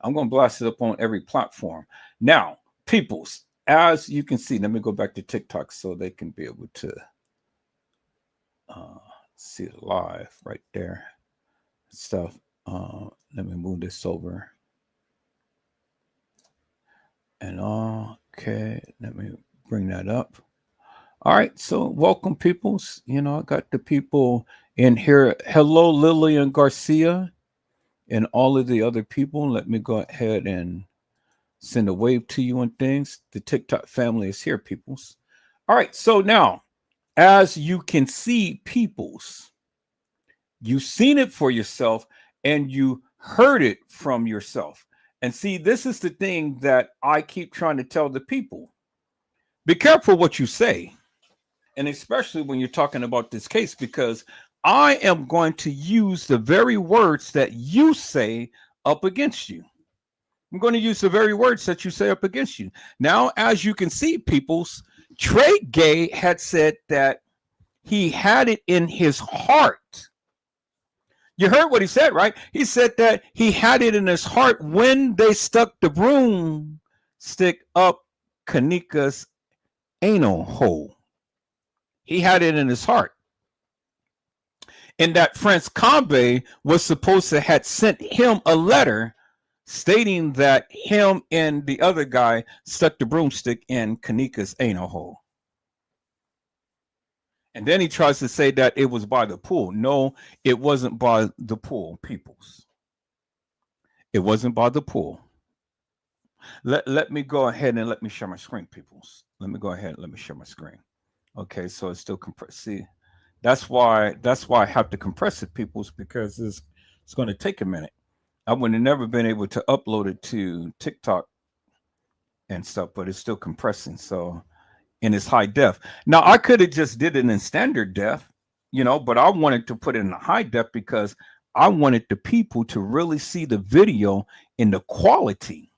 I'm going to blast it up on every platform. Now, peoples, as you can see, let me go back to TikTok so they can be able to see it live right there. Stuff. Let me move this over. And okay, let me bring that up. All right, so welcome, peoples. You know, I got the people in here. Hello, Lillian Garcia, and all of the other people. Let me go ahead and send a wave to you and things. The TikTok family is here, peoples. All right, so now, as you can see, peoples, you've seen it for yourself and you heard it from yourself. And see, this is the thing that I keep trying to tell the people. Be careful what you say. And especially when you're talking about this case, because I am going to use the very words that you say up against you. I'm going to use the very words that you say up against you. Now, as you can see, peoples, Tregay had said that he had it in his heart. You heard what he said, right? He said that he had it in his heart when they stuck the broomstick up Kenneka's anal hole. He had it in his heart. And that France Combe was supposed to have sent him a letter stating that him and the other guy stuck the broomstick in Kenneka's anal hole. And then he tries to say that it was by the pool. No, it wasn't by the pool, peoples. It wasn't by the pool. Let me go ahead and let me share my screen, peoples. Let me go ahead and let me share my screen. Okay, so it's still compressed. See, that's why I have to compress it, peoples, because it's going to take a minute. I would have never been able to upload it to TikTok and stuff, but it's still compressing. So, and it's high def. Now, I could have just did it in standard def, you know, but I wanted to put it in a high def because I wanted the people to really see the video in the quality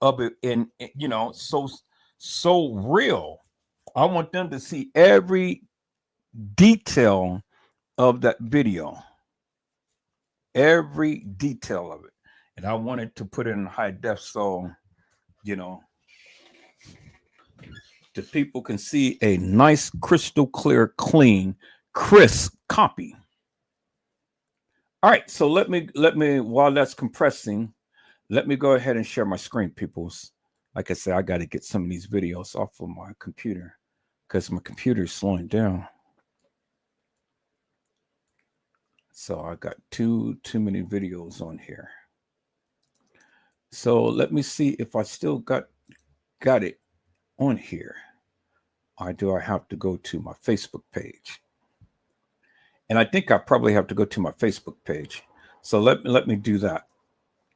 of it, and you know, so real. I want them to see every detail of that video, every detail of it, and I wanted to put it in high def so, you know, the people can see a nice, crystal clear, clean, crisp copy. All right, so let me while that's compressing, let me go ahead and share my screen, peoples. Like I said, I got to get some of these videos off of my computer because my computer is slowing down. So I got too many videos on here. So let me see if I still got it on here, or do I have to go to my Facebook page? And I think I probably have to go to my Facebook page. So let me do that.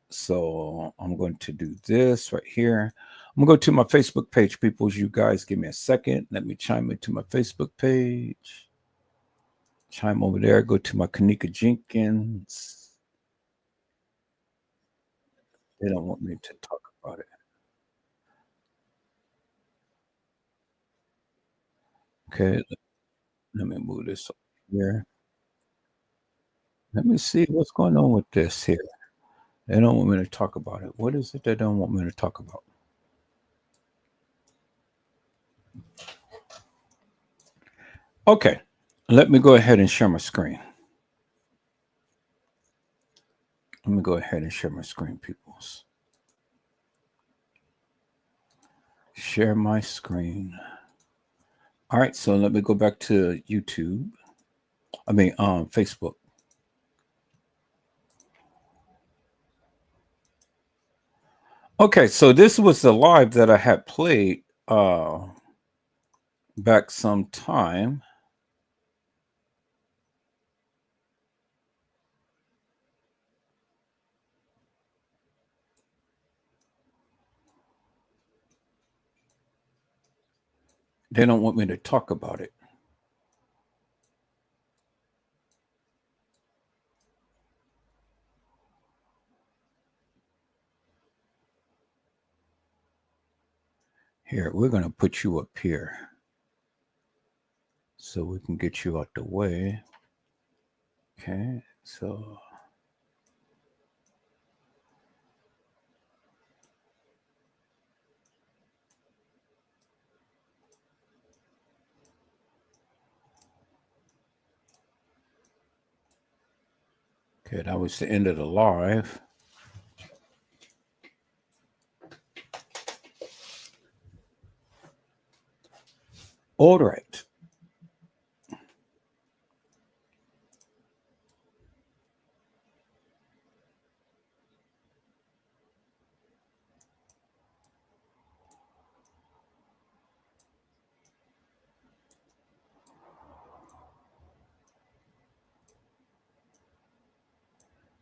So I'm going to do this right here. I'm going to go to my Facebook page, people. You guys give me a second. Let me chime into my Facebook page. Chime over there. Go to my Kenneka Jenkins. They don't want me to talk about it. Okay. Let me move this over here. Let me see what's going on with this here. They don't want me to talk about it. What is it they don't want me to talk about? Okay, let me go ahead and share my screen. Let me go ahead and share my screen, peoples. Share my screen. All right, so let me go back to YouTube. Facebook. Okay, so this was the live that I had played back some time. They don't want me to talk about it. Here, we're going to put you up here so we can get you out the way. Okay, so okay, that was the end of the live. All right.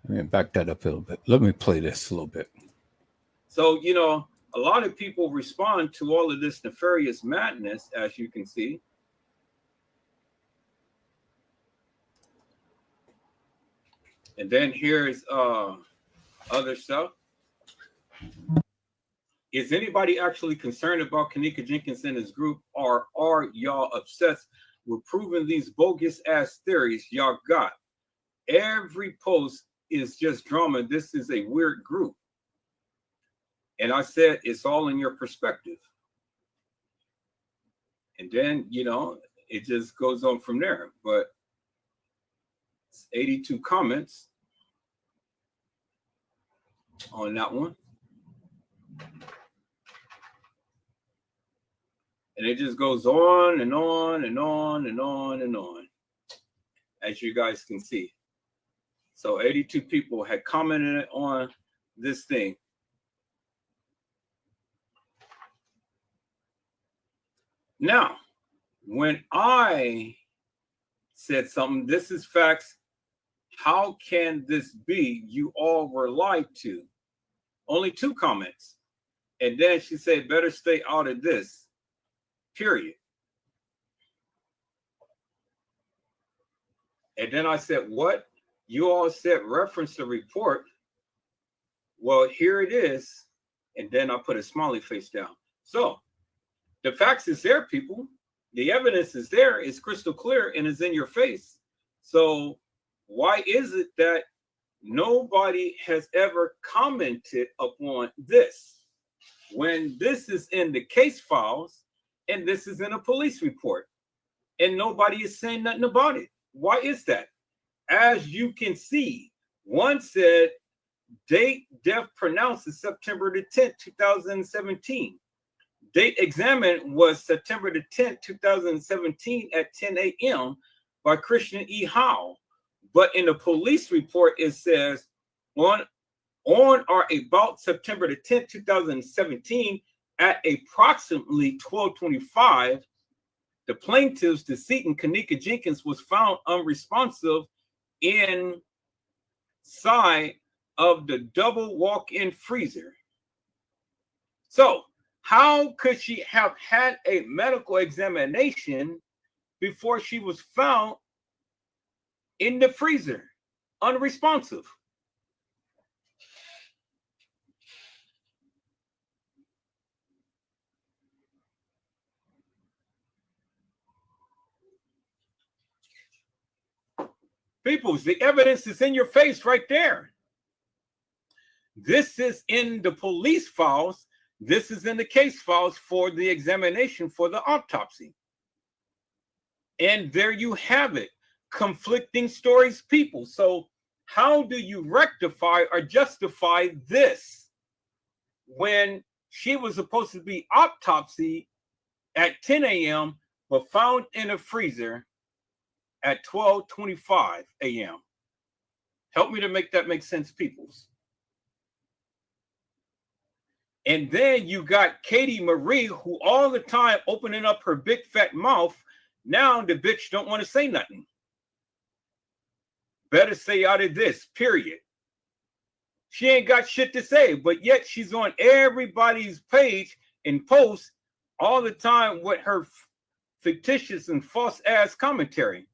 Let me back that up a little bit. Let me play this a little bit. So, a lot of people respond to all of this nefarious madness, as you can see. And then here's other stuff. Is anybody actually concerned about Kenneka Jenkins and his group, or are y'all obsessed with proving these bogus ass theories y'all got? Every post is just drama. This is a weird group. And I said, it's all in your perspective. And then, it just goes on from there. But it's 82 comments on that one. And it just goes on and on and on and on and on, as you guys can see. So 82 people had commented on this thing. Now, when I said something, this is facts. How can this be? You all were lied to. Only 2 comments. And then she said, better stay out of this, period. And then I said, what? You all said reference the report. Well, here it is. And then I put a smiley face down. So the facts is there, people. The evidence is there. It's crystal clear and is in your face. So why is it that nobody has ever commented upon this when this is in the case files and this is in a police report and nobody is saying nothing about it? Why is that? As you can see, one said date death pronounced is September the 10th, 2017. Date examined was September the 10th, 2017 at 10 a.m. by Christian E. Howe. But in the police report, it says on or about September the 10th, 2017 at approximately 12:25, the plaintiff's decedent, Kenneka Jenkins, was found unresponsive inside of the double walk-in freezer. So, how could she have had a medical examination before she was found in the freezer, unresponsive? Peoples, the evidence is in your face right there. This is in the police files. This is in the case files for the examination for the autopsy. And there you have it. Conflicting stories, people. So how do you rectify or justify this when she was supposed to be autopsied at 10 a.m. but found in a freezer at 12:25 a.m.? Help me to make that make sense, peoples. And then you got Katie Marie, who all the time opening up her big fat mouth. Now the bitch don't want to say nothing. Better stay out of this, period. She ain't got shit to say, but yet she's on everybody's page and posts all the time with her fictitious and false ass commentary.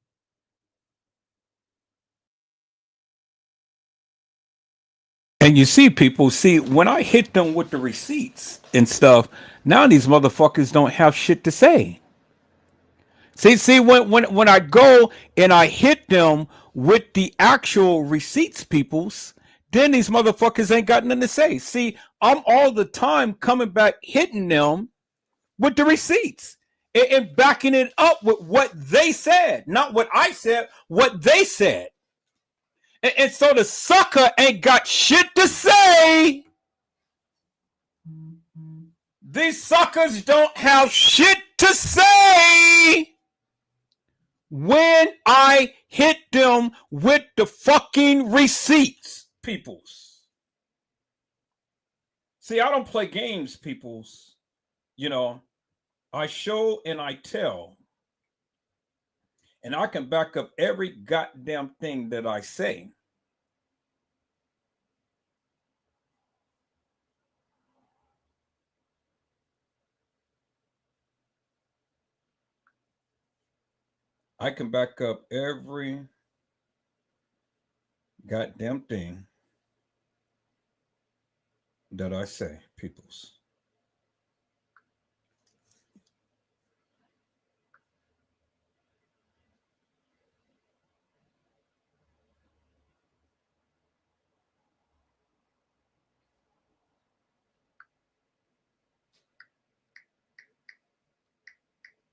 And you see, people, when I hit them with the receipts and stuff, now these motherfuckers don't have shit to say. See, when I go and I hit them with the actual receipts, peoples, then these motherfuckers ain't got nothing to say. See, I'm all the time coming back, hitting them with the receipts and backing it up with what they said, not what I said, what they said. And so the sucker ain't got shit to say. These suckers don't have shit to say when I hit them with the fucking receipts, peoples. See, I don't play games, peoples. You know, I show and I tell. And I can back up every goddamn thing that I say. I can back up every goddamn thing that I say, peoples.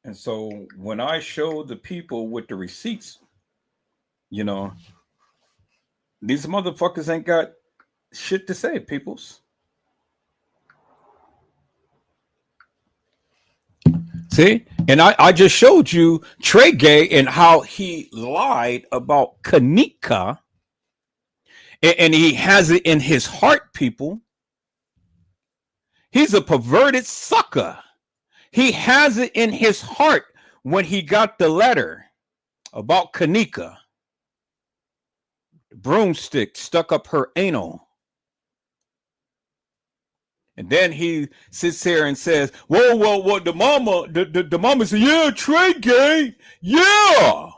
And so when I show the people with the receipts, you know, these motherfuckers ain't got shit to say, peoples. See? And I just showed you Tregay and how he lied about Kenneka. And he has it in his heart, people. He's a perverted sucker. He has it in his heart when he got the letter about Kenneka. The broomstick stuck up her anal. And then he sits here and says, whoa, the mama said, yeah, Tregay, yeah.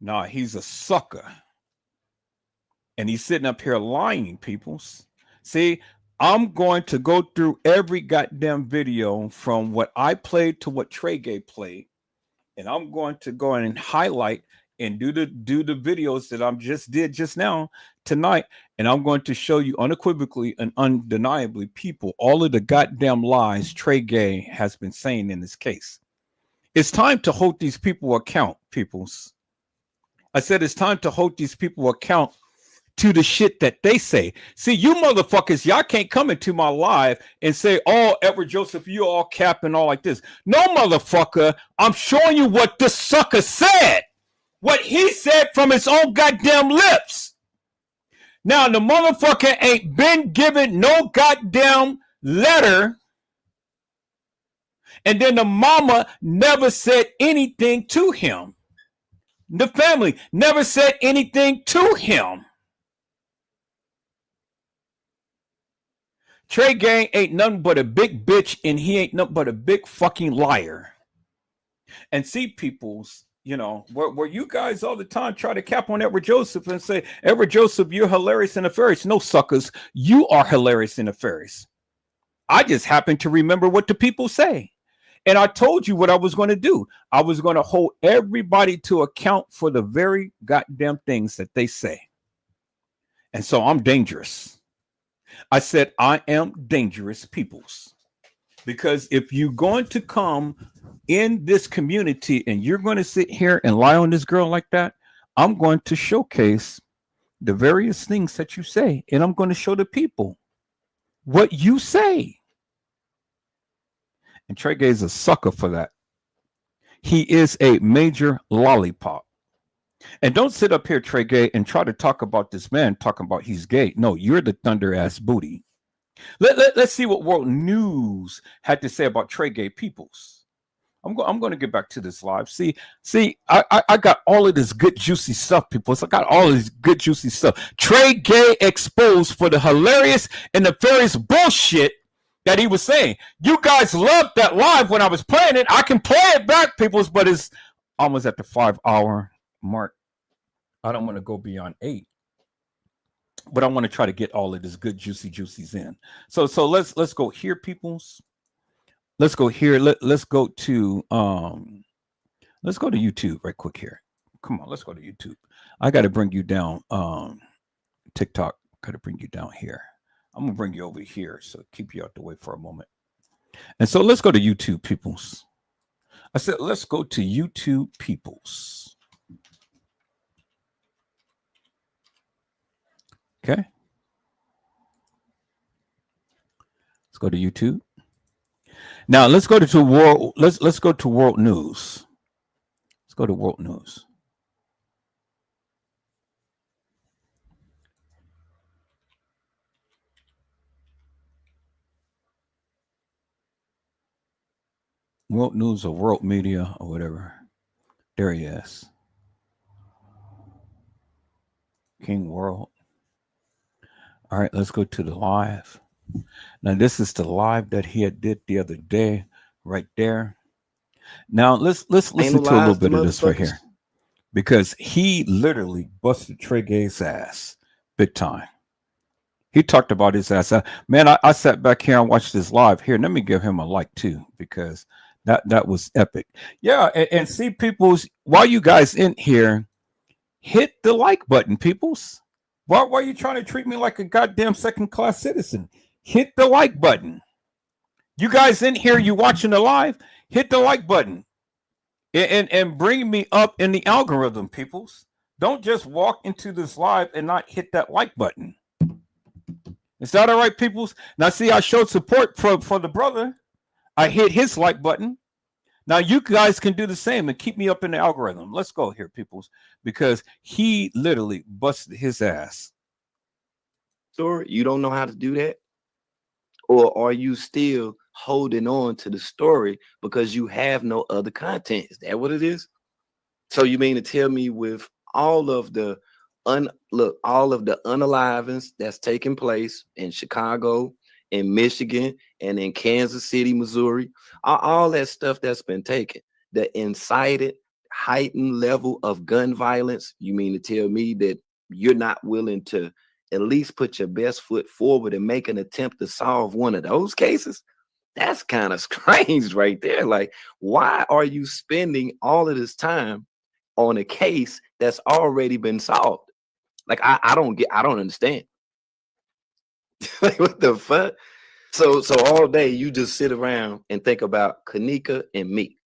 Nah, he's a sucker. And he's sitting up here lying, peoples. See, I'm going to go through every goddamn video from what I played to what Tregay played. And I'm going to go in and highlight and do the videos that I just did just now tonight. And I'm going to show you unequivocally and undeniably, people, all of the goddamn lies Tregay has been saying in this case. It's time to hold these people account, peoples. I said it's time to hold these people account to the shit that they say. See, you motherfuckers, y'all can't come into my live and say, oh, Edward Joseph, you all cap and all like this. No, motherfucker, I'm showing you what this sucker said. What he said from his own goddamn lips. Now, the motherfucker ain't been given no goddamn letter, and then the mama never said anything to him. The family never said anything to him. Tregay ain't nothing but a big bitch, and he ain't nothing but a big fucking liar. And see, peoples, you know, where you guys all the time try to cap on Edward Joseph and say, Edward Joseph, you're hilarious and nefarious. No, suckers, you are hilarious and nefarious. I just happen to remember what the people say. And I told you what I was going to do. I was going to hold everybody to account for the very goddamn things that they say. And so I'm dangerous. I said, I am dangerous, peoples. Because if you're going to come in this community and you're going to sit here and lie on this girl like that, I'm going to showcase the various things that you say. And I'm going to show the people what you say. And Tregay is a sucker for that. He is a major lollipop. And don't sit up here, Tregay, and try to talk about this man talking about he's gay. No, you're the thunder ass booty. Let's see what World News had to say about Tregay peoples. I'm going to get back to this live. See, I got all of this good juicy stuff, people. I got all of this good juicy stuff. Tregay exposed for the hilarious and nefarious bullshit that he was saying. You guys loved that live when I was playing it. I can play it back, peoples, but it's almost at the 5-hour mark. I don't want to go beyond 8. But I want to try to get all of this good juicies in. So let's go here, peoples. Let's go here. Let's go to YouTube right quick here. Come on, let's go to YouTube. I got to bring you down. TikTok, got to bring you down here. I'm gonna bring you over here, so keep you out the way for a moment. And so let's go to YouTube, peoples. I said let's go to YouTube, peoples. Okay. Let's go to YouTube. Now let's go to world. Let's go to World News. Let's go to World News. World News or World Media or whatever. There he is. King World. All right, let's go to the live. Now this is the live that he had did the other day, right there. Now let's listen to a little bit of this right here, because he literally busted Tregay's ass big time. He talked about his ass. Man, I sat back here and watched this live here. Let me give him a like too, because that was epic. Yeah, and see, peoples, while you guys in here, hit the like button, peoples. Why are you trying to treat me like a goddamn second-class citizen? Hit the like button. You guys in here, you watching the live, hit the like button. And bring me up in the algorithm, peoples. Don't just walk into this live and not hit that like button. Is that all right, peoples? Now, see, I showed support for the brother. I hit his like button. Now, you guys can do the same and keep me up in the algorithm. Let's go here, peoples, because he literally busted his ass. Story, you don't know how to do that? Or are you still holding on to the story because you have no other content? Is that what it is? So you mean to tell me with all of the unalivings that's taking place in Chicago, in Michigan, and in Kansas City, Missouri, all that stuff that's been taken, the incited, heightened level of gun violence, you mean to tell me that you're not willing to at least put your best foot forward and make an attempt to solve one of those cases? That's kind of strange right there. Like, why are you spending all of this time on a case that's already been solved? Like, I don't understand. Like, what the fuck? So all day you just sit around and think about Kenneka and me.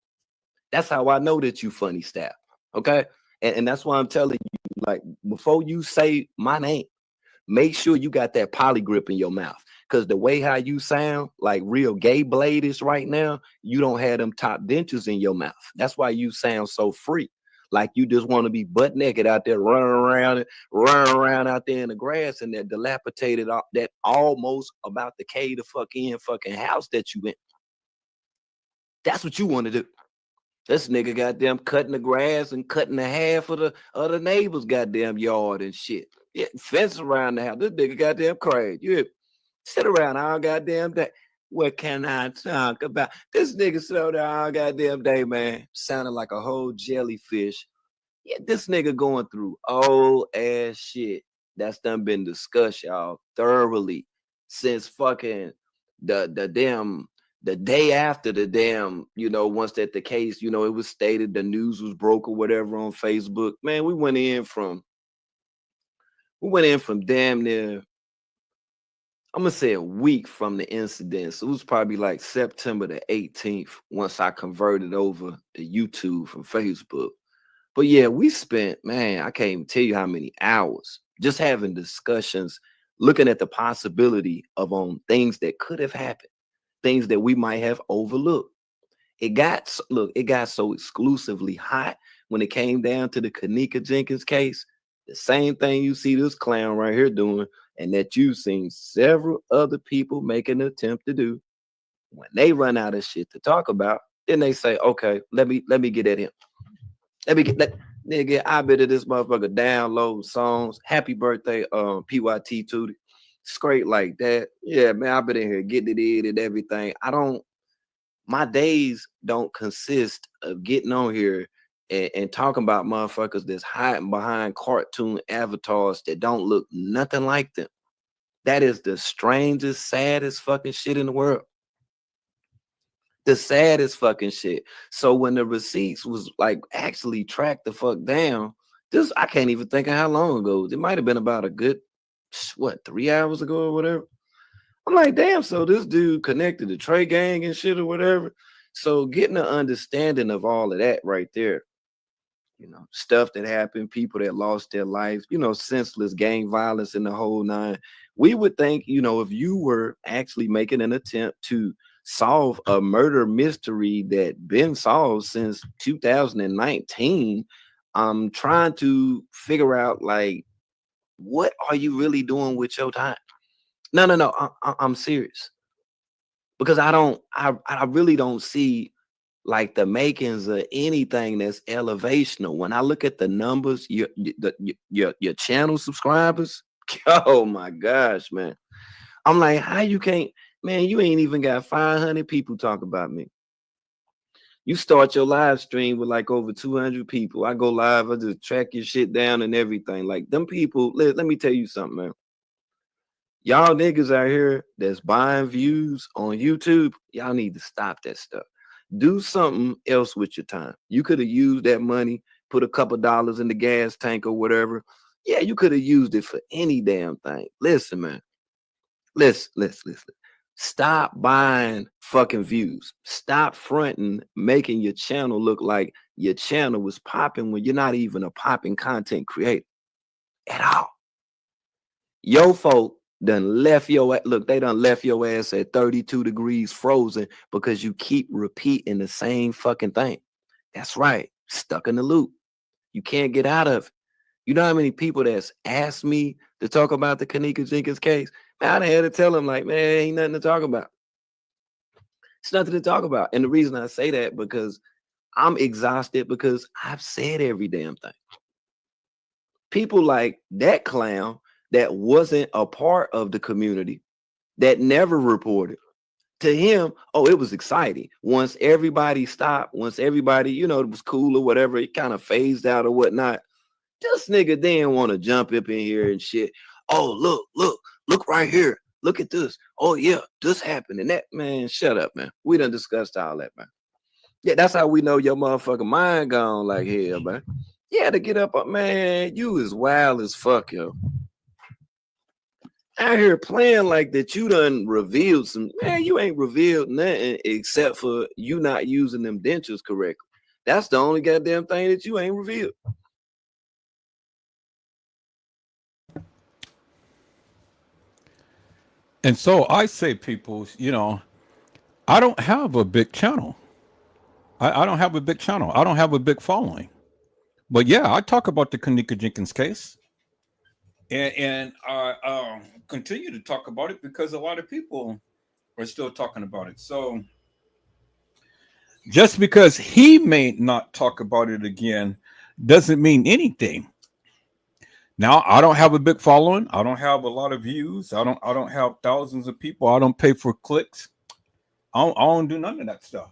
That's how I know that you funny staff. Okay. And that's why I'm telling you, like, before you say my name, make sure you got that poly grip in your mouth. Because the way how you sound like real gay blade is right now, you don't have them top dentures in your mouth. That's why you sound so free. like you just want to be butt naked out there running around out there in the grass in that dilapidated, that almost about to cave the fucking house that you in. That's what you want to do. This nigga goddamn cutting the grass and cutting the half of the other neighbor's goddamn yard and shit. Yeah, fence around the house. This nigga goddamn crazy. You sit around all goddamn day. What can I talk about? This nigga sit there all goddamn day, man. Sounding like a whole jellyfish. Yeah, this nigga going through old ass shit that's done been discussed, y'all, thoroughly since fucking the day after the damn, once that the case, it was stated, the news was broke or whatever on Facebook. Man, we went in from damn near, I'm gonna say a week from the incident. So it was probably like September the 18th once I converted over to YouTube from Facebook. But yeah, we spent, man, I can't even tell you how many hours just having discussions, looking at the possibility of things that could have happened, things that we might have overlooked. It got so exclusively hot when it came down to the Kenneka Jenkins case. The same thing you see this clown right here doing, and that you've seen several other people make an attempt to do. When they run out of shit to talk about, then they say, okay, let me get at him. Nigga, I bet this motherfucker download songs. Happy birthday, PYT Tootie. Straight like that. Yeah, man, I've been in here getting it in and everything. My days don't consist of getting on here and talking about motherfuckers that's hiding behind cartoon avatars that don't look nothing like them. That is the strangest, saddest fucking shit in the world. The saddest fucking shit. So when the receipts was like actually tracked the fuck down, I can't even think of how long ago. It might have been about a good, 3 hours ago or whatever. I'm like, damn, so this dude connected to Tregay and shit or whatever. So getting an understanding of all of that right there, stuff that happened, people that lost their lives, senseless gang violence in the whole nine. We would think, if you were actually making an attempt to solve a murder mystery that been solved since 2019, I'm trying to figure out, like, what are you really doing with your time? No, I'm serious, because I really don't see like the makings of anything that's elevational. When I look at the numbers, your channel subscribers, oh my gosh, man. I'm like, how you can't, man, you ain't even got 500 people talk about me. You start your live stream with like over 200 people. I go live, I just track your shit down and everything. Like them people, let me tell you something, man. Y'all niggas out here that's buying views on YouTube, y'all need to stop that stuff. Do something else with your time. You could have used that money, put a couple dollars in the gas tank or whatever. Yeah, you could have used it for any damn thing. Listen, man. Listen. Stop buying fucking views. Stop fronting, making your channel look like your channel was popping when you're not even a popping content creator at all. Yo folk done left your they done left your ass at 32 degrees frozen because you keep repeating the same fucking thing. That's right, stuck in the loop. You can't get out of it. You know how many people that's asked me to talk about the Kenneka Jenkins case? Man, I had to tell them, like, man, ain't nothing to talk about. It's nothing to talk about. And the reason I say that, because I'm exhausted, because I've said every damn thing. People like that clown that wasn't a part of the community, that never reported, to him, oh, it was exciting. Once everybody stopped, once everybody, it was cool or whatever, it kind of phased out or whatnot. This nigga didn't want to jump up in here and shit. Oh, look right here. Look at this. Oh, yeah, this happened. And that, man, shut up, man. We done discussed all that, man. Yeah, that's how we know your motherfucking mind gone like hell, man. Yeah, to get up, man, you is wild as fuck, yo. Out here playing like that you done revealed some, man, you ain't revealed nothing except for you not using them dentures correctly. That's the only goddamn thing that you ain't revealed. And so I say, people, I don't have a big channel. I don't have a big channel. I don't have a big following. But yeah, I talk about the Kenneka Jenkins case, and I continue to talk about it because a lot of people are still talking about it. So just because he may not talk about it again doesn't mean anything. Now, I don't have a big following. I don't have a lot of views. I don't have thousands of people. I don't pay for clicks. I don't do none of that stuff.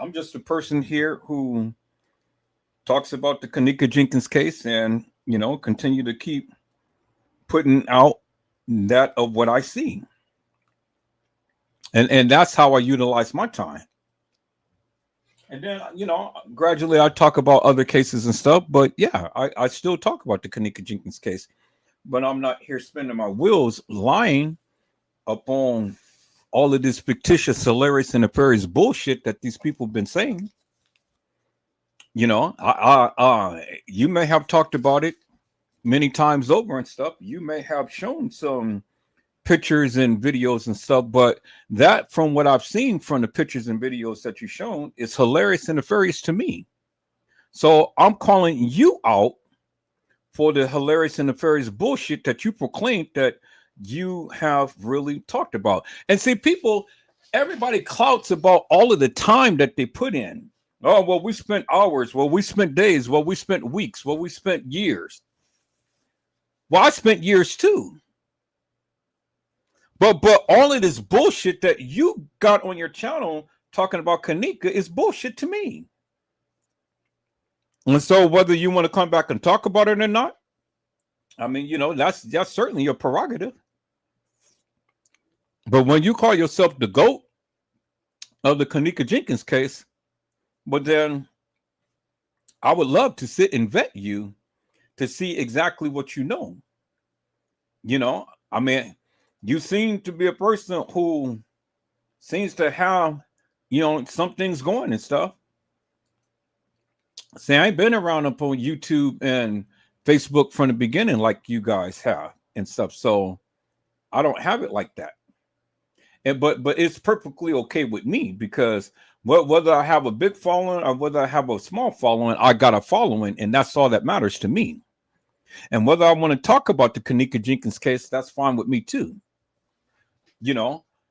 I'm just a person here who talks about the Kenneka Jenkins case and, continue to keep putting out that of what I see. And that's how I utilize my time. And then, gradually I talk about other cases and stuff. But yeah, I still talk about the Kenneka Jenkins case. But I'm not here spending my wheels lying upon all of this fictitious, hilarious, and nefarious bullshit that these people have been saying. You may have talked about it many times over and stuff. You may have shown some pictures and videos and stuff, but that, from what I've seen from the pictures and videos that you've shown, is hilarious and nefarious to me. So I'm calling you out for the hilarious and nefarious bullshit that you proclaimed that you have really talked about. And see, everybody clouts about all of the time that they put in. Oh, well, we spent hours. Well, we spent days. Well, we spent weeks. Well, we spent years. Well, I spent years too. But all of this bullshit that you got on your channel talking about Kenneka is bullshit to me. And so whether you want to come back and talk about it or not, I mean, that's certainly your prerogative. But when you call yourself the GOAT of the Kenneka Jenkins case, but then I would love to sit and vet you to see exactly what you know. I mean, you seem to be a person who seems to have, some things going and stuff. See, I ain't been around up on YouTube and Facebook from the beginning like you guys have and stuff. So I don't have it like that. But it's perfectly okay with me because whether I have a big following or whether I have a small following, I got a following, and that's all that matters to me. And whether I want to talk about the Kenneka Jenkins case, that's fine with me too.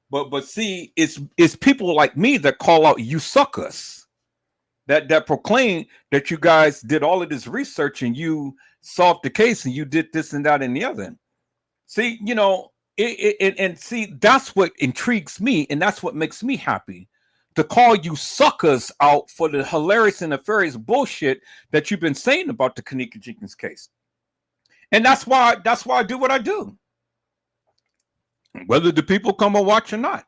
But see, it's people like me that call out you suckers, that proclaim that you guys did all of this research and you solved the case and you did this and that and the other. See, and see, that's what intrigues me, and that's what makes me happy, to call you suckers out for the hilarious and nefarious bullshit that you've been saying about the Kenneka Jenkins case. And that's why I do what I do. Whether the people come and watch or not.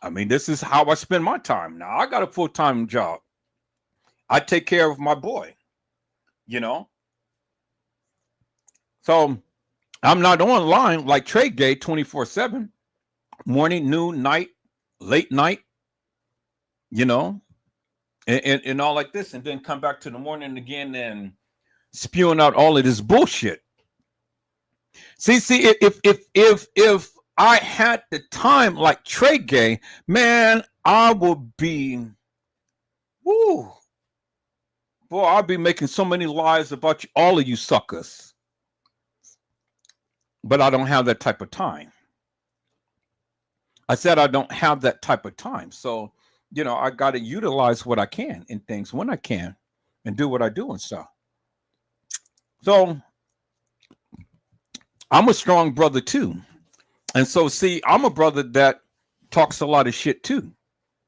I mean, this is how I spend my time. Now, I got a full-time job. I take care of my boy, So I'm not online like Tregay 24/7, morning, noon, night, late night, and all like this, and then come back to the morning again and spewing out all of this bullshit. See, if I had the time like Tregay, man, I would be, woo, boy, I'd be making so many lies about you, all of you suckers. But I don't have that type of time. I said I don't have that type of time. So, I got to utilize what I can in things when I can and do what I do and stuff. So I'm a strong brother too. And so, see, I'm a brother that talks a lot of shit too.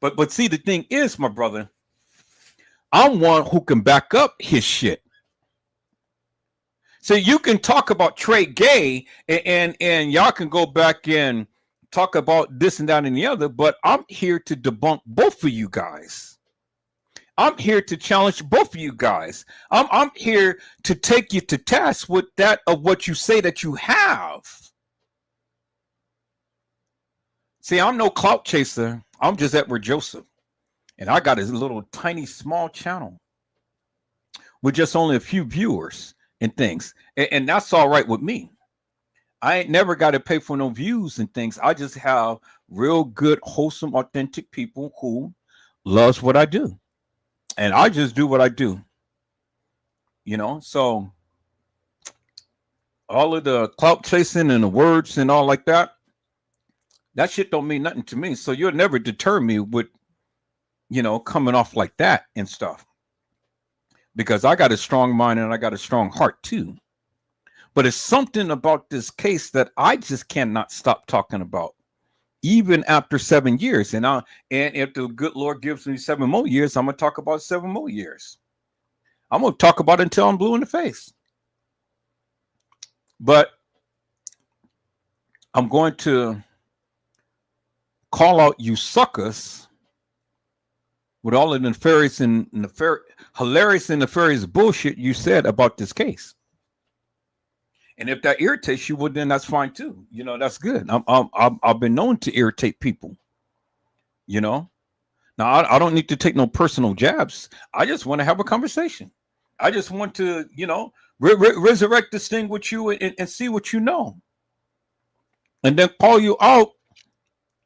But see, the thing is, my brother, I'm one who can back up his shit. So you can talk about Tregay and y'all can go back and talk about this and that and the other, but I'm here to debunk both of you guys. I'm here to challenge both of you guys. I'm here to take you to task with that of what you say that you have. See, I'm no clout chaser. I'm just Edward Joseph. And I got a little tiny small channel with just only a few viewers and things. And that's all right with me. I ain't never got to pay for no views and things. I just have real good, wholesome, authentic people who loves what I do. And I just do what I do. So all of the clout chasing and the words and all like that shit don't mean nothing to me. So you'll never deter me with, coming off like that and stuff. Because I got a strong mind and I got a strong heart too. But it's something about this case that I just cannot stop talking about, even after 7 years. And if the good Lord gives me 7 more years, I'm gonna talk about 7 more years. I'm gonna talk about it until I'm blue in the face. But I'm going to call out you suckers with all of the hilarious and nefarious bullshit you said about this case. And if that irritates you, well, then that's fine too. That's good. I've been known to irritate people. Now I don't need to take no personal jabs. I just want to have a conversation. I just want to, resurrect this thing with you and see what you know, and then call you out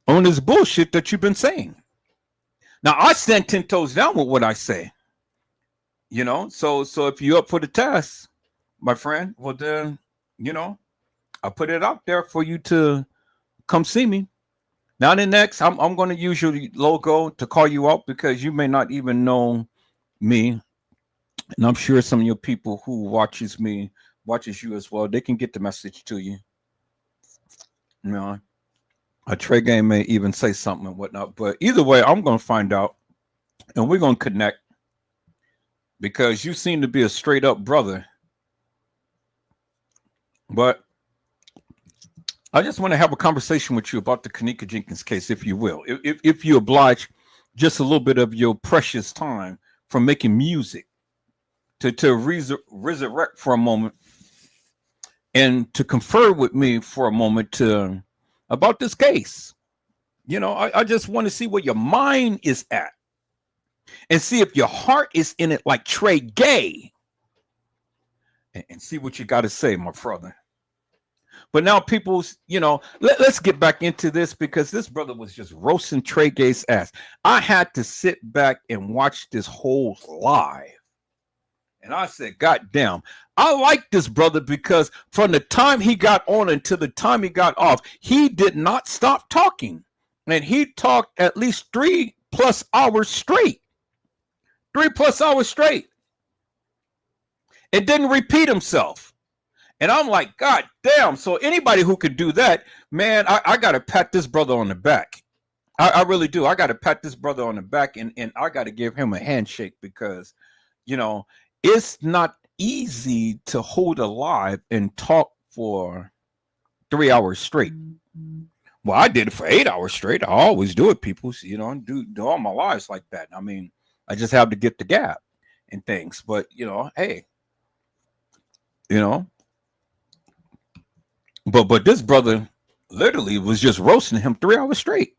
on this bullshit that you've been saying. Now I stand 10 toes down with what I say. So if you're up for the task, my friend, well then, I put it out there for you to come see me. Now the next, I'm going to use your logo to call you out because you may not even know me, and I'm sure some of your people who watches you as well. They can get the message to you. A Tregay may even say something and whatnot, but either way, I'm going to find out, and we're going to connect because you seem to be a straight up brother. But I just want to have a conversation with you about the Kenneka Jenkins case, if you will. If you oblige just a little bit of your precious time from making music to resurrect for a moment and to confer with me for a moment about this case. I just want to see where your mind is at and see if your heart is in it like Tregay, and see what you got to say, my brother. But now people's, let's get back into this because this brother was just roasting Tregay's ass. I had to sit back and watch this whole live. And I said, God damn, I like this brother because from the time he got on until the time he got off, he did not stop talking. And he talked at least 3+ hours straight. 3+ hours straight. It didn't repeat himself. And I'm like, God damn. So anybody who could do that, man, I got to pat this brother on the back. I really do. I got to pat this brother on the back and I got to give him a handshake because, it's not easy to hold a live and talk for 3 hours straight. Well, I did it for 8 hours straight. I always do it, people. Do all my lives like that. I mean, I just have to get the gap and things. But, hey, But this brother literally was just roasting him 3 hours straight.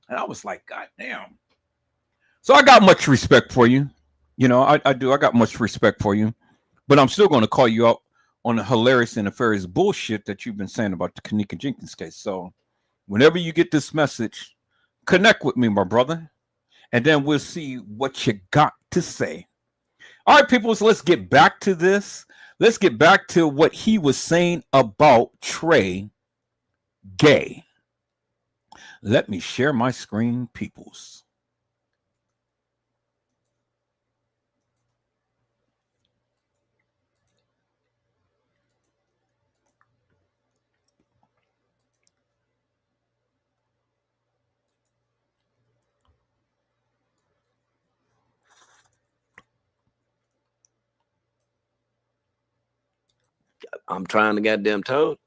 And I was like, God damn. So I got much respect for you. I do. I got much respect for you. But I'm still going to call you out on the hilarious and nefarious bullshit that you've been saying about the Kenneka Jenkins case. So whenever you get this message, connect with me, my brother. And then we'll see what you got to say. All right, people, so let's get back to this. Let's get back to what he was saying about Tregay. Let me share my screen, peoples. I'm trying to goddamn toad,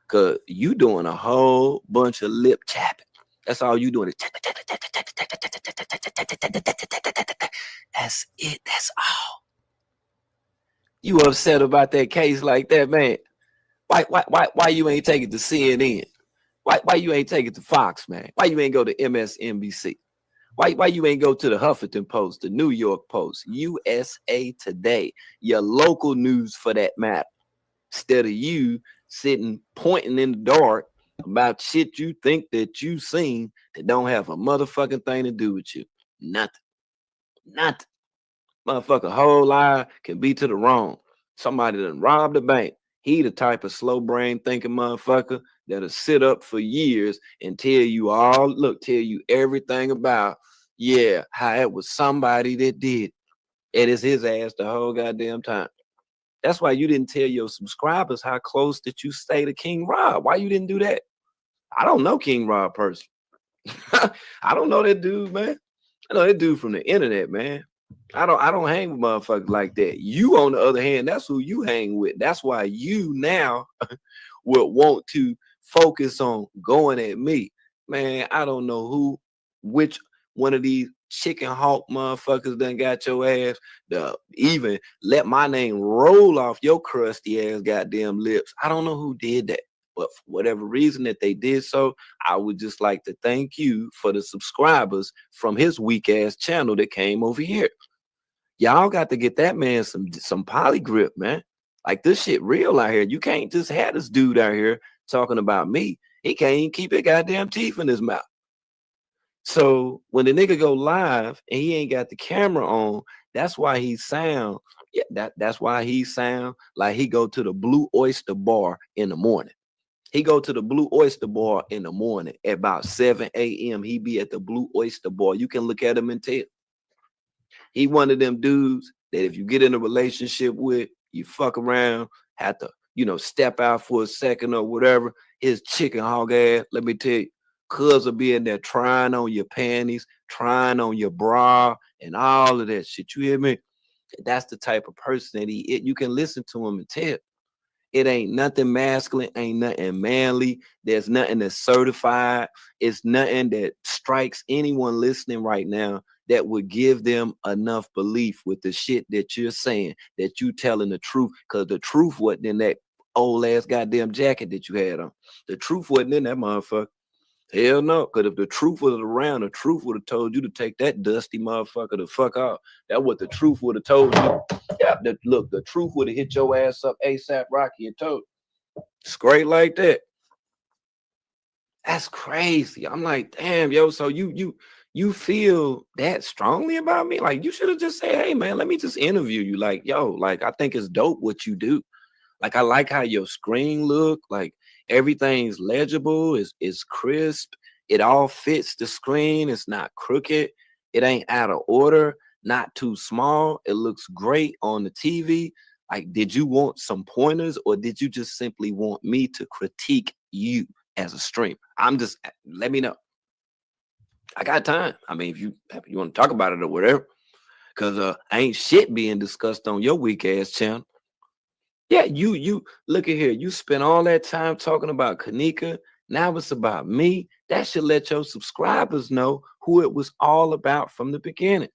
cause you doing a whole bunch of lip chapping. That's all you doing is that's it. That's all. You upset about that case like that, man? Why you ain't take it to CNN? Why you ain't take it to Fox, man? Why you ain't go to MSNBC? Why you ain't go to the Huffington Post, the New York Post, USA Today, your local news for that matter? Instead of you sitting pointing in the dark about shit you think that you seen that don't have a motherfucking thing to do with you. Nothing. Motherfucker, whole lie can be to the wrong. Somebody done robbed a bank. He the type of slow brain thinking motherfucker that'll sit up for years and tell you everything about, yeah, how it was somebody that did. It is his ass the whole goddamn time. That's why you didn't tell your subscribers how close that you stay to King Rob. Why you didn't do that? I don't know King Rob personally. I don't know that dude, man. I know that dude from the internet, man. I don't hang with motherfuckers like that. You, on the other hand, that's who you hang with. That's why you now would want to focus on going at me. Man, I don't know which one of these chicken hawk motherfuckers done got your ass to even let my name roll off your crusty ass goddamn lips. I don't know who did that. But for whatever reason that they did so, I would just like to thank you for the subscribers from his weak ass channel that came over here. Y'all got to get that man some poly grip, man. Like, this shit real out here. You can't just have this dude out here talking about me. He can't even keep his goddamn teeth in his mouth. So when the nigga go live and he ain't got the camera on, that's why he sound, that's why he sound like he go to the Blue Oyster Bar in the morning. He go to the Blue Oyster Bar in the morning at about 7 a.m. He be at the Blue Oyster Bar. You can look at him and tell. He one of them dudes that if you get in a relationship with, you fuck around, have to, step out for a second or whatever. His chicken hog ass, let me tell you, cuz will be in there trying on your panties, trying on your bra, and all of that shit. You hear me? That's the type of person that he is. You can listen to him and tell. It ain't nothing masculine, ain't nothing manly. There's nothing that's certified. It's nothing that strikes anyone listening right now that would give them enough belief with the shit that you're saying, that you telling the truth, because the truth wasn't in that old ass goddamn jacket that you had on. The truth wasn't in that motherfucker. Hell no, because if the truth was around, the truth would have told you to take that dusty motherfucker the fuck off. That's what the truth would have told you. Yeah, look, the truth would have hit your ass up ASAP Rocky and told straight like that. That's crazy. I'm like, damn, yo, so you feel that strongly about me? Like, you should have just said, hey man, let me just interview you. Like, yo, like, I think it's dope what you do. Like, I like how your screen look. Like, everything's legible, it's crisp. It all fits the screen. It's not crooked. It ain't out of order, not too small. It looks great on the TV. Like, did you want some pointers, or did you just simply want me to critique you as a streamer? Let me know. I got time. I mean, if you want to talk about it or whatever, because ain't shit being discussed on your weak ass channel. Yeah, you look at here. You spent all that time talking about Kenneka. Now it's about me. That should let your subscribers know who it was all about from the beginning.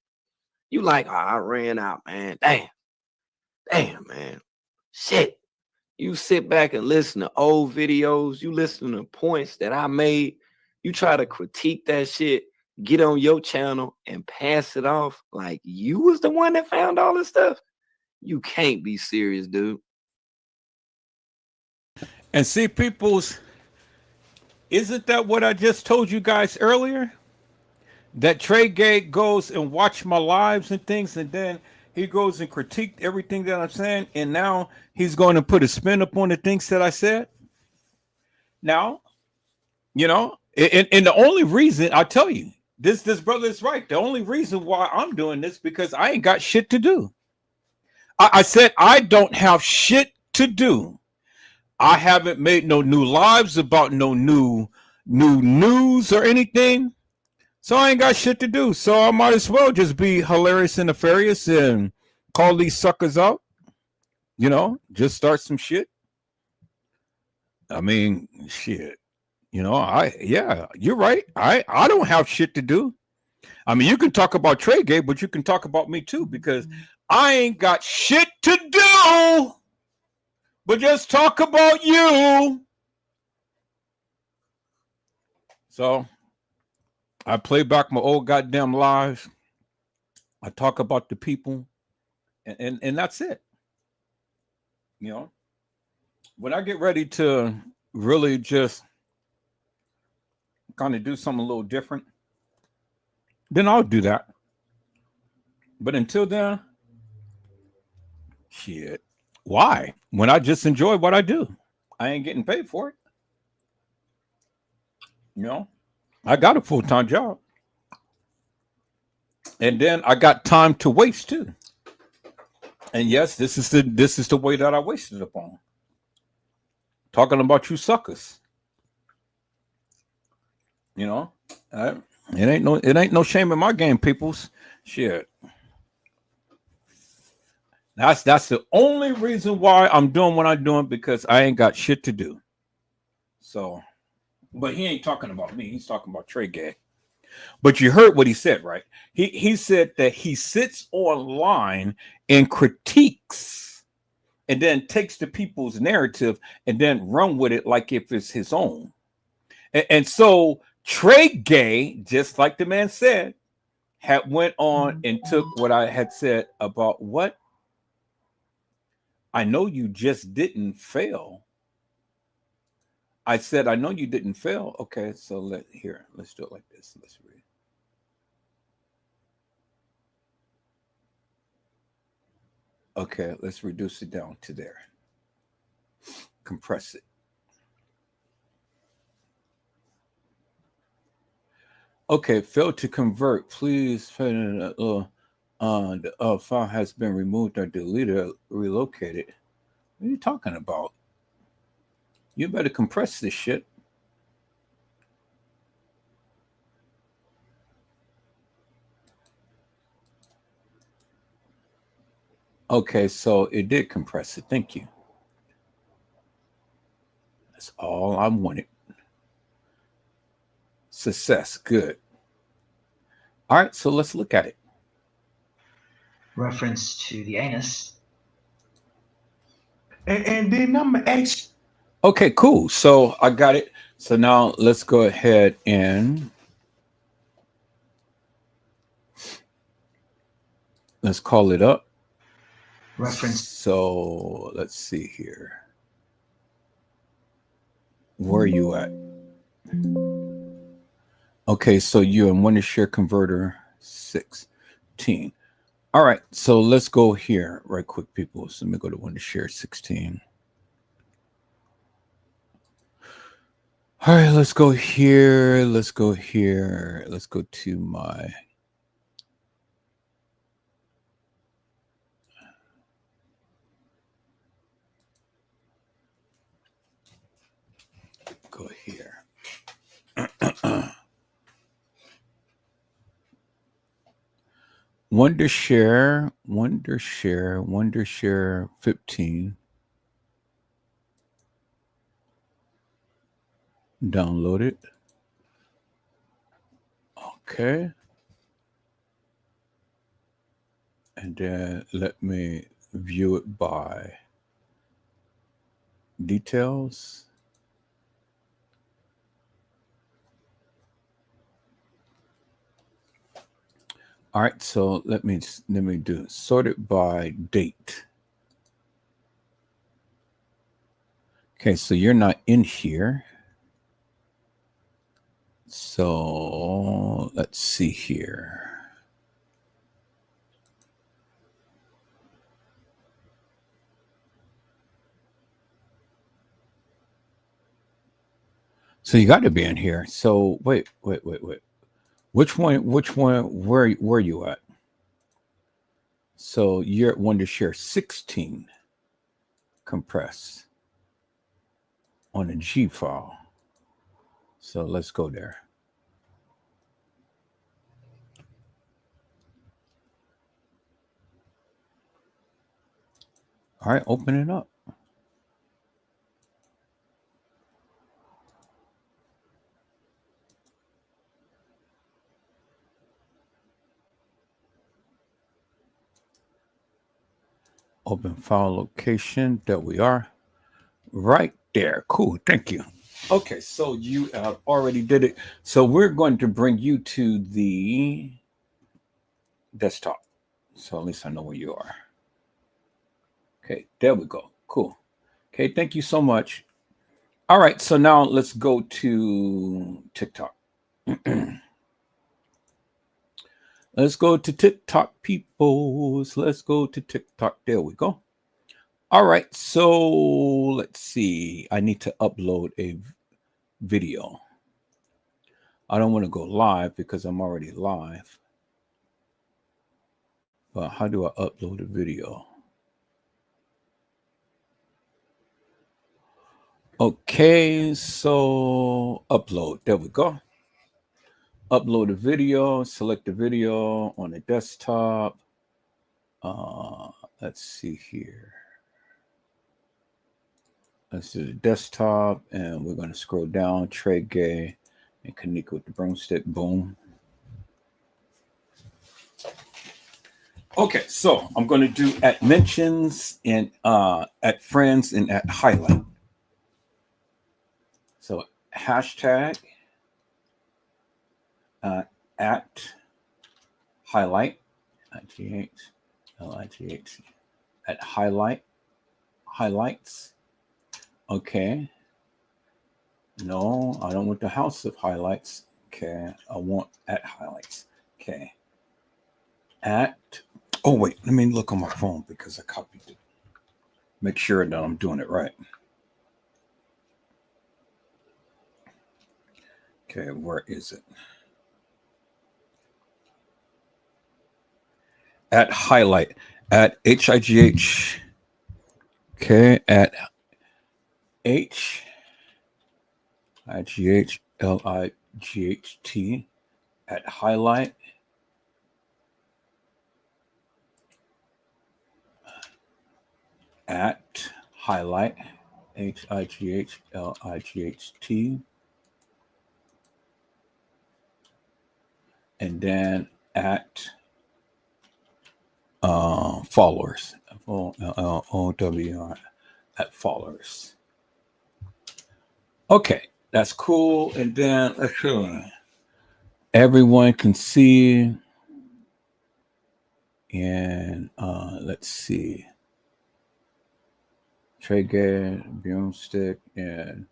You like, oh, I ran out, man. Damn, man. Shit. You sit back and listen to old videos. You listen to points that I made. You try to critique that shit. Get on your channel and pass it off like you was the one that found all this stuff. You can't be serious, dude. And see, people's, isn't that what I just told you guys earlier? That Tregay goes and watch my lives and things, and then he goes and critiqued everything that I'm saying, and now he's going to put a spin up on the things that I said. Now, and the only reason, I'll tell you, this brother is right. The only reason why I'm doing this, because I ain't got shit to do. I said I don't have shit to do. I haven't made no new lives about no new news or anything. So I ain't got shit to do. So I might as well just be hilarious and nefarious and call these suckers out. Just start some shit. I mean, shit. You're right. I don't have shit to do. I mean, you can talk about Tregay, but you can talk about me too, because I ain't got shit to do but just talk about you. So I play back my old goddamn lives. I talk about the people, and that's it. When I get ready to really just kind of do something a little different, then I'll do that. But until then, shit, Why? When I just enjoy what I do, I ain't getting paid for it. You know, I got a full-time job, and then I got time to waste too. And yes, this is the way that I wasted upon talking about you suckers. You know, I, it ain't no shame in my game, peoples. Shit, that's the only reason why I'm doing what I'm doing, because I ain't got shit to do. So, but he ain't talking about me. He's talking about Tregay. But you heard what he said, right? He said that he sits online and critiques and then takes the people's narrative and then run with it like if it's his own. And so Tregay, just like the man said, had went on and took what I had said about what I know you just didn't fail. I said, I know you didn't fail. Okay, so let's do it like this. Let's read. Okay, let's reduce it down to there. Compress it. Okay, failed to convert. Please, the file has been removed or deleted, relocated. What are you talking about? You better compress this shit. Okay, so it did compress it. Thank you. That's all I wanted. Success. Good. All right, so let's look at it. Reference to the anus. And then I'm gonna ask. Okay, cool. So I got it. So now let's go ahead and let's call it up. Reference. So let's see here. Where are you at? Okay, so you're in Wondershare Converter 16. All right, so let's go here right quick, people. So let me go to Wondershare 16. All right, let's go here. Let's go here. Let's go to my. Go here. Wondershare 15. Download it. Okay. And then let me view it by details. All right, so let me do sort it by date. Okay, so you're not in here. So let's see here. So you got to be in here. So wait. Which one, where are you at? So you're at Wondershare 16 compress on a G file. So let's go there. All right, open it up. Open file location. There we are. Right there. Cool. Thank you. Okay, so you already did it. So we're going to bring you to the desktop. So at least I know where you are. Okay, there we go. Cool. Okay, thank you so much. All right, so now let's go to TikTok. Let's go to TikTok, peoples. Let's go to TikTok. There we go. All right, so let's see. I need to upload a video. I don't want to go live because I'm already live. But how do I upload a video? Okay, so upload. There we go. Upload a video, select the video on the desktop. Let's see here. Let's do the desktop, and we're going to scroll down. Tregay and Kenneka with the broomstick. Boom. Okay, so I'm going to do at mentions and at friends and at highlight. So hashtag at highlight, IGH, LIGH, at highlights. Okay. No, I don't want the house of highlights. Okay, I want at highlights. Okay. At, oh wait, let me look on my phone because I copied it. Make sure that I'm doing it right. Okay, where is it? At highlight, at HIGH. Okay, at HIGHLIGHT, at highlight. At highlight, HIGHLIGHT. And then at followers, FOLLOWR, at followers. Okay, that's cool. And then let's see. Everyone can see. And let's see. Tregay, broomstick, and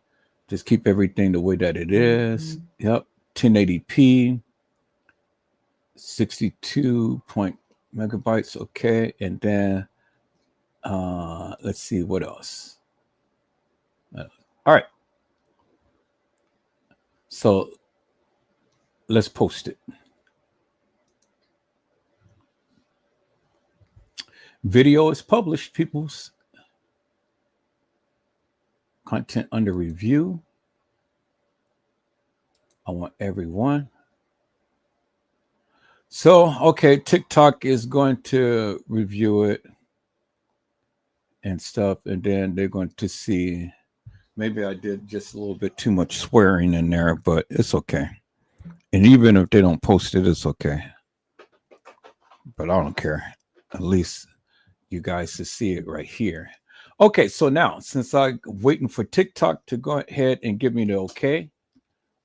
just keep everything the way that it is. Yep, 1080p, 62 megabytes. Okay, and then let's see what else. All right, so let's post it. Video is published, people's. Content under review. I want everyone. So, okay, TikTok is going to review it and stuff, and then they're going to see. Maybe I did just a little bit too much swearing in there, but it's okay. And even if they don't post it, it's okay. But I don't care. At least you guys to see it right here. Okay, so now since I'm waiting for TikTok to go ahead and give me the okay.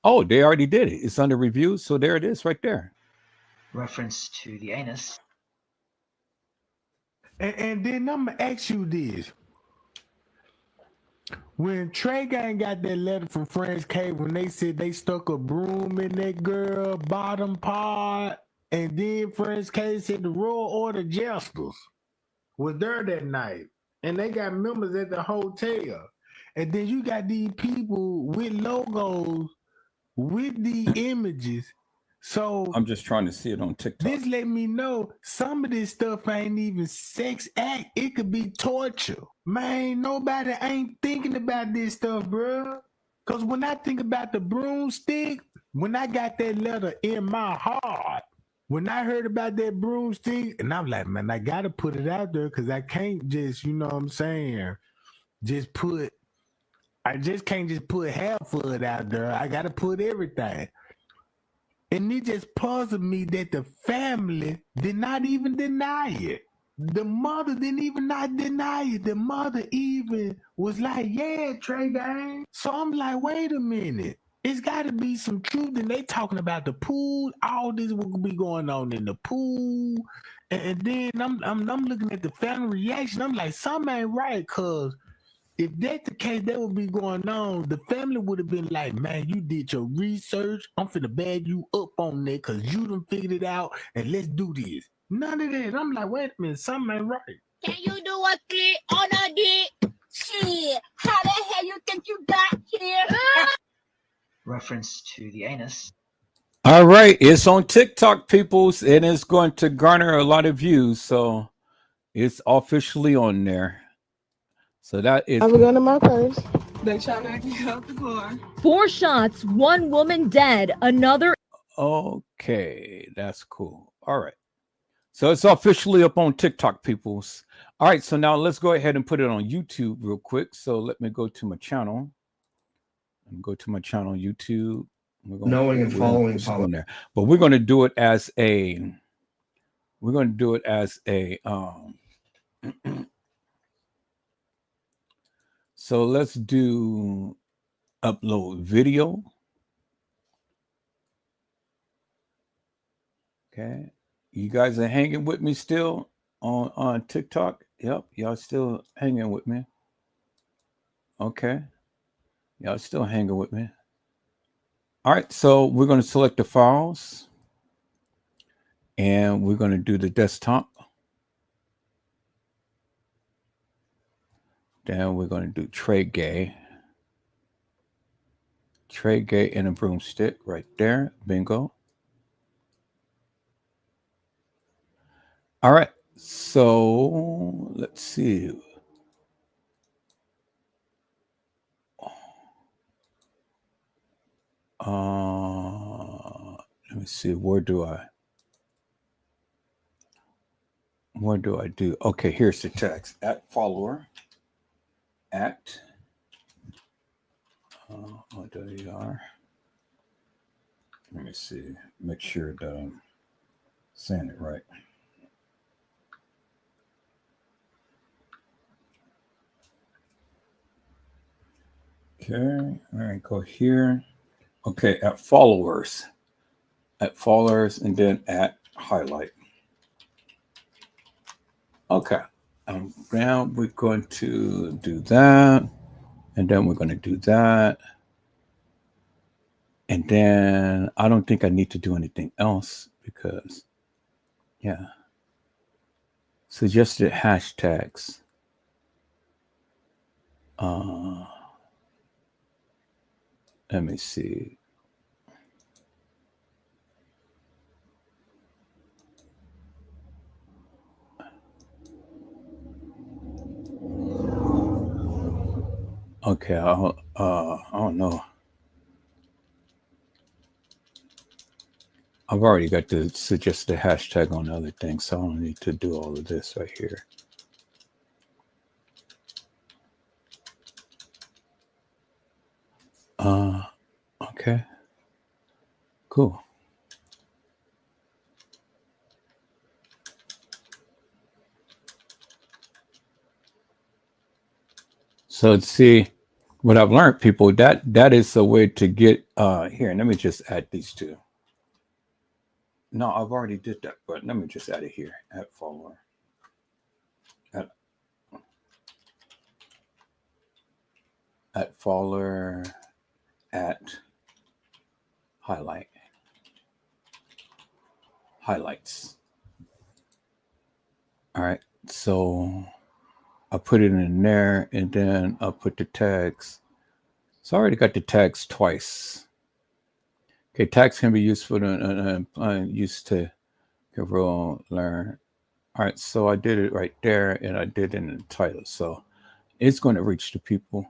Oh, they already did it. It's under review, so there it is right there. Reference to the anus. And then I'm gonna ask you this. When Tregay got that letter from Friends K, when they said they stuck a broom in that girl bottom part, and then Friends K said the Royal Order Jesters was there that night, and they got members at the hotel, and then you got these people with logos with the images. So I'm just trying to see it on TikTok. this let me know some of this stuff ain't even sex act. It could be torture. Man, nobody ain't thinking about this stuff, bro. Because when I think about the broomstick, when I got that letter in my heart, when I heard about that broomstick, and I'm like, man, I got to put it out there because I can't just, you know what I'm saying, I just can't just put half of it out there. I got to put everything. And it just puzzled me that the family did not even deny it. The mother didn't even not deny it. The mother even was like, yeah, Tregay. So I'm like, wait a minute. It's got to be some truth. And they talking about the pool. All this will be going on in the pool. And then I'm looking at the family reaction. I'm like, something ain't right, because if that's the case, that would be going on. The family would have been like, man, you did your research. I'm finna bag you up on that because you done figured it out, and let's do this. None of that. I'm like, wait a minute, something ain't right. Can you do a flip on a dick? Shit, how the hell you think you got here? Reference to the anus. All right, it's on TikTok, peoples, and it's going to garner a lot of views. So it's officially on there. So that is. I have a gun in my purse. They trying to get out the car. 4 shots, 1 woman dead, another. Okay, that's cool. All right. So it's officially up on TikTok, peoples. All right, so now let's go ahead and put it on YouTube real quick. So let me go to my channel. And go to my channel on YouTube. Knowing and following on there. But we're going to do it as a so let's do upload video. Okay. You guys are hanging with me still on TikTok? Yep, y'all still hanging with me. Okay. Y'all still hanging with me. All right, so we're going to select the files and we're going to do the desktop. Then we're going to do Tregay. Tregay and a broomstick right there. Bingo. All right, so let's see. Let me see. Where do I do? Okay, here's the text. At follower. At. Oh, there you are. Let me see. Make sure that I'm saying it right. Okay. All right. Go here. Okay. At followers. At followers, and then at highlight. Okay. Now we're going to do that. And then we're going to do that. And then I don't think I need to do anything else because, yeah. Suggested hashtags. Let me see. Okay, I don't know. I've already got the suggested hashtag on the other thing, so I don't need to do all of this right here. Okay. Cool. So let's see what I've learned, people. That is a way to get here. Let me just add these two. No, I've already did that, but let me just add it here. At follower. At follower. At highlight. Highlights. All right. So I put it in there, and then I'll put the tags. So I already got the tags twice. Okay, tags can be useful to used to learn. All right, so I did it right there, and I did it in the title. So it's going to reach the people.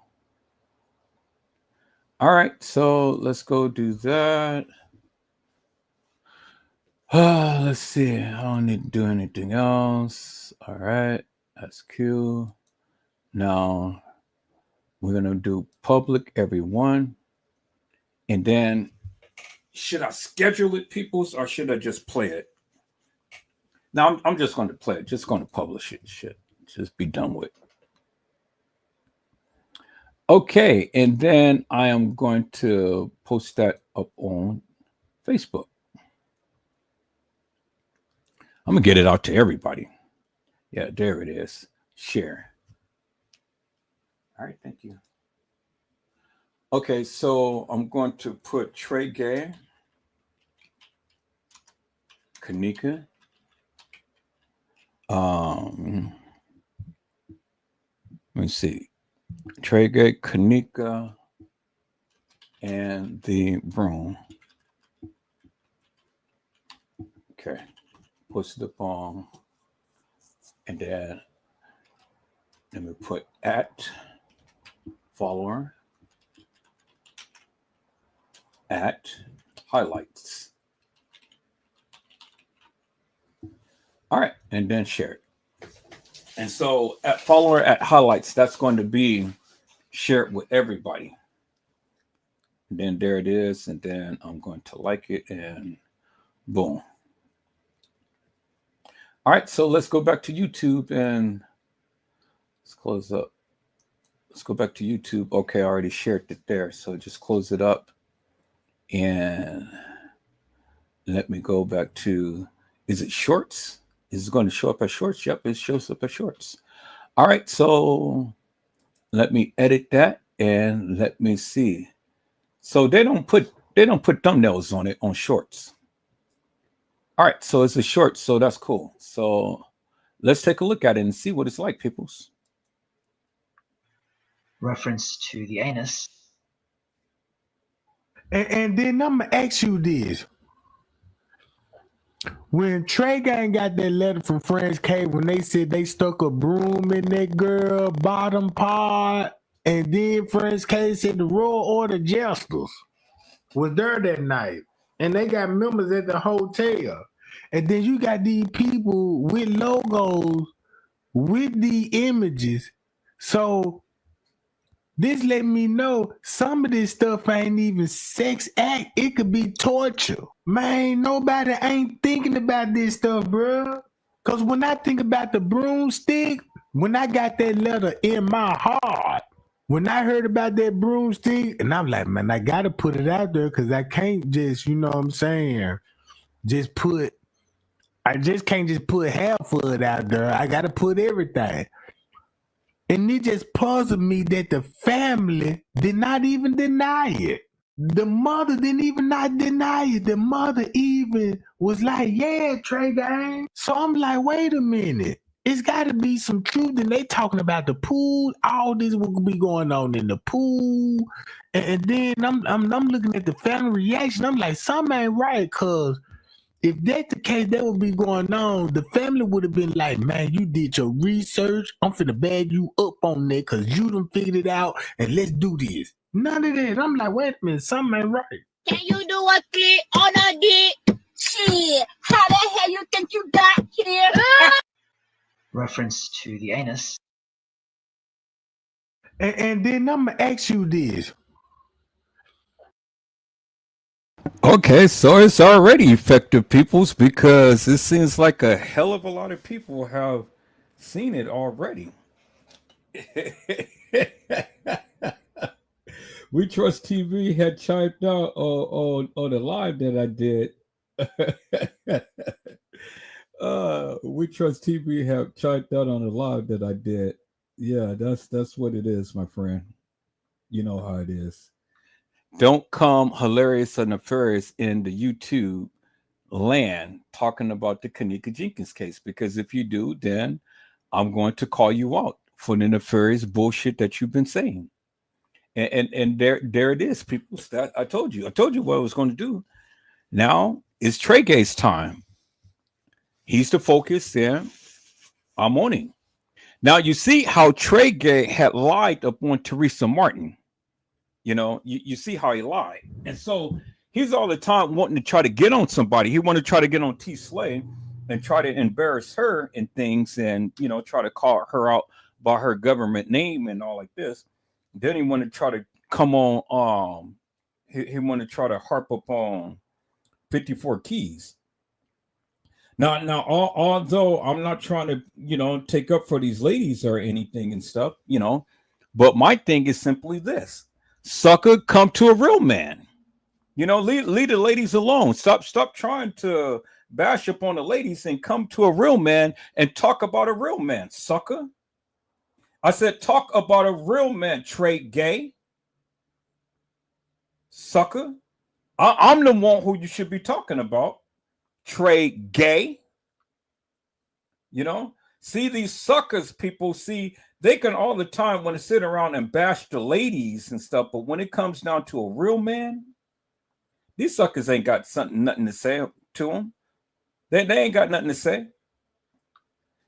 All right, so let's go do that. Let's see. I don't need to do anything else. All right, that's cool. Now we're going to do public everyone. And then should I schedule it, peoples, or should I just play it? Now I'm just going to play it. Just going to publish it. Shit. Just be done with. Okay, and then I am going to post that up on Facebook. I'm going to get it out to everybody. Yeah, there it is. Share. All right, thank you. Okay, so I'm going to put Tregay, Kenneka, Let me see. Tregay, Kenneka, and the broom. Okay. Push the palm. And then let me put at follower at highlights. All right. And then share it. And so at follower at highlights, that's going to be shared with everybody. And then there it is. And then I'm going to like it and boom. All right. So let's go back to YouTube and let's close up. Let's go back to YouTube. Okay. I already shared it there. So just close it up and let me go back to, is it shorts? Is it going to show up as shorts? Yep. It shows up as shorts. All right. So let me edit that and let me see. So they don't put thumbnails on it on shorts. All right, so it's a short, so that's cool. So let's take a look at it and see what it's like, peoples. Reference to the anus. And then I'm gonna ask you this. When Tregay got that letter from French K when they said they stuck a broom in that girl bottom part, and then French K said the Royal Order Jesters was there that night, and they got members at the hotel, and then you got these people with logos with the images. So this let me know some of this stuff ain't even sex act. It could be torture. Man, nobody ain't thinking about this stuff, bro. Because when I think about the broomstick, when I got that letter in my heart, when I heard about that broomstick, and I'm like, man, I got to put it out there because I can't just, you know what I'm saying, I just can't just put half of it out there. I got to put everything. And it just puzzled me that the family did not even deny it. The mother didn't even not deny it. The mother even was like, yeah, Tregay. So I'm like, wait a minute. It's got to be some truth. And they talking about the pool. All this will be going on in the pool. And then I'm looking at the family reaction. I'm like, something ain't right, because if that's the case, that would be going on. The family would have been like, man, you did your research. I'm finna bag you up on that because you done figured it out, and let's do this. None of that. I'm like, wait a minute, something ain't right. Can you do a click on a dick? Shit, how the hell you think you got here? Reference to the anus. And then I'm going to ask you this. Okay, so it's already effective, peoples, because it seems like a hell of a lot of people have seen it already. We Trust TV had chimed out on the live that I did. We Trust TV have chimed out on the live that I did. Yeah, that's what it is, my friend. You know how it is. Don't come hilarious or nefarious in the YouTube land talking about the Kenneka Jenkins case, because if you do, then I'm going to call you out for the nefarious bullshit that you've been saying. And there it is, people. I told you what I was going to do. Now it's Tregay's time. He's the focus, and I'm on him. Now you see how Tregay had lied upon Teresa Martin. You know, you see how he lied. And so he's all the time wanting to try to get on somebody. He wanted to try to get on T Slay and try to embarrass her and things, and, you know, try to call her out by her government name and all like this. Then he wanted to try to come on, he wanted to try to harp up on 54 Keys. Now, although I'm not trying to, you know, take up for these ladies or anything and stuff, you know, but my thing is simply this. Sucker, come to a real man. You know, leave the ladies alone. Stop trying to bash up on the ladies and come to a real man and talk about a real man, sucker. I said talk about a real man, Tregay. Sucker. I'm the one who you should be talking about. Tregay. You know? See, these suckers, people, see, they can all the time want to sit around and bash the ladies and stuff, but when it comes down to a real man, these suckers ain't got nothing to say to them. They ain't got nothing to say.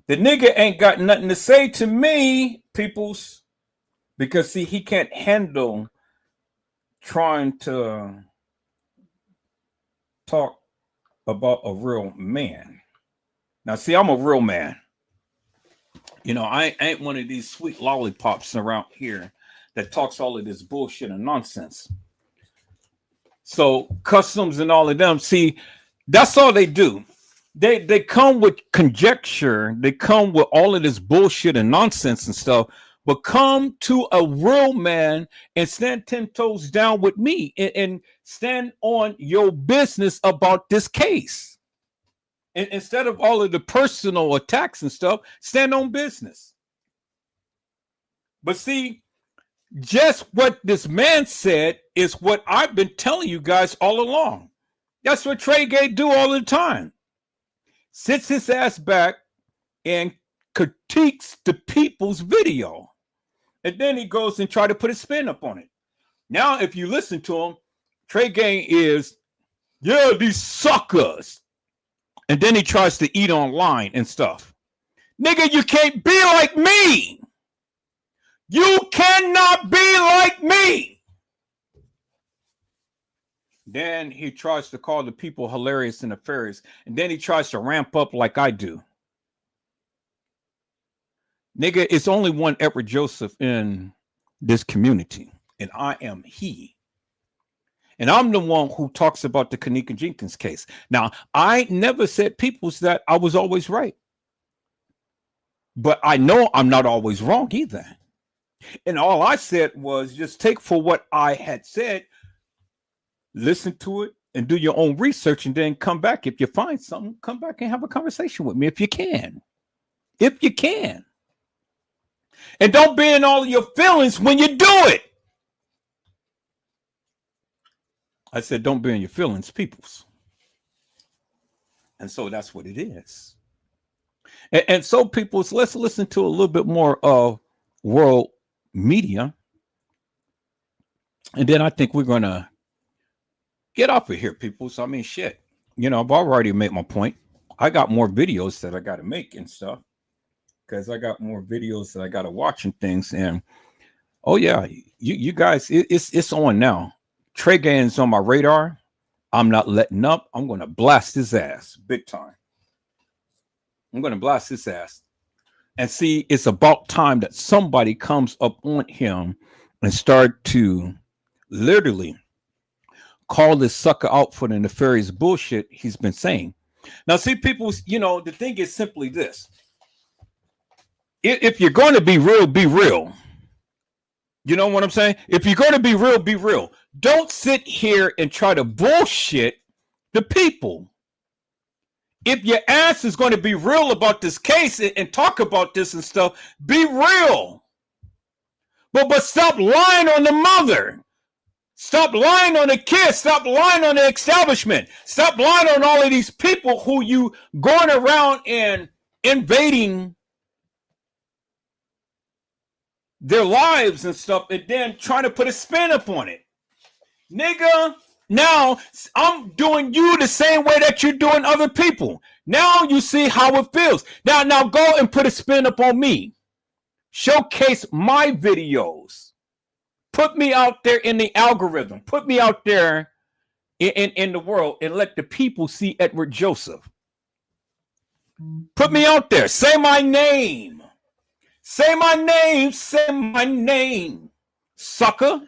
The nigga ain't got nothing to say to me, peoples, because see, he can't handle trying to talk about a real man. Now, see, I'm a real man. You know, I ain't one of these sweet lollipops around here that talks all of this bullshit and nonsense. So customs and all of them, see, that's all they do. They come with conjecture. They come with all of this bullshit and nonsense and stuff. But come to a real man and stand 10 toes down with me and stand on your business about this case. And instead of all of the personal attacks and stuff, stand on business. But see, just what this man said is what I've been telling you guys all along. That's what Tregay do all the time. Sits his ass back and critiques the people's video. And then he goes and try to put a spin up on it. Now, if you listen to him, Tregay is, yeah, these suckers. And then he tries to eat online and stuff. Nigga, you can't be like me. You cannot be like me. Then he tries to call the people hilarious and nefarious. And then he tries to ramp up like I do. Nigga, it's only one Edward Joseph in this community. And I am he. And I'm the one who talks about the Kenneka Jenkins case. Now, I never said peoples that I was always right. But I know I'm not always wrong either. And all I said was just take for what I had said, listen to it, and do your own research, and then come back. If you find something, come back and have a conversation with me if you can. If you can. And don't be in all of your feelings when you do it. I said, don't be in your feelings, peoples. And so that's what it is. And so, peoples, let's listen to a little bit more of world media. And then I think we're going to get off of here, peoples. I mean, shit. You know, I've already made my point. I got more videos that I got to make and stuff. Because I got more videos that I got to watch and things. And, oh, yeah, you guys, it's on now. Tregay is on my radar. I'm not letting up. I'm going to blast his ass big time. I'm going to blast his ass. And see, it's about time that somebody comes up on him and start to literally call this sucker out for the nefarious bullshit he's been saying. Now, see, people, you know, the thing is simply this. If you're going to be real, be real. You know what I'm saying? If you're going to be real, be real. Don't sit here and try to bullshit the people. If your ass is going to be real about this case and talk about this and stuff, be real. But stop lying on the mother. Stop lying on the kids. Stop lying on the establishment. Stop lying on all of these people who you going around and invading their lives and stuff, and then trying to put a spin up on it. Nigga, now I'm doing you the same way that you're doing other people. Now you see how it feels. Now go and put a spin up on me. Showcase my videos. Put me out there in the algorithm. Put me out there in the world and let the people see Edward Joseph. Put me out there. Say my name. Say my name. Say my name. Sucker.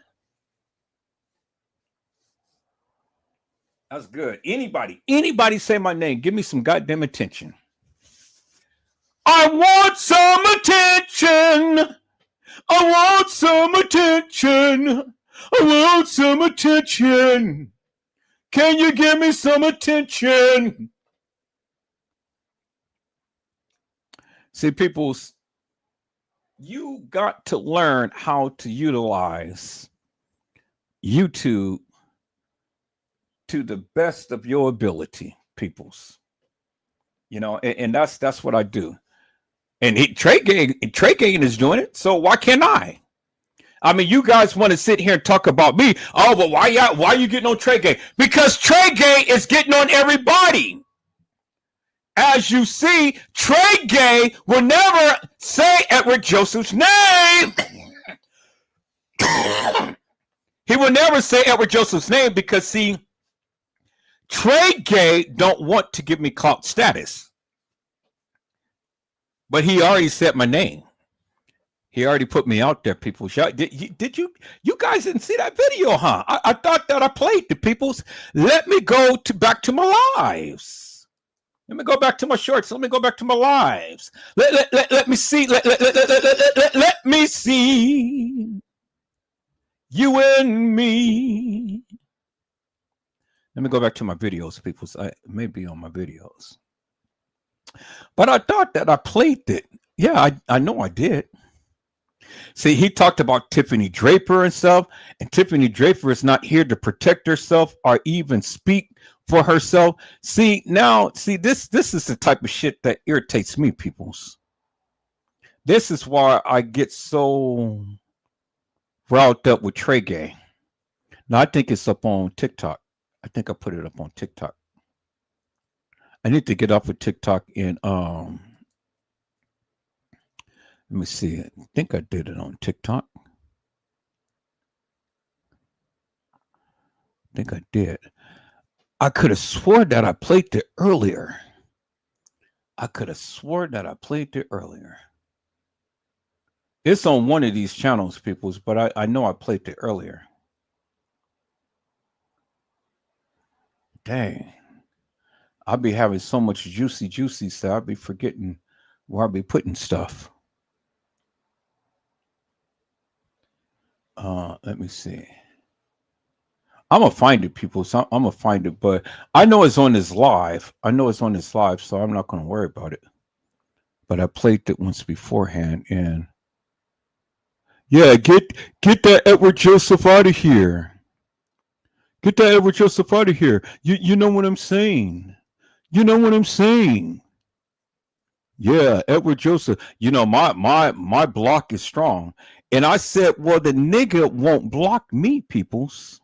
That's good. Anybody say my name. Give me some goddamn attention. I want some attention. I want some attention. I want some attention. Can you give me some attention? See, people, you got to learn how to utilize YouTube to the best of your ability, peoples. You know, and that's what I do. And Tregay is doing it, so why can't I? I mean, you guys want to sit here and talk about me. Oh, but why you getting on Tregay? Because Tregay is getting on everybody. As you see, Tregay will never say Edward Joseph's name. He will never say Edward Joseph's name because, see, Tregay don't want to give me clout status. But he already said my name. He already put me out there, people. Did you guys didn't see that video, huh? I thought that I played the peoples. Let me go back to my lives. Let me go back to my shorts. Let me go back to my lives. Let me see. Let me see. You and me. Let me go back to my videos, people. I may be on my videos. But I thought that I played it. Yeah, I know I did. See, he talked about Tiffany Draper and stuff, and Tiffany Draper is not here to protect herself or even speak for herself. See, this is the type of shit that irritates me, peoples. This is why I get so riled up with Tregay. Now, I think it's up on TikTok. I think I put it up on TikTok. I need to get off of TikTok and let me see. I think I did it on TikTok. I think I did. I could have swore that I played it earlier. It's on one of these channels, peoples, but I know I played it earlier. Dang. I'll be having so much juicy stuff. I'll be forgetting where I'll be putting stuff. Let me see. I'm gonna find it, people. So I'm gonna find it, but I know it's on this live. So I'm not gonna worry about it. But I played it once beforehand, and yeah, get that Edward Joseph out of here. Get that Edward Joseph out of here. You know what I'm saying? Yeah, Edward Joseph. You know, my block is strong. And I said, well, the nigga won't block me, peoples.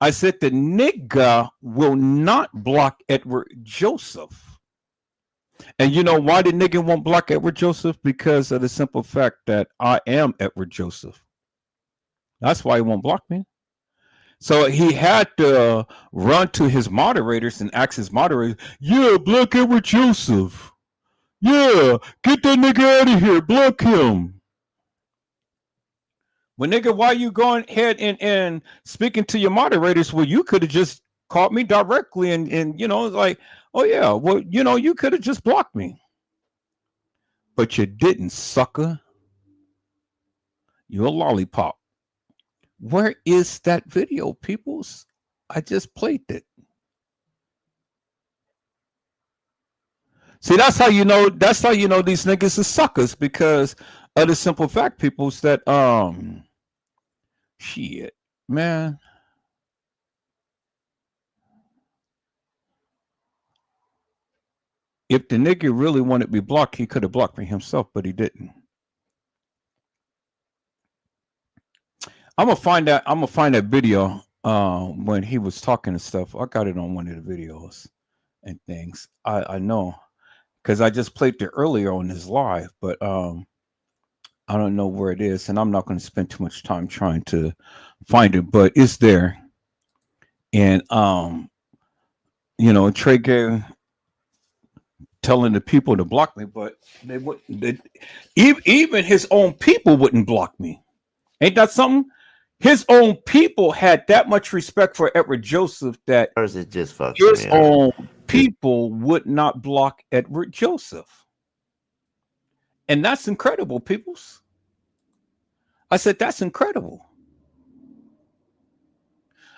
I said the nigga will not block Edward Joseph. And you know why the nigga won't block Edward Joseph? Because of the simple fact that I am Edward Joseph. That's why he won't block me. So he had to run to his moderators and ask his moderators, yeah, block Edward Joseph. Yeah, get that nigga out of here. Block him. Well, nigga, why you going ahead and speaking to your moderators? Well, you could have just called me directly and you know, like, oh yeah, well, you know, you could have just blocked me. But you didn't, sucker. You're a lollipop. Where is that video, peoples? I just played it. See, that's how you know these niggas are suckers, because of the simple fact, peoples, that shit, man. If the nigga really wanted to be blocked, he could have blocked me himself, but he didn't. I'm gonna find that video when he was talking and stuff. I got it on one of the videos and things. I know, because I just played it earlier on this live, but I don't know where it is, and I'm not going to spend too much time trying to find it, but it's there. And you know, Tregay telling the people to block me, but they wouldn't. Even his own people wouldn't block me. Ain't that something? His own people had that much respect for Edward Joseph that his own people would not block Edward Joseph. And that's incredible, peoples. I said, that's incredible.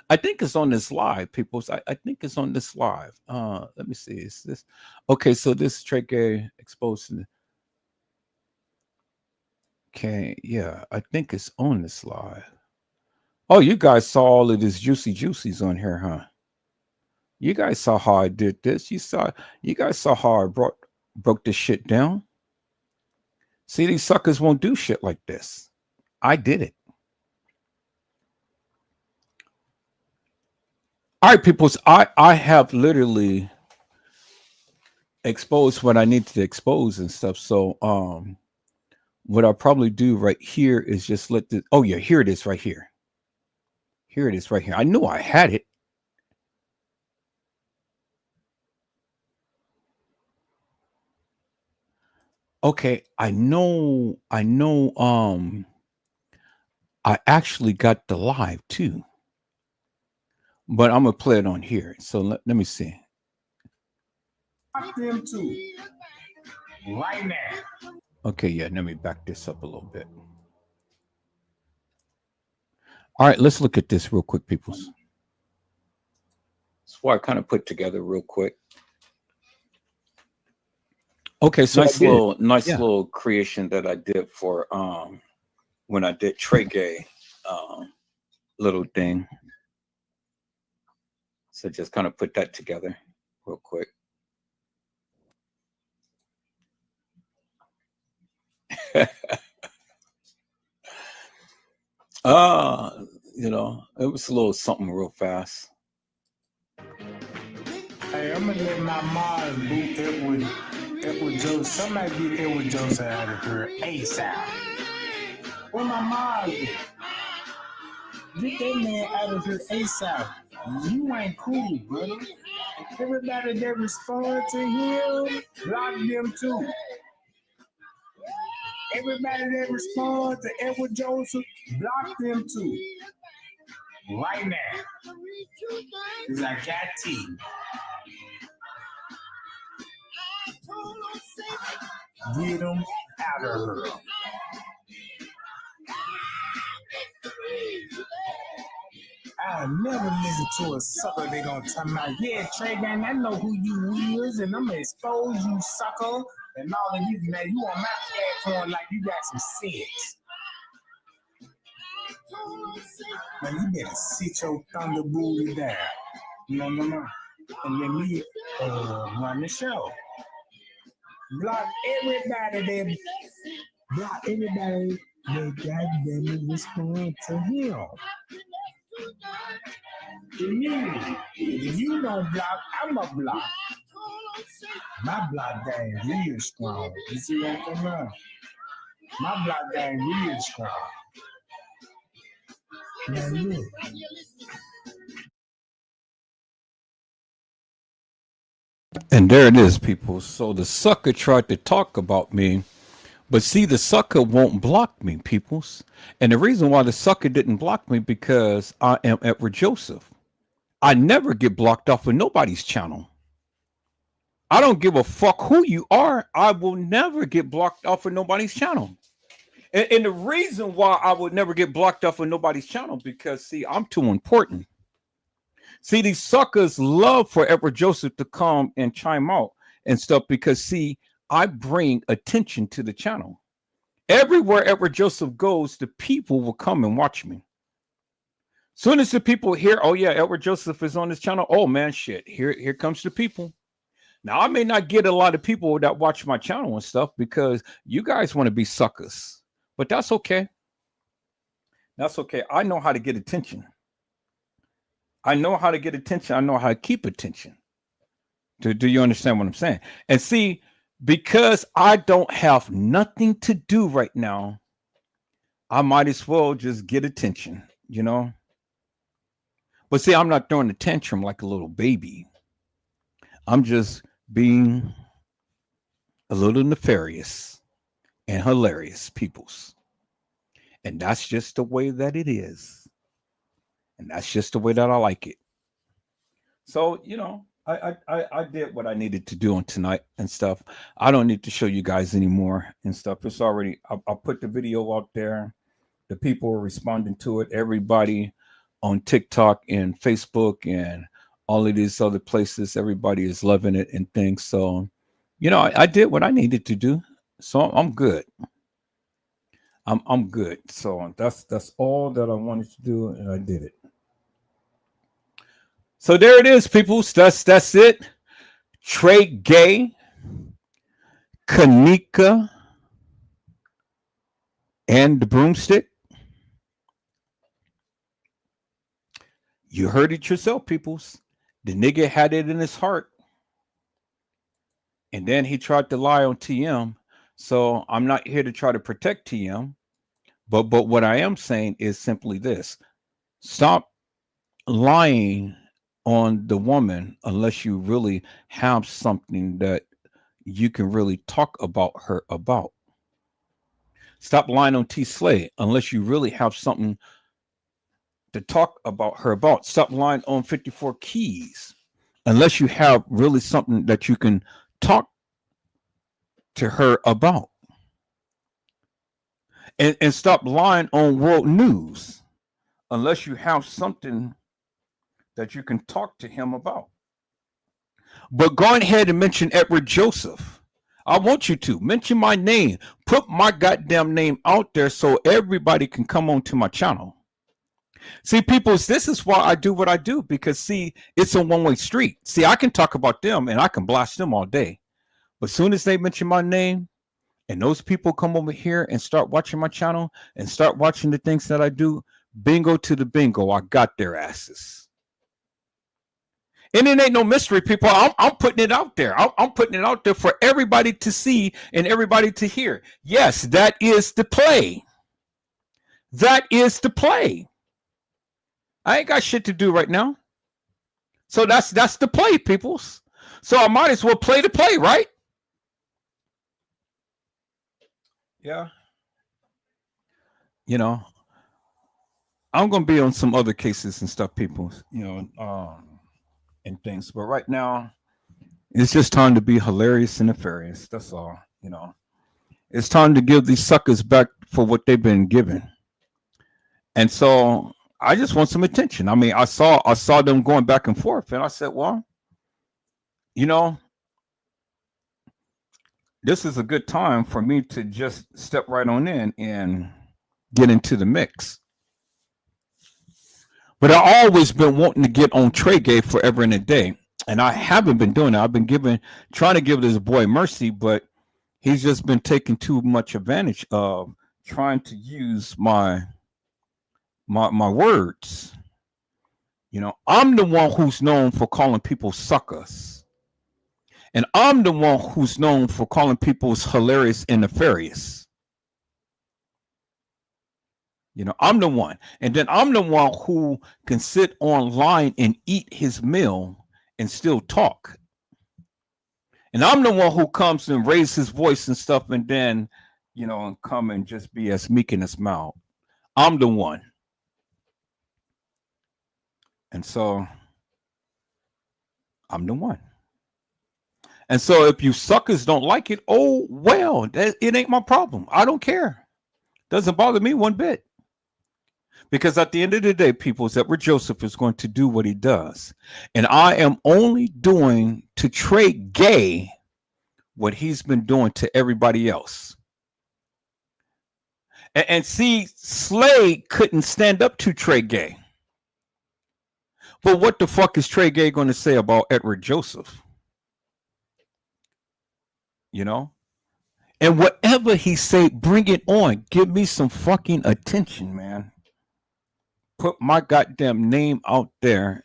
I think it's on this live, peoples. I think it's on this live. Let me see. Is this okay? So this Tregay exposing. Okay, yeah, I think it's on this live. Oh, you guys saw all of this juicies on here, huh? You guys saw how I did this. You guys saw how I broke this shit down. See, these suckers won't do shit like this. I did it. All right, peoples. I have literally exposed what I need to expose and stuff. So what I'll probably do right here is just let the oh yeah, here it is right here. Here it is right here. I knew I had it. Okay, I know I actually got the live too. But I'm gonna play it on here. So let me see. Fuck them too. Right now. Okay, yeah, let me back this up a little bit. All right, let's look at this real quick, peoples. That's what I kind of put together real quick. Okay, so nice little creation that I did for when I did Tregay little thing. So just kind of put that together real quick. You know, it was a little something real fast. Hey, I'm gonna let my mom boot Edward Joseph. Somebody get Edward Joseph out of here ASAP. Where my mom is? Get that man out of here ASAP. You ain't cool, brother. Everybody that respond to him, block them too. Everybody that respond to Edward Joseph, block them too. Right now. Because I got tea. Get them out of her. I'll never listen to a sucker they gonna tell me, yeah, Tregay, I know who you is, and I'm gonna expose you, sucker, and all of you. Now you on my platform like you got some sense. Now you better sit your thunder booty down. No. And let me run the show. Block everybody that goddamn respond to him. Immediately. If you don't block, I'm a block. My block game real strong. You see what I'm talking about? My block game real strong. Now look. And there it is, people. So the sucker tried to talk about me, but see, the sucker won't block me, peoples. And the reason why the sucker didn't block me because I am Edward Joseph. I never get blocked off of nobody's channel. I don't give a fuck who you are. I will never get blocked off of nobody's channel. And the reason why I would never get blocked off of nobody's channel because, see, I'm too important. See, these suckers love for Edward Joseph to come and chime out and stuff because, see, I bring attention to the channel. Everywhere Edward Joseph goes, the people will come and watch me. Soon as the people hear, oh yeah, Edward Joseph is on this channel. Oh man, shit, here comes the people. Now I may not get a lot of people that watch my channel and stuff because you guys want to be suckers, but that's okay. That's okay. I know how to get attention. I know how to get attention. I know how to keep attention. Do you understand what I'm saying? And see, because I don't have nothing to do right now, I might as well just get attention, you know? But see, I'm not throwing a tantrum like a little baby. I'm just being a little nefarious and hilarious, peoples. And that's just the way that it is. And that's just the way that I like it. So, you know, I did what I needed to do on tonight and stuff. I don't need to show you guys anymore and stuff. It's already, I put the video out there. The people are responding to it. Everybody on TikTok and Facebook and all of these other places, everybody is loving it and things. So, you know, I did what I needed to do. So I'm good. I'm good. So that's all that I wanted to do, and I did it. So there it is, people. That's it. Tregay, Kenneka, and the broomstick. You heard it yourself, peoples. The nigga had it in his heart, and then he tried to lie on TM. So I'm not here to try to protect TM, but what I am saying is simply this: stop lying on the woman unless you really have something that you can really talk about her about. Stop lying on T Slay unless you really have something to talk about her about. Stop lying on 54 Keys unless you have really something that you can talk to her about. And stop lying on world news unless you have something that you can talk to him about. But go ahead and mention Edward Joseph. I want you to mention my name. Put my goddamn name out there so everybody can come on to my channel. See, people, this is why I do what I do, because see, it's a one-way street. See, I can talk about them and I can blast them all day. But as soon as they mention my name and those people come over here and start watching my channel and start watching the things that I do, bingo to the bingo, I got their asses. And it ain't no mystery, people. I'm putting it out there. I'm putting it out there for everybody to see and everybody to hear. Yes, that is the play. That is the play. I ain't got shit to do right now. So that's the play, peoples. So I might as well play the play, right? Yeah. You know, I'm gonna be on some other cases and stuff, people. And things. But right now, it's just time to be hilarious and nefarious. That's all. It's time to give these suckers back for what they've been given. And so I just want some attention. I mean, I saw them going back and forth, and I said, well, this is a good time for me to just step right on in and get into the mix. But I always been wanting to get on Tregay forever and a day, and I haven't been doing it. I've been trying to give this boy mercy, but he's just been taking too much advantage of trying to use my words. I'm the one who's known for calling people suckers, and I'm the one who's known for calling people hilarious and nefarious. I'm the one. And then I'm the one who can sit online and eat his meal and still talk. And I'm the one who comes and raises his voice and stuff and then, and come and just be as meek and as mild. I'm the one. And so I'm the one. And so if you suckers don't like it, oh, well, it ain't my problem. I don't care. Doesn't bother me one bit. Because at the end of the day, people, is that where Joseph is going to do what he does. And I am only doing to Tregay what he's been doing to everybody else. And see, Slade couldn't stand up to Tregay. But what the fuck is Tregay going to say about Edward Joseph? And whatever he say, bring it on. Give me some fucking attention, man. Put my goddamn name out there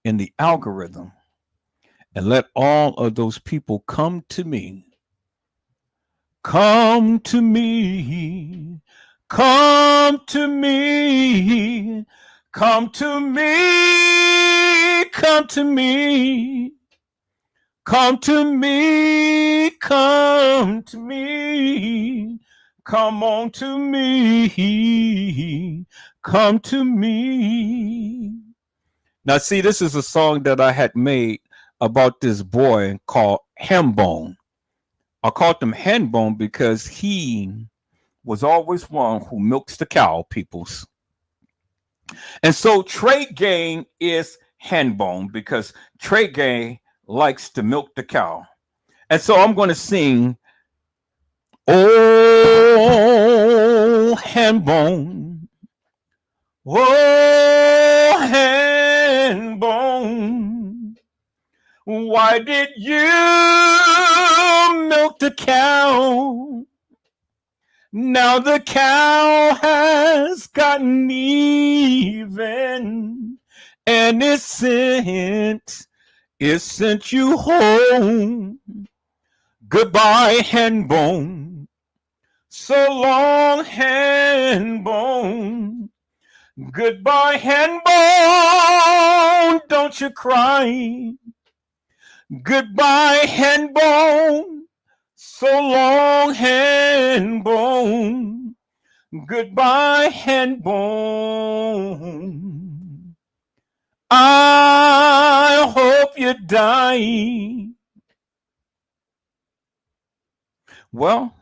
in the algorithm and let all of those people come to me. Come to me. Come to me. Come to me. Come to me. Come to me. Come to me. Come on to me. Come to me. Now, see, this is a song that I had made about this boy called Hambone. I called him Hambone because he was always one who milks the cow, peoples. And so Tregay is Hambone because Tregay likes to milk the cow. And so I'm going to sing, oh, Hambone. Oh, Hambone, why did you milk the cow? Now the cow has gotten even, and it sent you home. Goodbye, hen bone. So long, hen bone. Goodbye, hen bone. Don't you cry. Goodbye, hen bone. So long, hen bone. Goodbye, hen bone. I hope you die. Well,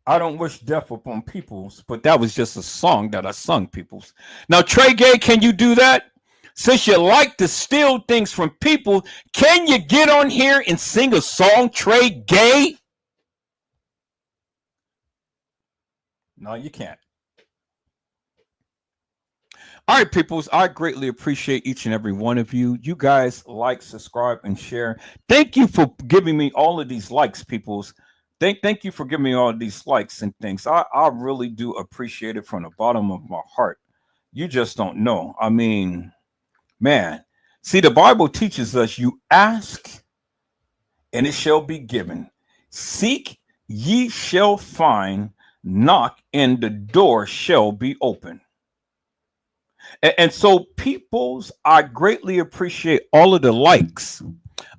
I don't wish death upon peoples, but that was just a song that I sung, peoples. Now, Tregay, can you do that? Since you like to steal things from people, can you get on here and sing a song, Tregay? No, you can't. All right, peoples, I greatly appreciate each and every one of you. You guys like, subscribe, and share. Thank you for giving me all of these likes, peoples. Thank you for giving me all of these likes and things. I really do appreciate it from the bottom of my heart. You just don't know. I mean, man, see, the Bible teaches us you ask and it shall be given. Seek, ye shall find. Knock, and the door shall be open. And so, peoples, I greatly appreciate all of the likes.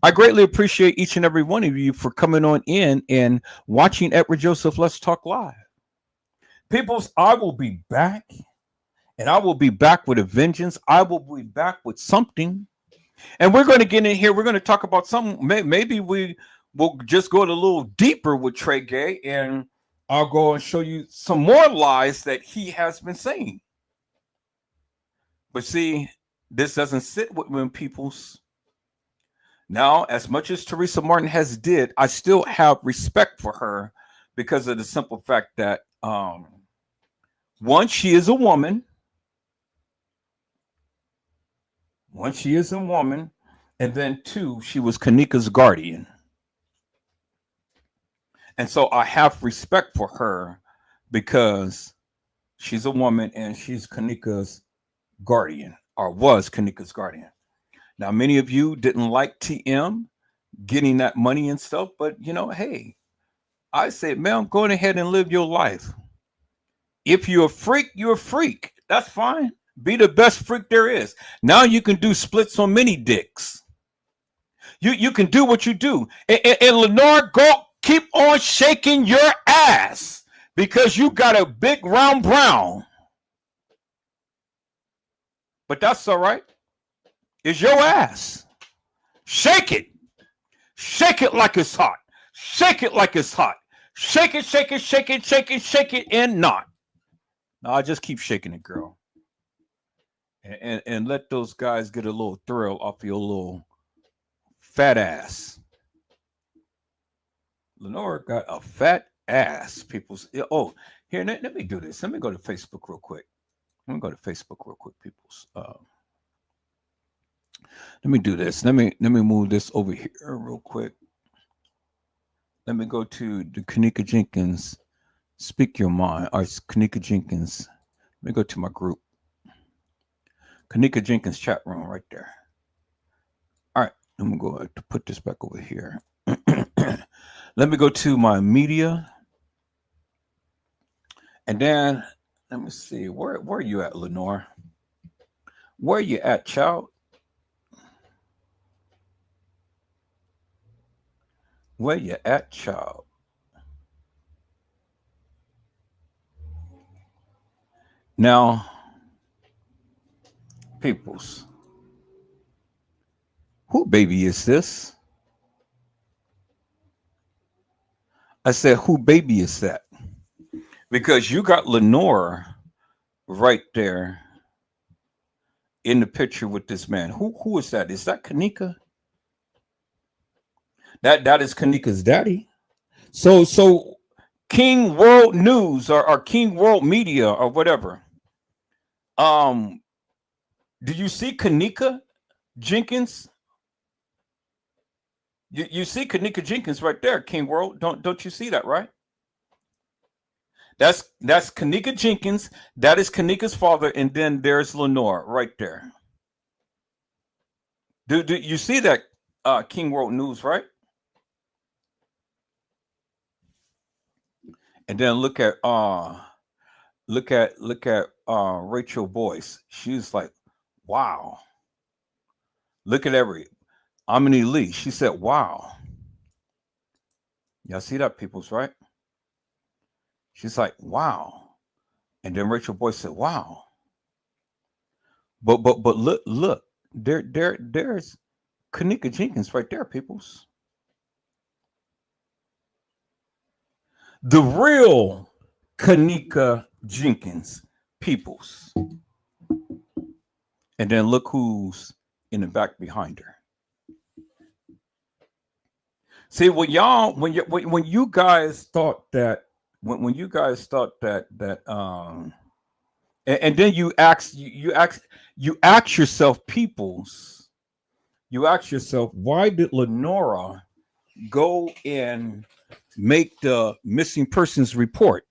I greatly appreciate each and every one of you for coming on in and watching Edward Joseph Let's Talk Live. Peoples, I will be back, and I will be back with a vengeance. I will be back with something. And we're going to get in here. We're going to talk about something. Maybe we will just go a little deeper with Tregay, and I'll go and show you some more lies that he has been saying. But see, this doesn't sit with when people's. Now, as much as Teresa Martin has did, I still have respect for her because of the simple fact that one, she is a woman. One, she is a woman, and then two, she was Kenneka's guardian. And so I have respect for her because she's a woman and she's Kenneka's guardian, or was Kenneka's guardian. Now, many of you didn't like TM getting that money and stuff, but you know, hey, I said, ma'am, go ahead and live your life. If you're a freak, you're a freak. That's fine. Be the best freak there is. Now you can do splits on many dicks. You can do what you do. And Lenore, go keep on shaking your ass because you got a big round brown. But that's all right. It's your ass. Shake it. Shake it like it's hot. Shake it like it's hot. Shake it, shake it, shake it, shake it, shake it, and not. No, I just keep shaking it, girl. And let those guys get a little thrill off your little fat ass. Lenore got a fat ass, people. Oh, here, let me do this. Let me go to Facebook real quick. Let me go to Facebook real quick, peoples. Let me do this. Let me move this over here real quick. Let me go to the Kenneka Jenkins Speak Your Mind. Or Kenneka Jenkins. Let me go to my group. Kenneka Jenkins chat room right there. All right. I'm going to go to put this back over here. Let me go to my media. And then let me see. Where are you at, Lenore? Where are you at, child? Where you at, child? Now, peoples, who baby is this? I said, who baby is that? Because you got Lenore right there in the picture with this man. Who is that? Is that Kenneka? That is Kenneka's daddy. So King World News or King World Media or whatever. Do you see Kenneka Jenkins? You see Kenneka Jenkins right there, King World. Don't you see that, right? That's Kenneka Jenkins. That is Kenneka's father, and then there's Lenore right there. Do you see that, King World News, right? And then look at Rachel Boyce. She's like, wow. Look at Amini Lee. She said, wow. Y'all see that, peoples, right? She's like, wow. And then Rachel Boyce said, wow. But look, there's Kenneka Jenkins right there, peoples. The real Kenneka Jenkins, peoples. And then look who's in the back behind her. See, when you guys thought that, when you guys thought that and then you ask yourself, peoples, you ask yourself, why did Lenora go and make the missing persons report?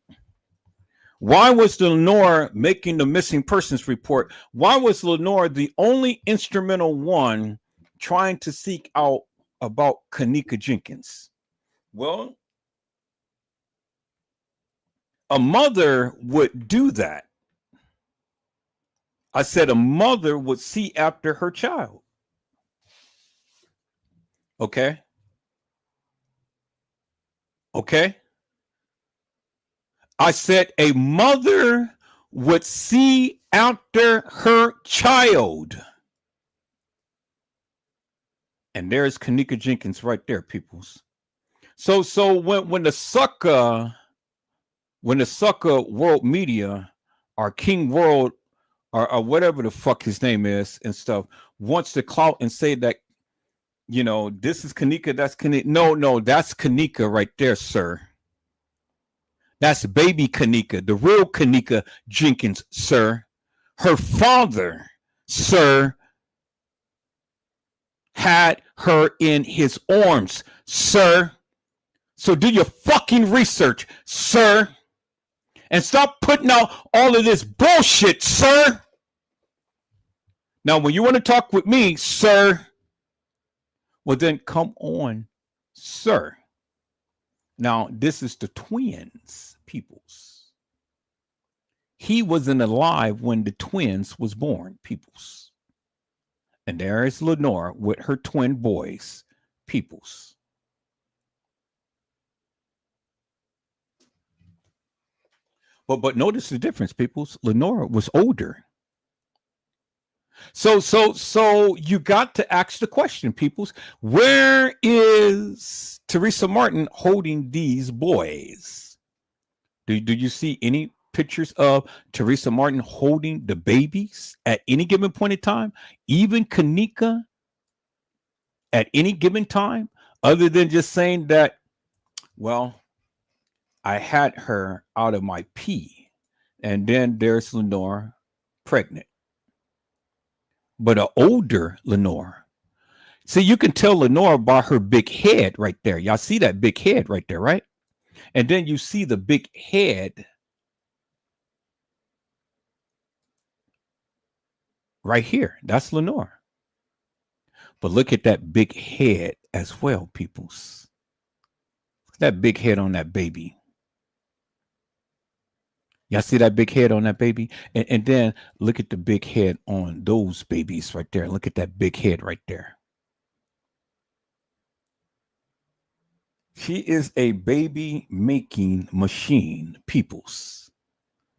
Why was Lenore making the missing persons report? Why was Lenore the only instrumental one trying to seek out about Kenneka Jenkins? Well, a mother would do that. I said a mother would see after her child. Okay. Okay. I said a mother would see after her child. And there's Kenneka Jenkins right there, peoples. So when the sucker world media or King World or whatever the fuck his name is and stuff wants to clout and say that, this is Kenneka, that's Kenneka. No, that's Kenneka right there, sir. That's baby Kenneka, the real Kenneka Jenkins, sir. Her father, sir, had her in his arms, sir. So do your fucking research, sir. And stop putting out all of this bullshit, sir. Now, when you want to talk with me, sir, well, then come on, sir. Now, this is the twins, peoples. He wasn't alive when the twins was born, peoples. And there is Lenore with her twin boys, peoples. But notice the difference, peoples. Lenore was older. So you got to ask the question, peoples. Where is Teresa Martin holding these boys? Do you see any pictures of Teresa Martin holding the babies at any given point in time? Even Kenneka at any given time? Other than just saying that, well, I had her out of my pee. And then there's Lenore pregnant. But an older Lenore. See, you can tell Lenore by her big head right there. Y'all see that big head right there, right? And then you see the big head right here. That's Lenore. But look at that big head as well, peoples. That big head on that baby. Y'all see that big head on that baby? And then look at the big head on those babies right there. Look at that big head right there. She is a baby making machine, peoples.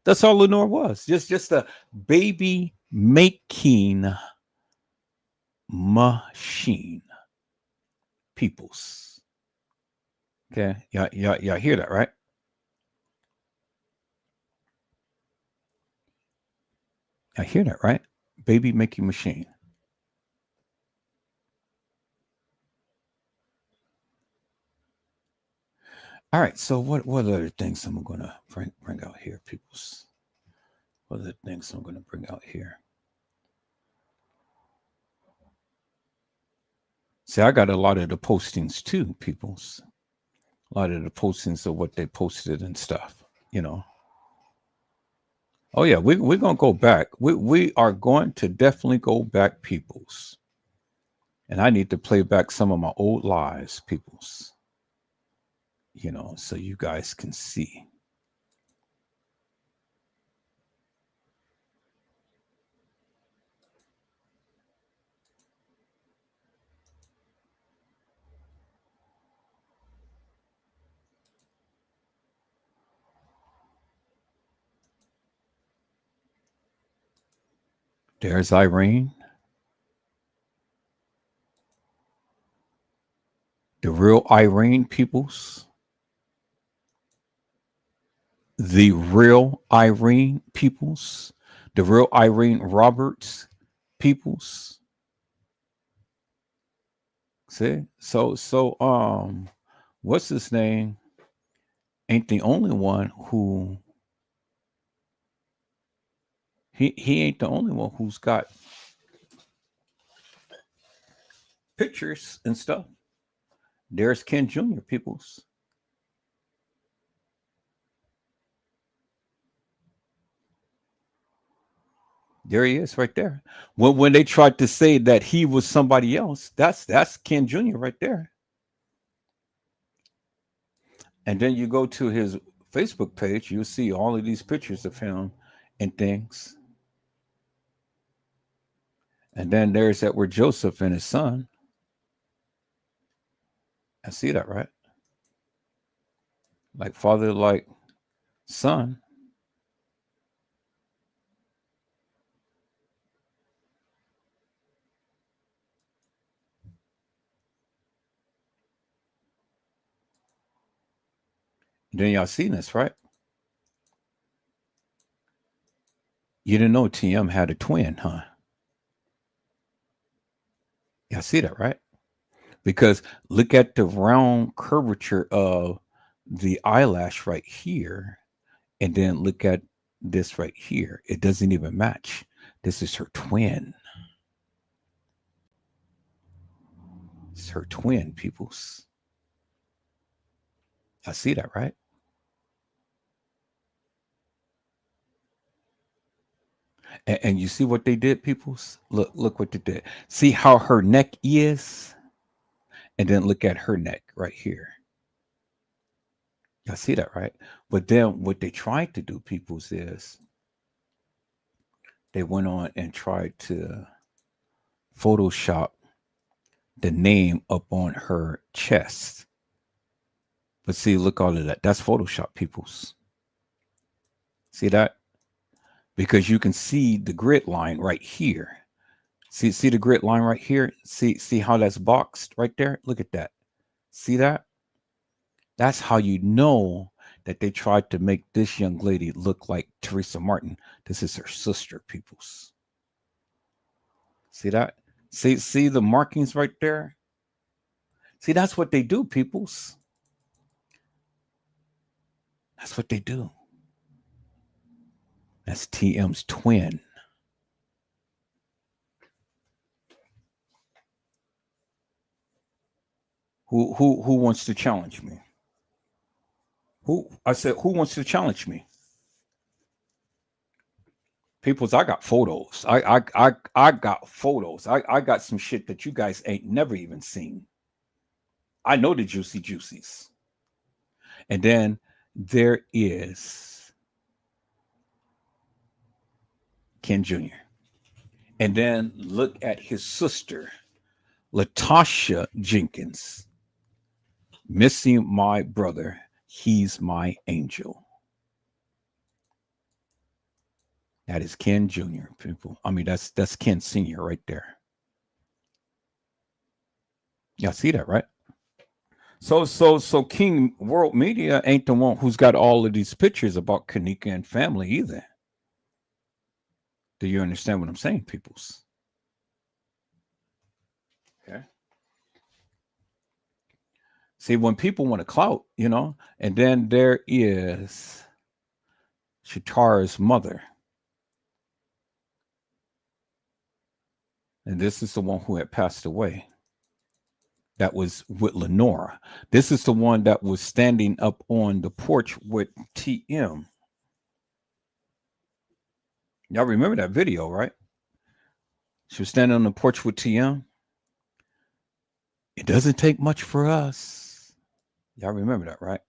That's all Lenore was. Just a baby making machine, peoples. Okay, y'all hear that, right? I hear that, right? Baby making machine. All right. So what other things I'm going to bring out here, peoples? What other things I'm going to bring out here? See, I got a lot of the postings too, peoples. A lot of the postings of what they posted and stuff, Oh yeah, we're gonna go back. We are going to definitely go back, peoples. And I need to play back some of my old lives, peoples. So you guys can see. There's Irene, the real Irene, peoples. The real Irene, peoples. The real Irene Roberts, peoples. See? So what's his name? Ain't the only one who he ain't the only one who's got pictures and stuff. There's Ken Jr. peoples. There he is right there. When they tried to say that he was somebody else, that's Ken Jr. right there. And then you go to his Facebook page, you'll see all of these pictures of him and things. And then there's Edward Joseph and his son. I see that, right? Like father, like son. Then y'all seen this, right? You didn't know TM had a twin, huh? Y'all see that, right? Because look at the round curvature of the eyelash right here, and then look at this right here. It doesn't even match. This is her twin. It's her twin, peoples. I see that, right? And you see what they did, peoples? Look what they did. See how her neck is? And then look at her neck right here. Y'all see that, right? But then what they tried to do, peoples, is they went on and tried to Photoshop the name up on her chest. But see, look all of that. That's Photoshop, peoples. See that? Because you can see the grid line right here. See the grid line right here? See how that's boxed right there? Look at that. See that? That's how you know that they tried to make this young lady look like Teresa Martin. This is her sister, peoples. See that? See the markings right there? See, that's what they do, peoples. That's what they do. That's TM's twin. Who wants to challenge me? I said, who wants to challenge me? Peoples, I got photos. I got photos. I got some shit that you guys ain't never even seen. I know the juicy juicies. And then there is Ken Jr. And then look at his sister, Latasha Jenkins. Missing my brother. He's my angel. That is Ken Jr. People. I mean, that's Ken Sr. right there. Y'all see that, right? So King World Media ain't the one who's got all of these pictures about Kenneka and family either. Do you understand what I'm saying, peoples? Okay. See, when people want to clout, and then there is Shatara's mother. And this is the one who had passed away. That was with Lenora. This is the one that was standing up on the porch with TM. Y'all remember that video, right? She was standing on the porch with TM. It doesn't take much for us. Y'all remember that, right?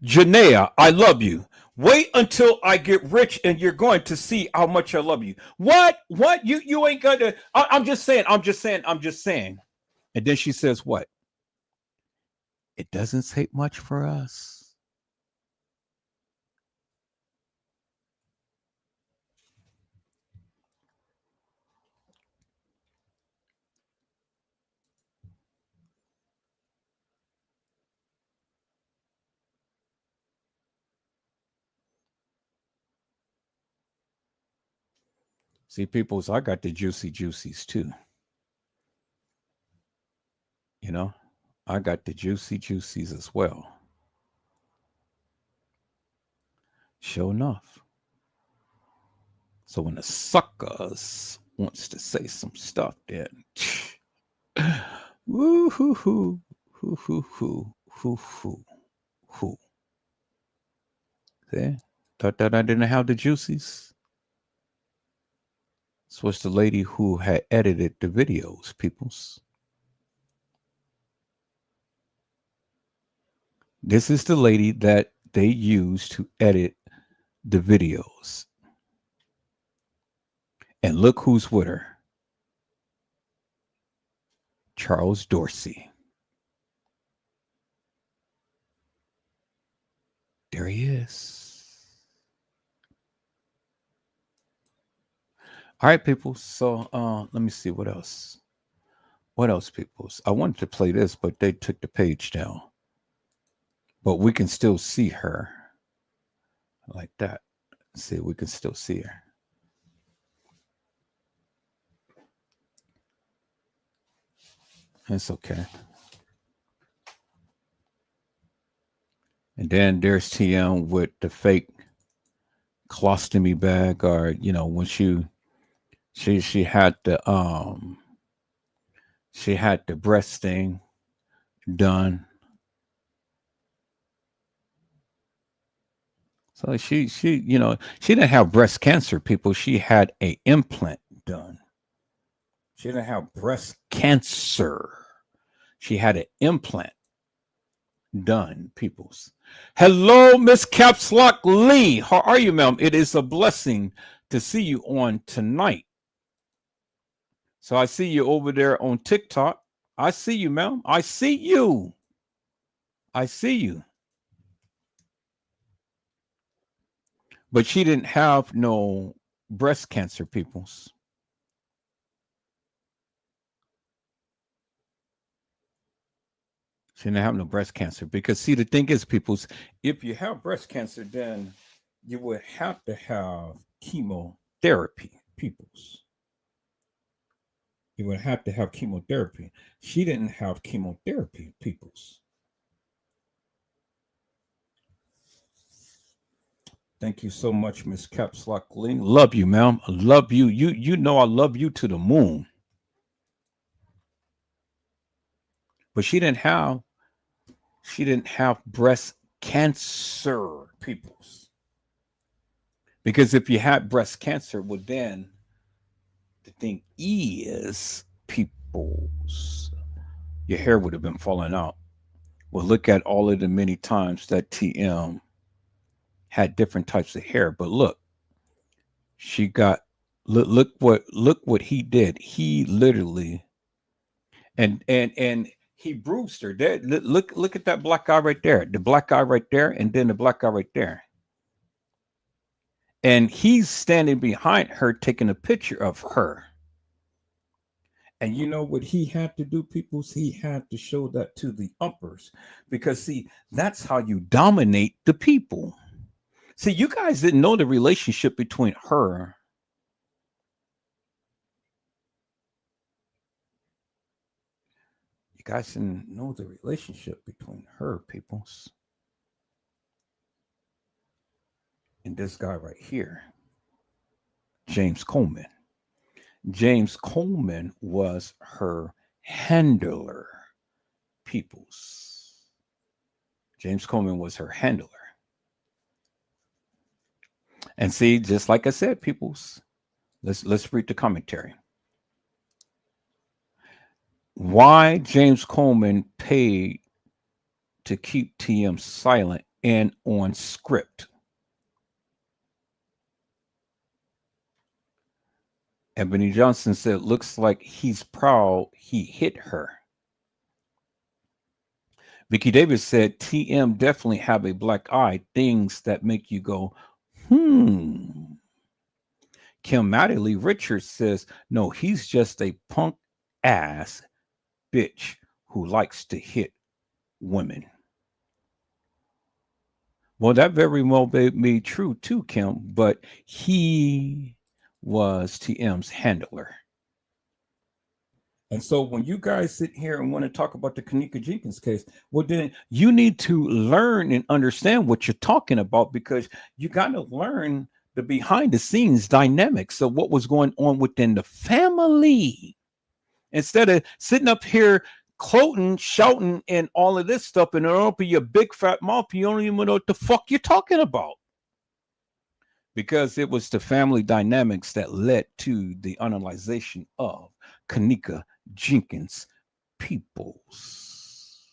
Janaea, I love you. Wait until I get rich and you're going to see how much I love you. What? What? You ain't gonna. I'm just saying. I'm just saying. I'm just saying. And then she says, what? It doesn't take much for us. See, peoples, I got the juicy juicies too. You know, I got the juicy juicies as well. Sure enough. So when the suckers wants to say some stuff, then woo hoo hoo hoo hoo hoo hoo hoo hoo. See? Thought that I didn't have the juicies. This was the lady who had edited the videos, peoples. This is the lady that they used to edit the videos. And look who's with her. Charles Dorsey. There he is. All right, people. So let me see what else. What else, people? I wanted to play this, but they took the page down. But we can still see her. Like that. See, we can still see her. It's okay. And then there's TM with the fake colostomy bag, or when she had the breast thing done. So she didn't have breast cancer, people. She had a implant done. She didn't have breast cancer. She had an implant done, peoples. Hello, Miss Capslock Lee. How are you, ma'am? It is a blessing to see you on tonight. So I see you over there on TikTok. I see you, ma'am. I see you. I see you. But she didn't have no breast cancer, peoples. She didn't have no breast cancer because, see, the thing is, peoples, if you have breast cancer, then you would have to have chemotherapy, peoples. You would have to have chemotherapy. She didn't have chemotherapy, peoples. Thank you so much, Miss Capslock Ling. Love you, ma'am. I love you. You know I love you to the moon. But she didn't have breast cancer, peoples. Because if you had breast cancer, well, then the thing is, peoples, your hair would have been falling out. Well, look at all of the many times that TM had different types of hair. But look, she got look what he did. He literally and he bruised her. There, look at that black guy right there. The black guy right there, and then the black guy right there. And he's standing behind her taking a picture of her. And you know what he had to do, people? He had to show that to the uppers. Because, see, that's how you dominate the people. See, you guys didn't know the relationship between her. You guys didn't know the relationship between her, peoples, and this guy right here, James Coleman. James Coleman was her handler, peoples. James Coleman was her handler. And see, just like I said, peoples, let's read the commentary. Why James Coleman paid to keep TM silent and on script. Ebony Johnson said, looks like he's proud he hit her. Vicky Davis said, TM definitely have a black eye, things that make you go, hmm. Kim Mattingly Richards says, no, he's just a punk ass bitch who likes to hit women. Well, that very well may be true too, Kim, but he was TM's handler. And so when you guys sit here and want to talk about the Kenneka Jenkins case, well, then you need to learn and understand what you're talking about, because you got to learn the behind the scenes dynamics of what was going on within the family. Instead of sitting up here quoting, shouting, and all of this stuff, and open your big fat mouth, you don't even know what the fuck you're talking about. Because it was the family dynamics that led to the analyzation of Kenneka Jenkins Peoples.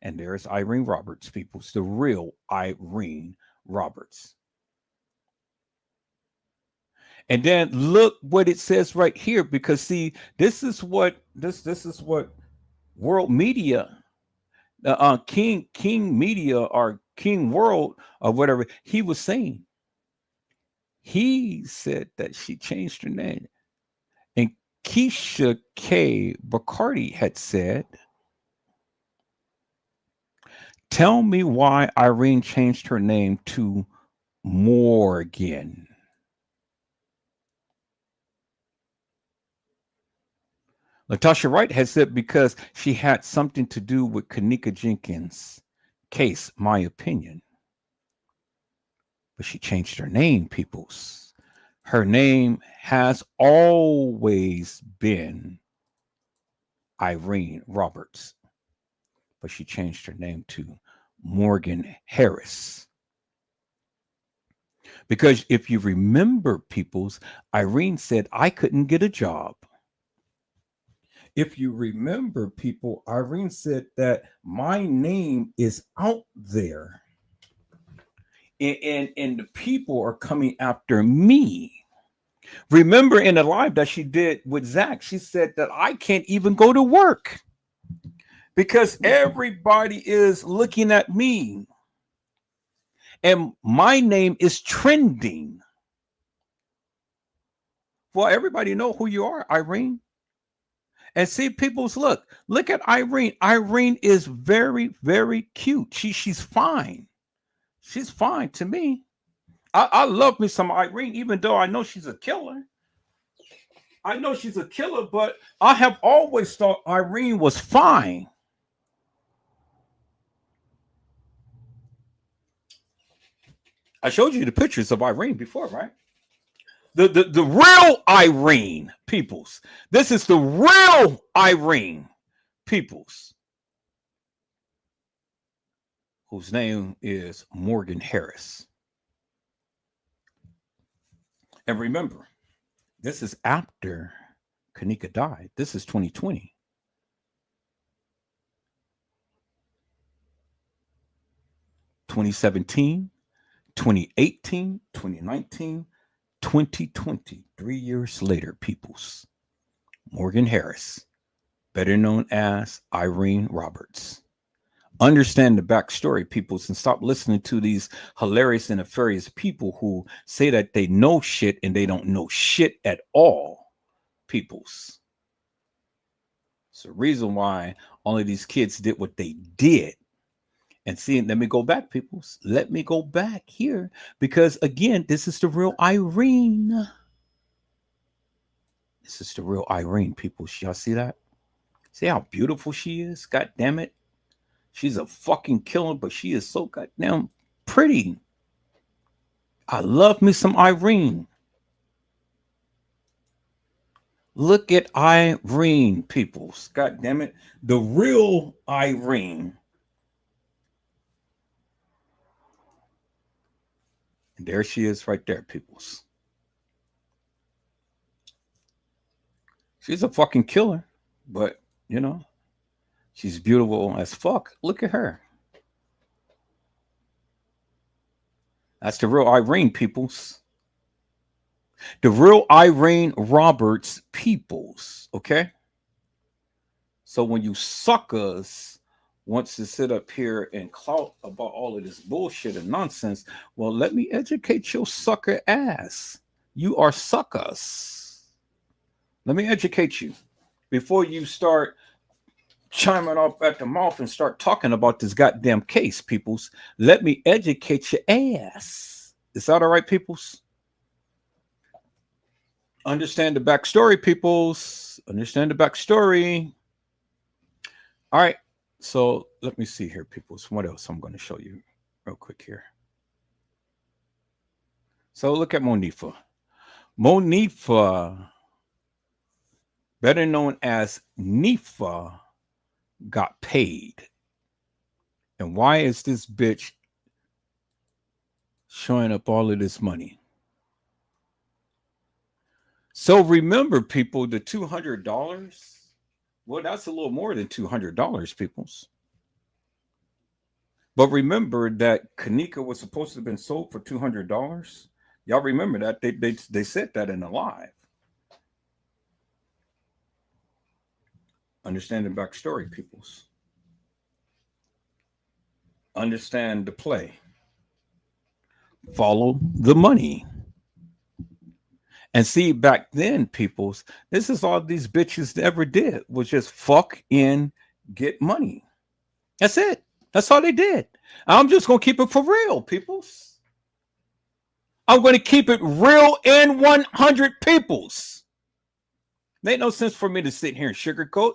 And there's Irene Roberts Peoples, the real Irene Roberts. And then look what it says right here, because see, this is what world media, King Media or King World or whatever, he was saying. He said that she changed her name. And Keisha K. Bacardi had said, tell me why Irene changed her name to Morgan. Latasha Wright has said because she had something to do with Kenneka Jenkins' case, my opinion. But she changed her name, peoples. Her name has always been Irene Roberts. But she changed her name to Morgan Harris. Because if you remember, peoples, Irene said, I couldn't get a job. If you remember, people, Irene said that my name is out there. And the people are coming after me. Remember in the live that she did with Zach, she said that I can't even go to work because everybody is looking at me. And my name is trending. Well, everybody know who you are, Irene. And see, people's look at Irene. Irene is very, very cute. She's fine. She's fine to me. I love me some Irene, even though I know she's a killer. I know she's a killer, but I have always thought Irene was fine. I showed you the pictures of Irene before, right? The real Irene Peoples. This is the real Irene Peoples, whose name is Morgan Harris. And remember, this is after Kenneka died. This is 2020. 2017, 2018, 2019, 2020. 3 years later, peoples. Morgan Harris, better known as Irene Roberts. Understand the backstory, peoples, and stop listening to these hilarious and nefarious people who say that they know shit and they don't know shit at all, peoples. It's the reason why all of these kids did what they did. And see, let me go back, peoples. Let me go back here because, again, this is the real Irene. This is the real Irene, people. Y'all see that? See how beautiful she is? God damn it. She's a fucking killer, but she is so goddamn pretty. I love me some Irene. Look at Irene, peoples. God damn it. The real Irene. And there she is right there, peoples. She's a fucking killer, but you know, she's beautiful as fuck. Look at her. That's the real Irene, peoples. The real Irene Roberts, peoples. Okay. So when you suckers wants to sit up here and clout about all of this bullshit and nonsense, well, let me educate your sucker ass. You are suckers. Let me educate you before you start chiming up at the mouth and start talking about this goddamn case, peoples. Let me educate your ass. Is that all right, peoples? Understand the backstory, peoples. Understand the backstory. All right. So let me see here, peoples. What else I'm going to show you real quick here. So look at Monifa. Monifa, better known as Nifa, got paid. And why is this bitch showing up all of this money? So remember, people, the $200. Well, that's a little more than $200, peoples. But remember that Kenneka was supposed to have been sold for $200. Y'all remember that they said that in the live. Understand the backstory, peoples. Understand the play. Follow the money. And see, back then, peoples, this is all these bitches ever did was just fuck and get money. That's it. That's all they did. I'm just going to keep it for real, peoples. I'm going to keep it real and 100, peoples. Ain't no sense for me to sit here and sugarcoat.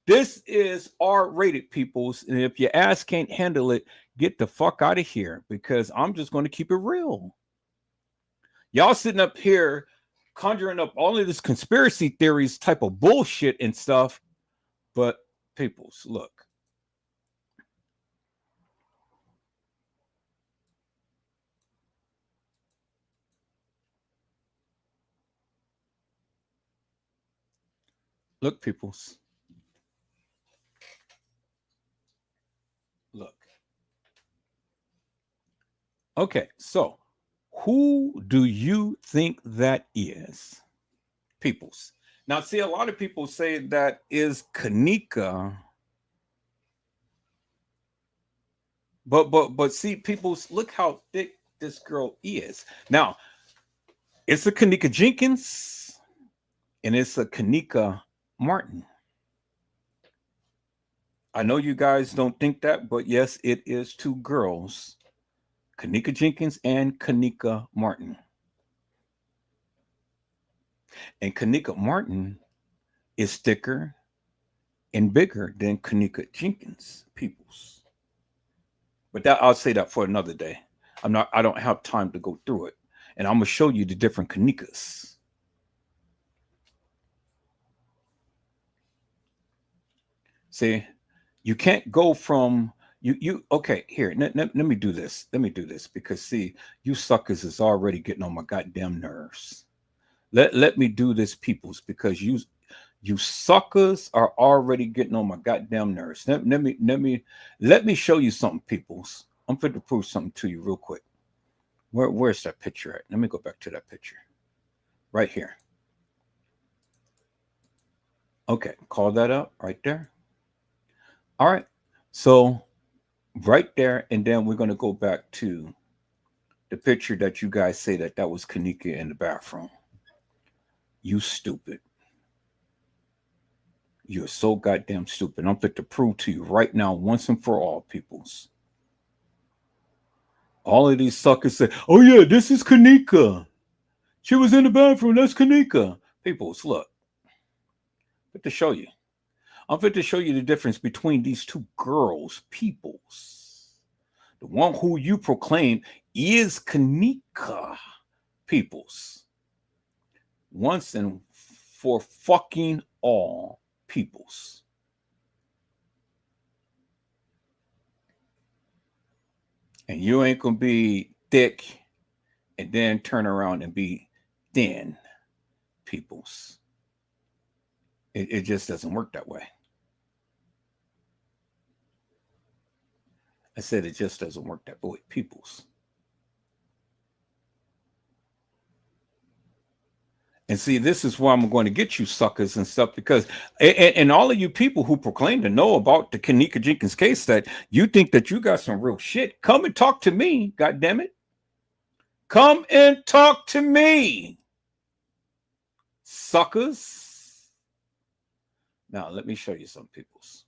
This is R-rated, peoples. And if your ass can't handle it, get the fuck out of here, because I'm just going to keep it real. Y'all sitting up here conjuring up all of this conspiracy theories type of bullshit and stuff. But peoples, look. Look, peoples. Look. Okay, so who do you think that is? Peoples. Now, see, a lot of people say that is Kenneka. But see, peoples, look how thick this girl is. Now, it's a Kenneka Jenkins and it's a Kenneka Martin. I know you guys don't think that, but yes, it is two girls, Kenneka Jenkins and Kenneka Martin. And Kenneka Martin is thicker and bigger than Kenneka Jenkins, peoples. But that I'll say that for another day. I don't have time to go through it. And I'm gonna show you the different Kennekas. See, you can't go from you okay, here, let me do this. Let me do this because see, you suckers is already getting on my goddamn nerves. Let me do this, peoples, because you suckers are already getting on my goddamn nerves. Let me show you something, peoples. I'm fit to prove something to you real quick. Where's that picture at? Let me go back to that picture. Right here. Okay, call that up right there. All right. So right there, and then we're going to go back to the picture that you guys say that was Kenneka in the bathroom. You stupid. You're so goddamn stupid. I'm fit to prove to you right now, once and for all, peoples. All of these suckers say, oh yeah, this is Kenneka. She was in the bathroom. That's Kenneka. Peoples, look. I'm fit to show you. I'm fit to show you the difference between these two girls, peoples. The one who you proclaim is Kenneka, peoples. Once and for fucking all, peoples. And you ain't gonna be thick and then turn around and be thin peoples. It just doesn't work that way. I said it just doesn't work that way, peoples. And see, this is why I'm going to get you suckers and stuff, because and all of you people who proclaim to know about the Kenneka Jenkins case, that you think that you got some real shit, come and talk to me, God damn it. Come and talk to me, suckers. Now, let me show you some peoples.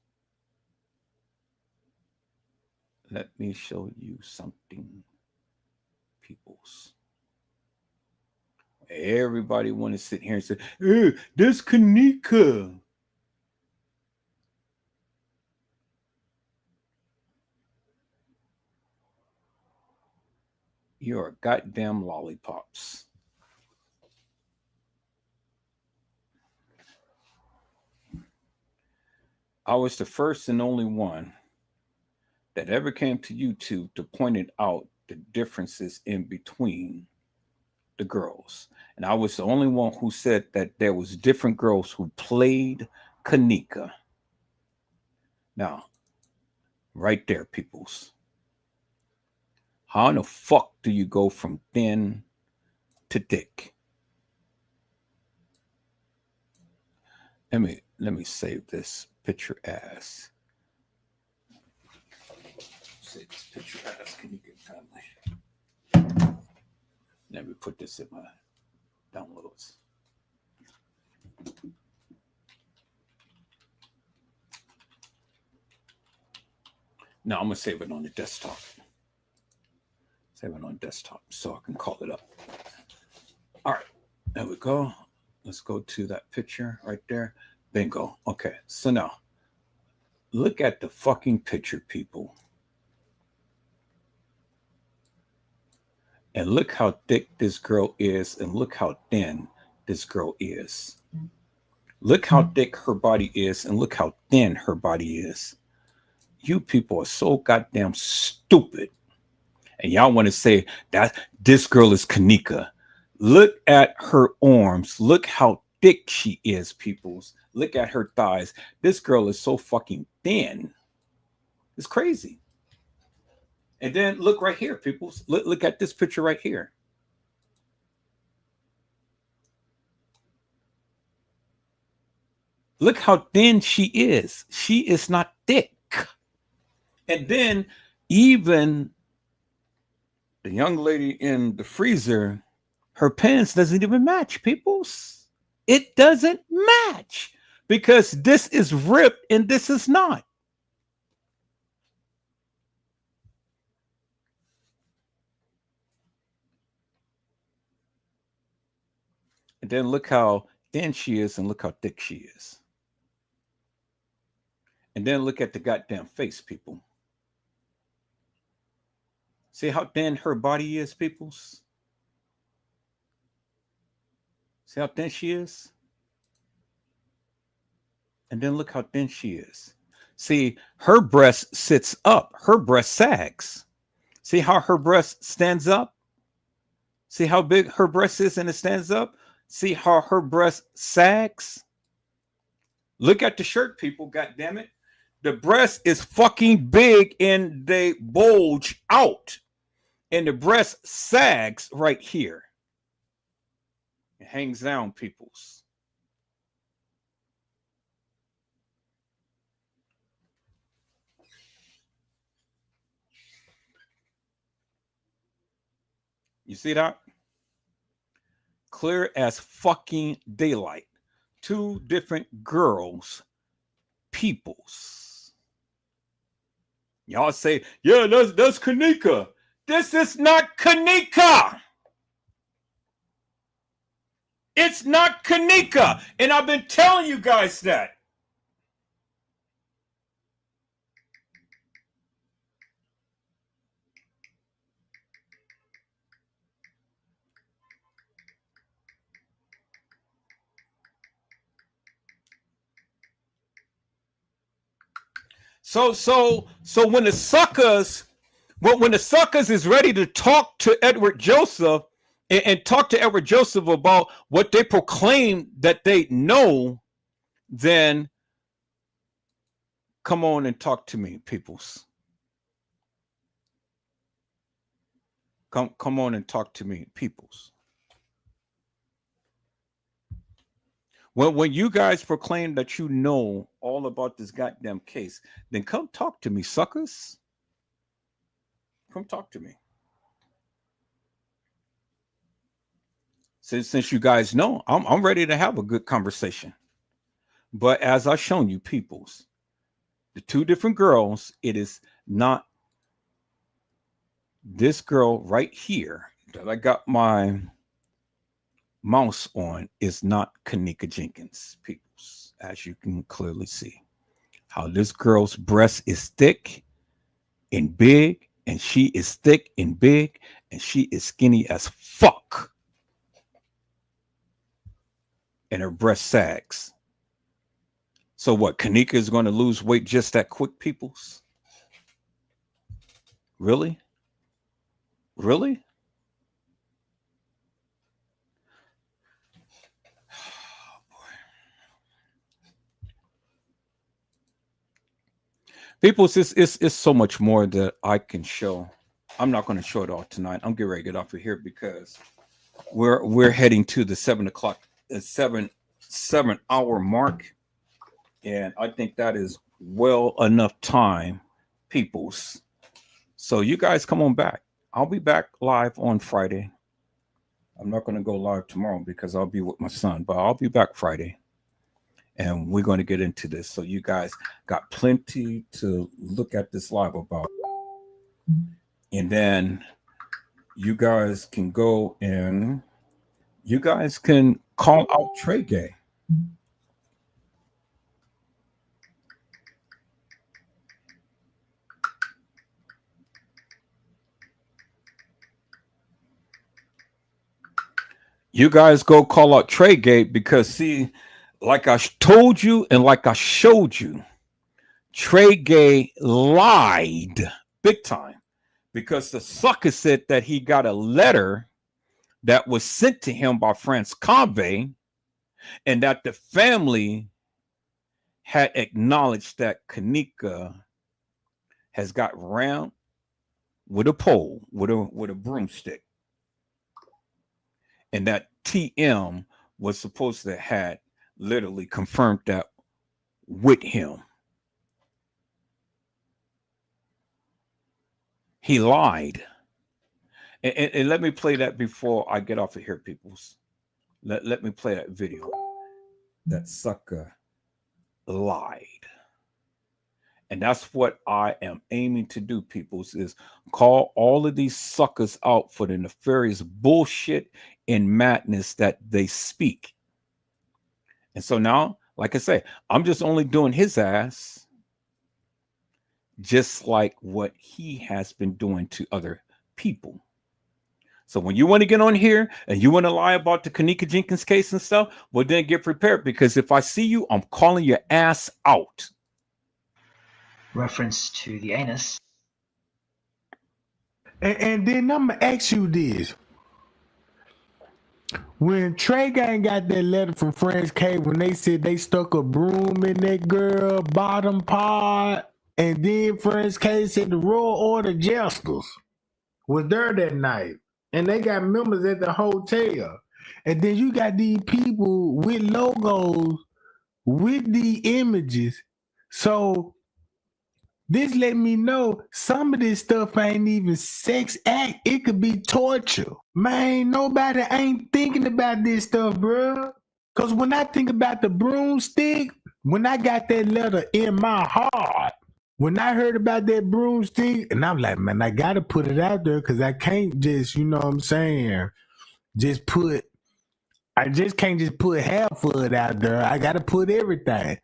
Let me show you something, peoples. Everybody want to sit here and say, hey, this Kenneka. You're goddamn lollipops. I was the first and only one that ever came to YouTube to point it out the differences in between the girls. And I was the only one who said that there was different girls who played Kenneka. Now, right there, peoples. How in the fuck do you go from thin to thick? Let me save this picture as. Save this picture as Kenneka family. Let me put this in my downloads. Now I'm gonna save it on the desktop. Save it on desktop so I can call it up. All right, there we go. Let's go to that picture right there. Bingo. Okay, so now look at the fucking picture, people. And look how thick this girl is, and look how thin this girl is. Look how thick her body is, and look how thin her body is. You people are so goddamn stupid. And y'all want to say that this girl is Kenneka. Look at her arms. Look how thick she is, peoples. Look at her thighs. This girl is so fucking thin. It's crazy. And then look right here, peoples. Look at this picture right here. Look how thin she is. She is not thick. And then even the young lady in the freezer, her pants doesn't even match, peoples. It doesn't match because this is ripped and this is not. And then look how thin she is and look how thick she is. And then look at the goddamn face, people. See how thin her body is, peoples? See how thin she is? And then look how thin she is. See, her breast sits up. Her breast sags. See how her breast stands up? See how big her breast is and it stands up? See how her breast sags? Look at the shirt, people, God damn it. The breast is fucking big and they bulge out. And the breast sags right here. It hangs down, peoples. You see that? Clear as fucking daylight. Two different girls, peoples. Y'all say, yeah, that's Kenneka. This is not Kenneka. It's not Kenneka. And I've been telling you guys that. So when the suckers is ready to talk to Edward Joseph, and talk to Edward Joseph about what they proclaim that they know, then come on and talk to me, peoples. Come on and talk to me, peoples. When you guys proclaim that you know all about this goddamn case, then come talk to me, suckers. Come talk to me. Since you guys know, I'm ready to have a good conversation. But as I've shown you, peoples, the two different girls, it is not this girl right here that I got my mouse on is not Kenneka Jenkins, peoples, as you can clearly see. How this girl's breast is thick and big, and she is thick and big, and she is skinny as fuck. And her breast sags. So what, Kenneka is going to lose weight just that quick, peoples? Really? Really? Peoples, it's so much more that I can show. I'm not going to show it all tonight. I'm getting ready to get off of here because we're heading to the 7 hour mark. And I think that is well enough time, peoples. So you guys come on back. I'll be back live on Friday. I'm not going to go live tomorrow because I'll be with my son, but I'll be back Friday. And we're going to get into this. So you guys got plenty to look at this live about. And then you guys can go and you guys can call out Tregay. You guys go call out Tregay because see, like I told you and like I showed you, Tregay lied big time because the sucker said that he got a letter that was sent to him by France Convey and that the family had acknowledged that Kenneka has got round with a pole, with a broomstick. And that TM was supposed to have literally confirmed that with him. He lied. And let me play that before I get off of here, peoples. Let me play that video. That sucker lied. And that's what I am aiming to do, peoples, is call all of these suckers out for the nefarious bullshit and madness that they speak. And so now, like I say, I'm just only doing his ass just like what he has been doing to other people. So when you want to get on here and you want to lie about the Kenneka Jenkins case and stuff, well, then get prepared because if I see you, I'm calling your ass out. Reference to the anus. And then I'm going to ask you this. When Tregay got that letter from France K, when they said they stuck a broom in that girl bottom part, and then France K said the Royal Order Jesters was there that night, and they got members at the hotel, and then you got these people with logos with the images, so this let me know some of this stuff ain't even sex act. It could be torture. Man, nobody ain't thinking about this stuff, bro. Because when I think about the broomstick, when I got that letter in my heart, when I heard about that broomstick, and I'm like, man, I got to put it out there because I can't just, you know what I'm saying, I just can't just put half of it out there. I got to put everything.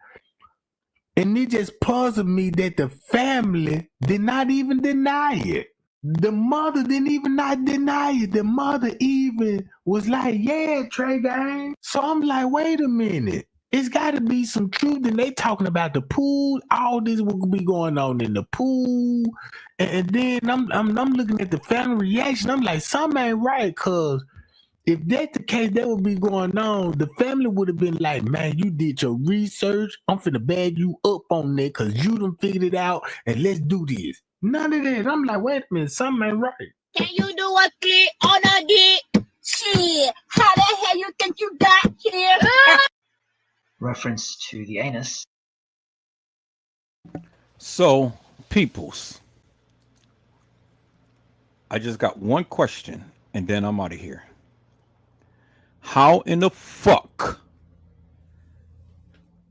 And it just puzzled me that the family did not even deny it. The mother didn't even not deny it. The mother even was like, yeah, Tregay. So I'm like, wait a minute. It's got to be some truth. And they talking about the pool. All this will be going on in the pool. And then I'm looking at the family reaction. I'm like, something ain't right, cuz If that's the case, that would be going on. The family would have been like, man, you did your research. I'm finna bag you up on that because you done figured it out and let's do this. None of that. I'm like, wait a minute, something ain't right. Can you do a click on a dick? Shit, how the hell you think you got here? Reference to the anus. So, peoples, I just got one question and then I'm out of here. How in the fuck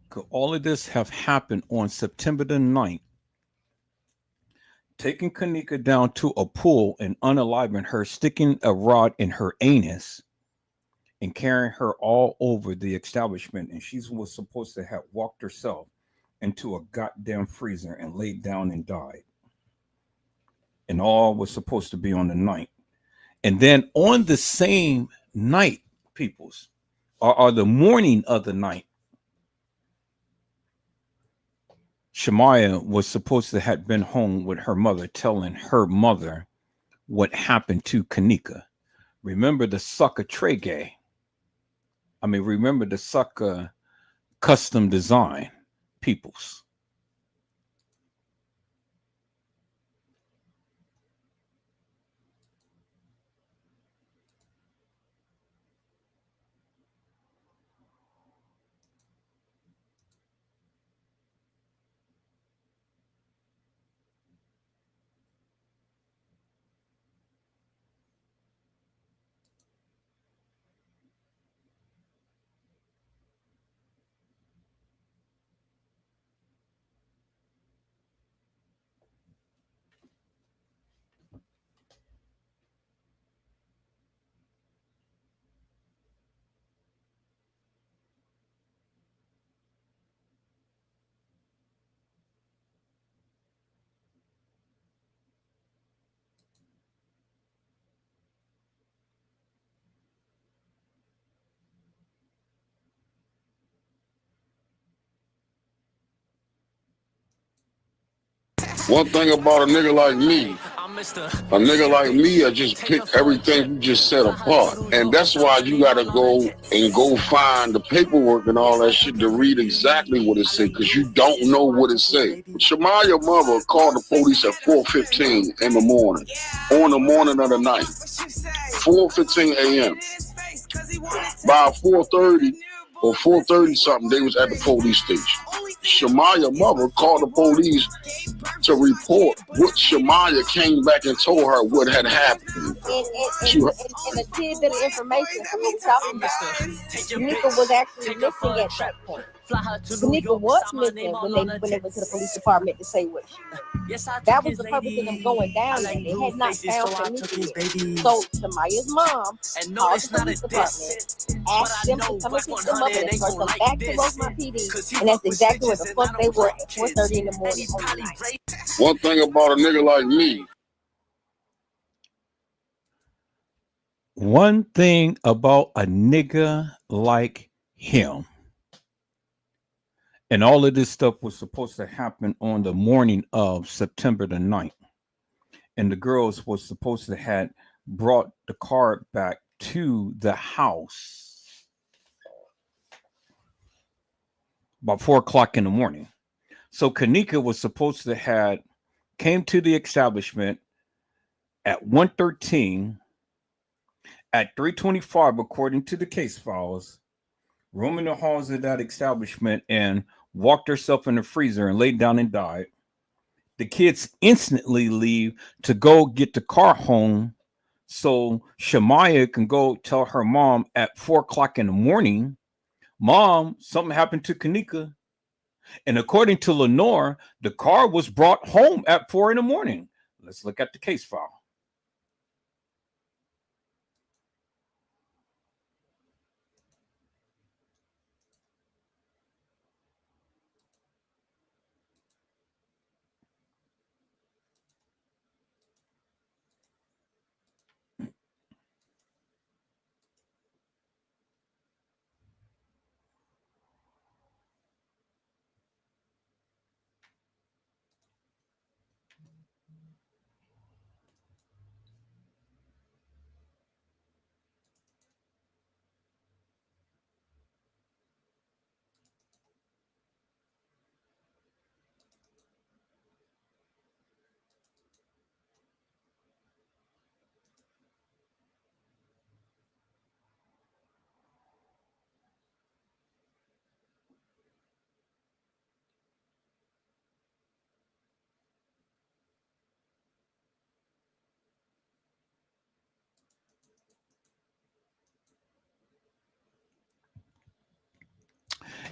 could all of this have happened on September the 9th? Taking Kenneka down to a pool and unaliving her, sticking a rod in her anus, and carrying her all over the establishment. And she was supposed to have walked herself into a goddamn freezer and laid down and died. And all was supposed to be on the 9th. And then on the same night, peoples, or the morning of the night, Shemaya was supposed to have been home with her mother, telling her mother what happened to Kenneka. Remember the sucker Tregay. Remember the sucker custom design, peoples. One thing about a nigga like me, I just pick everything you just said apart. And that's why you gotta go find the paperwork and all that shit to read exactly what it say, because you don't know what it say. Shemaya mother called the police at 4:15 in the morning, on the morning of the night, 4:15 a.m. By 4:30 or 4:30 something, they was at the police station. Shemaya mother called the police to report what Shemaya came back and told her what had happened. And a tidbit of information from me talking about Kenneka was actually missing at that point. Kenneka was missing when they went to the police department to say what she knew. That was the purpose of them going down there. They had not found Kenneka yet. So Shemaya's mom called the police department, asked them to come and pick them up and escort them back to Rosemont PD, and that's exactly where the fuck they were at 4:30 in the morning on the night. One thing about a nigga like me. One thing about a nigga like him. And all of this stuff was supposed to happen on the morning of September the 9th. And the girls was supposed to have brought the car back to the house about 4:00 in the morning. So Kenneka was supposed to have came to the establishment at 1:13, at 3:25, according to the case files, room in the halls of that establishment, and walked herself in the freezer and laid down and died. The kids instantly leave to go get the car home so Shemaya can go tell her mom at 4:00 in the morning, Mom, something happened to Kenneka. And according to Lenore, the car was brought home at 4 in the morning. Let's look at the case file.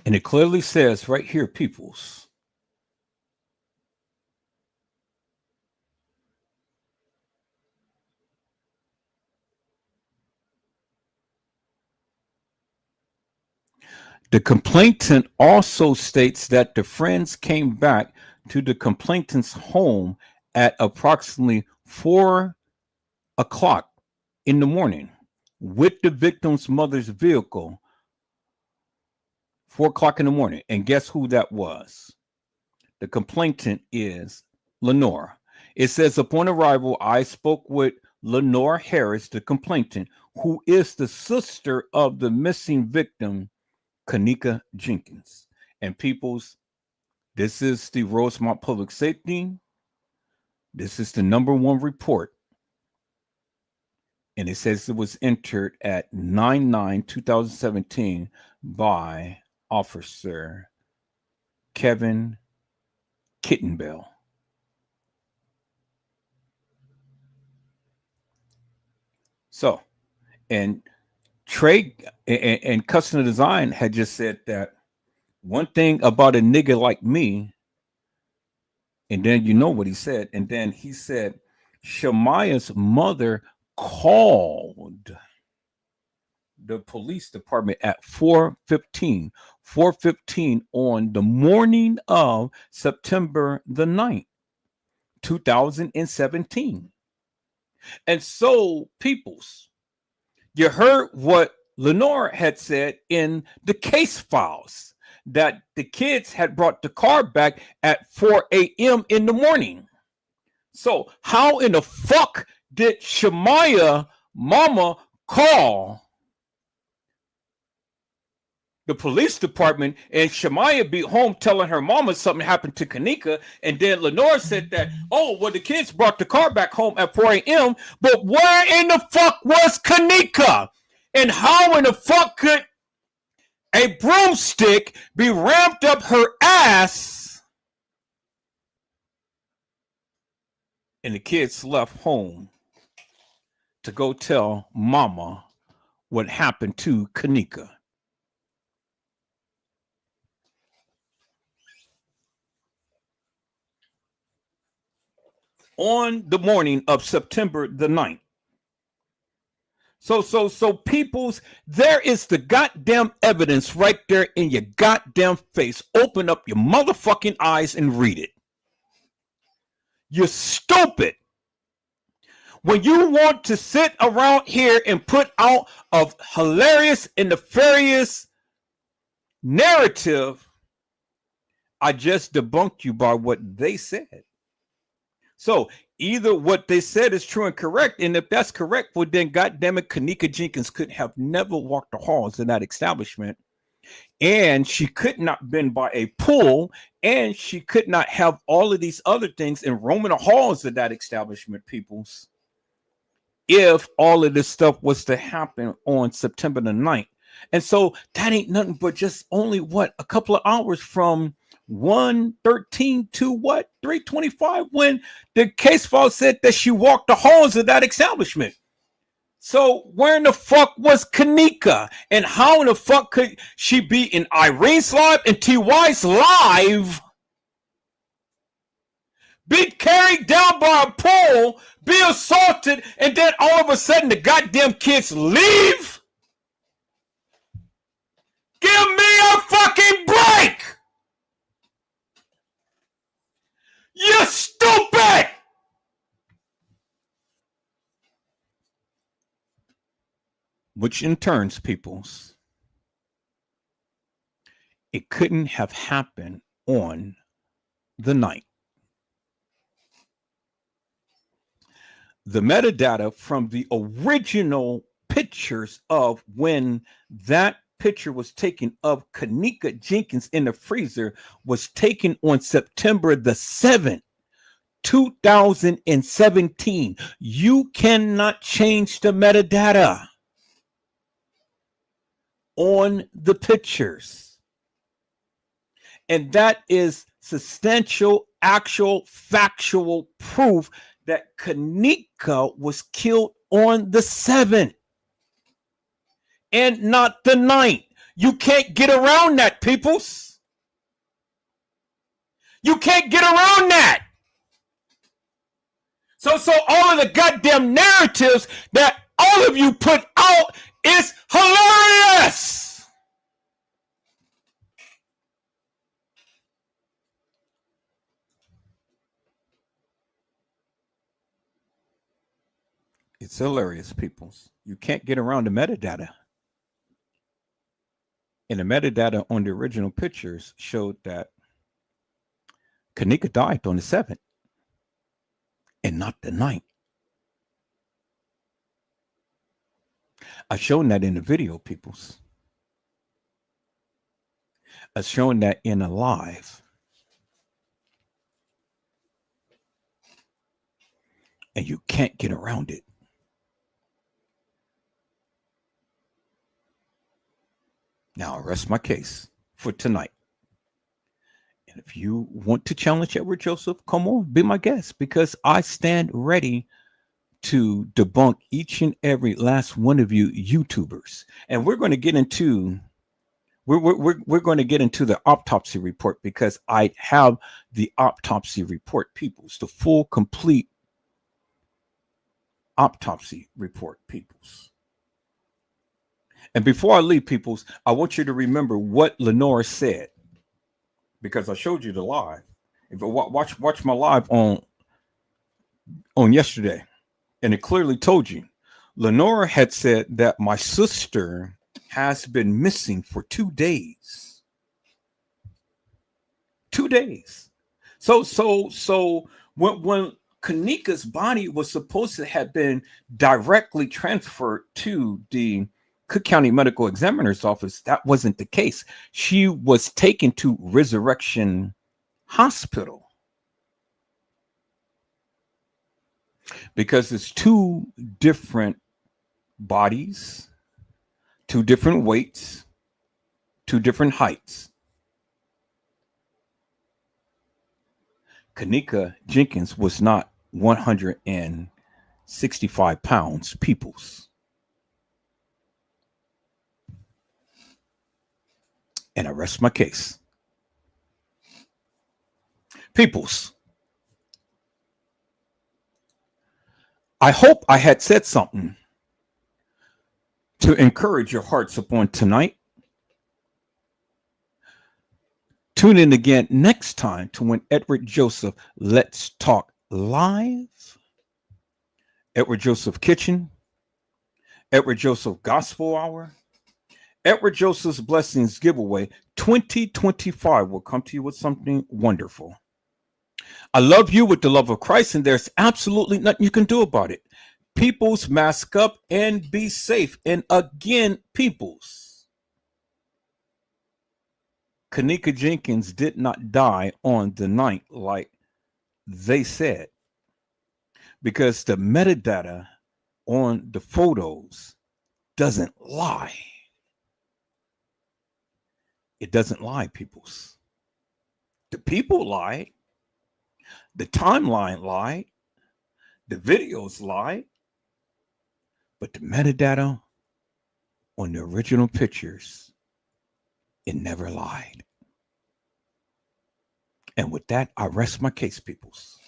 And it clearly says right here, peoples, the complainant also states that the friends came back to the complainant's home at approximately 4 o'clock in the morning with the victim's mother's vehicle. 4 o'clock in the morning. And guess who that was? The complainant is Lenore. It says, upon arrival, I spoke with Lenore Harris, the complainant, who is the sister of the missing victim, Kenneka Jenkins. And peoples, this is the Rosemont Public Safety. This is the #1 report. And it says it was entered at 9/9/2017 by Officer Kevin Kittenbell. So, and Tregay and Custom Design had just said that one thing about a nigga like me, and then you know what he said, and then he said Shemaya's mother called the police department at 4:15 on the morning of September the 9th, 2017. And so, peoples, you heard what Lenore had said in the case files, that the kids had brought the car back at 4 a.m. in the morning. So how in the fuck did Shemaya mama call the police department and Shemaya be home telling her mama something happened to Kenneka? And then Lenore said that, oh, well, the kids brought the car back home at 4 a.m. But where in the fuck was Kenneka? And how in the fuck could a broomstick be ramped up her ass and the kids left home to go tell mama what happened to Kenneka? On the morning of September the 9th. So peoples, there is the goddamn evidence right there in your goddamn face. Open up your motherfucking eyes and read it. You're stupid. When you want to sit around here and put out a hilarious and nefarious narrative, I just debunked you by what they said. So either what they said is true and correct, and if that's correct, well then goddamn it, Kenneka Jenkins could have never walked the halls in that establishment, and she could not been by a pool, and she could not have all of these other things in roaming the halls of that establishment, peoples, if all of this stuff was to happen on September the 9th. And so that ain't nothing but just only what, a couple of hours from 1:13 to what, 3:25, when the case file said that she walked the halls of that establishment. So where in the fuck was Kenneka? And how in the fuck could she be in Irene's live and TY's live, be carried down by a pole, be assaulted, and then all of a sudden the goddamn kids leave? Give me a fucking break! You stupid! Which in turns, peoples, it couldn't have happened on the 9th. The metadata from the original pictures of when that picture was taken of Kenneka Jenkins in the freezer was taken on September the 7th, 2017. You cannot change the metadata on the pictures. And that is substantial, actual, factual proof that Kenneka was killed on the 7th and not the 9th. You can't get around that, peoples. You can't get around that. So all of the goddamn narratives that all of you put out is hilarious. It's hilarious, peoples. You can't get around the metadata. And the metadata on the original pictures showed that Kenneka died on the 7th and not the 9th. I've shown that in the video, peoples. I've shown that in a live. And you can't get around it. Now, I rest my case for tonight. And if you want to challenge Edward Joseph, come on, be my guest, because I stand ready to debunk each and every last one of you YouTubers. And we're going to get into we're going to get into the autopsy report, because I have the autopsy report, peoples, the full, complete autopsy report, peoples. And before I leave, peoples, I want you to remember what Lenore said, because I showed you the live. If you watch my live on yesterday, and it clearly told you, Lenore had said that my sister has been missing for 2 days. 2 days. So when Kenneka's body was supposed to have been directly transferred to the Cook County Medical Examiner's office, that wasn't the case. She was taken to Resurrection Hospital because it's 2 different bodies, 2 different weights, 2 different heights. Kenneka Jenkins was not 165 pounds, peoples. And I rest my case. Peoples, I hope I had said something to encourage your hearts upon tonight. Tune in again next time to when Edward Joseph Let's Talk Live, Edward Joseph Kitchen, Edward Joseph Gospel Hour, Edward Joseph's Blessings Giveaway 2025 will come to you with something wonderful. I love you with the love of Christ, and there's absolutely nothing you can do about it. Peoples, mask up and be safe. And again, peoples, Kenneka Jenkins did not die on the 9th like they said, because the metadata on the photos doesn't lie. It doesn't lie, peoples. The people lied. The timeline lied. The videos lied. But the metadata on the original pictures, it never lied. And with that, I rest my case, peoples.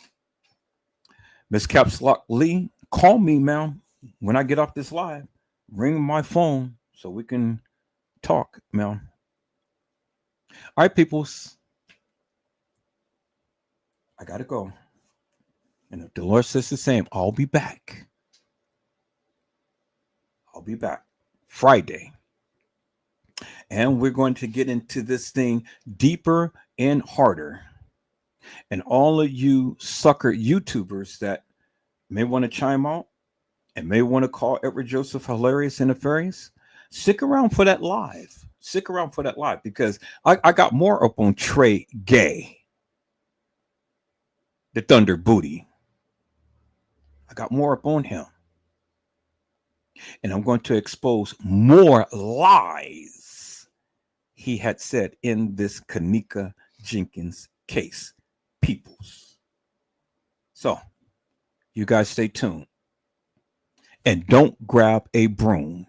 Miss Caps Lock Lee, call me, ma'am, when I get off this live. Ring my phone so we can talk, ma'am. All right, peoples. I got to go. And if the Lord says the same, I'll be back. I'll be back Friday. And we're going to get into this thing deeper and harder. And all of you sucker YouTubers that may want to chime out and may want to call Edward Joseph hilarious and nefarious, stick around for that live. Stick around for that live, because I got more up on Tregay, the Thunder Booty. I got more up on him. And I'm going to expose more lies he had said in this Kenneka Jenkins case, peoples. So, you guys stay tuned. And don't grab a broom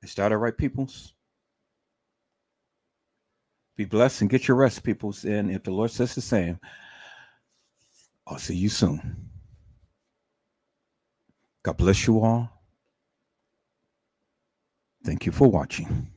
Is that all right, peoples? Be blessed and get your rest, peoples. And if the Lord says the same, I'll see you soon. God bless you all. Thank you for watching.